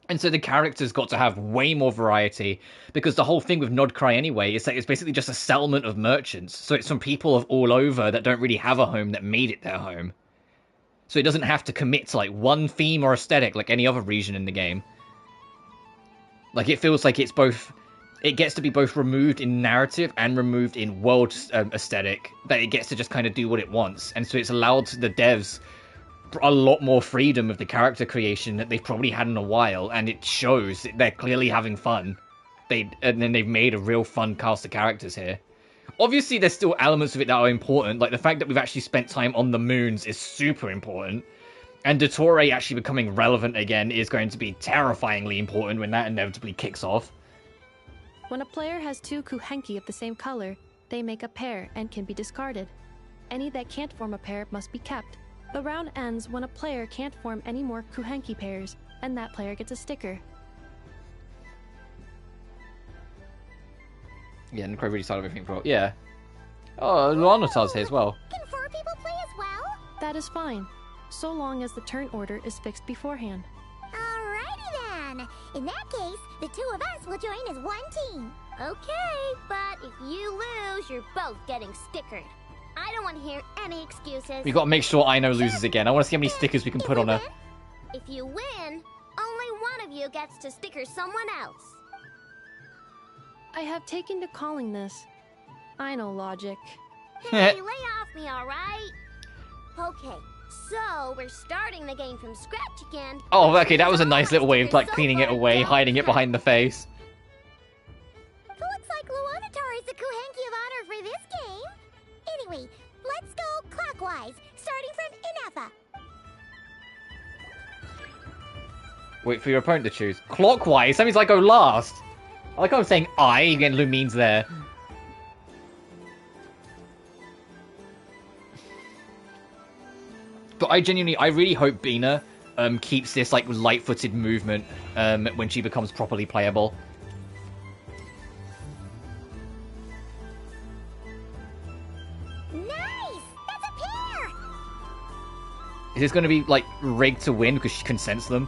And so the characters got to have way more variety, because the whole thing with Nod Cry anyway is that it's basically just a settlement of merchants. So it's from people of all over that don't really have a home that made it their home. So it doesn't have to commit to like one theme or aesthetic like any other region in the game. Like it feels like it's both... it gets to be both removed in narrative and removed in world aesthetic, that it gets to just kind of do what it wants. And so it's allowed the devs a lot more freedom of the character creation that they've probably had in a while, and it shows they're clearly having fun. And then they've made a real fun cast of characters here. Obviously, there's still elements of it that are important, like the fact that we've actually spent time on the moons is super important. And Dottore actually becoming relevant again is going to be terrifyingly important when that inevitably kicks off. When a player has 2 Kuhenki of the same color, they make a pair and can be discarded. Any that can't form a pair must be kept. The round ends when a player can't form any more Kuhenki pairs, and that player gets a sticker. Yeah, and Crow really started everything pro. Yeah. Oh, Luanatar's here as well. Can 4 people play as well? That is fine, so long as the turn order is fixed beforehand. Alrighty then. In that case, the 2 of us will join as one team. Okay, but if you lose, you're both getting stickered. I don't want to hear any excuses. We gotta make sure Aino loses again. I want to see how many stickers we can put on her. If you win, only one of you gets to sticker someone else. I have taken to calling this. I know logic. Hey, lay off me, alright? Okay, so we're starting the game from scratch again. Oh, okay, that was a nice little way of like cleaning it away, hiding it behind the face. Looks like Luanatar is the Kuhenki of honor for this game. Anyway, let's go clockwise, starting from Inafa. Wait for your opponent to choose. Clockwise? That means I go last. I like how I'm saying I, again, Lumine's there. But I really hope Bina keeps this like light-footed movement when she becomes properly playable. Nice! That's a pair! Is this going to be like rigged to win because she can sense them?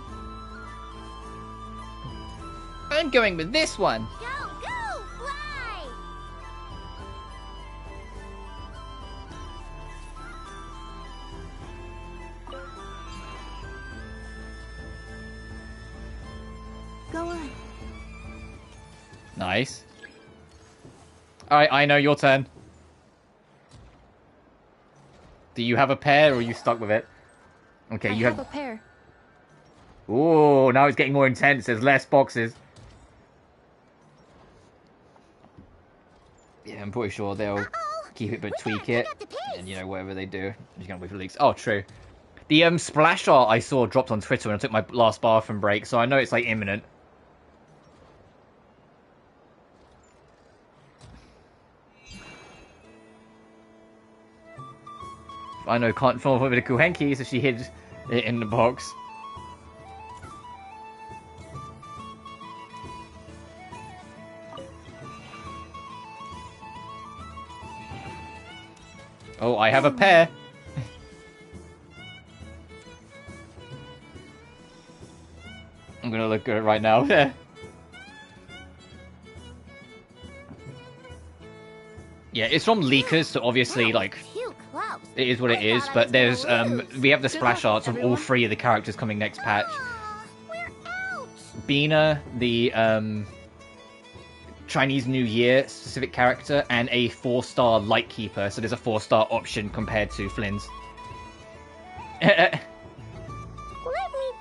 I'm going with this one. Go, go, fly! Go on. Nice. Alright, I know, your turn. Do you have a pair, or are you stuck with it? Okay, you have a pair. Ooh, now it's getting more intense. There's less boxes. Yeah, I'm pretty sure they'll keep it but tweak it. And, you know, whatever they do. I'm just gonna wait for leaks. Oh, true. The splash art I saw dropped on Twitter when I took my last bathroom break, so I know it's, like, imminent. I know can't fall over the Kuhenki, so she hid it in the box. Oh, I have a pair. I'm gonna look at it right now. Yeah, it's from leakers, so obviously, like, it is what it is. But there's, we have the splash arts of all 3 of the characters coming next patch. Bina, the, Chinese New Year specific character, and a 4-star Lightkeeper, so there's a 4-star option compared to Flynn's. Let me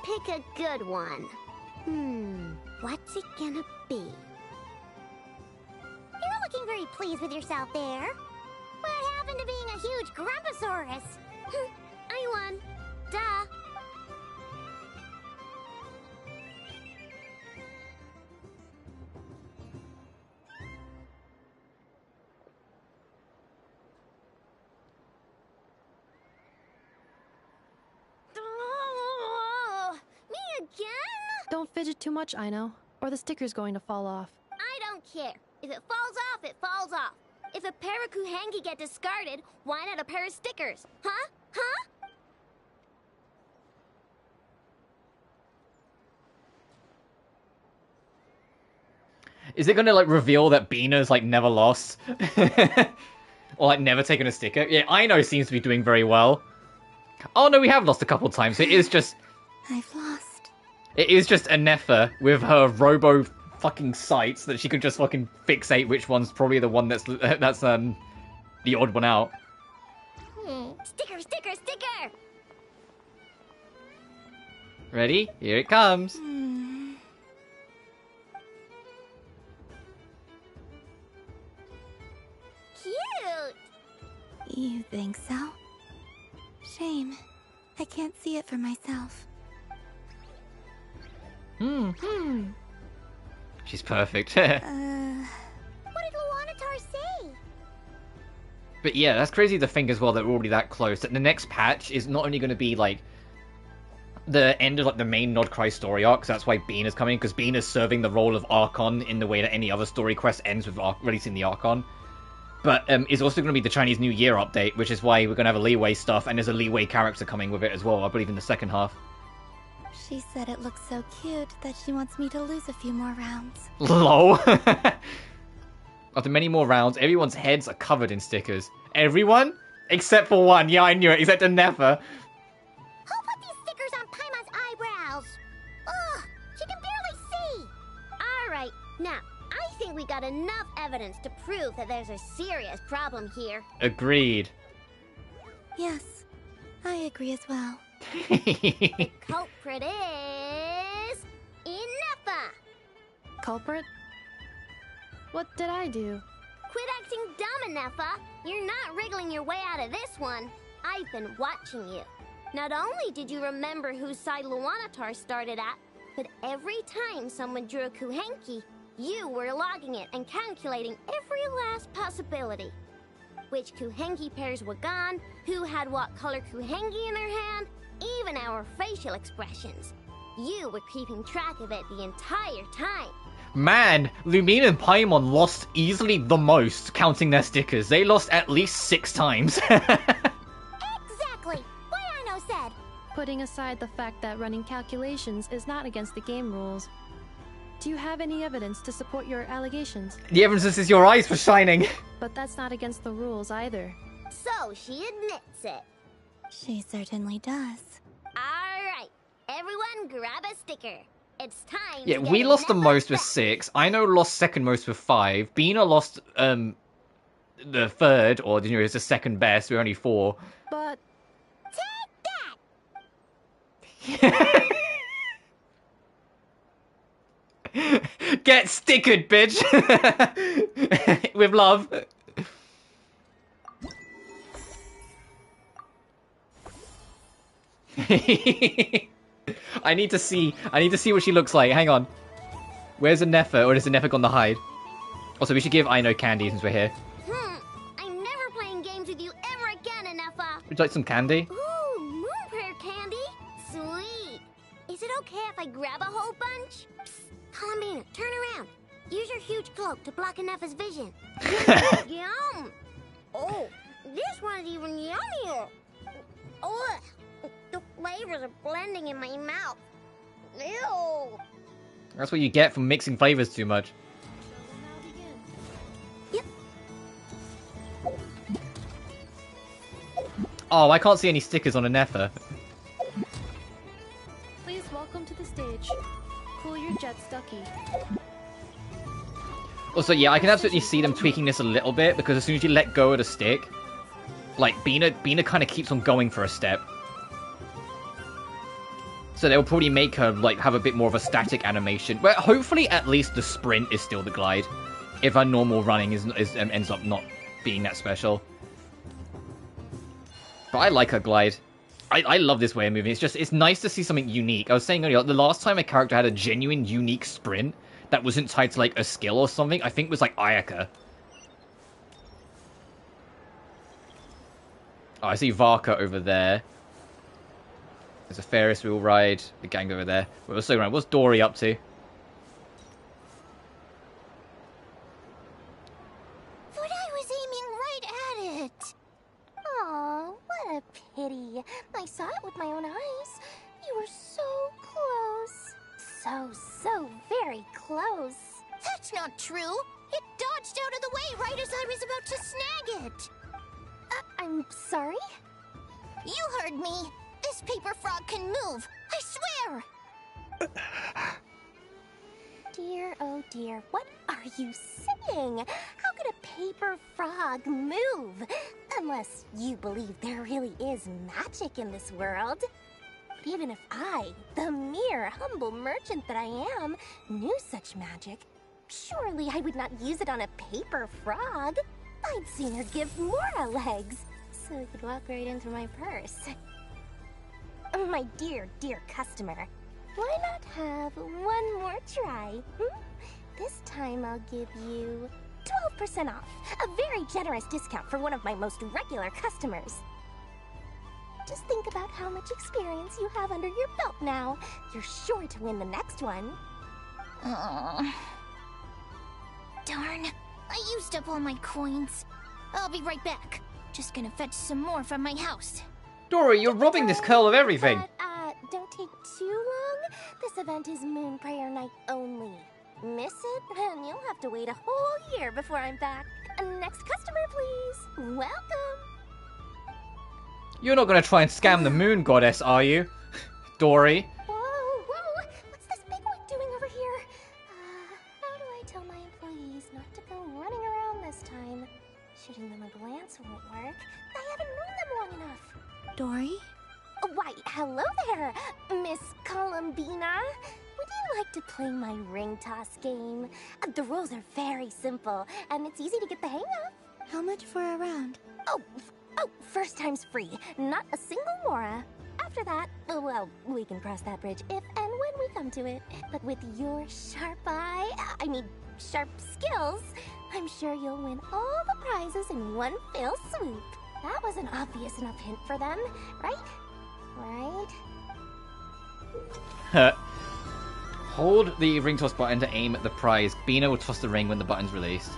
pick a good one. What's it gonna be? You're not looking very pleased with yourself there. What happened to being a huge Grumposaurus? I won. Duh. Don't fidget too much, Aino, or the sticker's going to fall off. I don't care. If it falls off, it falls off. If a pair of Kuhenki get discarded, why not a pair of stickers? Huh? Huh? Is it gonna, like, reveal that Bina's, like, never lost? Or, like, never taken a sticker? Yeah, Aino seems to be doing very well. Oh, no, we have lost a couple times. It is just... I've lost. It is just Anefa with her robo fucking sites that she could just fucking fixate which one's probably the one that's the odd one out. Sticker, sticker, sticker! Ready? Here it comes. Cute! You think so? Shame. I can't see it for myself. She's perfect. What did Luanatar say? But yeah, that's crazy to think as well that we're already that close. That the next patch is not only going to be like the end of like the main Nodcry story arc, so that's why Bean is coming, because Bean is serving the role of Archon in the way that any other story quest ends with releasing the Archon. But it's also going to be the Chinese New Year update, which is why we're going to have a Leeway stuff, and there's a Leeway character coming with it as well, I believe in the second half. She said it looks so cute that she wants me to lose a few more rounds. LOL. After many more rounds, everyone's heads are covered in stickers. Everyone? Except for one. Yeah, I knew it. Except Anefa. Who put these stickers on Paimon's eyebrows? Ugh, she can barely see. Alright, now, I think we got enough evidence to prove that there's a serious problem here. Agreed. Yes, I agree as well. The culprit is... Inefa! Culprit? What did I do? Quit acting dumb, Inefa! You're not wriggling your way out of this one. I've been watching you. Not only did you remember whose side Luanatar started at, but every time someone drew a Kuhenki, you were logging it and calculating every last possibility. Which Kuhenki pairs were gone, who had what color Kuhenki in their hand, even our facial expressions. You were keeping track of it the entire time. Man, Lumine and Paimon lost easily the most, counting their stickers. They lost at least 6 times. Exactly! What Aino said! Putting aside the fact that running calculations is not against the game rules, do you have any evidence to support your allegations? The evidence is your eyes for shining. But that's not against the rules either. So she admits it. She certainly does. Alright, everyone grab a sticker. It's time Yeah, to get we lost the Inefa most with back. 6. Aino lost second most with 5. Bina lost the third, or you know, it's the second best with only 4. But Get stickered, bitch! With love. I need to see what she looks like. Hang on. Where's Anefa? Or has Anefa gone to hide? Also, we should give Aino candy since we're here. I'm never playing games with you ever again, Inefa. Would you like some candy? Ooh, moon prayer candy? Sweet. Is it okay if I grab a whole bunch? Psst, Columbina, turn around. Use your huge cloak to block Anefa's vision. Yum! Oh, this one's even yummier. Ugh, the flavors are blending in my mouth. Ew. That's what you get from mixing flavors too much. Oh, I can't see any stickers on Anefa. please welcome to the stage. Cool your jets, Ducky. Also, yeah, I can absolutely see them tweaking this a little bit, because as soon as you let go of the stick, like, Bina kind of keeps on going for a step. So they'll probably make her, like, have a bit more of a static animation. But hopefully, at least the sprint is still the glide. If her normal running ends up not being that special. But I like her glide. I love this way of moving. It's nice to see something unique. I was saying earlier, the last time a character had a genuine unique sprint that wasn't tied to, like, a skill or something, I think was, like, Ayaka. Oh, I see Varka over there. There's a Ferris wheel ride. The gang over there. We're also around. What's Dory up to? But I was aiming right at it. Aw, what a pity. I saw it with my own eyes. You were so close. So very close. That's not true. It dodged out of the way right as I was about to snag it. I'm sorry? You heard me. This paper frog can move. I swear. oh dear, what are you saying? How could a paper frog move? Unless you believe there really is magic in this world. But even if I, the mere humble merchant that I am, knew such magic, surely I would not use it on a paper frog. I'd sooner give Mora legs, so he could walk right into my purse. My dear, dear customer, why not have one more try? This time I'll give you 12% off, a very generous discount for one of my most regular customers. Just think about how much experience you have under your belt now. You're sure to win the next one. Darn, I used up all my coins. I'll be right back. Just gonna fetch some more from my house. Dory, you're robbing this girl of everything. But, don't take too long. This event is Moon Prayer Night only. Miss it, and you'll have to wait a whole year before I'm back. Next customer, please. Welcome. You're not going to try and scam the moon goddess, are you? Dory? Whoa, what's this big one doing over here? How do I tell my employees not to go running around this time? Shooting them a glance won't work. I haven't known them long enough. Dory? Why, hello there, Miss Columbina. Would you like to play my ring toss game? The rules are very simple, and it's easy to get the hang of. How much for a round? Oh, first time's free. Not a single Mora. After that, well, we can cross that bridge if and when we come to it. But with your sharp sharp skills, I'm sure you'll win all the prizes in one fell swoop. That was an obvious enough hint for them, right? Right? Hold the ring toss button to aim at the prize. Bina will toss the ring when the button's released.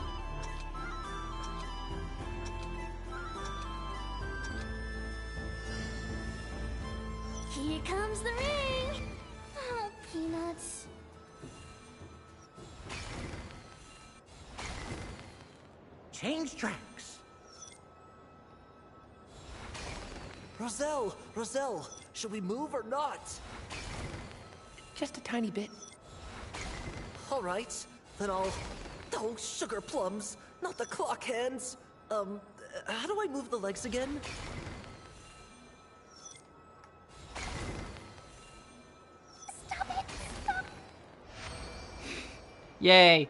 Here comes the ring! Oh, peanuts. Change tracks. Roselle, should we move or not? Just a tiny bit. All right, then I'll... Oh, sugar plums, not the clock hands. How do I move the legs again? Stop it! Stop! Yay!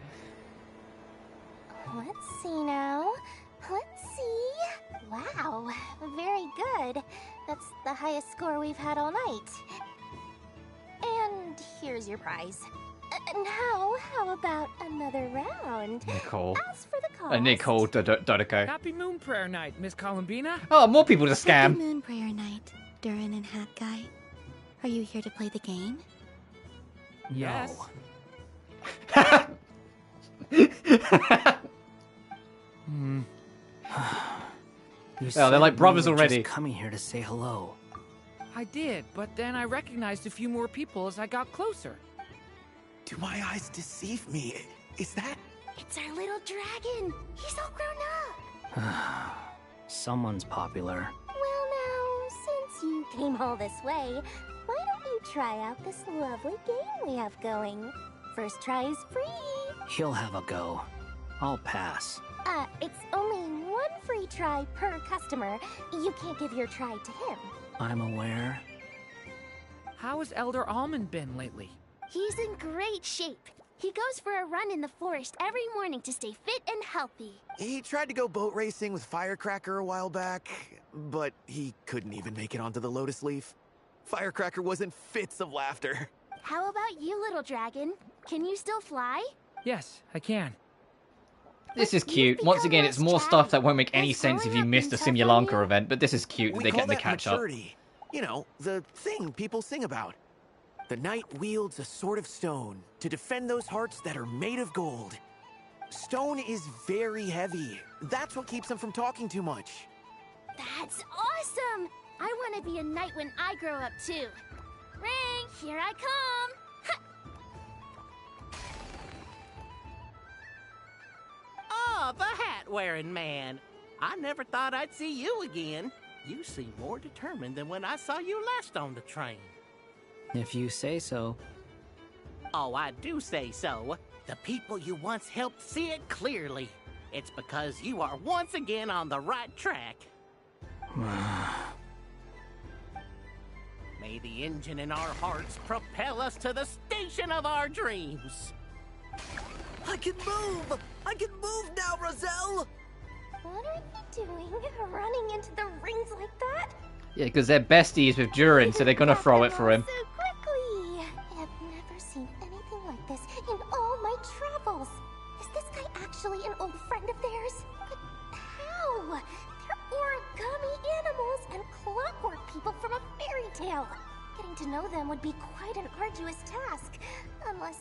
Let's see now. Let's see. Wow, very good. That's the highest score we've had all night. And here's your prize. Now, how about another round? Nicole. As for the cost... Nicole Dodoko. Happy Moon Prayer Night, Miss Columbina. Oh, more people to scam. Happy Moon Prayer Night, Durin and Hat Guy. Are you here to play the game? Yes. Oh, they're like brothers you were already. Just coming here to say hello. I did, but then I recognized a few more people as I got closer. Do my eyes deceive me? Is that... It's our little dragon. He's all grown up. Someone's popular. Well now, since you came all this way, why don't you try out this lovely game we have going? First try is free. He'll have a go. I'll pass. It's only one free try per customer. You can't give your try to him. I'm aware. How has Elder Almond been lately? He's in great shape. He goes for a run in the forest every morning to stay fit and healthy. He tried to go boat racing with Firecracker a while back, but he couldn't even make it onto the Lotus Leaf. Firecracker was in fits of laughter. How about you, little dragon? Can you still fly? Yes, I can. This is cute. Once again, it's more stuff that won't make any sense if you missed the Simulanka event, but this is cute that they get the catch up. You know, the thing people sing about. The knight wields a sword of stone to defend those hearts that are made of gold. Stone is very heavy. That's what keeps them from talking too much. That's awesome! I want to be a knight when I grow up too. Ring, here I come! Ha! Oh, the hat-wearing man. I never thought I'd see you again. You seem more determined than when I saw you last on the train. If you say so. Oh, I do say so. The people you once helped see it clearly. It's because you are once again on the right track. May the engine in our hearts propel us to the station of our dreams. I can move! I can move now, Roselle! What are you doing? Running into the rings like that? Yeah, because they're besties with Durin, so they're gonna throw it for him. So quickly! I've never seen anything like this in all my travels. Is this guy actually an old friend of theirs? But how? They're origami animals and clockwork people from a fairy tale. Getting to know them would be quite an arduous task, unless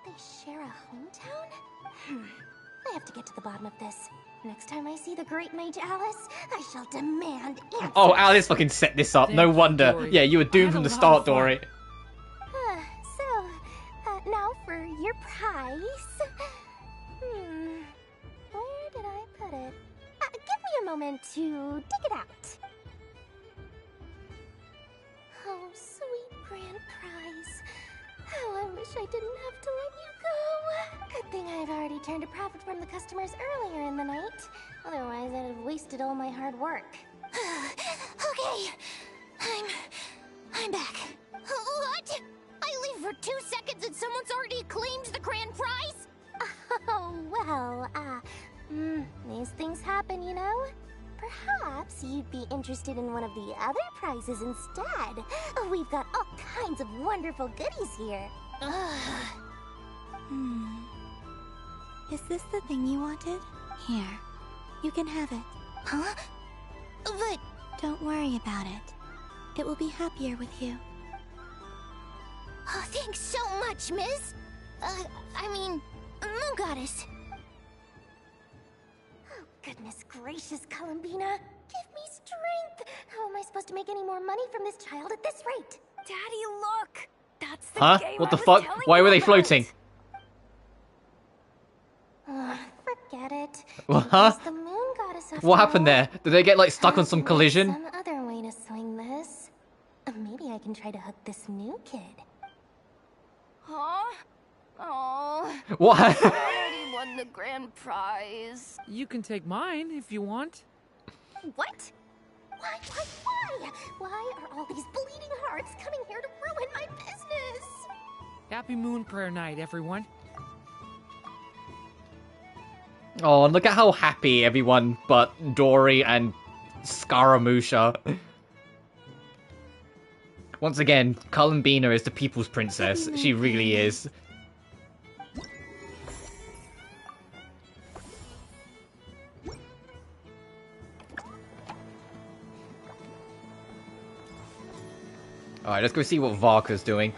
they share a hometown? I have to get to the bottom of this. Next time I see the great mage Alice, I shall demand answers. Oh, Alice fucking set this up. No wonder. Yeah, you were doomed from the start, Dory. Now for your prize. Where did I put it? Give me a moment to dig it out. Oh, sweet grand prize. How I wish I didn't have to let you go. Good thing I've already turned a profit from the customers earlier in the night. Otherwise, I'd have wasted all my hard work. Okay, I'm back. What? I leave for 2 seconds and someone's already claimed the grand prize? Oh, well, these things happen, you know? Perhaps you'd be interested in one of the other prizes instead. We've got all kinds of wonderful goodies here. Is this the thing you wanted? Here, you can have it. Huh? But... Don't worry about it. It will be happier with you. Oh, thanks so much, Miss. Moon Goddess. Oh, goodness gracious, Columbina. Give me strength. How am I supposed to make any more money from this child at this rate? Daddy, look. That's the game What the I was fuck? telling Why you were they about. floating? Forget it. Huh? It's the Moon Goddess after What happened all. there? Did they get like stuck on some collision? Some other way to swing this. Maybe I can try to hook this new kid. Huh? Oh. What? I already won the grand prize. You can take mine if you want. What? Why? Why are all these bleeding hearts coming here to ruin my business? Happy Moon Prayer Night, everyone. Oh, and look at how happy everyone but Dory and Scaramuccia. Once again, Columbina is the people's princess. She really is. Alright, let's go see what Varka's doing.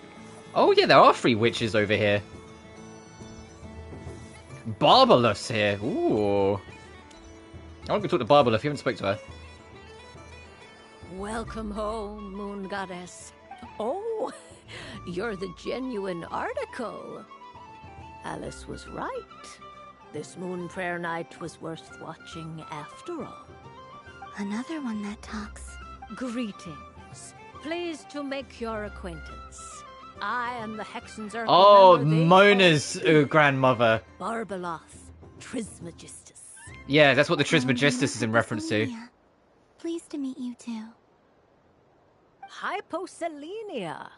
Oh yeah, there are 3 witches over here. Barbalus here. Ooh. I want to talk to Barbalus. You haven't spoke to her. Welcome home, Moon Goddess. Oh, you're the genuine article. Alice was right. This Moon Prayer Night was worth watching after all. Another one that talks. Greetings. Pleased to make your acquaintance. I am the Hexen's Oh, Mona's grandmother. Barbalos Trismegistus. Yeah, that's what the Trismegistus is in reference to. Pleased to meet you too. Hyposelenia.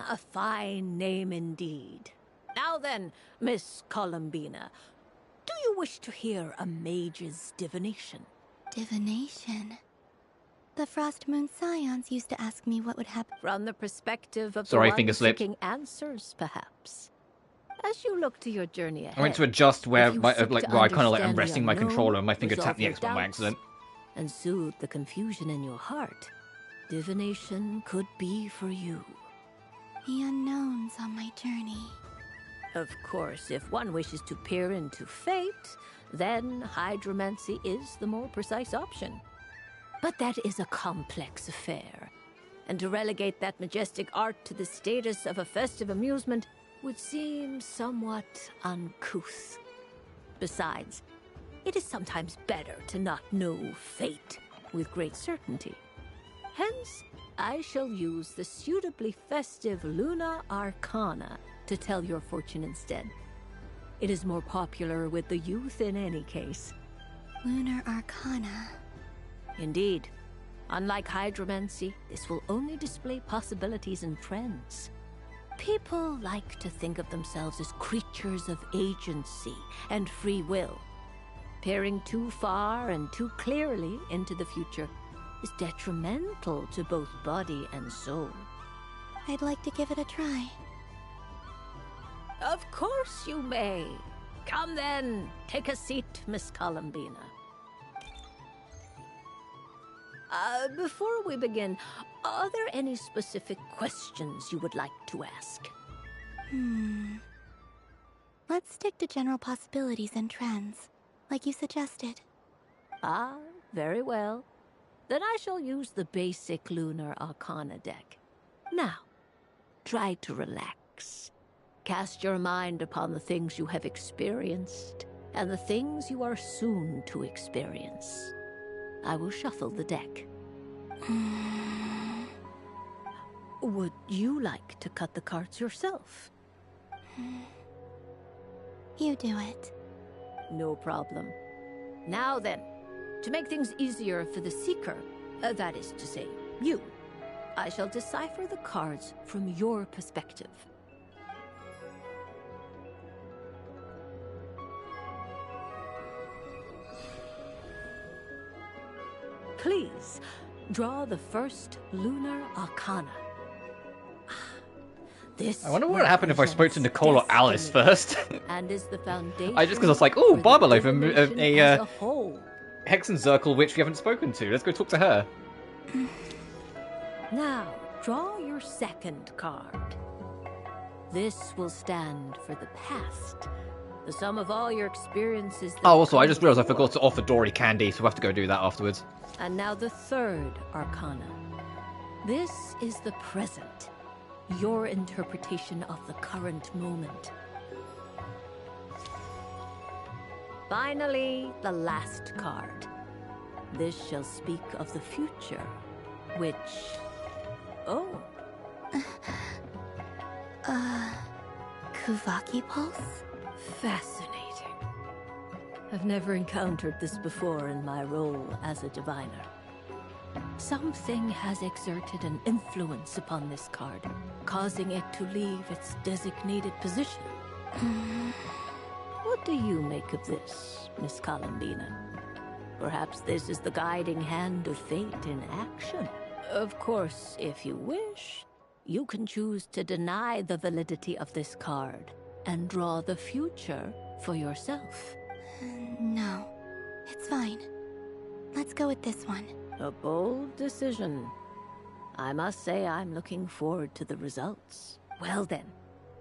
A fine name indeed. Now then, Miss Columbina, do you wish to hear a mage's divination? Divination? The Frost Moon Scions used to ask me what would happen. From the perspective of Sorry, the finger one slipped. seeking answers, perhaps. As you look to your journey ahead, I went to adjust where if you my seek like to where I kind of like I'm understand the resting my unknown, controller and my finger resolve tapped the your X button by doubts, accident. and soothe the confusion in your heart, divination could be for you. The unknowns on my journey. Of course, if one wishes to peer into fate, then hydromancy is the more precise option. But that is a complex affair, and to relegate that majestic art to the status of a festive amusement would seem somewhat uncouth. Besides, it is sometimes better to not know fate with great certainty. Hence, I shall use the suitably festive Luna Arcana to tell your fortune instead. It is more popular with the youth in any case. Lunar Arcana. Indeed. Unlike hydromancy, this will only display possibilities and trends. People like to think of themselves as creatures of agency and free will. Peering too far and too clearly into the future is detrimental to both body and soul. I'd like to give it a try. Of course you may. Come then, take a seat, Miss Columbina. Before we begin, are there any specific questions you would like to ask? Let's stick to general possibilities and trends, like you suggested. Ah, very well. Then I shall use the basic Lunar Arcana deck. Now, try to relax. Cast your mind upon the things you have experienced and the things you are soon to experience. I will shuffle the deck. Would you like to cut the cards yourself? You do it. No problem. Now then, to make things easier for the seeker, that is to say, you, I shall decipher the cards from your perspective. Please, draw the first Lunar Arcana. This I wonder what would happen if I spoke to Nicole or Alice first. and is the foundation. I just because I was like, oh, Barbaloaf, a whole. Hexen Circle which we haven't spoken to. Let's go talk to her. Now, draw your second card. This will stand for the past. The sum of all your experiences. Oh, also, I just realized I forgot to offer Dory candy, so we'll have to go do that afterwards. And now the third Arcana. This is the present. Your interpretation of the current moment. Finally, the last card. This shall speak of the future, which... Oh. Kuvaki Pulse? Fascinating. I've never encountered this before in my role as a diviner. Something has exerted an influence upon this card, causing it to leave its designated position. What do you make of this, Miss Columbina? Perhaps this is the guiding hand of fate in action. Of course, if you wish, you can choose to deny the validity of this card and draw the future for yourself. No, it's fine. Let's go with this one. A bold decision. I must say I'm looking forward to the results. Well then,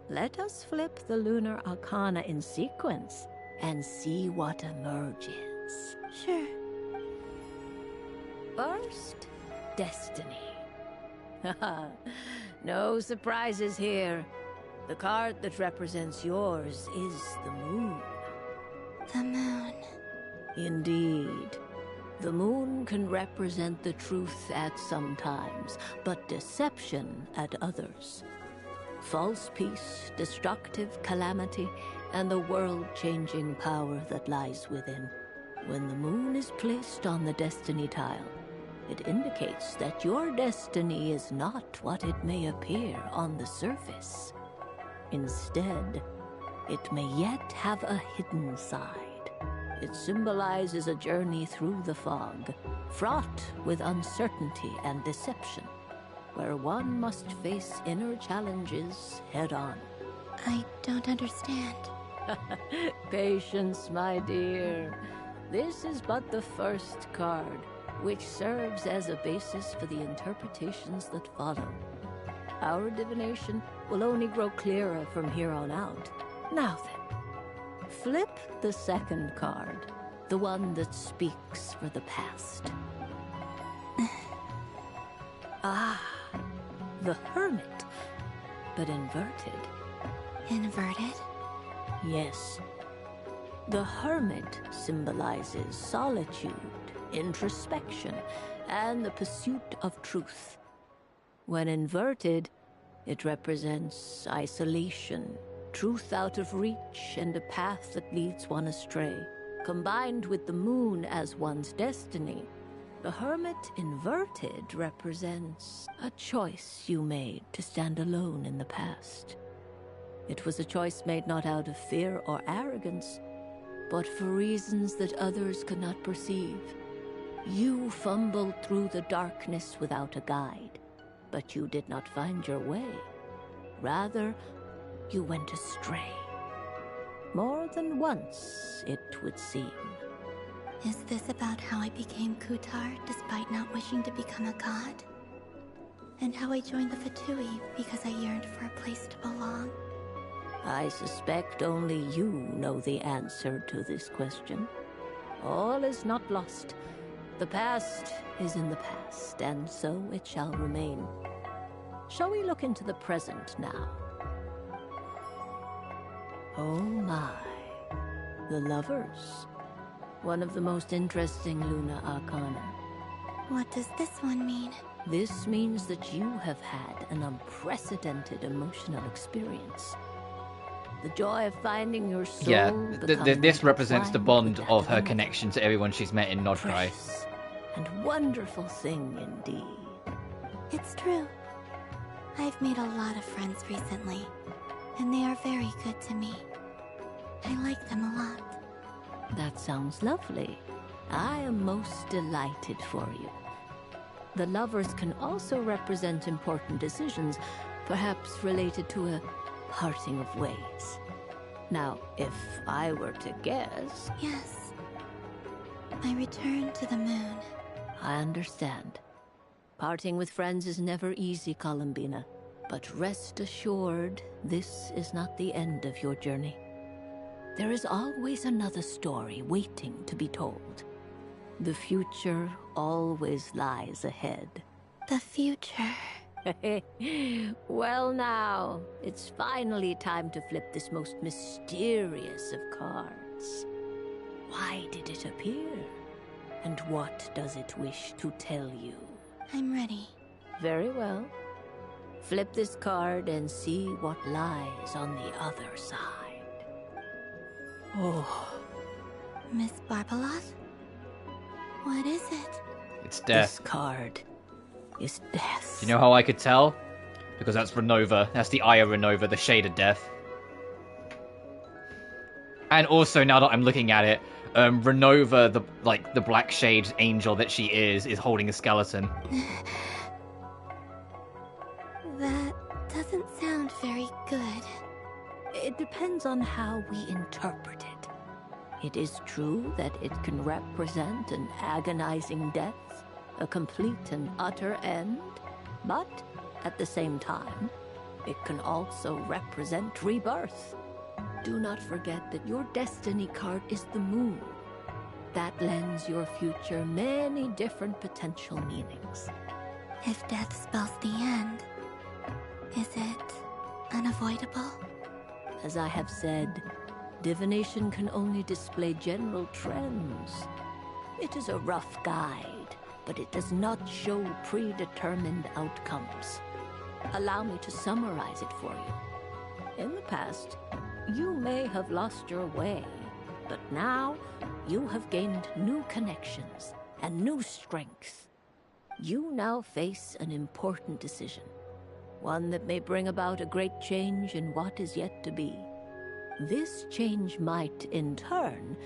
let us flip the Lunar Arcana in sequence and see what emerges. Sure. First, Destiny. No surprises here. The card that represents yours is the moon. The moon. Indeed. The moon can represent the truth at some times, but deception at others. False peace, destructive calamity, and the world-changing power that lies within. When the moon is placed on the destiny tile, it indicates that your destiny is not what it may appear on the surface. Instead, it may yet have a hidden side. It symbolizes a journey through the fog, fraught with uncertainty and deception, where one must face inner challenges head-on. I don't understand. Patience, my dear. This is but the first card, which serves as a basis for the interpretations that follow. Our divination will only grow clearer from here on out. Now then, flip the second card, the one that speaks for the past. Ah, the Hermit, but inverted. Inverted? Yes. The Hermit symbolizes solitude, introspection, and the pursuit of truth. When inverted, it represents isolation, truth out of reach, and a path that leads one astray. Combined with the moon as one's destiny, the hermit inverted represents a choice you made to stand alone in the past. It was a choice made not out of fear or arrogance, but for reasons that others could not perceive. You fumbled through the darkness without a guide, but you did not find your way. Rather, you went astray. More than once, it would seem. Is this about how I became Kutar despite not wishing to become a god? And how I joined the Fatui because I yearned for a place to belong? I suspect only you know the answer to this question. All is not lost. The past is in the past, and so it shall remain. Shall we look into the present now? Oh my. The lovers. One of the most interesting Luna Arcana. What does this one mean? This means that you have had an unprecedented emotional experience. The joy of finding your soul. Yeah, this represents the bond of her connection to everyone she's met in Nodcry. And wonderful thing indeed. It's true. I've made a lot of friends recently, and they are very good to me. I like them a lot. That sounds lovely. I am most delighted for you. The lovers can also represent important decisions, perhaps related to a parting of ways. Now, if I were to guess... Yes. I return to the moon. I understand. Parting with friends is never easy, Columbina. But rest assured, this is not the end of your journey. There is always another story waiting to be told. The future always lies ahead. The future. Well now, it's finally time to flip this most mysterious of cards. Why did it appear? And what does it wish to tell you? I'm ready. Very well. Flip this card and see what lies on the other side. Oh. Miss Barbeloth? What is it? It's death. This card is death. Do you know how I could tell? Because that's Renova. That's the Eye of Renova, the Shade of Death. And also, now that I'm looking at it, Renova, the black shade angel that she is holding a skeleton. That doesn't sound very good. It depends on how we interpret it. It is true that it can represent an agonizing death, a complete and utter end, but at the same time, it can also represent rebirth. Do not forget that your destiny card is the moon. That lends your future many different potential meanings. If death spells the end, is it unavoidable? As I have said, divination can only display general trends. It is a rough guide, but it does not show predetermined outcomes. Allow me to summarize it for you. In the past, you may have lost your way, but now you have gained new connections and new strength. You now face an important decision, one that may bring about a great change in what is yet to be. This change might, in turn,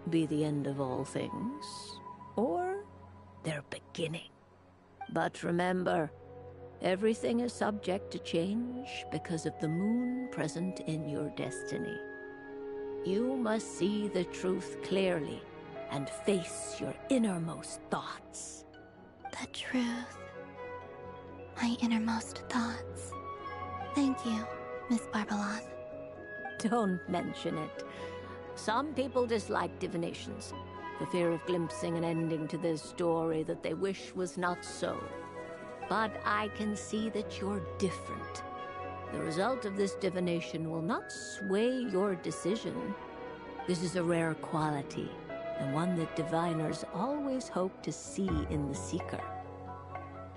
be the end of all things, or their beginning. But remember, everything is subject to change because of the moon present in your destiny. You must see the truth clearly and face your innermost thoughts. The truth. My innermost thoughts. Thank you, Miss Barbeloth. Don't mention it. Some people dislike divinations, for fear of glimpsing an ending to their story that they wish was not so. But I can see that you're different. The result of this divination will not sway your decision. This is a rare quality, and one that diviners always hope to see in the seeker.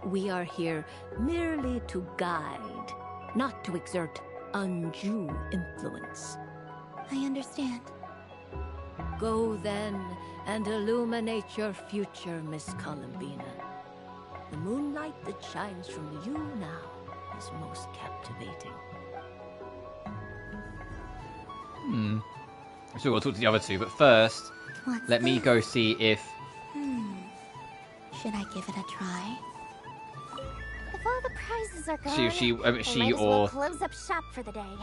We are here merely to guide, not to exert undue influence. I understand. Go then and illuminate your future, Miss Columbina. The moonlight that shines from you now is most captivating. So we'll talk to the other two, but first, What's let me this? go see if... Should I give it a try? If all the prizes are gone, She I might as well or... close up shop for the day.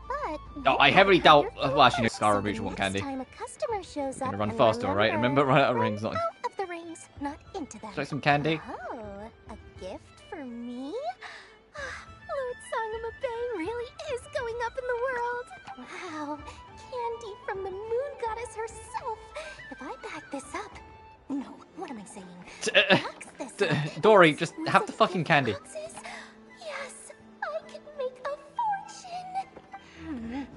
But Oh, I heavily doubt... Well, actually, no, Scar Rouge won't candy. next time a customer shows up, Gonna run and faster, right? Remember, run out of rings. Not... out of the rings, not into them. Should I have some candy? Oh, a gift for me? Lord Sanghamabang really is going up in the world. Wow, candy from the moon goddess herself. If I back this up... No, what am I saying? Box this up. Dory, just have the fucking candy. Boxes? Yes, I can make a fortune.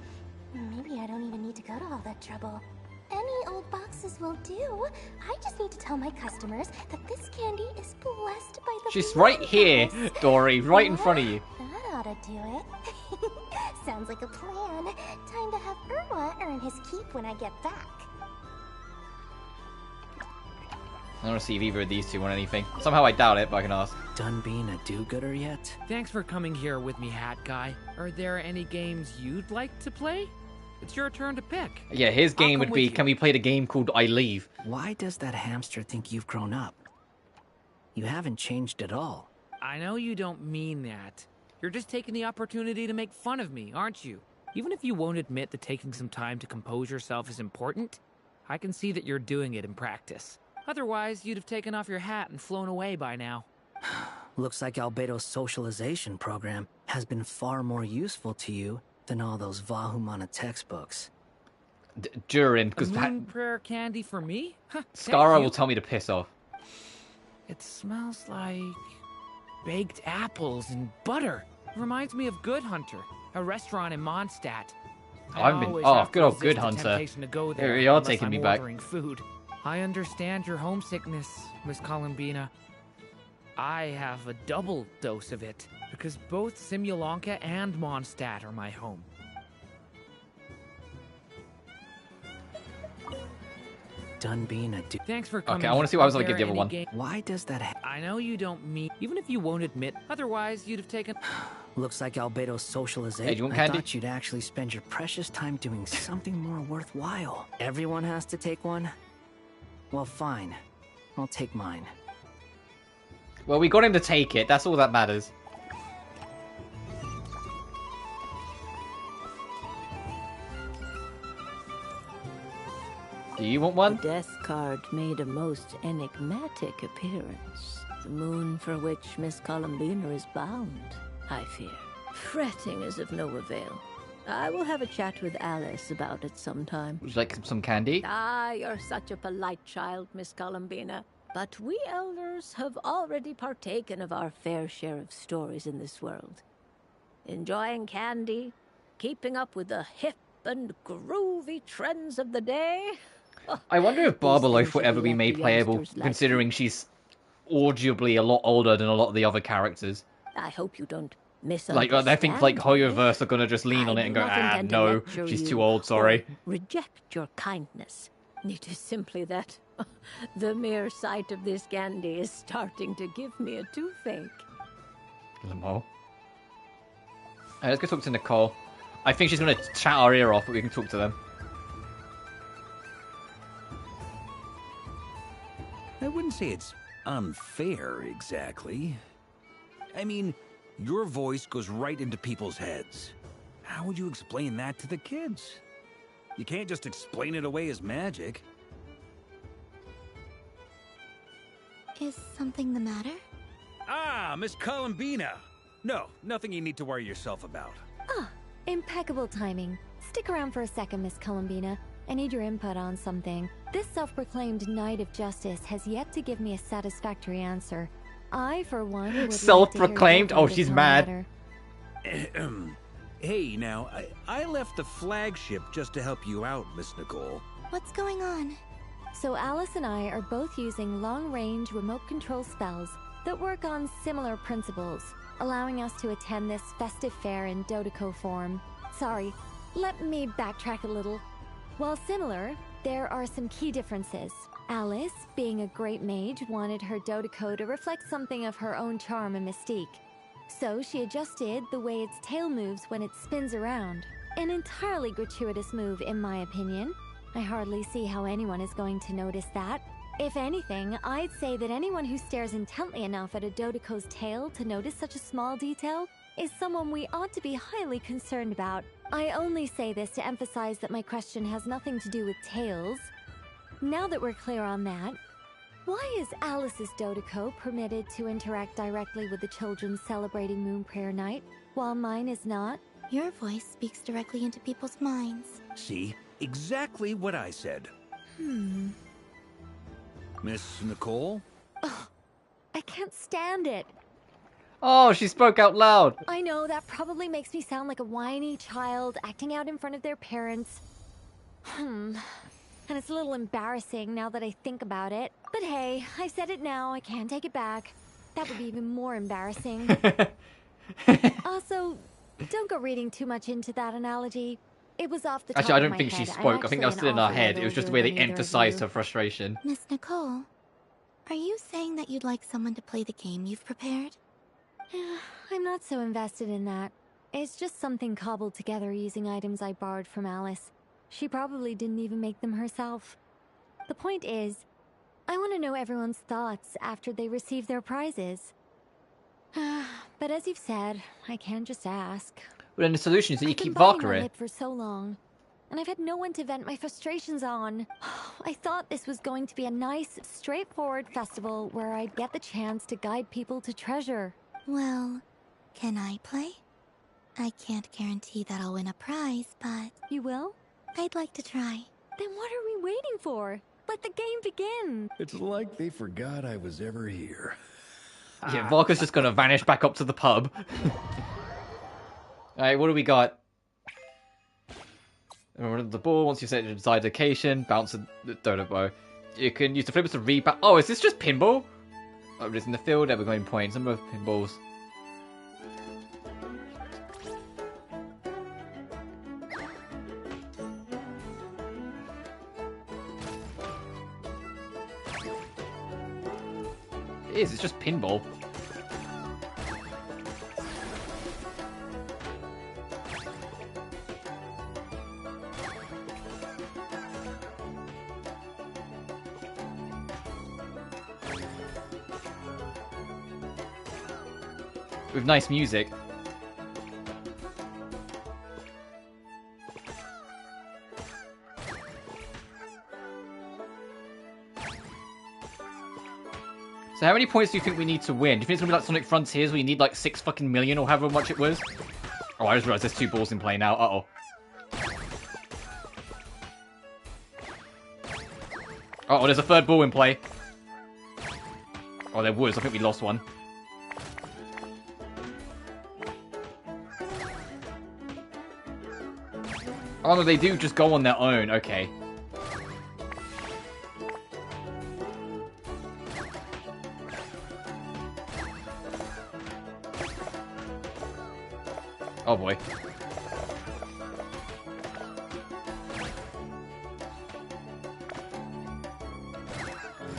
Maybe I don't even need to go to all that trouble. Any old boxes will do. I just need to tell my customers that this candy is blessed by the She's moon right here, goddess. Dory, right in front of you. That ought to do it. Sounds like a plan. Time to have Irwa earn his keep when I get back. I don't want to see if either of these two want anything. Somehow I doubt it, but I can ask. Done being a do-gooder yet? Thanks for coming here with me, Hat Guy. Are there any games you'd like to play? It's your turn to pick. Yeah, his game would be, can we play the game called I Leave? Why does that hamster think you've grown up? You haven't changed at all. I know you don't mean that. You're just taking the opportunity to make fun of me, aren't you? Even if you won't admit that taking some time to compose yourself is important, I can see that you're doing it in practice. Otherwise, you'd have taken off your hat and flown away by now. Looks like Albedo's socialization program has been far more useful to you than all those Vahumana textbooks. Durin, A because moon prayer candy for me? Huh, Skara thank will tell me to piss off. It smells like baked apples and butter. Reminds me of Good Hunter, a restaurant in Mondstadt. I've been... Oh, good old Good Hunter. Here you are taking me back. Food. I understand your homesickness, Miss Columbina. I have a double dose of it, because both Simulanka and Mondstadt are my home. Done being a do- Thanks for coming. Okay, I want to see what I was going to Is give the there other any one. Why does that I know you don't mean... Even if you won't admit, otherwise you'd have taken... Looks like Albedo's socialization. Hey, do you want I candy? thought you'd actually spend your precious time doing something more worthwhile. Everyone has to take one? Well, fine. I'll take mine. Well, we got him to take it. That's all that matters. Do you want one? The death card made a most enigmatic appearance. The moon for which Miss Columbina is bound, I fear. Fretting is of no avail. I will have a chat with Alice about it sometime. Would you like some candy? Ah, you're such a polite child, Miss Columbina. But we elders have already partaken of our fair share of stories in this world. Enjoying candy, keeping up with the hip and groovy trends of the day. I wonder if Barbaloaf will ever be made the playable, youngsters like considering she's audibly a lot older than a lot of the other characters. I hope you don't Like, misunderstand. I think, like, Hoyoverse are gonna just lean on it and go, I do not ah, intend to no, lecture she's you too old, sorry. or reject your kindness. It is simply that the mere sight of this candy is starting to give me a toothache. Limo. Let's go talk to Nicole. I think she's gonna chat our ear off, but we can talk to them. I wouldn't say it's unfair, exactly. I mean, your voice goes right into people's heads. How would you explain that to the kids? You can't just explain it away as magic. Is something the matter? Ah, Miss Columbina! No, nothing you need to worry yourself about. Ah, impeccable timing. Stick around for a second, Miss Columbina. I need your input on something. This self-proclaimed Knight of Justice has yet to give me a satisfactory answer. I, for one, would Self-proclaimed? like to hear your Oh, she's take on the mad. matter. Hey, now, I left the flagship just to help you out, Miss Nicole. What's going on? So Alice and I are both using long-range remote control spells that work on similar principles, allowing us to attend this festive fair in Dodoco form. Sorry, let me backtrack a little. While similar, there are some key differences. Alice, being a great mage, wanted her Dodoco to reflect something of her own charm and mystique. So she adjusted the way its tail moves when it spins around. An entirely gratuitous move, in my opinion. I hardly see how anyone is going to notice that. If anything, I'd say that anyone who stares intently enough at a Dodoco's tail to notice such a small detail is someone we ought to be highly concerned about. I only say this to emphasize that my question has nothing to do with tails. Now that we're clear on that, why is Alice's Dodoco permitted to interact directly with the children celebrating Moon Prayer Night, while mine is not? Your voice speaks directly into people's minds. See? Exactly what I said. Miss Nicole? Ugh, I can't stand it. Oh, she spoke out loud. I know that probably makes me sound like a whiny child acting out in front of their parents. And it's a little embarrassing now that I think about it. But hey, I said it now, I can't take it back. That would be even more embarrassing. Also, don't go reading too much into that analogy. It was off the top Actually, I of don't my think she head. spoke. I think that was still in her head. It was just the way they either of emphasized you. her frustration. Miss Nicole, are you saying that you'd like someone to play the game you've prepared? I'm not so invested in that. It's just something cobbled together using items I borrowed from Alice. She probably didn't even make them herself. The point is, I want to know everyone's thoughts after they receive their prizes. But as you've said, I can't just ask. Well, then the solution is that you I've been keep biting my Valkyrie. lip for so long, and I've had no one to vent my frustrations on. I thought this was going to be a nice, straightforward festival where I'd get the chance to guide people to treasure. Well, can I play? I can't guarantee that I'll win a prize, but... You will? I'd like to try. Then what are we waiting for? Let the game begin! It's like they forgot I was ever here. Yeah, Valka's just gonna vanish back up to the pub. Alright, what do we got? The ball, once you set your desired location, bounce the Dodo. You can use the flippers to rebound. Oh, is this just pinball? Oh, it's in the field, there we're going points. Number of pinballs. It is, it's just pinball. With nice music. So how many points do you think we need to win? Do you think it's gonna be like Sonic Frontiers where you need like 6 fucking million or however much it was? Oh, I just realized there's 2 balls in play now. Uh-oh. Uh-oh, there's a 3rd ball in play. Oh, there was. I think we lost one. Oh no, they do just go on their own. Okay. Oh boy.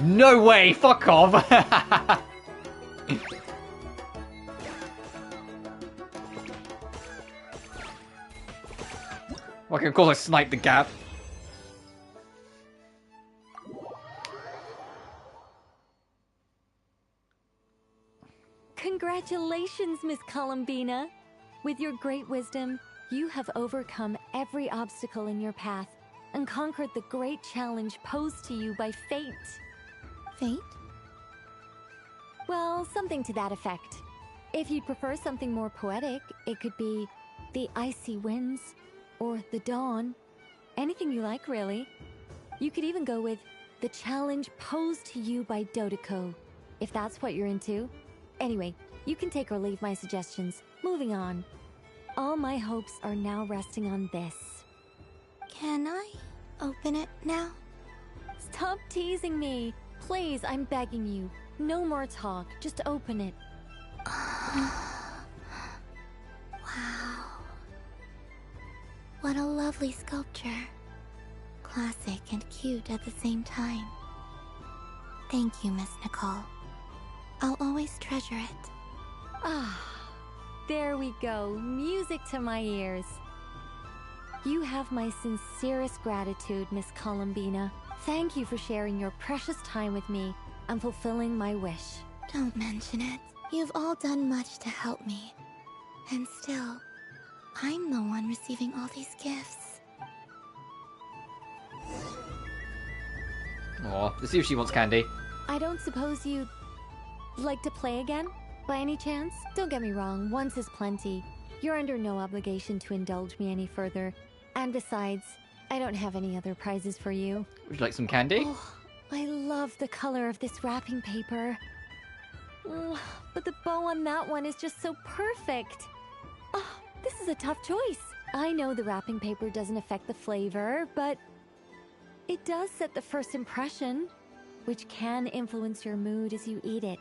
No way! Fuck off! Okay, of course I sniped the gap. Congratulations, Miss Columbina! With your great wisdom, you have overcome every obstacle in your path and conquered the great challenge posed to you by fate. Fate? Well, something to that effect. If you'd prefer something more poetic, it could be the icy winds, or the dawn. Anything you like, really. You could even go with the challenge posed to you by Dodoco, if that's what you're into. Anyway, you can take or leave my suggestions. Moving on. All my hopes are now resting on this. Can I open it now? Stop teasing me. Please, I'm begging you. No more talk. Just open it. Wow. What a lovely sculpture. Classic and cute at the same time. Thank you, Miss Nicole. I'll always treasure it. Ah, there we go. Music to my ears. You have my sincerest gratitude, Miss Columbina. Thank you for sharing your precious time with me and fulfilling my wish. Don't mention it. You've all done much to help me. And still, I'm the one receiving all these gifts. Aw, let's see if she wants candy. I don't suppose you'd like to play again? By any chance? Don't get me wrong, once is plenty. You're under no obligation to indulge me any further. And besides, I don't have any other prizes for you. Would you like some candy? Oh, I love the color of this wrapping paper. But the bow on that one is just so perfect. Oh, this is a tough choice. I know the wrapping paper doesn't affect the flavor, but it does set the first impression, which can influence your mood as you eat it.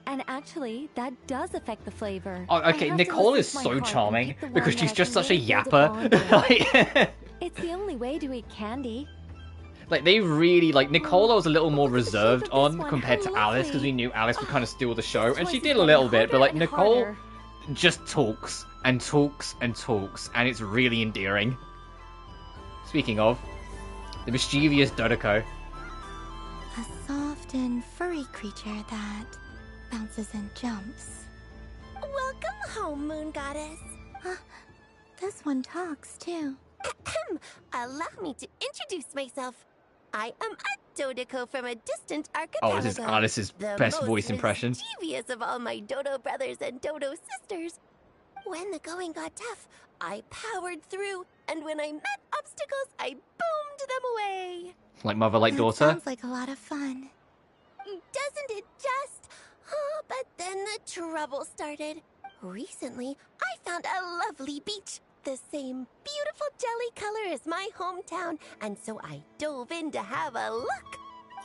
And actually, that does affect the flavor. Oh, okay, Nicole is so charming because she's just such a yapper. It's the only way to eat candy. Like, they really, like, Nicole was a little more reserved on compared to Alice, because we knew Alice would kind of steal the show, and she did a little bit, but, like, Nicole just talks, and talks, and talks, and it's really endearing. Speaking of, the mischievous Dodoko. A soft and furry creature that bounces and jumps. Welcome home, Moon Goddess. This one talks, too. Allow me to introduce myself. I am a Dodoko from a distant archipelago. Oh, this is Alice's best voice impression. The most mischievous of all my Dodo brothers and Dodo sisters. When the going got tough, I powered through, and when I met obstacles, I boomed them away. Like mother, like daughter? Sounds like a lot of fun. Doesn't it just? Oh, but then the trouble started. Recently, I found a lovely beach. The same beautiful jelly color as my hometown, and so I dove in to have a look,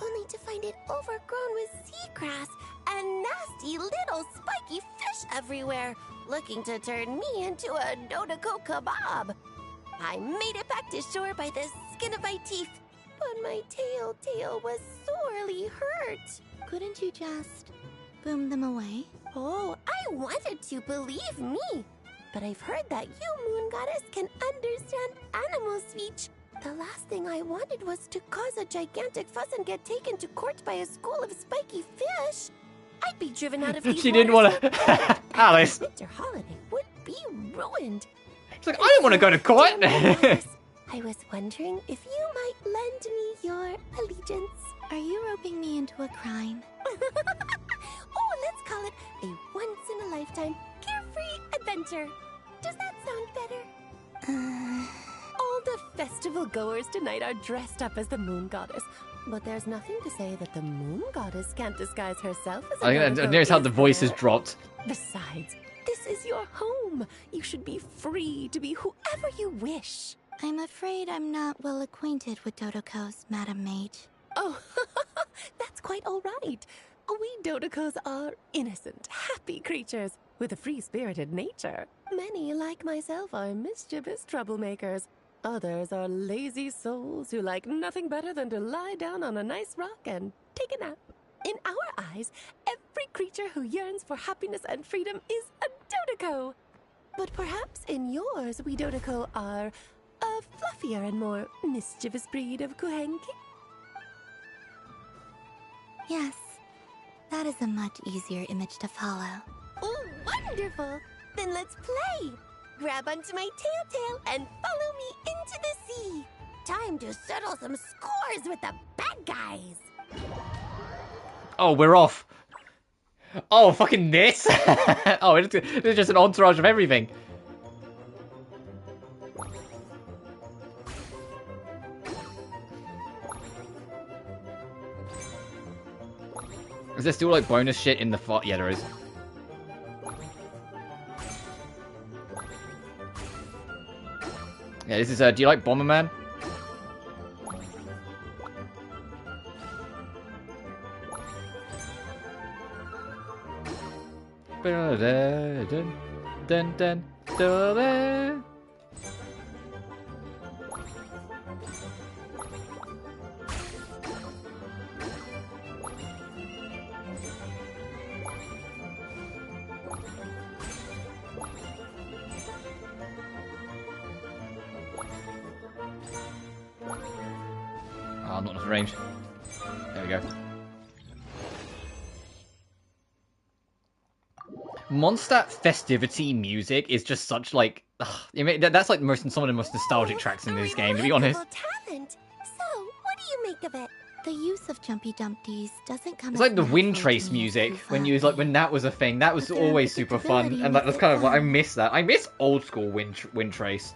only to find it overgrown with seagrass and nasty little spiky fish everywhere, looking to turn me into a Dodoko kebab. I made it back to shore by the skin of my teeth, but my tail was sorely hurt. Couldn't you just boom them away? Oh, I wanted to, believe me. But I've heard that you, Moon Goddess, can understand animal speech. The last thing I wanted was to cause a gigantic fuss and get taken to court by a school of spiky fish. I'd be driven out of these She didn't want to... Alice. Mr. Holiday would be ruined. She's like, I don't want to go to court. I was wondering if you might lend me your allegiance. Are you roping me into a crime? Oh, let's call it a once-in-a-lifetime carefree adventure. Does that sound better? All the festival goers tonight are dressed up as the Moon Goddess, but there's nothing to say that the Moon Goddess can't disguise herself as a I noticed how the voice is dropped. Besides, this is your home. You should be free to be whoever you wish. I'm afraid I'm not well acquainted with Dodokos, Madam Mage. Oh, that's quite all right. We Dodokos are innocent, happy creatures with a free-spirited nature. Many, like myself, are mischievous troublemakers. Others are lazy souls who like nothing better than to lie down on a nice rock and take a nap. In our eyes, every creature who yearns for happiness and freedom is a Dodoko. But perhaps in yours, we Dodoko are a fluffier and more mischievous breed of Kuhenki. Yes, that is a much easier image to follow. Oh, wonderful! Then let's play! Grab onto my tail and follow me into the sea! Time to settle some scores with the bad guys! Oh, we're off. Oh, fucking this? Oh, it's just an entourage of everything. Is there still, like, bonus shit in the fort? Yeah, there is. Yeah, this is, do you like Bomberman? Dun, dun, dun, dun. Oh, not enough range. There we go. Mondstadt festivity music is just such like, that's like some of the most nostalgic tracks in this game, to be honest. Talent. So, what do you make of it? The use of jumpy dumpties doesn't come. It's like the wind trace music when that was a thing. That was always super fun, and that's kind of like I miss that. I miss old school wind trace.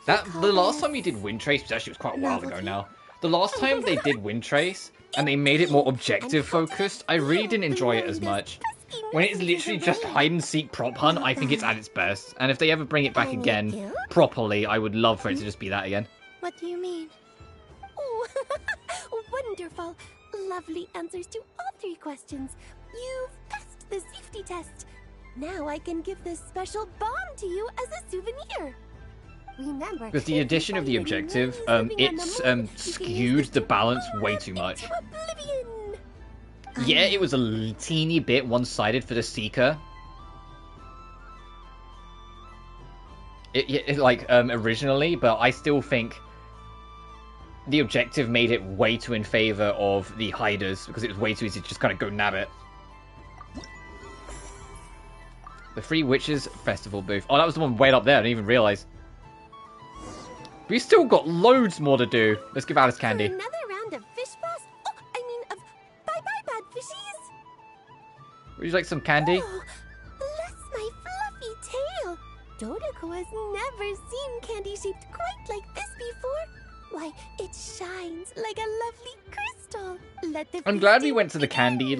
The last time you did wind trace was quite a while ago now. The last time they did wind trace and they made it more objective focused, I really didn't enjoy it as much. When it's literally just hide and seek prop hunt, I think it's at its best. And if they ever bring it back again properly, I would love for it to just be that again. What do you mean? Oh, wonderful. Lovely answers to all 3 questions. You've passed the safety test. Now I can give this special bomb to you as a souvenir. Remember, with the addition of the objective, it's skewed the balance way too much. Yeah, it was a teeny bit one-sided for the Seeker. Originally, but I still think the objective made it way too in favor of the hiders, because it was way too easy to just kind of go nab it. The Three Witches Festival booth. Oh, that was the one way up there, I didn't even realize. We still got loads more to do. Let's give Alice candy. For another round of fish boss? Oh, I mean of bye-bye bad fishies. Would you like some candy? Oh, bless my fluffy tail. Dodoko has never seen candy shaped quite like this before. Why, it shines like a lovely crystal. I'm glad we went to the candy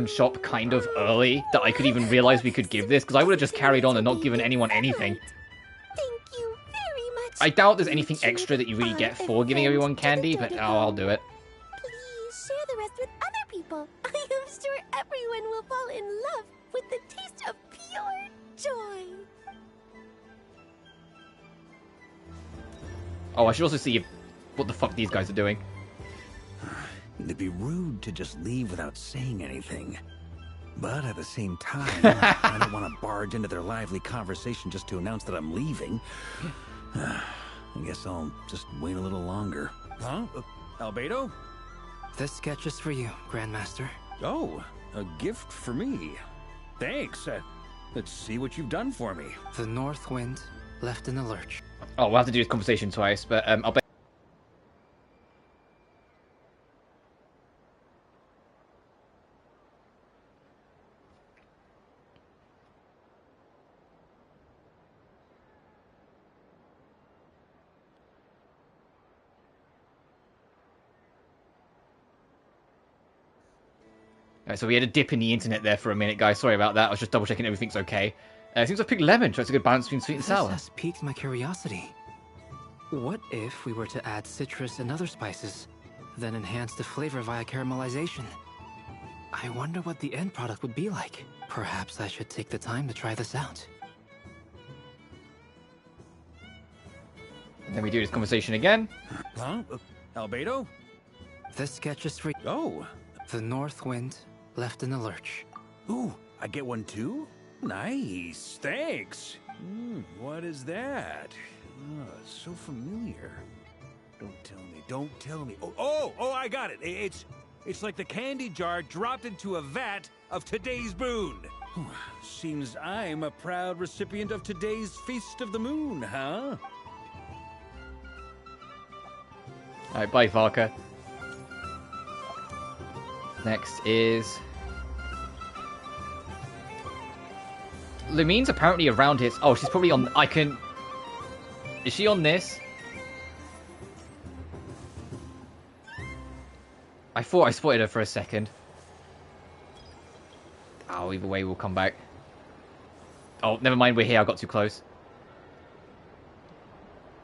shop kind of early, that I could even realize we could give this, because I would have just carried on and not given anyone anything. Thank you very much. I doubt there's anything extra that you really get for giving everyone candy, but I'll do it. Please share the rest with other people. I am sure everyone will fall in love with the taste of pure joy. Oh, I should also see what the fuck these guys are doing. It'd be rude to just leave without saying anything. But at the same time, I don't want to barge into their lively conversation just to announce that I'm leaving. I guess I'll just wait a little longer. Huh? Albedo? This sketch is for you, Grandmaster. Oh, a gift for me. Thanks. Let's see what you've done for me. The North Wind left in the lurch. Oh, we'll have to do this conversation twice, but I'll bet. Alright, so we had a dip in the internet there for a minute, guys. Sorry about that. I was just double checking everything's okay. It seems I've picked lemon, so it's a good balance between sweet and sour. This has piqued my curiosity. What if we were to add citrus and other spices, then enhance the flavor via caramelization? I wonder what the end product would be like. Perhaps I should take the time to try this out. And then we do this conversation again. Huh? Albedo? This sketch is for... Oh. The North Wind left in the lurch. Ooh, I get one too? Nice, thanks. What is that? Oh, it's so familiar. Don't tell me. Oh, I got it. It's like the candy jar dropped into a vat of today's boon. Seems I'm a proud recipient of today's Feast of the Moon, huh? Alright, bye, Varka. Next is... Lumine's apparently around here. Oh, she's probably on... I can... Is she on this? I thought I spotted her for a second. Oh, either way, we'll come back. Oh, never mind, we're here. I got too close.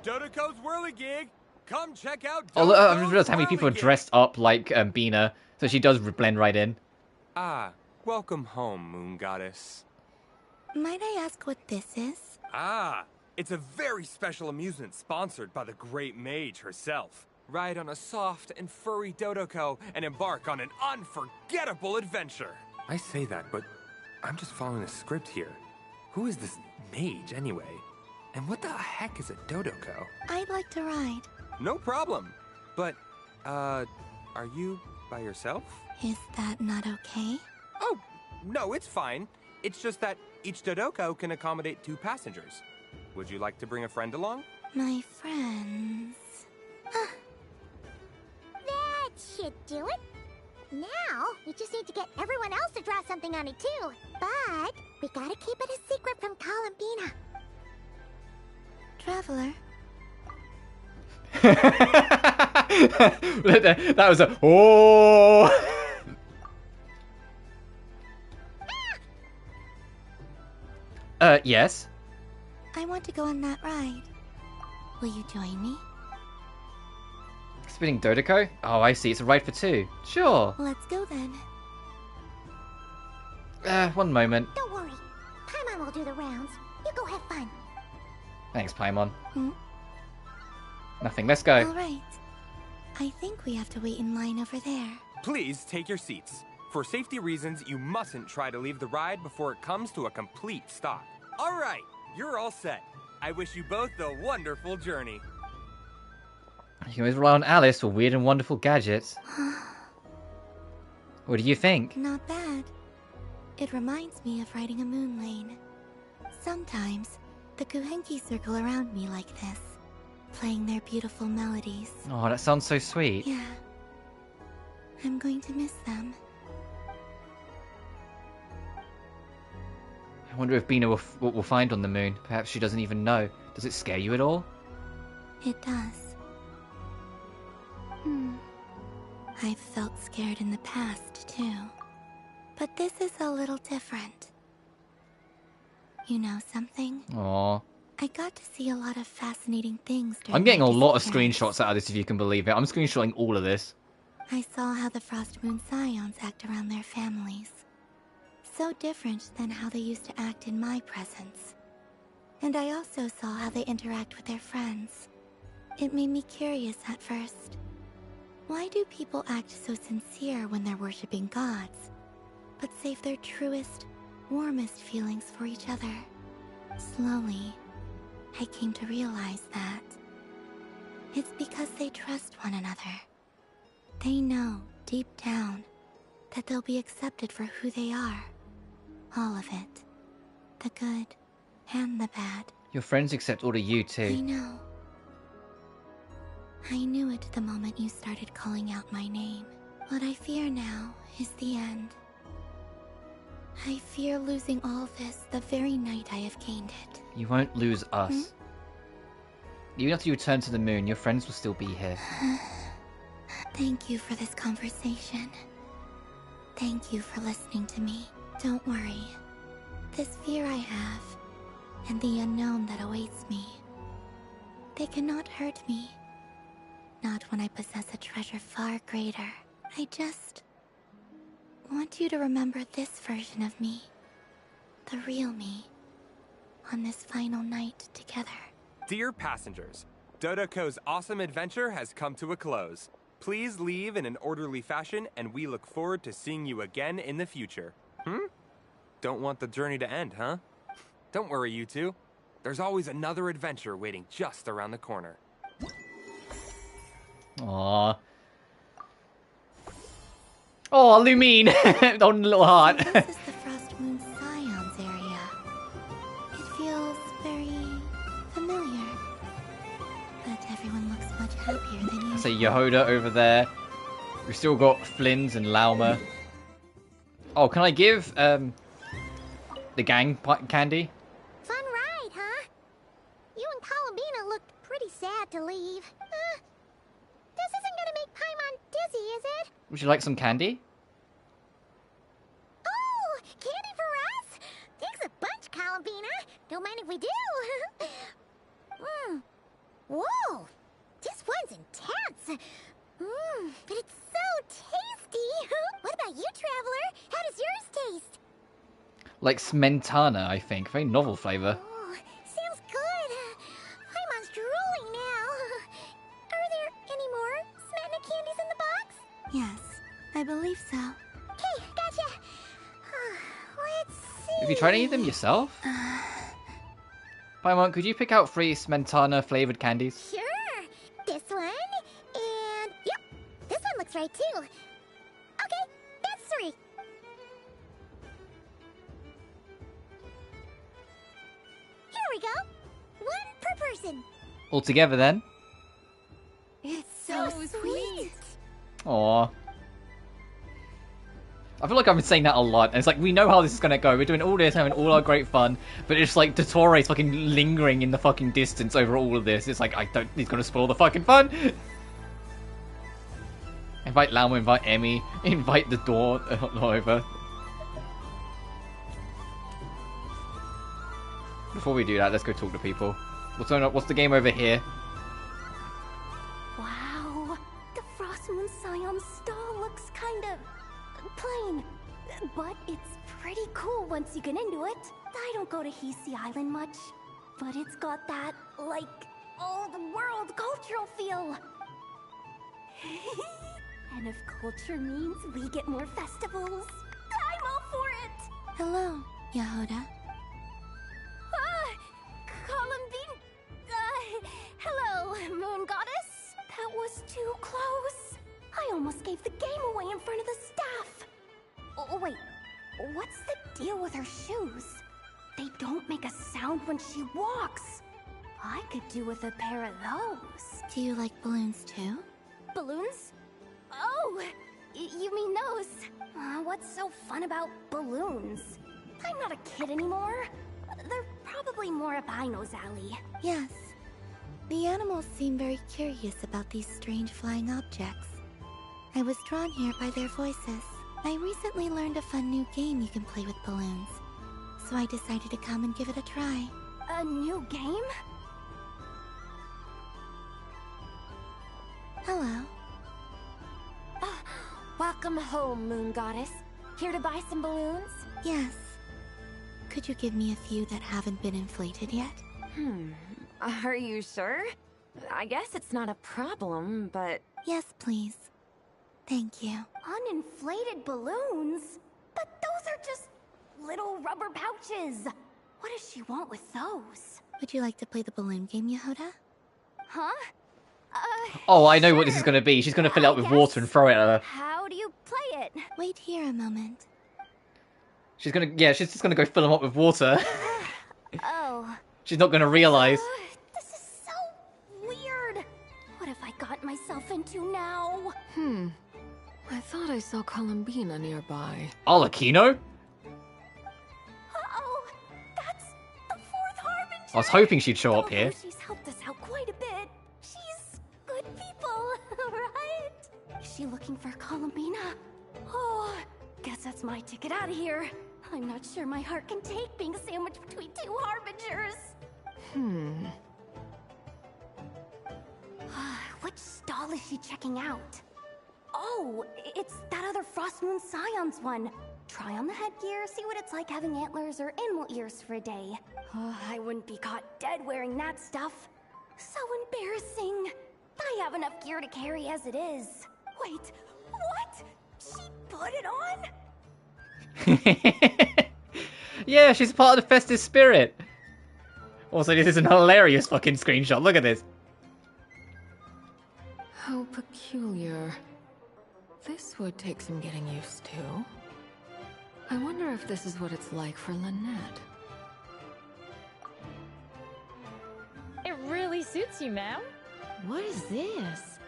Dodoko's Whirligig! Come check out Oh, look, I just realized how many people are dressed up like Bina, so she does blend right in. Ah, welcome home, Moon Goddess. Might I ask what this is? Ah, it's a very special amusement sponsored by the great mage herself. Ride on a soft and furry Dodoko and embark on an unforgettable adventure. I say that, but I'm just following a script here. Who is this mage anyway? And what the heck is a Dodoko? I'd like to ride. No problem. But, are you by yourself? Is that not okay? Oh, no, it's fine. It's just that each Dodoko can accommodate 2 passengers. Would you like to bring a friend along? My friends... That should do it. Now, we just need to get everyone else to draw something on it too. But we gotta keep it a secret from Columbina. Traveler. That was a oh. Yes. I want to go on that ride. Will you join me? Spinning Dodoko? Oh, I see. It's a ride for 2. Sure. Let's go then. One moment. Don't worry. Paimon will do the rounds. You go have fun. Thanks, Paimon. Hmm? Nothing. Let's go. All right. I think we have to wait in line over there. Please take your seats. For safety reasons, you mustn't try to leave the ride before it comes to a complete stop. All right, you're all set. I wish you both a wonderful journey. You can always rely on Alice for weird and wonderful gadgets. What do you think? Not bad. It reminds me of riding a moon lane. Sometimes, the Kuhenki circle around me like this, playing their beautiful melodies. Oh, that sounds so sweet. Yeah. I'm going to miss them. I wonder if Bina what we'll find on the moon. Perhaps she doesn't even know. Does it scare you at all? It does. I've felt scared in the past, too. But this is a little different. You know something? Aww. I got to see a lot of fascinating things during I'm getting my a lot of disappearance. screenshots out of this, if you can believe it. I'm screenshotting all of this. I saw how the Frost Moon Scions act around their families. So different than how they used to act in my presence. And I also saw how they interact with their friends. It made me curious at first. Why do people act so sincere when they're worshipping gods, but save their truest, warmest feelings for each other? Slowly, I came to realize that it's because they trust one another. They know, deep down, that they'll be accepted for who they are. All of it. The good and the bad. Your friends accept all of you, I too. know. I knew it the moment you started calling out my name. What I fear now is the end. I fear losing all this the very night I have gained it. You won't lose us. Even after you return to the moon, your friends will still be here. Thank you for this conversation. Thank you for listening to me. Don't worry. This fear I have, and the unknown that awaits me, they cannot hurt me. Not when I possess a treasure far greater. I just want you to remember this version of me. The real me. On this final night together. Dear passengers, Dodoko's awesome adventure has come to a close. Please leave in an orderly fashion, and we look forward to seeing you again in the future. Don't want the journey to end, huh? Don't worry, you two. There's always another adventure waiting just around the corner. Aww. Oh, Lumine! On the little heart. So this is the Frost Moon Scions area. It feels very familiar. But everyone looks much happier than usual. I say Yehoda over there. We've still got Flynn's and Lauma. Oh, can I give the gang candy? Fun ride, huh? You and Columbina looked pretty sad to leave. This isn't gonna make Paimon dizzy, is it? Would you like some candy? Oh, candy for us? Thanks a bunch, Columbina. Don't mind if we do. Whoa, this one's intense. But it's so tasty. What about you, Traveler? How does yours taste? Like Smentana, I think. Very novel flavor. Oh, sounds good. I'm drooling now. Are there any more Smetana candies in the box? Yes, I believe so. Okay, gotcha. Let's see. Have you tried any of them yourself? Paimon, could you pick out 3 Smentana flavored candies? Sure. This one, and yep, this one looks right too. Okay, that's 3. Here we go. 1 per person. All together then? It's so sweet. Aw. I feel like I've been saying that a lot, and it's like, we know how this is gonna go, we're doing all this, having all our great fun, but it's like, Dottore is fucking lingering in the fucking distance over all of this. It's like, he's gonna spoil the fucking fun! Invite Lamo, invite Emmy, invite the door over. Before we do that, let's go talk to people. What's the game over here? Wow, the Frost Moon Scion stall looks kind of plain, but it's pretty cool once you get into it. I don't go to Hisi Island much, but it's got that, like, all-the-world cultural feel. And if culture means we get more festivals, I'm all for it! Hello, Yehoda. Columbine... hello, Moon Goddess. That was too close. I almost gave the game away in front of the staff. Oh, wait. What's the deal with her shoes? They don't make a sound when she walks. I could do with a pair of those. Do you like balloons too? Balloons? Oh, you mean those? What's so fun about balloons? I'm not a kid anymore. They're probably more up Aino's alley. Yes. The animals seem very curious about these strange flying objects. I was drawn here by their voices. I recently learned a fun new game you can play with balloons, so I decided to come and give it a try. A new game? Hello. Welcome home, Moon Goddess. Here to buy some balloons? Yes. Could you give me a few that haven't been inflated yet? Are you sure? I guess it's not a problem, but... Yes, please. Thank you. Uninflated balloons? But those are just little rubber pouches. What does she want with those? Would you like to play the balloon game, Yehoda? Huh? Oh, I know what this is gonna be. She's gonna fill it up with water and throw it at her. How do you play it? Wait here a moment. She's just gonna go fill them up with water. Oh. She's not gonna realize. This is so weird. What have I got myself into now? I thought I saw Columbina nearby. Alakino? Uh-oh. That's the 4th Harbinger. I was hoping she'd show up here. She's helped us out quite a bit. She's good people, right? Is she looking for Columbina? Oh, guess that's my ticket out of here. I'm not sure my heart can take being sandwiched between 2 Harbingers. Which stall is she checking out? Oh, it's that other Frost Moon Scion's one. Try on the headgear, see what it's like having antlers or animal ears for a day. Oh, I wouldn't be caught dead wearing that stuff. So embarrassing. I have enough gear to carry as it is. Wait, what? She put it on? Yeah, she's part of the festive spirit. Also, this is an hilarious fucking screenshot. Look at this. How peculiar. This would take some getting used to. I wonder if this is what it's like for Lynette. It really suits you, ma'am. What is this?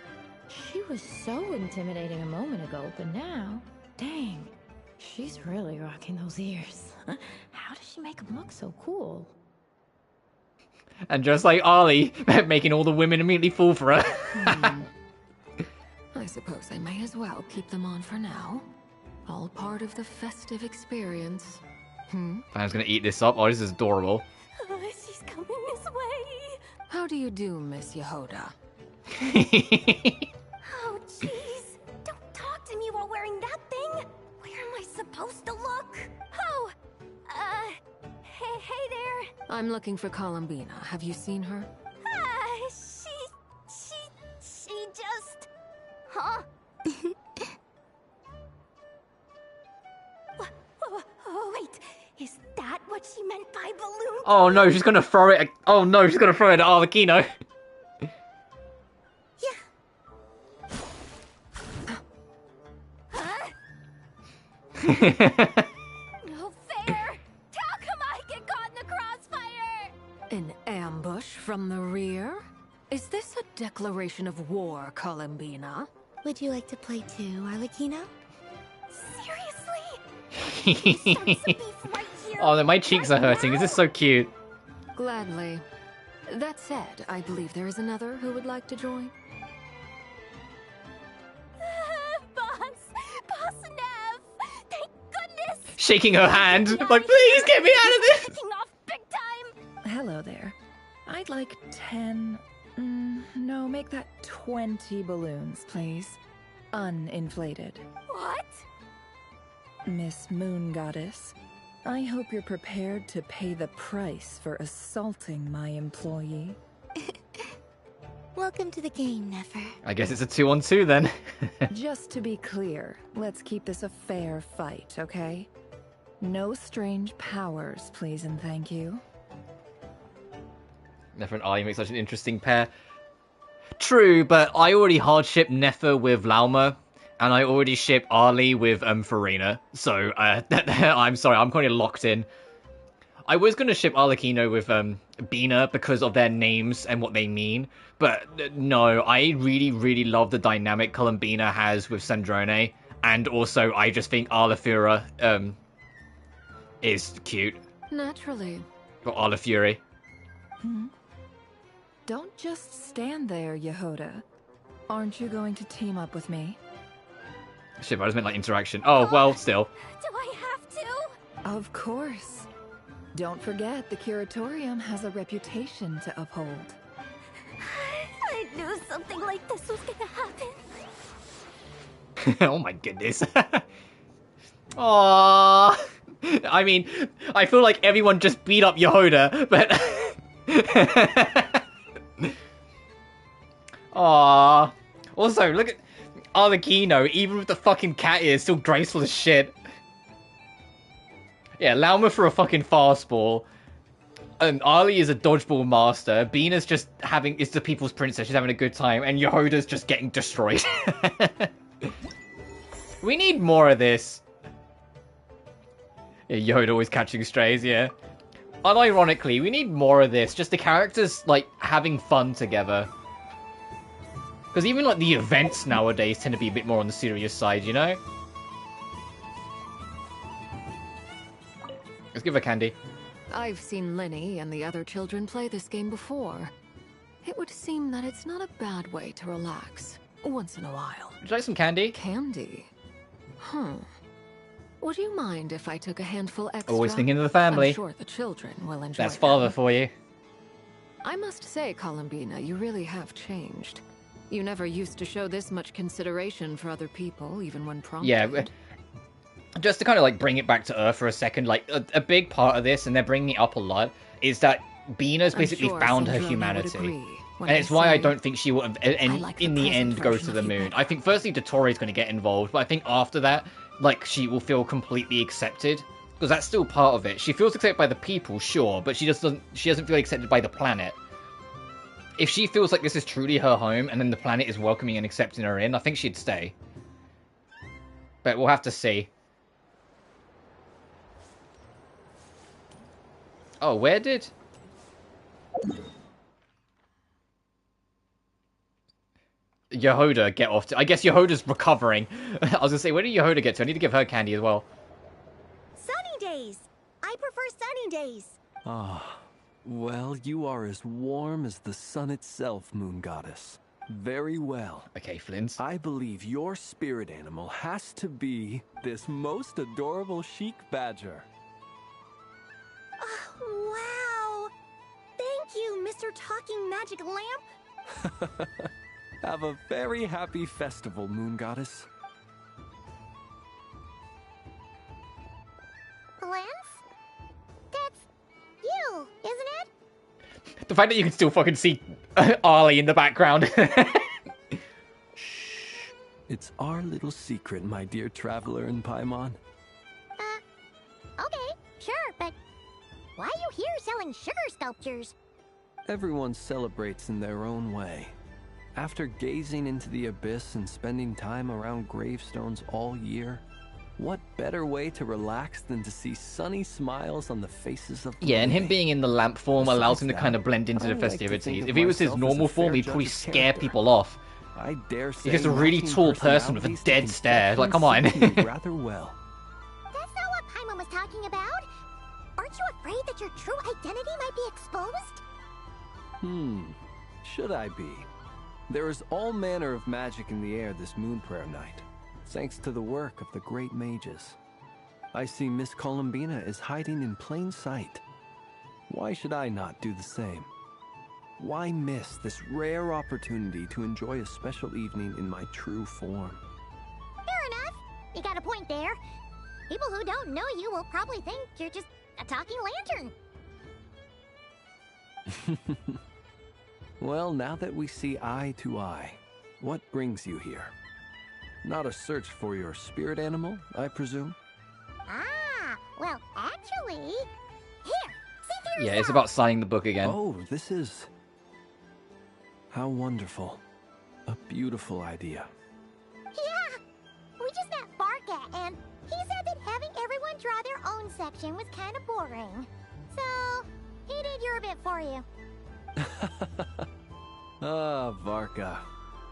She was so intimidating a moment ago, but now, dang, she's really rocking those ears. How does she make them look so cool? And just like Ollie, making all the women immediately fall for her. I suppose I may as well keep them on for now. All part of the festive experience. Pam's gonna eat this up. Oh, this is adorable. She's coming this way. How do you do, Miss Yehoda? Oh, jeez. Don't talk to me while wearing that thing. Where am I supposed to look? Oh, I'm looking for Columbina. Have you seen her? She just... Huh? Wait, is that what she meant by balloon? Oh no, she's gonna throw it. Oh no, she's gonna throw it at Arlecchino. No fair! How come I get caught in the crossfire? An ambush from the rear? Is this a declaration of war, Columbina? Would you like to play too, Arlecchino? Seriously? Oh no, my cheeks are hurting. This is so cute. Gladly. That said, I believe there is another who would like to join. Boss Nev! Thank goodness! Shaking her hand, like, please get me out of this! Hello there. I'd like 10... no, make that 20 balloons, please. Uninflated. What? Miss Moon Goddess, I hope you're prepared to pay the price for assaulting my employee. Welcome to the game, Nefer. I guess it's a 2-on-2 then. Just to be clear, let's keep this a fair fight, okay? No strange powers, please and thank you. Nefer and Arlie make such an interesting pair. True, but I already hard-shipped Nefer with Lauma, and I already ship Arlie with Farina. So, I'm sorry, I'm kind of locked in. I was going to ship Arlecchino with Bina because of their names and what they mean, but no, I really, really love the dynamic Columbina has with Sandrone, and also I just think Arlefura is cute. Naturally. Or Arlefury. Don't just stand there, Yehoda. Aren't you going to team up with me? Shit, I just meant like interaction. Oh, well, still. Do I have to? Of course. Don't forget, the Curatorium has a reputation to uphold. I knew something like this was gonna happen. Oh my goodness. Aww. I mean, I feel like everyone just beat up Yehoda, but... Aww. Also, look at Arlecchino, even with the fucking cat ears, still graceful as shit. Yeah, Lauma for a fucking fastball. And Arlie is a dodgeball master. Bina's just is the people's princess. She's having a good time. And Yehoda's just getting destroyed. We need more of this. Yeah, Yehoda always catching strays, yeah. Unironically, we need more of this. Just the characters, like, having fun together. Because even, like, the events nowadays tend to be a bit more on the serious side, you know? Let's give her candy. I've seen Lenny and the other children play this game before. It would seem that it's not a bad way to relax, once in a while. Would you like some candy? Candy? Would you mind if I took a handful extra? Always thinking of the family. I'm sure the children will enjoy That's father them. for you. I must say, Columbina, you really have changed. You never used to show this much consideration for other people, even when prompted. Yeah, just to kind of like bring it back to Earth for a second, like a big part of this, and they're bringing it up a lot, is that Bina's basically found her humanity. And it's why I don't think she will, in the end, go to the moon. I think firstly, Dottore going to get involved, but I think after that, like, she will feel completely accepted. Because that's still part of it. She feels accepted by the people, sure, but she doesn't feel accepted by the planet. If she feels like this is truly her home, and then the planet is welcoming and accepting her in, I think she'd stay. But we'll have to see. Oh, where did... Yehoda get off to? I guess Yehoda's recovering. I was gonna say, where did Yehoda get to? I need to give her candy as well. Sunny days! I prefer sunny days. Ah, well, you are as warm as the sun itself, Moon Goddess. Very well. Okay, Flint. I believe your spirit animal has to be this most adorable chic badger. Wow! Thank you, Mr. Talking Magic Lamp. Have a very happy festival, Moon Goddess. Lance? That's you, isn't The fact that you can still fucking see Arlie in the background. It's our little secret, my dear traveler in Paimon. Okay, sure, but why are you here selling sugar sculptures? Everyone celebrates in their own way. After gazing into the abyss and spending time around gravestones all year, what better way to relax than to see sunny smiles on the faces of the Yeah, and him living? being in the lamp form allows him to Besides kind of that, blend into I the like to festivities. think of If he was his myself as normal a form, fair he'd probably judge of scare character. people off. I dare say He's just a really matching tall person with a personalities dead can stare. Like, come definitely on. suit me rather well. That's not what Paimon was talking about. Aren't you afraid that your true identity might be exposed? Should I be? There is all manner of magic in the air this moon prayer night, thanks to the work of the great mages. I see Miss Columbina is hiding in plain sight. Why should I not do the same? Why miss this rare opportunity to enjoy a special evening in my true form? Fair enough. You got a point there. People who don't know you will probably think you're just a talking lantern. Well, now that we see eye to eye, what brings you here? Not a search for your spirit animal, I presume? Ah, well, actually... Here, see for Yeah, yourself. it's about signing the book again. Oh, this is... How wonderful. A beautiful idea. Yeah, we just met Barca, and he said that having everyone draw their own section was kind of boring. So, he did your bit for you. Ah, Varka.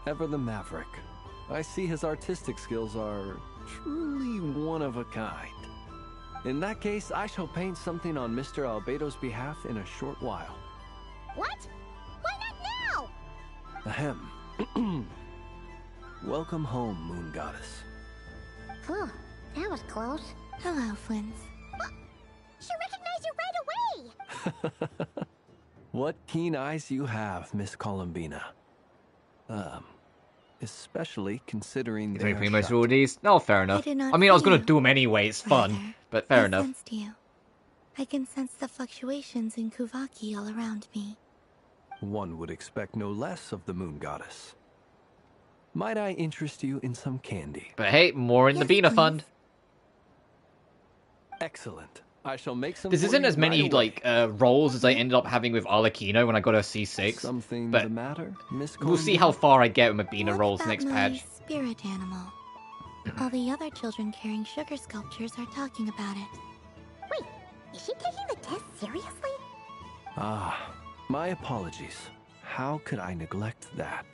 Ever the maverick. I see his artistic skills are truly one of a kind. In that case, I shall paint something on Mr. Albedo's behalf in a short while. What? Why not now? Ahem. Welcome home, Moon Goddess. Phew, that was close. Hello, Flins. She recognized you right away! What keen eyes you have, Miss Columbina. Especially considering He's only they're pretty much shut. all these. No, fair enough. did not I mean, I was see gonna you. do them anyway. It's fun, but fair I enough. sensed you. I can sense the fluctuations in Kuvaki all around me. One would expect no less of the Moon Goddess. Might I interest you in some candy? But hey, more in the Bina Fund. Excellent. I shall make some. This for isn't you as many right away. like roles as I ended up having with Arlecchino when I got a C6. Something but the matter, Miss we'll see how far I get with my Bina roles About next my patch. spirit animal. All the other children carrying sugar sculptures are talking about it. Wait, is she taking the test seriously? Ah, my apologies. How could I neglect that?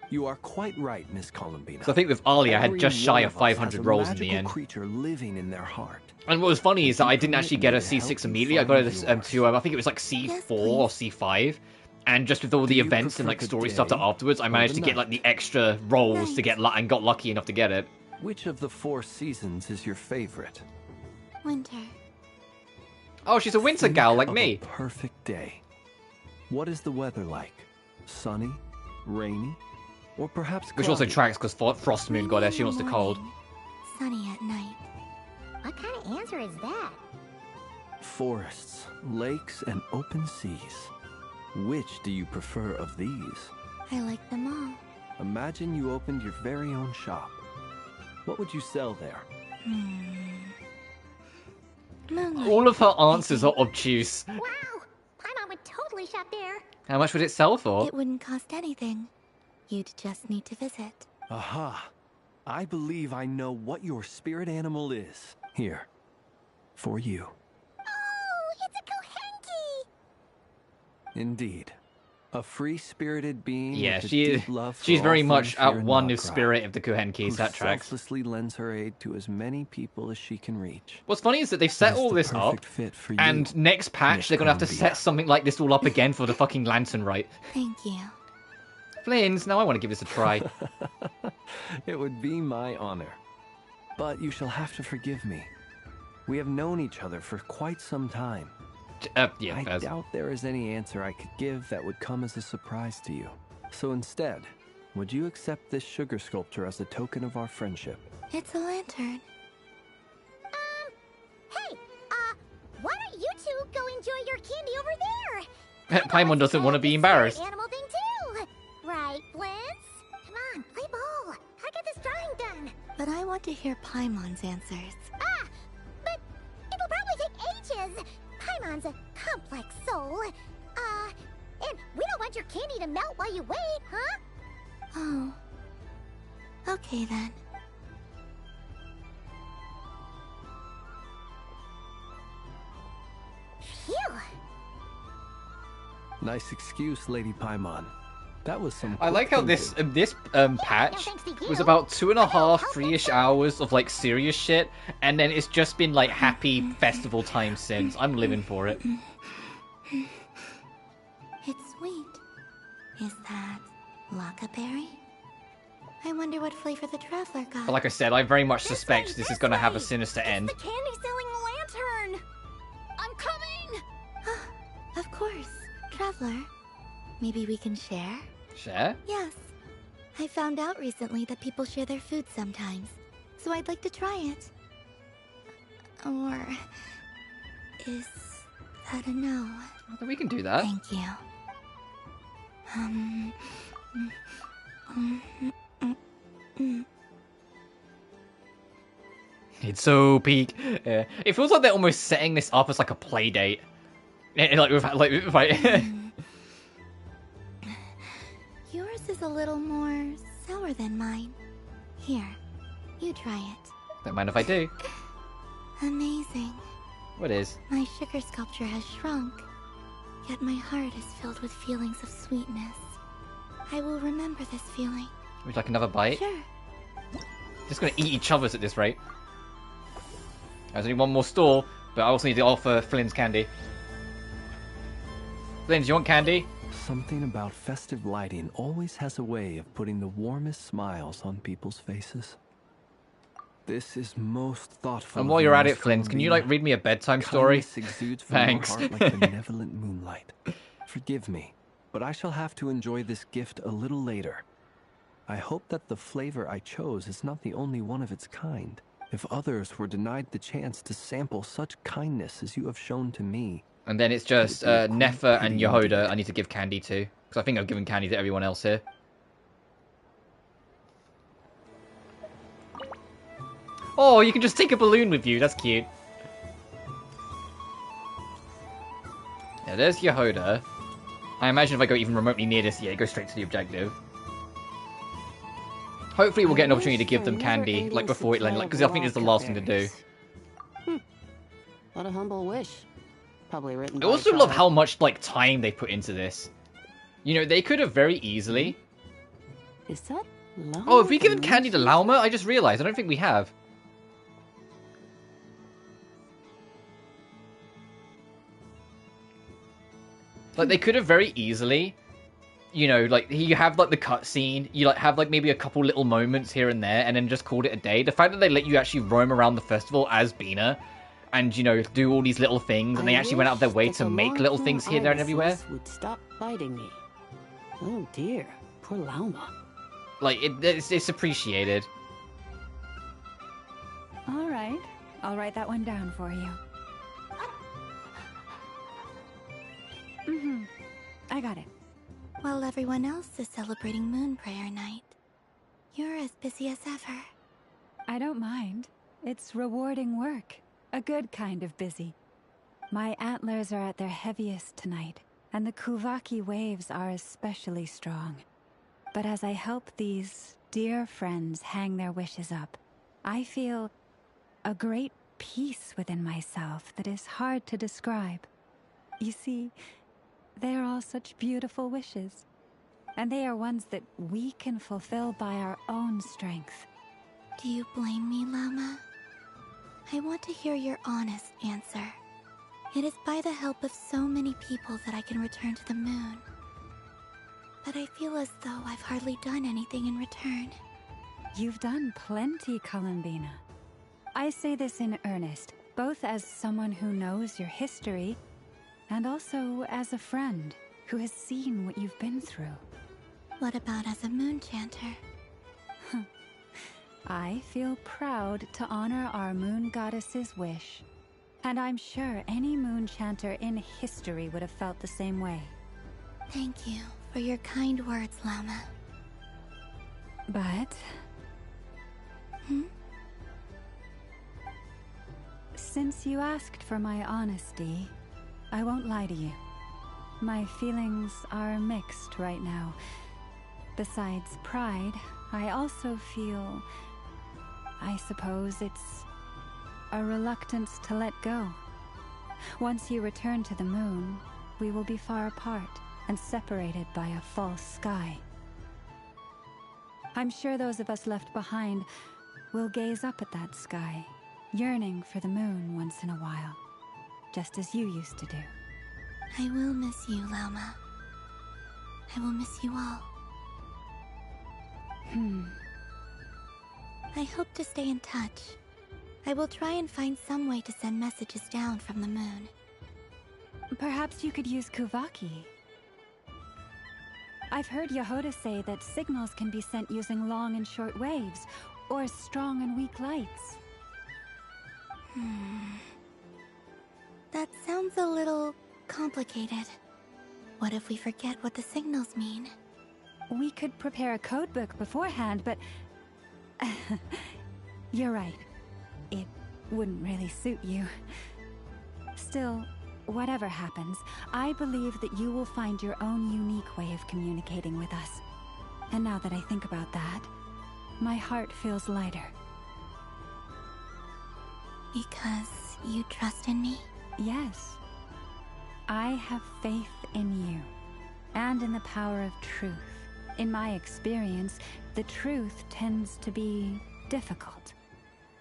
You are quite right, Miss Columbina. So I think with Ali, I had Every just shy one of of us has 500 a rolls in the magical end. creature living in their heart. And what was funny is that I didn't actually get a permit me to C6 help you immediately. I got find it to I think it was like C4 or C5. And just with all the Do you events and prefer like the story stuff that day afterwards, I or managed the to get like night? the extra rolls to get and got lucky enough to get it. Which of the 4 seasons is your favorite? Winter. Oh, she's a winter Think gal like of me. A perfect day. What is the weather like? Sunny? Rainy? Or perhaps Which also cloudy? tracks because Frost Moon Goddess, she wants the cold. Sunny at night. What kind of answer is that? Forests, lakes, and open seas. Which do you prefer of these? I like them all. Imagine you opened your very own shop. What would you sell there? Moonlight. All of her answers are obtuse. Wow, Paimon would totally shop there. How much would it sell for? It wouldn't cost anything. You'd just need to visit. Aha! I believe I know what your spirit animal is. Here. For you. Oh, it's a Kohenki! Indeed. A free-spirited being Yeah, with a she is. deep love for She's all very things much fear at and one with Nagara, spirit of the Kohenkis. who That tracks. selflessly lends her aid to as many people as she can reach. What's funny is that they've set It is all the this up, perfect fit for you, and next patch Miss they're gonna have to Columbia. set something like this all up again for the fucking lantern, right? Thank you. Flins, now I want to give this a try. It would be my honor. But you shall have to forgive me. We have known each other for quite some time. Yeah, I Fez. doubt there is any answer I could give that would come as a surprise to you. So instead, would you accept this sugar sculpture as a token of our friendship? It's a lantern. Hey, why don't you two go enjoy your candy over there? Paimon doesn't want to be embarrassed. Animal thing too. Right, Flint's? Come on, play ball. I get this drawing done. But I want to hear Paimon's answers. Ah, but it'll probably take ages. Paimon's a complex soul. And we don't want your candy to melt while you wait, huh? Oh. Okay then. Phew. Nice excuse, Lady Paimon. That was some. I like how this patch was about 2.5, 3-ish hours of like serious shit, and then it's just been like happy festival time since. I'm living for it. It's sweet. Is that Lockaberry? I wonder what flavor the traveler got. But like I said, I very much suspect this is going to have a sinister end. The candy-selling lantern! I'm coming! Of course. Traveler, maybe we can share? Share? Yes. I found out recently that people share their food sometimes, so I'd like to try it. Or... is that a no? Well, then we can do that. Thank you. It's so peak. Yeah. It feels like they're almost setting this up as like a play date. Yours is a little more sour than mine. Here, you try it. Don't mind if I do. Amazing. What is? My sugar sculpture has shrunk, yet my heart is filled with feelings of sweetness. I will remember this feeling. Would you like another bite? Sure. Just gonna eat each other's at this rate. There's only one more stall, but I also need to offer Flynn's candy. Flynn, do you want candy? Something about festive lighting always has a way of putting the warmest smiles on people's faces. This is most thoughtful. And while you're at it, Flynn, can you like read me a bedtime story? Thanks. Like benevolent moonlight. Forgive me, but I shall have to enjoy this gift a little later. I hope that the flavor I chose is not the only one of its kind. If others were denied the chance to sample such kindness as you have shown to me. And then it's just Nefer and Yehoda I need to give candy to. Because I think I've given candy to everyone else here. Oh, you can just take a balloon with you. That's cute. Yeah, there's Yehoda. I imagine if I go even remotely near this, yeah, it goes straight to the objective. Hopefully we'll get an opportunity to give them candy, like before it, because I think it's the last thing to do. What a humble wish. Probably written. I also love how much like time they put into this. You know, they could have very easily. Is that Lauma? Oh, have we given candy to Lauma? I just realized. I don't think we have. Like they could have very easily. You know, like you have like the cutscene, you like have like maybe a couple little moments here and there, and then just called it a day. The fact that they let you actually roam around the festival as Bina, and you know do all these little things, and they actually went out of their way to make little things here, there, and everywhere. Would stop biting me. Oh dear, poor Lauma. Like it's appreciated. All right, I'll write that one down for you. I got it. While everyone else is celebrating Moon Prayer Night, you're as busy as ever. I don't mind. It's rewarding work. A good kind of busy. My antlers are at their heaviest tonight, and the Kuvaki waves are especially strong. But as I help these dear friends hang their wishes up, I feel a great peace within myself that is hard to describe. You see, they are all such beautiful wishes, and they are ones that we can fulfill by our own strength. Do you blame me, Lauma? I want to hear your honest answer. It is by the help of so many people that I can return to the moon. But I feel as though I've hardly done anything in return. You've done plenty, Columbina. I say this in earnest, both as someone who knows your history, and also as a friend who has seen what you've been through. What about as a moon chanter? I feel proud to honor our moon goddess's wish. And I'm sure any moon chanter in history would have felt the same way. Thank you for your kind words, Lama. But... Since you asked for my honesty, I won't lie to you. My feelings are mixed right now. Besides pride, I also feel... I suppose it's a reluctance to let go. Once you return to the moon, we will be far apart and separated by a false sky. I'm sure those of us left behind will gaze up at that sky, yearning for the moon once in a while, just as you used to do. I will miss you, Lama. I will miss you all. I hope to stay in touch. I will try and find some way to send messages down from the moon. Perhaps you could use Kuvaki. I've heard Yehoda say that signals can be sent using long and short waves, or strong and weak lights. That sounds a little complicated. What if we forget what the signals mean? We could prepare a codebook beforehand, but... You're right. It wouldn't really suit you. Still, whatever happens, I believe that you will find your own unique way of communicating with us. And now that I think about that, my heart feels lighter. Because you trust in me? Yes. I have faith in you, and in the power of truth. In my experience, the truth tends to be difficult.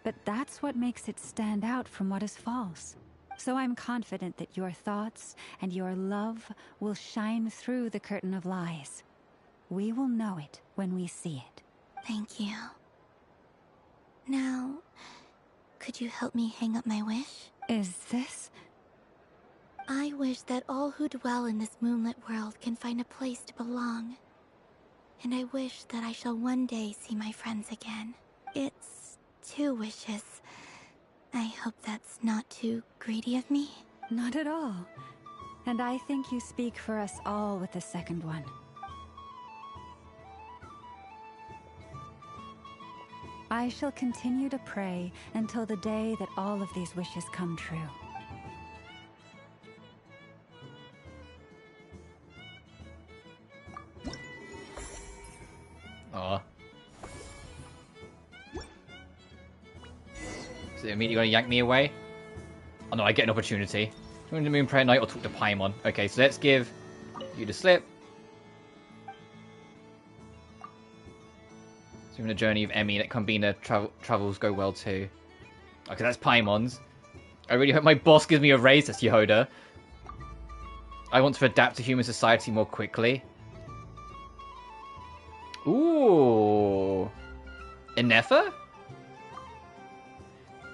But that's what makes it stand out from what is false. So I'm confident that your thoughts and your love will shine through the curtain of lies. We will know it when we see it. Thank you. Now, could you help me hang up my wish? Is this? I wish that all who dwell in this moonlit world can find a place to belong. And I wish that I shall one day see my friends again. It's 2 wishes. I hope that's not too greedy of me. Not at all. And I think you speak for us all with the second one. I shall continue to pray until the day that all of these wishes come true. Aw. So immediately gonna yank me away? Oh no, I get an opportunity. Join the Moon Prayer Night or talk to Paimon. Okay, so let's give you the slip. So in the journey of Emmy, let Combina travels go well too. Okay, that's Paimon's. I really hope my boss gives me a raise. That's Yehoda. I want to adapt to human society more quickly. Ooh. Inefa?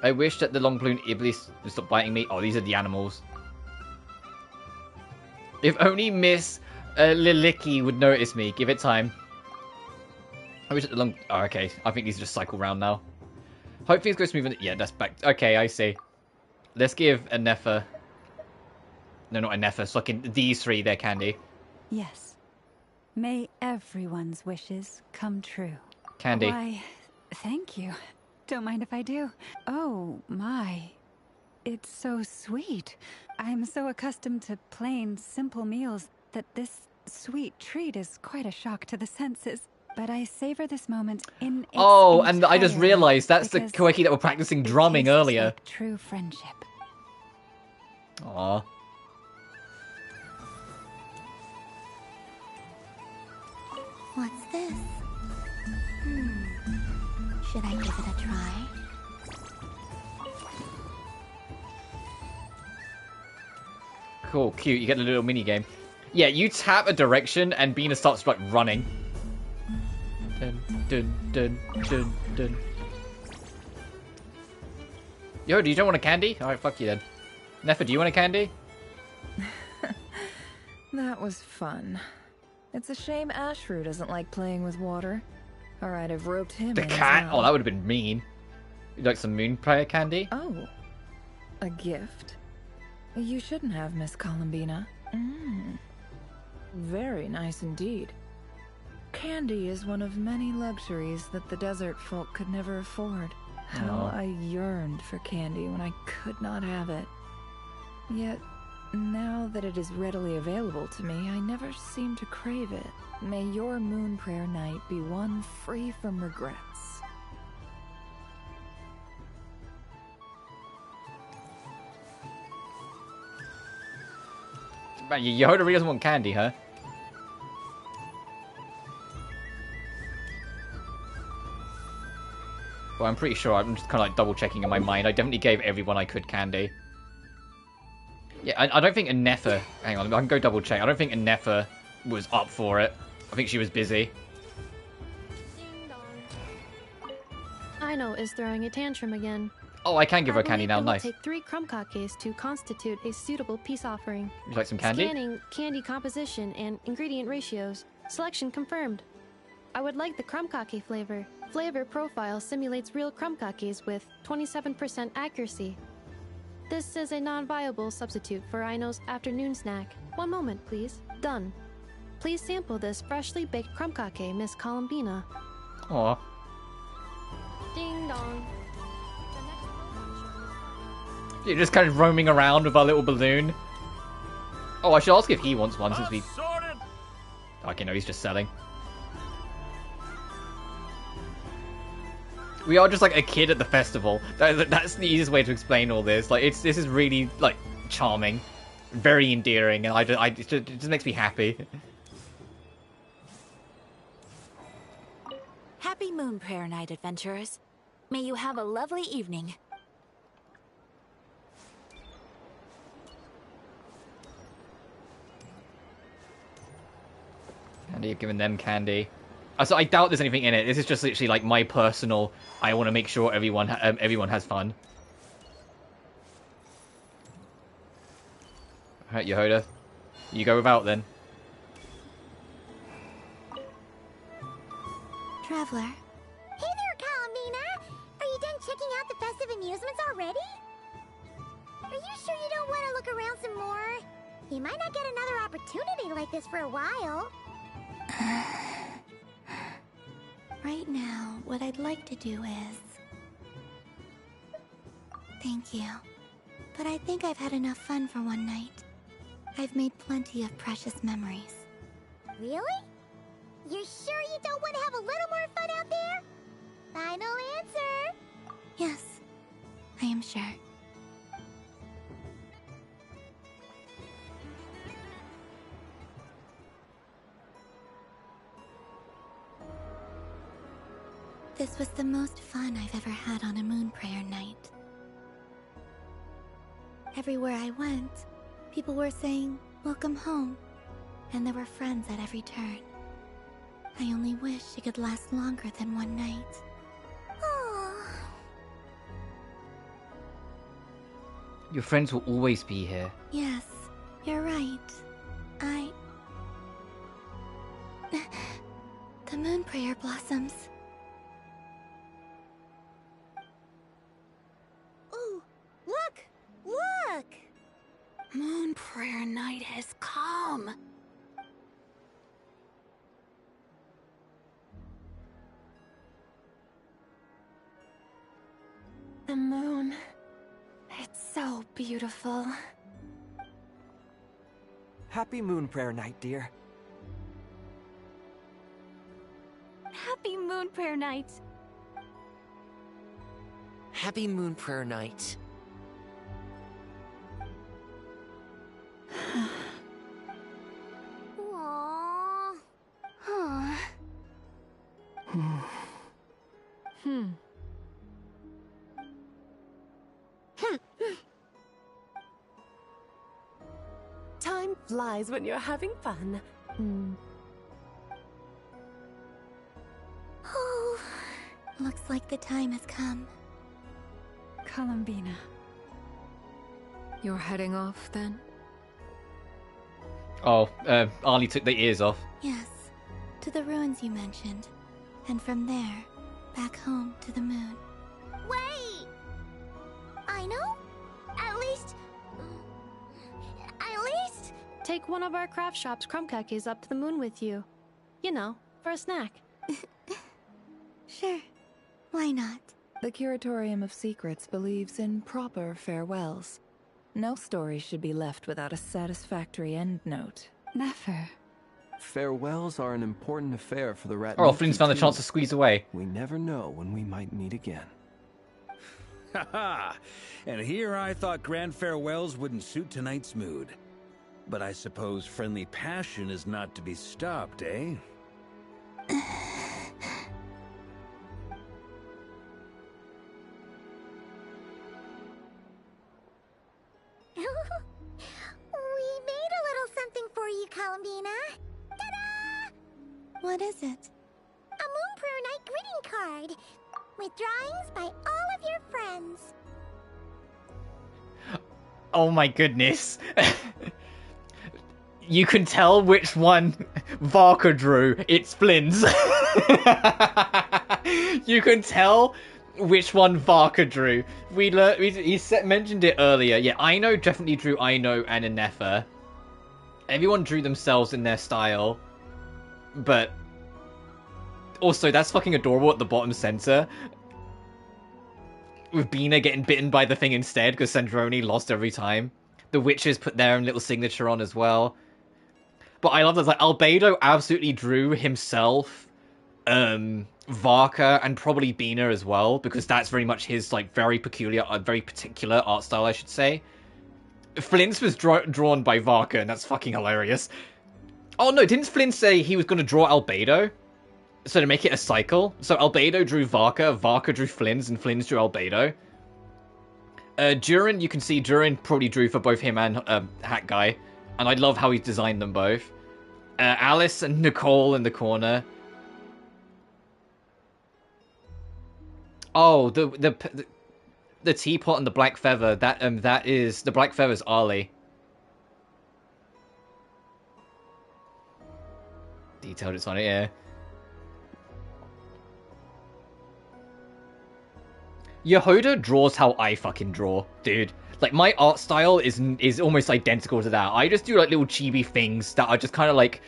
I wish that the long-ballooned Iblis would stop biting me. Oh, these are the animals. If only Miss Liliki would notice me. Give it time. I wish that the long... Oh, okay. I think these just cycle round now. Hope things go smooth. Yeah, that's back. Okay, I see. Let's give Inefa... No, not Inefa. So fucking these 3 their candy. Yes. May everyone's wishes come true. Candy. Why, thank you. Don't mind if I do. Oh, my. It's so sweet. I'm so accustomed to plain, simple meals that this sweet treat is quite a shock to the senses. But I savor this moment in its Oh, and I just entirety realized that's the because Koeki that were practicing drumming tastes earlier. like true friendship. Aww. What's this? Should I give it a try? Cool, cute. You get a little mini game. Yeah, you tap a direction and Bina starts like running. Dun dun dun dun dun. Yo, do you don't want a candy? Alright, fuck you then. Nefa, do you want a candy? That was fun. It's a shame Ashru doesn't like playing with water. Alright, I've roped him The in cat? as well. Oh, that would have been mean. You'd like some moon prayer candy? Oh. A gift? You shouldn't have, Miss Columbina. Very nice indeed. Candy is one of many luxuries that the desert folk could never afford. How I yearned for candy when I could not have it. Yet, now that it is readily available to me, I never seem to crave it. May your moon prayer night be one free from regrets. Man, Yehoda really doesn't want candy, huh? Well, I'm pretty sure, I'm just kind of like double checking in my mind. I definitely gave everyone I could candy. Yeah, I don't think Anefa... Hang on, I can go double check. I don't think Anefa was up for it. I think she was busy. Aino is throwing a tantrum again. Oh, I can give her candy now, It will nice. take 3 crumb cakes to constitute a suitable peace offering. Would you like some candy? Scanning candy composition and ingredient ratios. Selection confirmed. I would like the crumb cake flavor. Flavor profile simulates real crumb cakes with 27% accuracy. This is a non-viable substitute for Aino's afternoon snack. One moment, please. Done. Please sample this freshly baked crumb cake, Miss Columbina. Aw. Ding dong. You're just kind of roaming around with our little balloon. Oh, I should ask if he wants one since we... Okay, no, he's just selling. We are just like a kid at the festival. That's the easiest way to explain all this. Like, this is really like charming, very endearing, and it just makes me happy. Happy Moon Prayer Night, adventurers. May you have a lovely evening. Candy, you've given them candy. So I doubt there's anything in it. This is just literally like my personal. I want to make sure everyone has fun. Alright, Yehoda, you go without then. Traveler. Hey there, Columbina! Are you done checking out the festive amusements already? Are you sure you don't want to look around some more? You might not get another opportunity like this for a while. Right now, what I'd like to do is... Thank you. But I think I've had enough fun for one night. I've made plenty of precious memories. Really? You're sure you don't want to have a little more fun out there? Final answer! Yes, I am sure. This was the most fun I've ever had on a moon prayer night. Everywhere I went, people were saying, "Welcome home," and there were friends at every turn. I only wish it could last longer than one night. Your friends will always be here. Yes, you're right. The moon prayer blossoms. Ooh, look! Look! Moon Prayer Night has come. The moon. It's so beautiful. Happy Moon Prayer Night, dear. Happy Moon Prayer Night. Happy Moon Prayer Night. Aww. Huh. Time flies when you're having fun. Oh, looks like the time has come. Columbina. You're heading off then? Oh, Arlie took the ears off. Yes, to the ruins you mentioned. And from there, back home to the moon. Wait! I know? At take one of our craft shop's crumb cookies up to the moon with you. You know, for a snack. Sure. Why not? The Curatorium of Secrets believes in proper farewells. No story should be left without a satisfactory endnote. Never. Farewells are an important affair for the rat. Oh, Flynn's found the chance to squeeze away. We never know when we might meet again. Haha! And here I thought grand farewells wouldn't suit tonight's mood. But I suppose friendly passion is not to be stopped, eh? We made a little something for you, Columbina. Ta-da! What is it? A Moon Prayer Night greeting card with drawings by all of your friends. Oh my goodness. You can tell which one Varka drew. It's Flynn's. You can tell which one Varka drew. He mentioned it earlier. Yeah, Aino definitely drew Aino and Anefa. Everyone drew themselves in their style. But also, that's fucking adorable at the bottom center. With Bina getting bitten by the thing instead, because Sandrone lost every time. The witches put their own little signature on as well. But I love that, like, Albedo absolutely drew himself, Varka, and probably Bina as well, because that's very much his, like, very peculiar, very particular art style, I should say. Flynn's was drawn by Varka, and that's fucking hilarious. Oh no, didn't Flynn say he was going to draw Albedo? So to make it a cycle? So Albedo drew Varka, Varka drew Flynn's, and Flynn's drew Albedo. Durin, you can see Durin probably drew for both him and Hat Guy. And I love how he designed them both. Alice and Nicole in the corner. Oh, the teapot and the black feather. That is the black feather's Ali. Detailed it's on it, yeah. Yehoda draws how I fucking draw, dude. Like, my art style is almost identical to that. I just do, like, little chibi things that are just kind of, like,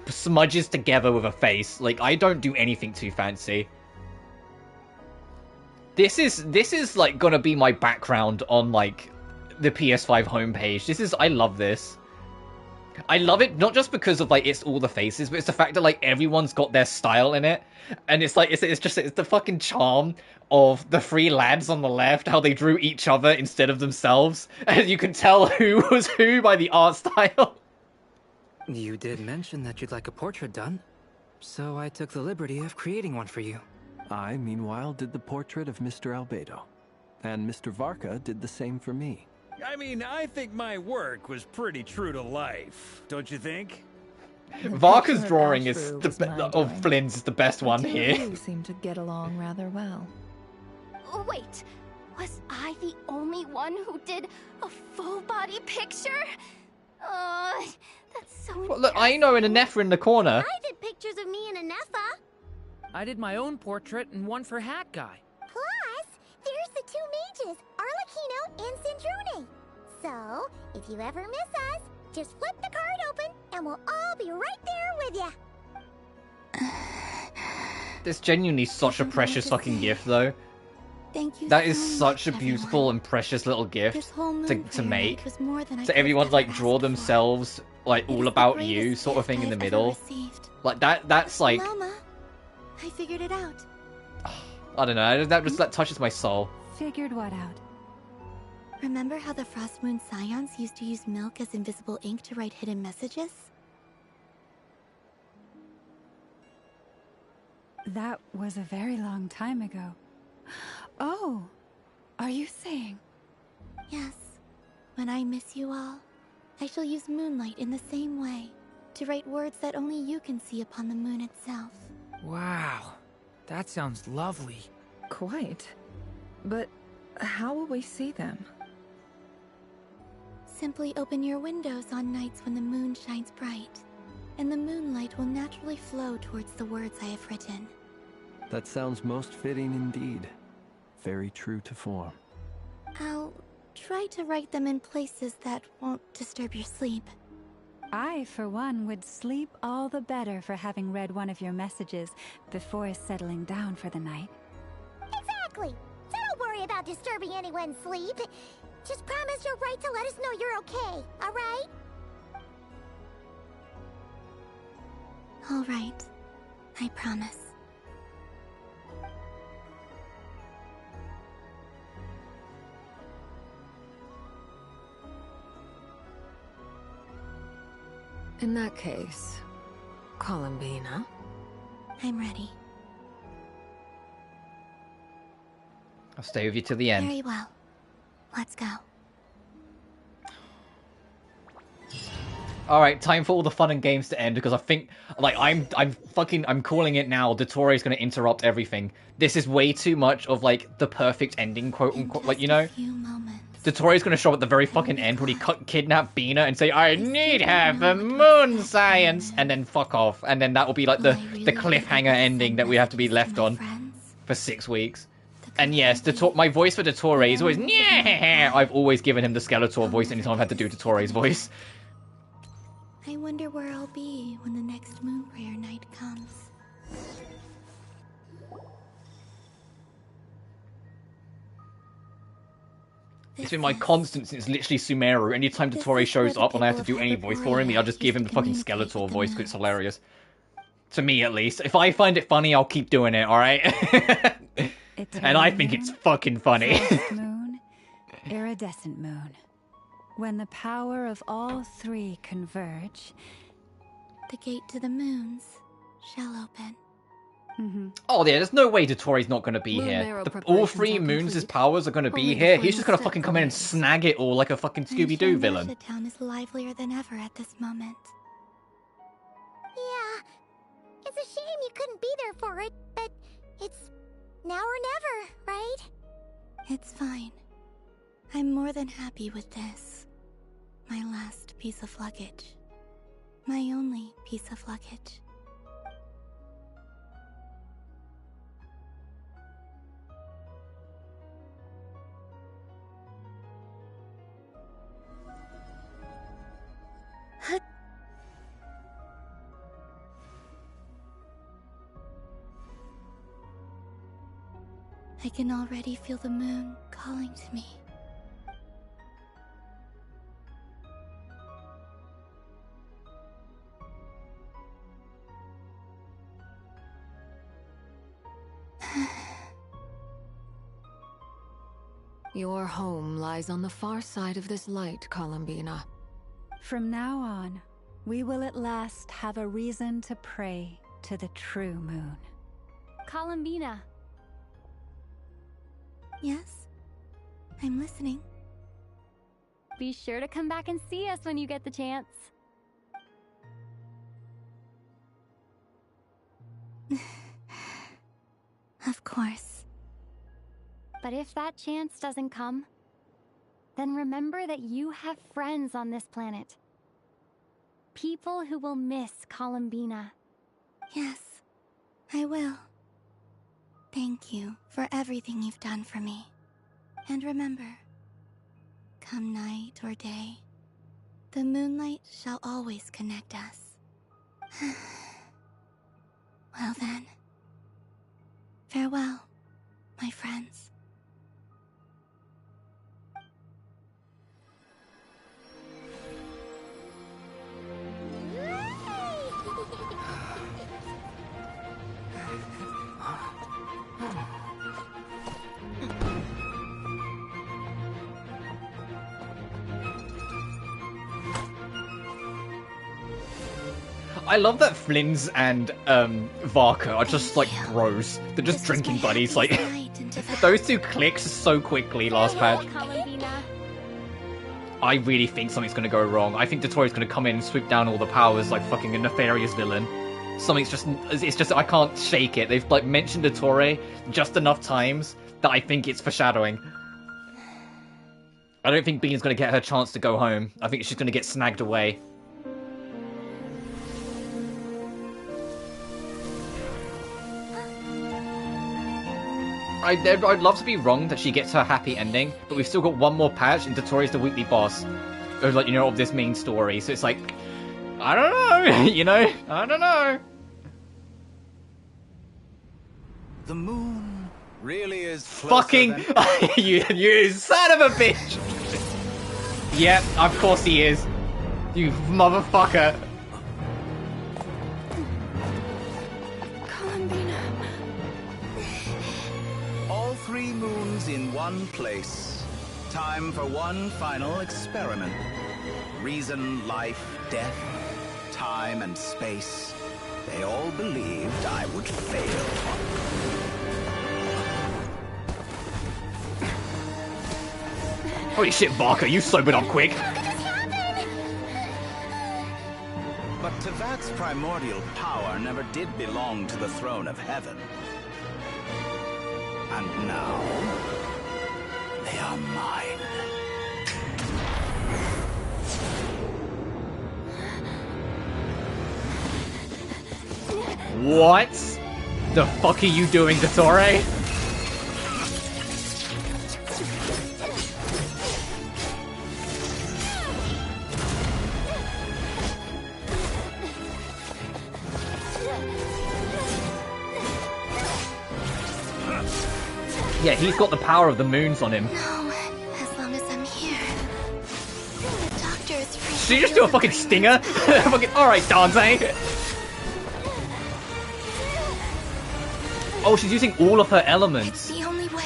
smudges together with a face. Like, I don't do anything too fancy. This is, like, gonna be my background on, like, the PS5 homepage. I love this. I love it, not just because of, like, it's all the faces, but it's the fact that, like, everyone's got their style in it. And it's, like, it's the fucking charm of the three lads on the left, how they drew each other instead of themselves. And you can tell who was who by the art style. You did mention that you'd like a portrait done, so I took the liberty of creating one for you. I, meanwhile, did the portrait of Mr. Albedo. And Mr. Varka did the same for me. I mean, I think my work was pretty true to life, don't you think? Varka's drawing of Flynn's is the best one here. You seem to get along rather well. Wait, was I the only one who did a full-body picture? That's so Well, look, Aino and Anefa in the corner. I did pictures of me and Anefa. I did my own portrait and one for Hat Guy. Plus, there's the two mages, Arlecchino and Sandrone. So, if you ever miss us, just flip the card open and we'll all be right there with you. There's genuinely such a precious fucking gift, though. Thank you. That is such a beautiful and precious little gift to make. So everyone like draw themselves like all about you sort of thing in the middle. Like that's like Mama, I figured it out. I don't know. That touches my soul. Figured what out? Remember how the Frost Moon Scions used to use milk as invisible ink to write hidden messages? That was a very long time ago. Oh, are you saying? Yes. When I miss you all, I shall use moonlight in the same way, to write words that only you can see upon the moon itself. Wow, that sounds lovely. Quite. But how will we see them? Simply open your windows on nights when the moon shines bright, and the moonlight will naturally flow towards the words I have written. That sounds most fitting indeed. Very true to form. I'll try to write them in places that won't disturb your sleep. I, for one, would sleep all the better for having read one of your messages before settling down for the night. Exactly. So don't worry about disturbing anyone's sleep. Just promise you'll write to let us know you're okay, alright? All right. I promise. In that case, Columbina? I'm ready. I'll stay with you till the end. Very well. Let's go. Alright, time for all the fun and games to end, because I think, like, I'm calling it now. Dottore going to interrupt everything. This is way too much of, like, the perfect ending, quote unquote. Like, you know? Dottore going to show up at the very fucking end when he kidnap Bina and say, I need her for moon science, and then fuck off. And then that will be, like, the cliffhanger ending that we have to be left on for 6 weeks. And yes, my voice for Dottore is always, yeah. I've always given him the Skeletor voice anytime I've had to do Dottore's voice. I wonder where I'll be when the next moon prayer night comes. It's been my constant since literally Sumeru. Anytime Dottore shows up and I have to do any voice for him, I'll just give him the fucking Skeletor voice because it's hilarious. To me, at least. If I find it funny, I'll keep doing it, alright? And I think it's fucking funny. Frost moon, iridescent moon. When the power of all three converge, the gate to the moons shall open. Oh yeah, there's no way Dottore's not going to be here. All three moons' powers are going to be here. He's just going to fucking come in and snag it all like a fucking Scooby-Doo villain. Town is livelier than ever at this moment. Yeah, it's a shame you couldn't be there for it, but it's now or never, right? It's fine. I'm more than happy with this. My last piece of luggage. My only piece of luggage. I can already feel the moon calling to me. Your home lies on the far side of this light, Columbina. From now on, we will at last have a reason to pray to the true moon. Columbina. Yes? I'm listening. Be sure to come back and see us when you get the chance. Of course. But if that chance doesn't come, then remember that you have friends on this planet. People who will miss Columbina. Yes, I will. Thank you for everything you've done for me. And remember, come night or day, the moonlight shall always connect us. Well then, farewell, my friends. I love that Flynn's and Varka are just like bros. They're just drinking buddies. Like those two clicks so quickly last patch. I really think something's gonna go wrong. I think Dottore's gonna come in and sweep down all the powers like fucking a nefarious villain. Something's just I can't shake it. They've like mentioned Dottore just enough times that I think it's foreshadowing. I don't think Bean's gonna get her chance to go home. I think she's gonna get snagged away. I'd love to be wrong that she gets her happy ending, but we've still got one more patch and Dottore's the weekly boss of, like, you know, of this main story. So it's like, I don't know, you know? I don't know. The moon really is Fucking... you son of a bitch! Yep, of course he is. You motherfucker. All 3 moons in one place. Time for one final experiment. Reason, life, death, time and space. They all believed I would fail. Holy shit, Barker, you sobered up quick. But Tevat's primordial power never did belong to the throne of heaven. And now, they are mine. What the fuck are you doing, Dottore? Yeah, he's got the power of the moons on him. No, as long as I'm here. The doctor is free. Did you just do a fucking stinger? Fucking, alright, Dante. Oh, she's using all of her elements. It's the only way.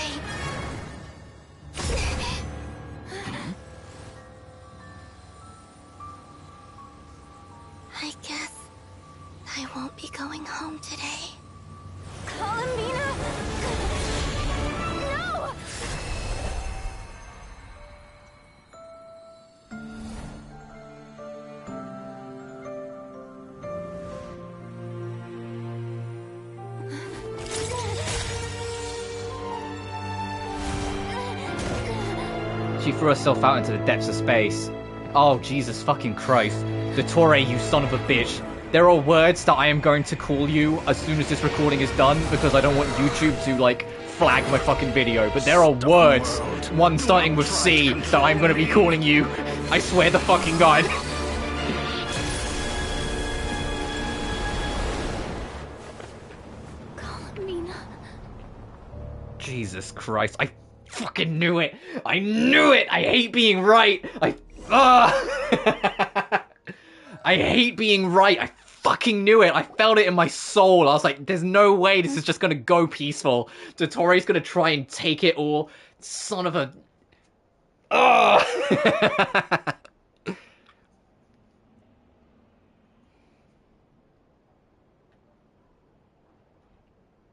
I guess I won't be going home today. Columbina! No! She threw herself out into the depths of space. Oh, Jesus fucking Christ. Dottore, you son of a bitch. There are words that I am going to call you as soon as this recording is done, because I don't want YouTube to, like, flag my fucking video. But there are words, one starting with C, that I'm going to be calling you. I swear to fucking God. Columbina. Jesus Christ, I fucking knew it! I knew it! I hate being right! I hate being right! I fucking knew it! I felt it in my soul! I was like, there's no way this is just gonna go peaceful. Dottore's gonna try and take it all. Son of a...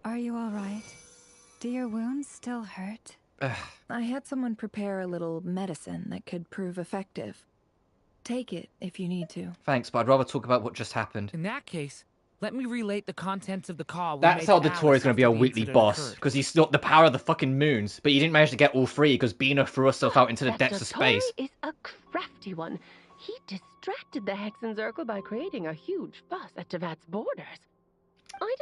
Are you all right? Do your wounds still hurt? I had someone prepare a little medicine that could prove effective. Take it if you need to. Thanks, but I'd rather talk about what just happened. In that case, let me relate the contents of the call. That's how Dottore's going to be our weekly boss, because he's got the power of the fucking moons, but he didn't manage to get all 3 because Bina threw herself out into the depths of space. Is a crafty one. He distracted the Hexenzirkel by creating a huge fuss at Tevat's borders.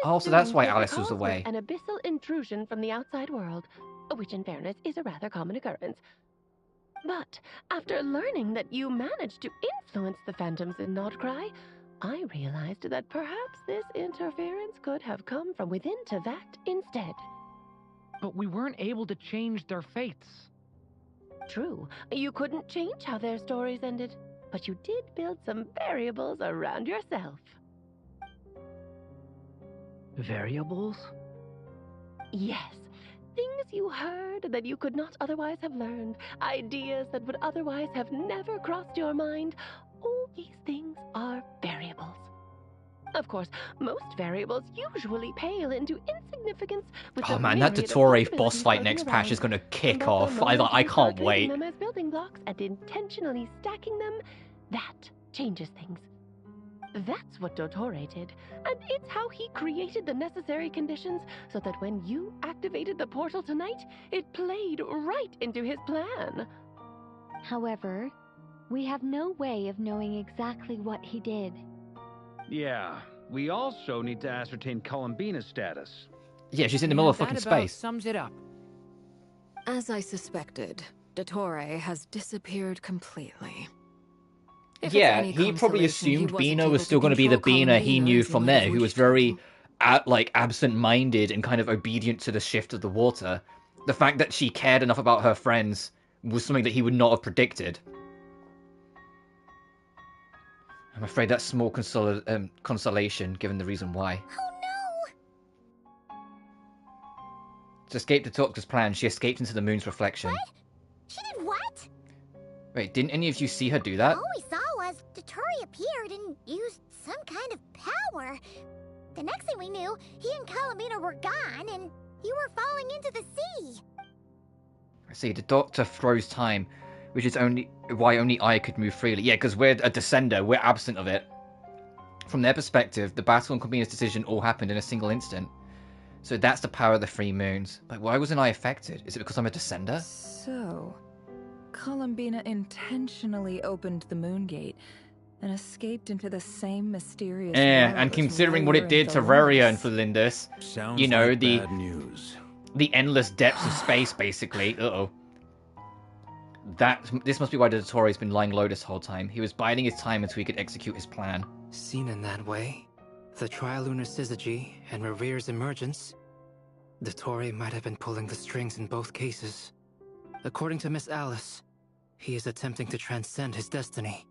Oh, so that's why I'd Alice assume was the away. cause An abyssal intrusion from the outside world, which in fairness is a rather common occurrence. But after learning that you managed to influence the phantoms in Nodcry, I realized that perhaps this interference could have come from within Tevat instead. But we weren't able to change their fates. True, you couldn't change how their stories ended, but you did build some variables around yourself. Variables? Yes. Things you heard that you could not otherwise have learned. Ideas that would otherwise have never crossed your mind. All these things are variables. Of course, most variables usually pale into insignificance with Oh man, that Dottore boss fight next patch is going to kick off. I can't wait. Them as building blocks and intentionally stacking them, that changes things. That's what Dottore did, and it's how he created the necessary conditions so that when you activated the portal tonight, it played right into his plan. However, we have no way of knowing exactly what he did. Yeah, we also need to ascertain Columbina's status. Yeah, she's in the middle of fucking space. Sums it up. As I suspected, Dottore has disappeared completely. Yeah, he probably assumed Bina was still going to be the Bina he knew from there, who was very, absent-minded and kind of obedient to the shift of the water. The fact that she cared enough about her friends was something that he would not have predicted. I'm afraid that's small consolation, given the reason why. Oh no! To escape the Doctor's plan, she escaped into the moon's reflection. What? She did what? Wait, didn't any of you see her do that? All we saw was Dotori appeared and used some kind of power. The next thing we knew, he and Calamina were gone, and you were falling into the sea. I see, the Doctor froze time, which is why only I could move freely. Yeah, because we're a descender, we're absent of it. From their perspective, the battle and Camina's decision all happened in a single instant. So that's the power of the three moons. But why wasn't I affected? Is it because I'm a descender? So, Columbina intentionally opened the moon gate and escaped into the same mysterious world and considering what it did to Reria and for Lindis, Sounds you know, like bad news. The endless depths of space, basically. Uh-oh. This must be why the Dotori's been lying low this whole time. He was biding his time until he could execute his plan. Seen in that way, the trilunar syzygy and Revere's emergence, Dotori might have been pulling the strings in both cases. According to Miss Alice, he is attempting to transcend his destiny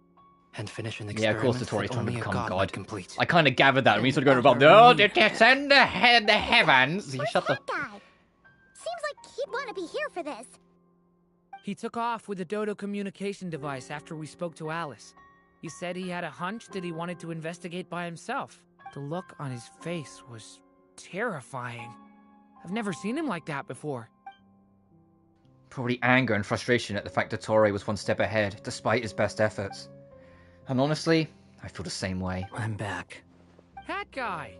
and finish an experiment. Yeah, of course Dotori's trying to become God. Complete. I kind of gathered that when he started going about, no, to descend the heavens. You shut the... Guy. Seems like he'd want to be here for this. He took off with the Dodo communication device after we spoke to Alice. He said he had a hunch that he wanted to investigate by himself. The look on his face was terrifying. I've never seen him like that before. Probably anger and frustration at the fact that Dotori was one step ahead, despite his best efforts. And honestly, I feel the same way. I'm back. Hat guy!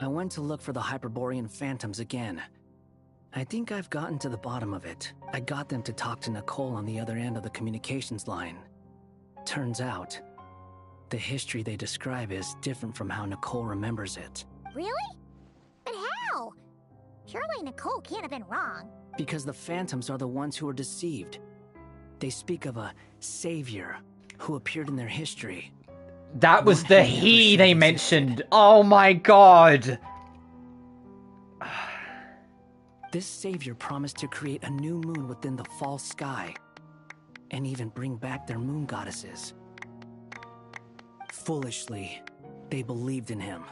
I went to look for the Hyperborean phantoms again. I think I've gotten to the bottom of it. I got them to talk to Nicole on the other end of the communications line. Turns out, the history they describe is different from how Nicole remembers it. Really? But how? Surely Nicole can't have been wrong. Because the phantoms are the ones who are deceived. They speak of a savior who appeared in their history. That was the he they mentioned. Oh my god. This savior promised to create a new moon within the false sky, and even bring back their moon goddesses. Foolishly, they believed in him,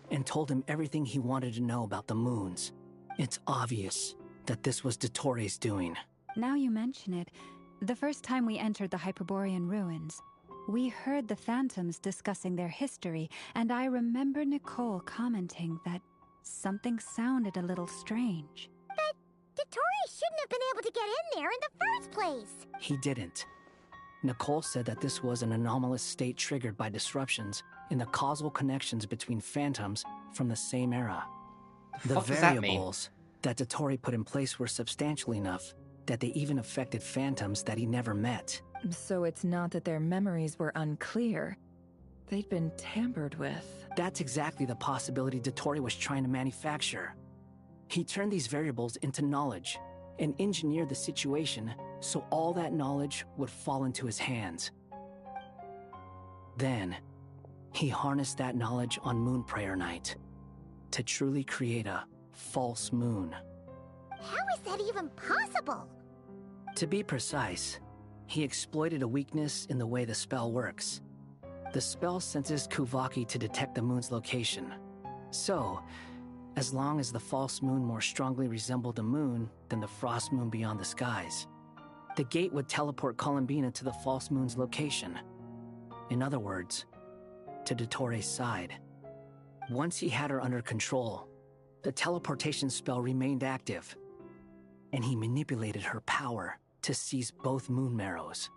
and told him everything he wanted to know about the moons. It's obvious that this was Dotori's doing. Now you mention it, the first time we entered the Hyperborean ruins, we heard the phantoms discussing their history, and I remember Nicole commenting that something sounded a little strange. But Dotori shouldn't have been able to get in there in the first place. He didn't. Nicole said that this was an anomalous state triggered by disruptions in the causal connections between phantoms from the same era. The variables that Dotori put in place were substantial enough that they even affected phantoms that he never met. So it's not that their memories were unclear. They'd been tampered with. That's exactly the possibility Dotori was trying to manufacture. He turned these variables into knowledge and engineered the situation so all that knowledge would fall into his hands. Then, he harnessed that knowledge on Moon Prayer Night to truly create a false moon. How is that even possible? To be precise, he exploited a weakness in the way the spell works. The spell senses Kuvaki to detect the moon's location. So, as long as the false moon more strongly resembled a moon than the frost moon beyond the skies, the gate would teleport Columbina to the false moon's location. In other words, to Dotori's side. Once he had her under control, the teleportation spell remained active, and he manipulated her power to seize both moon marrows.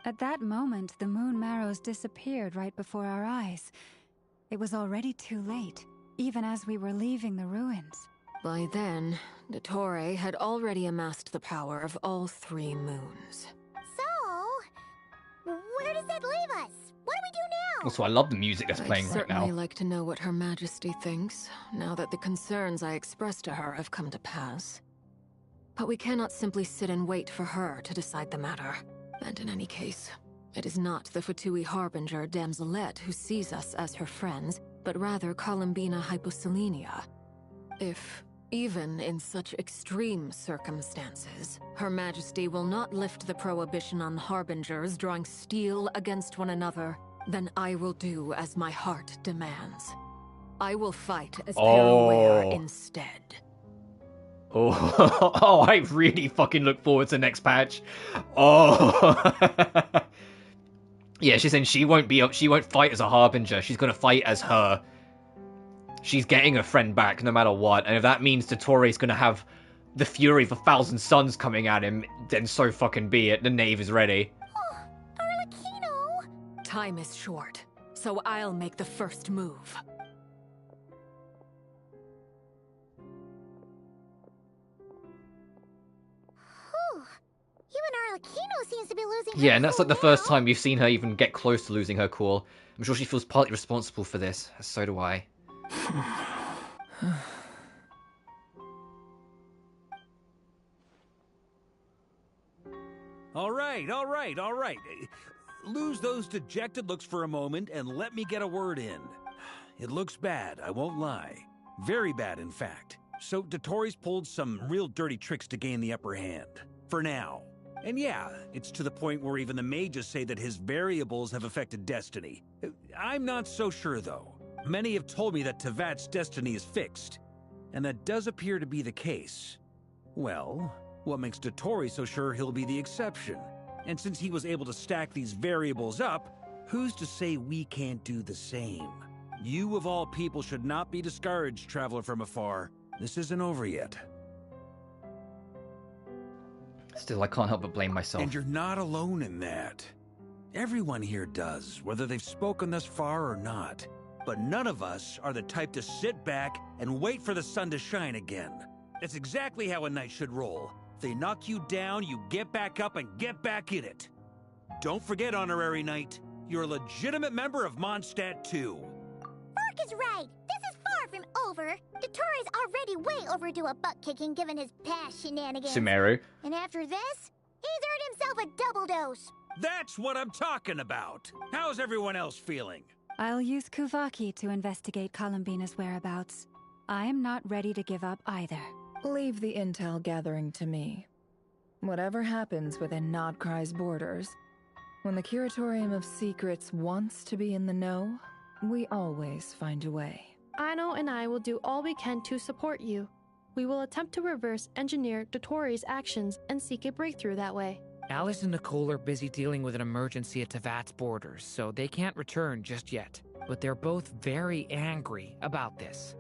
At that moment, the moon marrows disappeared right before our eyes. It was already too late, even as we were leaving the ruins. By then, Dotori had already amassed the power of all three moons. So, where does that leave us? What do we do now? Also, I love the music that's playing right now. I'd certainly like to know what Her Majesty thinks, now that the concerns I expressed to her have come to pass. But we cannot simply sit and wait for her to decide the matter. And in any case, it is not the Fatui Harbinger Damselette who sees us as her friends, but rather Columbina Hyposelenia. If, even in such extreme circumstances, Her Majesty will not lift the prohibition on Harbingers drawing steel against one another, then I will do as my heart demands. I will fight as Paraware instead. Oh, oh, I really fucking look forward to next patch. Oh. Yeah, she's saying she won't fight as a Harbinger. She's gonna fight as her. She's getting her friend back no matter what. And if that means Dottoro's gonna have the fury of 1,000 suns coming at him, then so fucking be it. The knave is ready. Oh, Arlecchino! Time is short, so I'll make the first move. Even Arlecchino seems to be losing her Yeah, and that's cool like the now. first time you've seen her even get close to losing her cool. I'm sure she feels partly responsible for this. So do I. All right. Lose those dejected looks for a moment and let me get a word in. It looks bad, I won't lie. Very bad, in fact. So Dottoro's pulled some real dirty tricks to gain the upper hand. For now. And yeah, it's to the point where even the mages say that his variables have affected destiny. I'm not so sure, though. Many have told me that Tevat's destiny is fixed. And that does appear to be the case. Well, what makes Dottori so sure he'll be the exception? And since he was able to stack these variables up, who's to say we can't do the same? You of all people should not be discouraged, traveler from afar. This isn't over yet. Still, I can't help but blame myself. And you're not alone in that. Everyone here does, whether they've spoken thus far or not. But none of us are the type to sit back and wait for the sun to shine again. That's exactly how a knight should roll. If they knock you down, you get back up and get back in it. Don't forget, Honorary Knight, you're a legitimate member of Mondstadt too. Mark is right. This is far from over. Dottoro's already way overdue a butt-kicking given his past shenanigans. Sumeru. And after this, he's earned himself a double dose. That's what I'm talking about. How's everyone else feeling? I'll use Kuvaki to investigate Columbina's whereabouts. I am not ready to give up either. Leave the intel gathering to me. Whatever happens within Nodcry's borders, when the Curatorium of Secrets wants to be in the know, we always find a way. Aino and I will do all we can to support you. We will attempt to reverse engineer Dottoro's actions and seek a breakthrough that way. Alice and Nicole are busy dealing with an emergency at Tevat's borders, so they can't return just yet. But they're both very angry about this.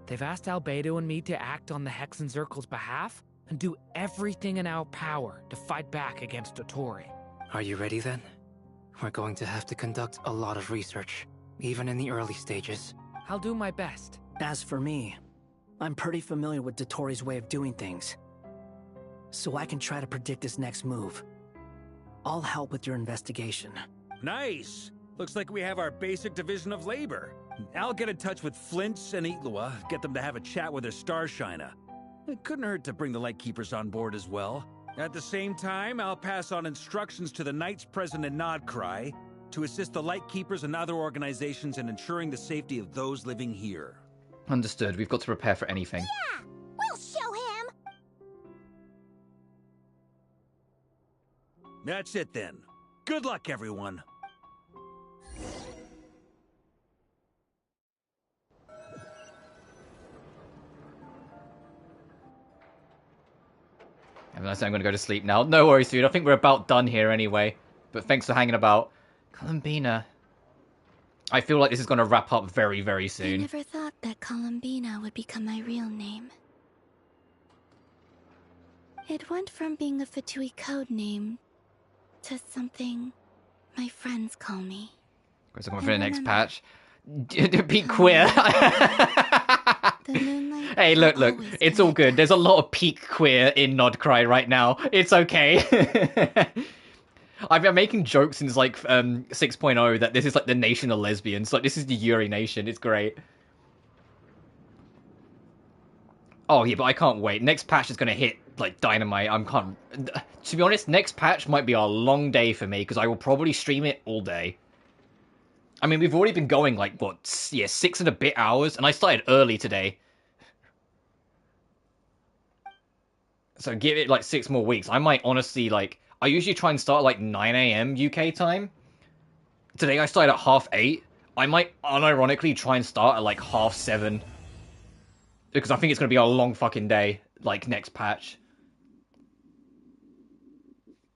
They've asked Albedo and me to act on the Hexen Circle's behalf and do everything in our power to fight back against Dottori. Are you ready then? We're going to have to conduct a lot of research, even in the early stages. I'll do my best. As for me, I'm pretty familiar with Dottori's way of doing things, so I can try to predict his next move. I'll help with your investigation. Nice! Looks like we have our basic division of labor. I'll get in touch with Flints and Itlua, get them to have a chat with their Starshiner. It couldn't hurt to bring the Lightkeepers on board as well. At the same time, I'll pass on instructions to the Knights present in Nodcry to assist the Lightkeepers and other organizations in ensuring the safety of those living here. Understood. We've got to prepare for anything. Yeah, we'll show him. That's it then. Good luck, everyone. I'm going to go to sleep now. No worries, dude. I think we're about done here anyway. But thanks for hanging about. Columbina. I feel like this is going to wrap up very, very I soon. never thought that Columbina would become my real name. It went from being a Fatui code name to something my friends call me. Guys, I'm going for the next patch. Be queer. Hey, look, it's all good. There's a lot of peak queer in Nodcry right now. It's okay. I've been making jokes since like 6.0 that this is like the nation of lesbians. Like this is the Yuri nation. It's great. Oh yeah, but I can't wait. Next patch is gonna hit like dynamite. To be honest, next patch might be a long day for me because I will probably stream it all day. I mean, we've already been going like what, 6 and a bit hours, and I started early today. So give it like 6 more weeks. I might honestly like. I usually try and start at like 9 AM UK time. Today I started at 8:30. I might unironically try and start at like 7:30. Because I think it's going to be a long fucking day, like next patch.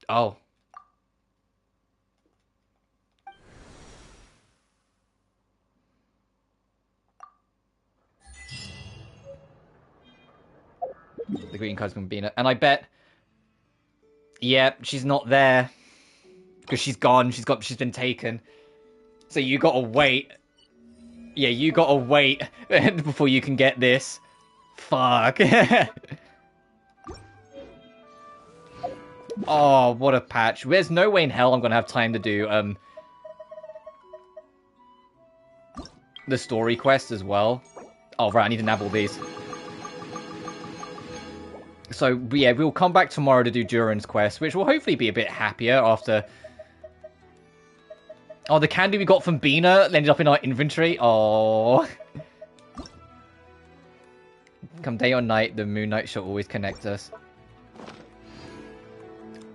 Oh. The green card's going to be in it. And I bet... Yeah, she's not there. Because she's gone. She's been taken. So you gotta wait. Yeah, you gotta wait before you can get this. Fuck. Oh, what a patch. There's no way in hell I'm gonna have time to do the story quest as well. Oh, right, I need to nab all these. So, yeah, we'll come back tomorrow to do Durin's quest, which will hopefully be a bit happier after... Oh, the candy we got from Bina ended up in our inventory. Oh. Come day or night, the Moon Knight shall always connect us.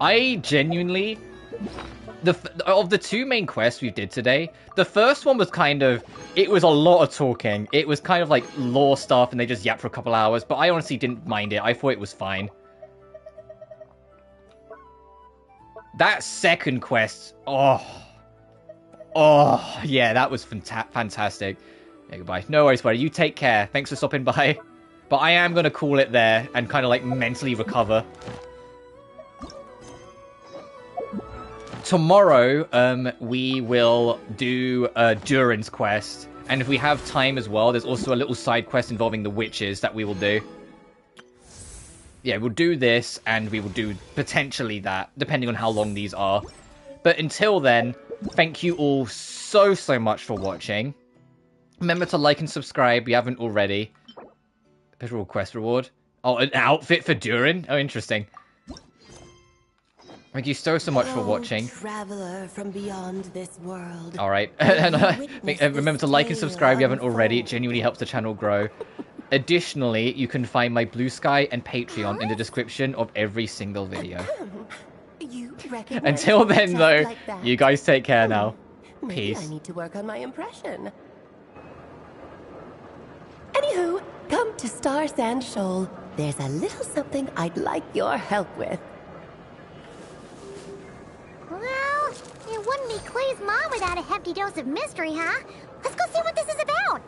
I genuinely... Of the 2 main quests we did today, the first one was kind of... It was a lot of talking. It was kind of like lore stuff and they just yapped for a couple hours, but I honestly didn't mind it. I thought it was fine. That second quest... Oh, yeah, that was fantastic. Yeah, goodbye. No worries, buddy. You take care. Thanks for stopping by. But I am going to call it there and kind of like mentally recover. Tomorrow, we will do Durin's quest. And if we have time as well, there's also a little side quest involving the witches that we will do. Yeah, we'll do this and we will do potentially that, depending on how long these are. But until then... Thank you all so much for watching. Remember to like and subscribe if you haven't already. Visual quest reward. Oh, an outfit for Durin? Oh, interesting. Thank you so much for watching. Traveler from beyond this world. Alright. And remember to like and subscribe if you haven't already. It genuinely helps the channel grow. Additionally, you can find my BlueSky and Patreon in the description of every single video. Until then, though, like you guys take care now. Peace. Maybe I need to work on my impression. Anywho, come to Star Sand Shoal. There's a little something I'd like your help with. Well, it wouldn't be Clay's mom without a hefty dose of mystery, huh? Let's go see what this is about.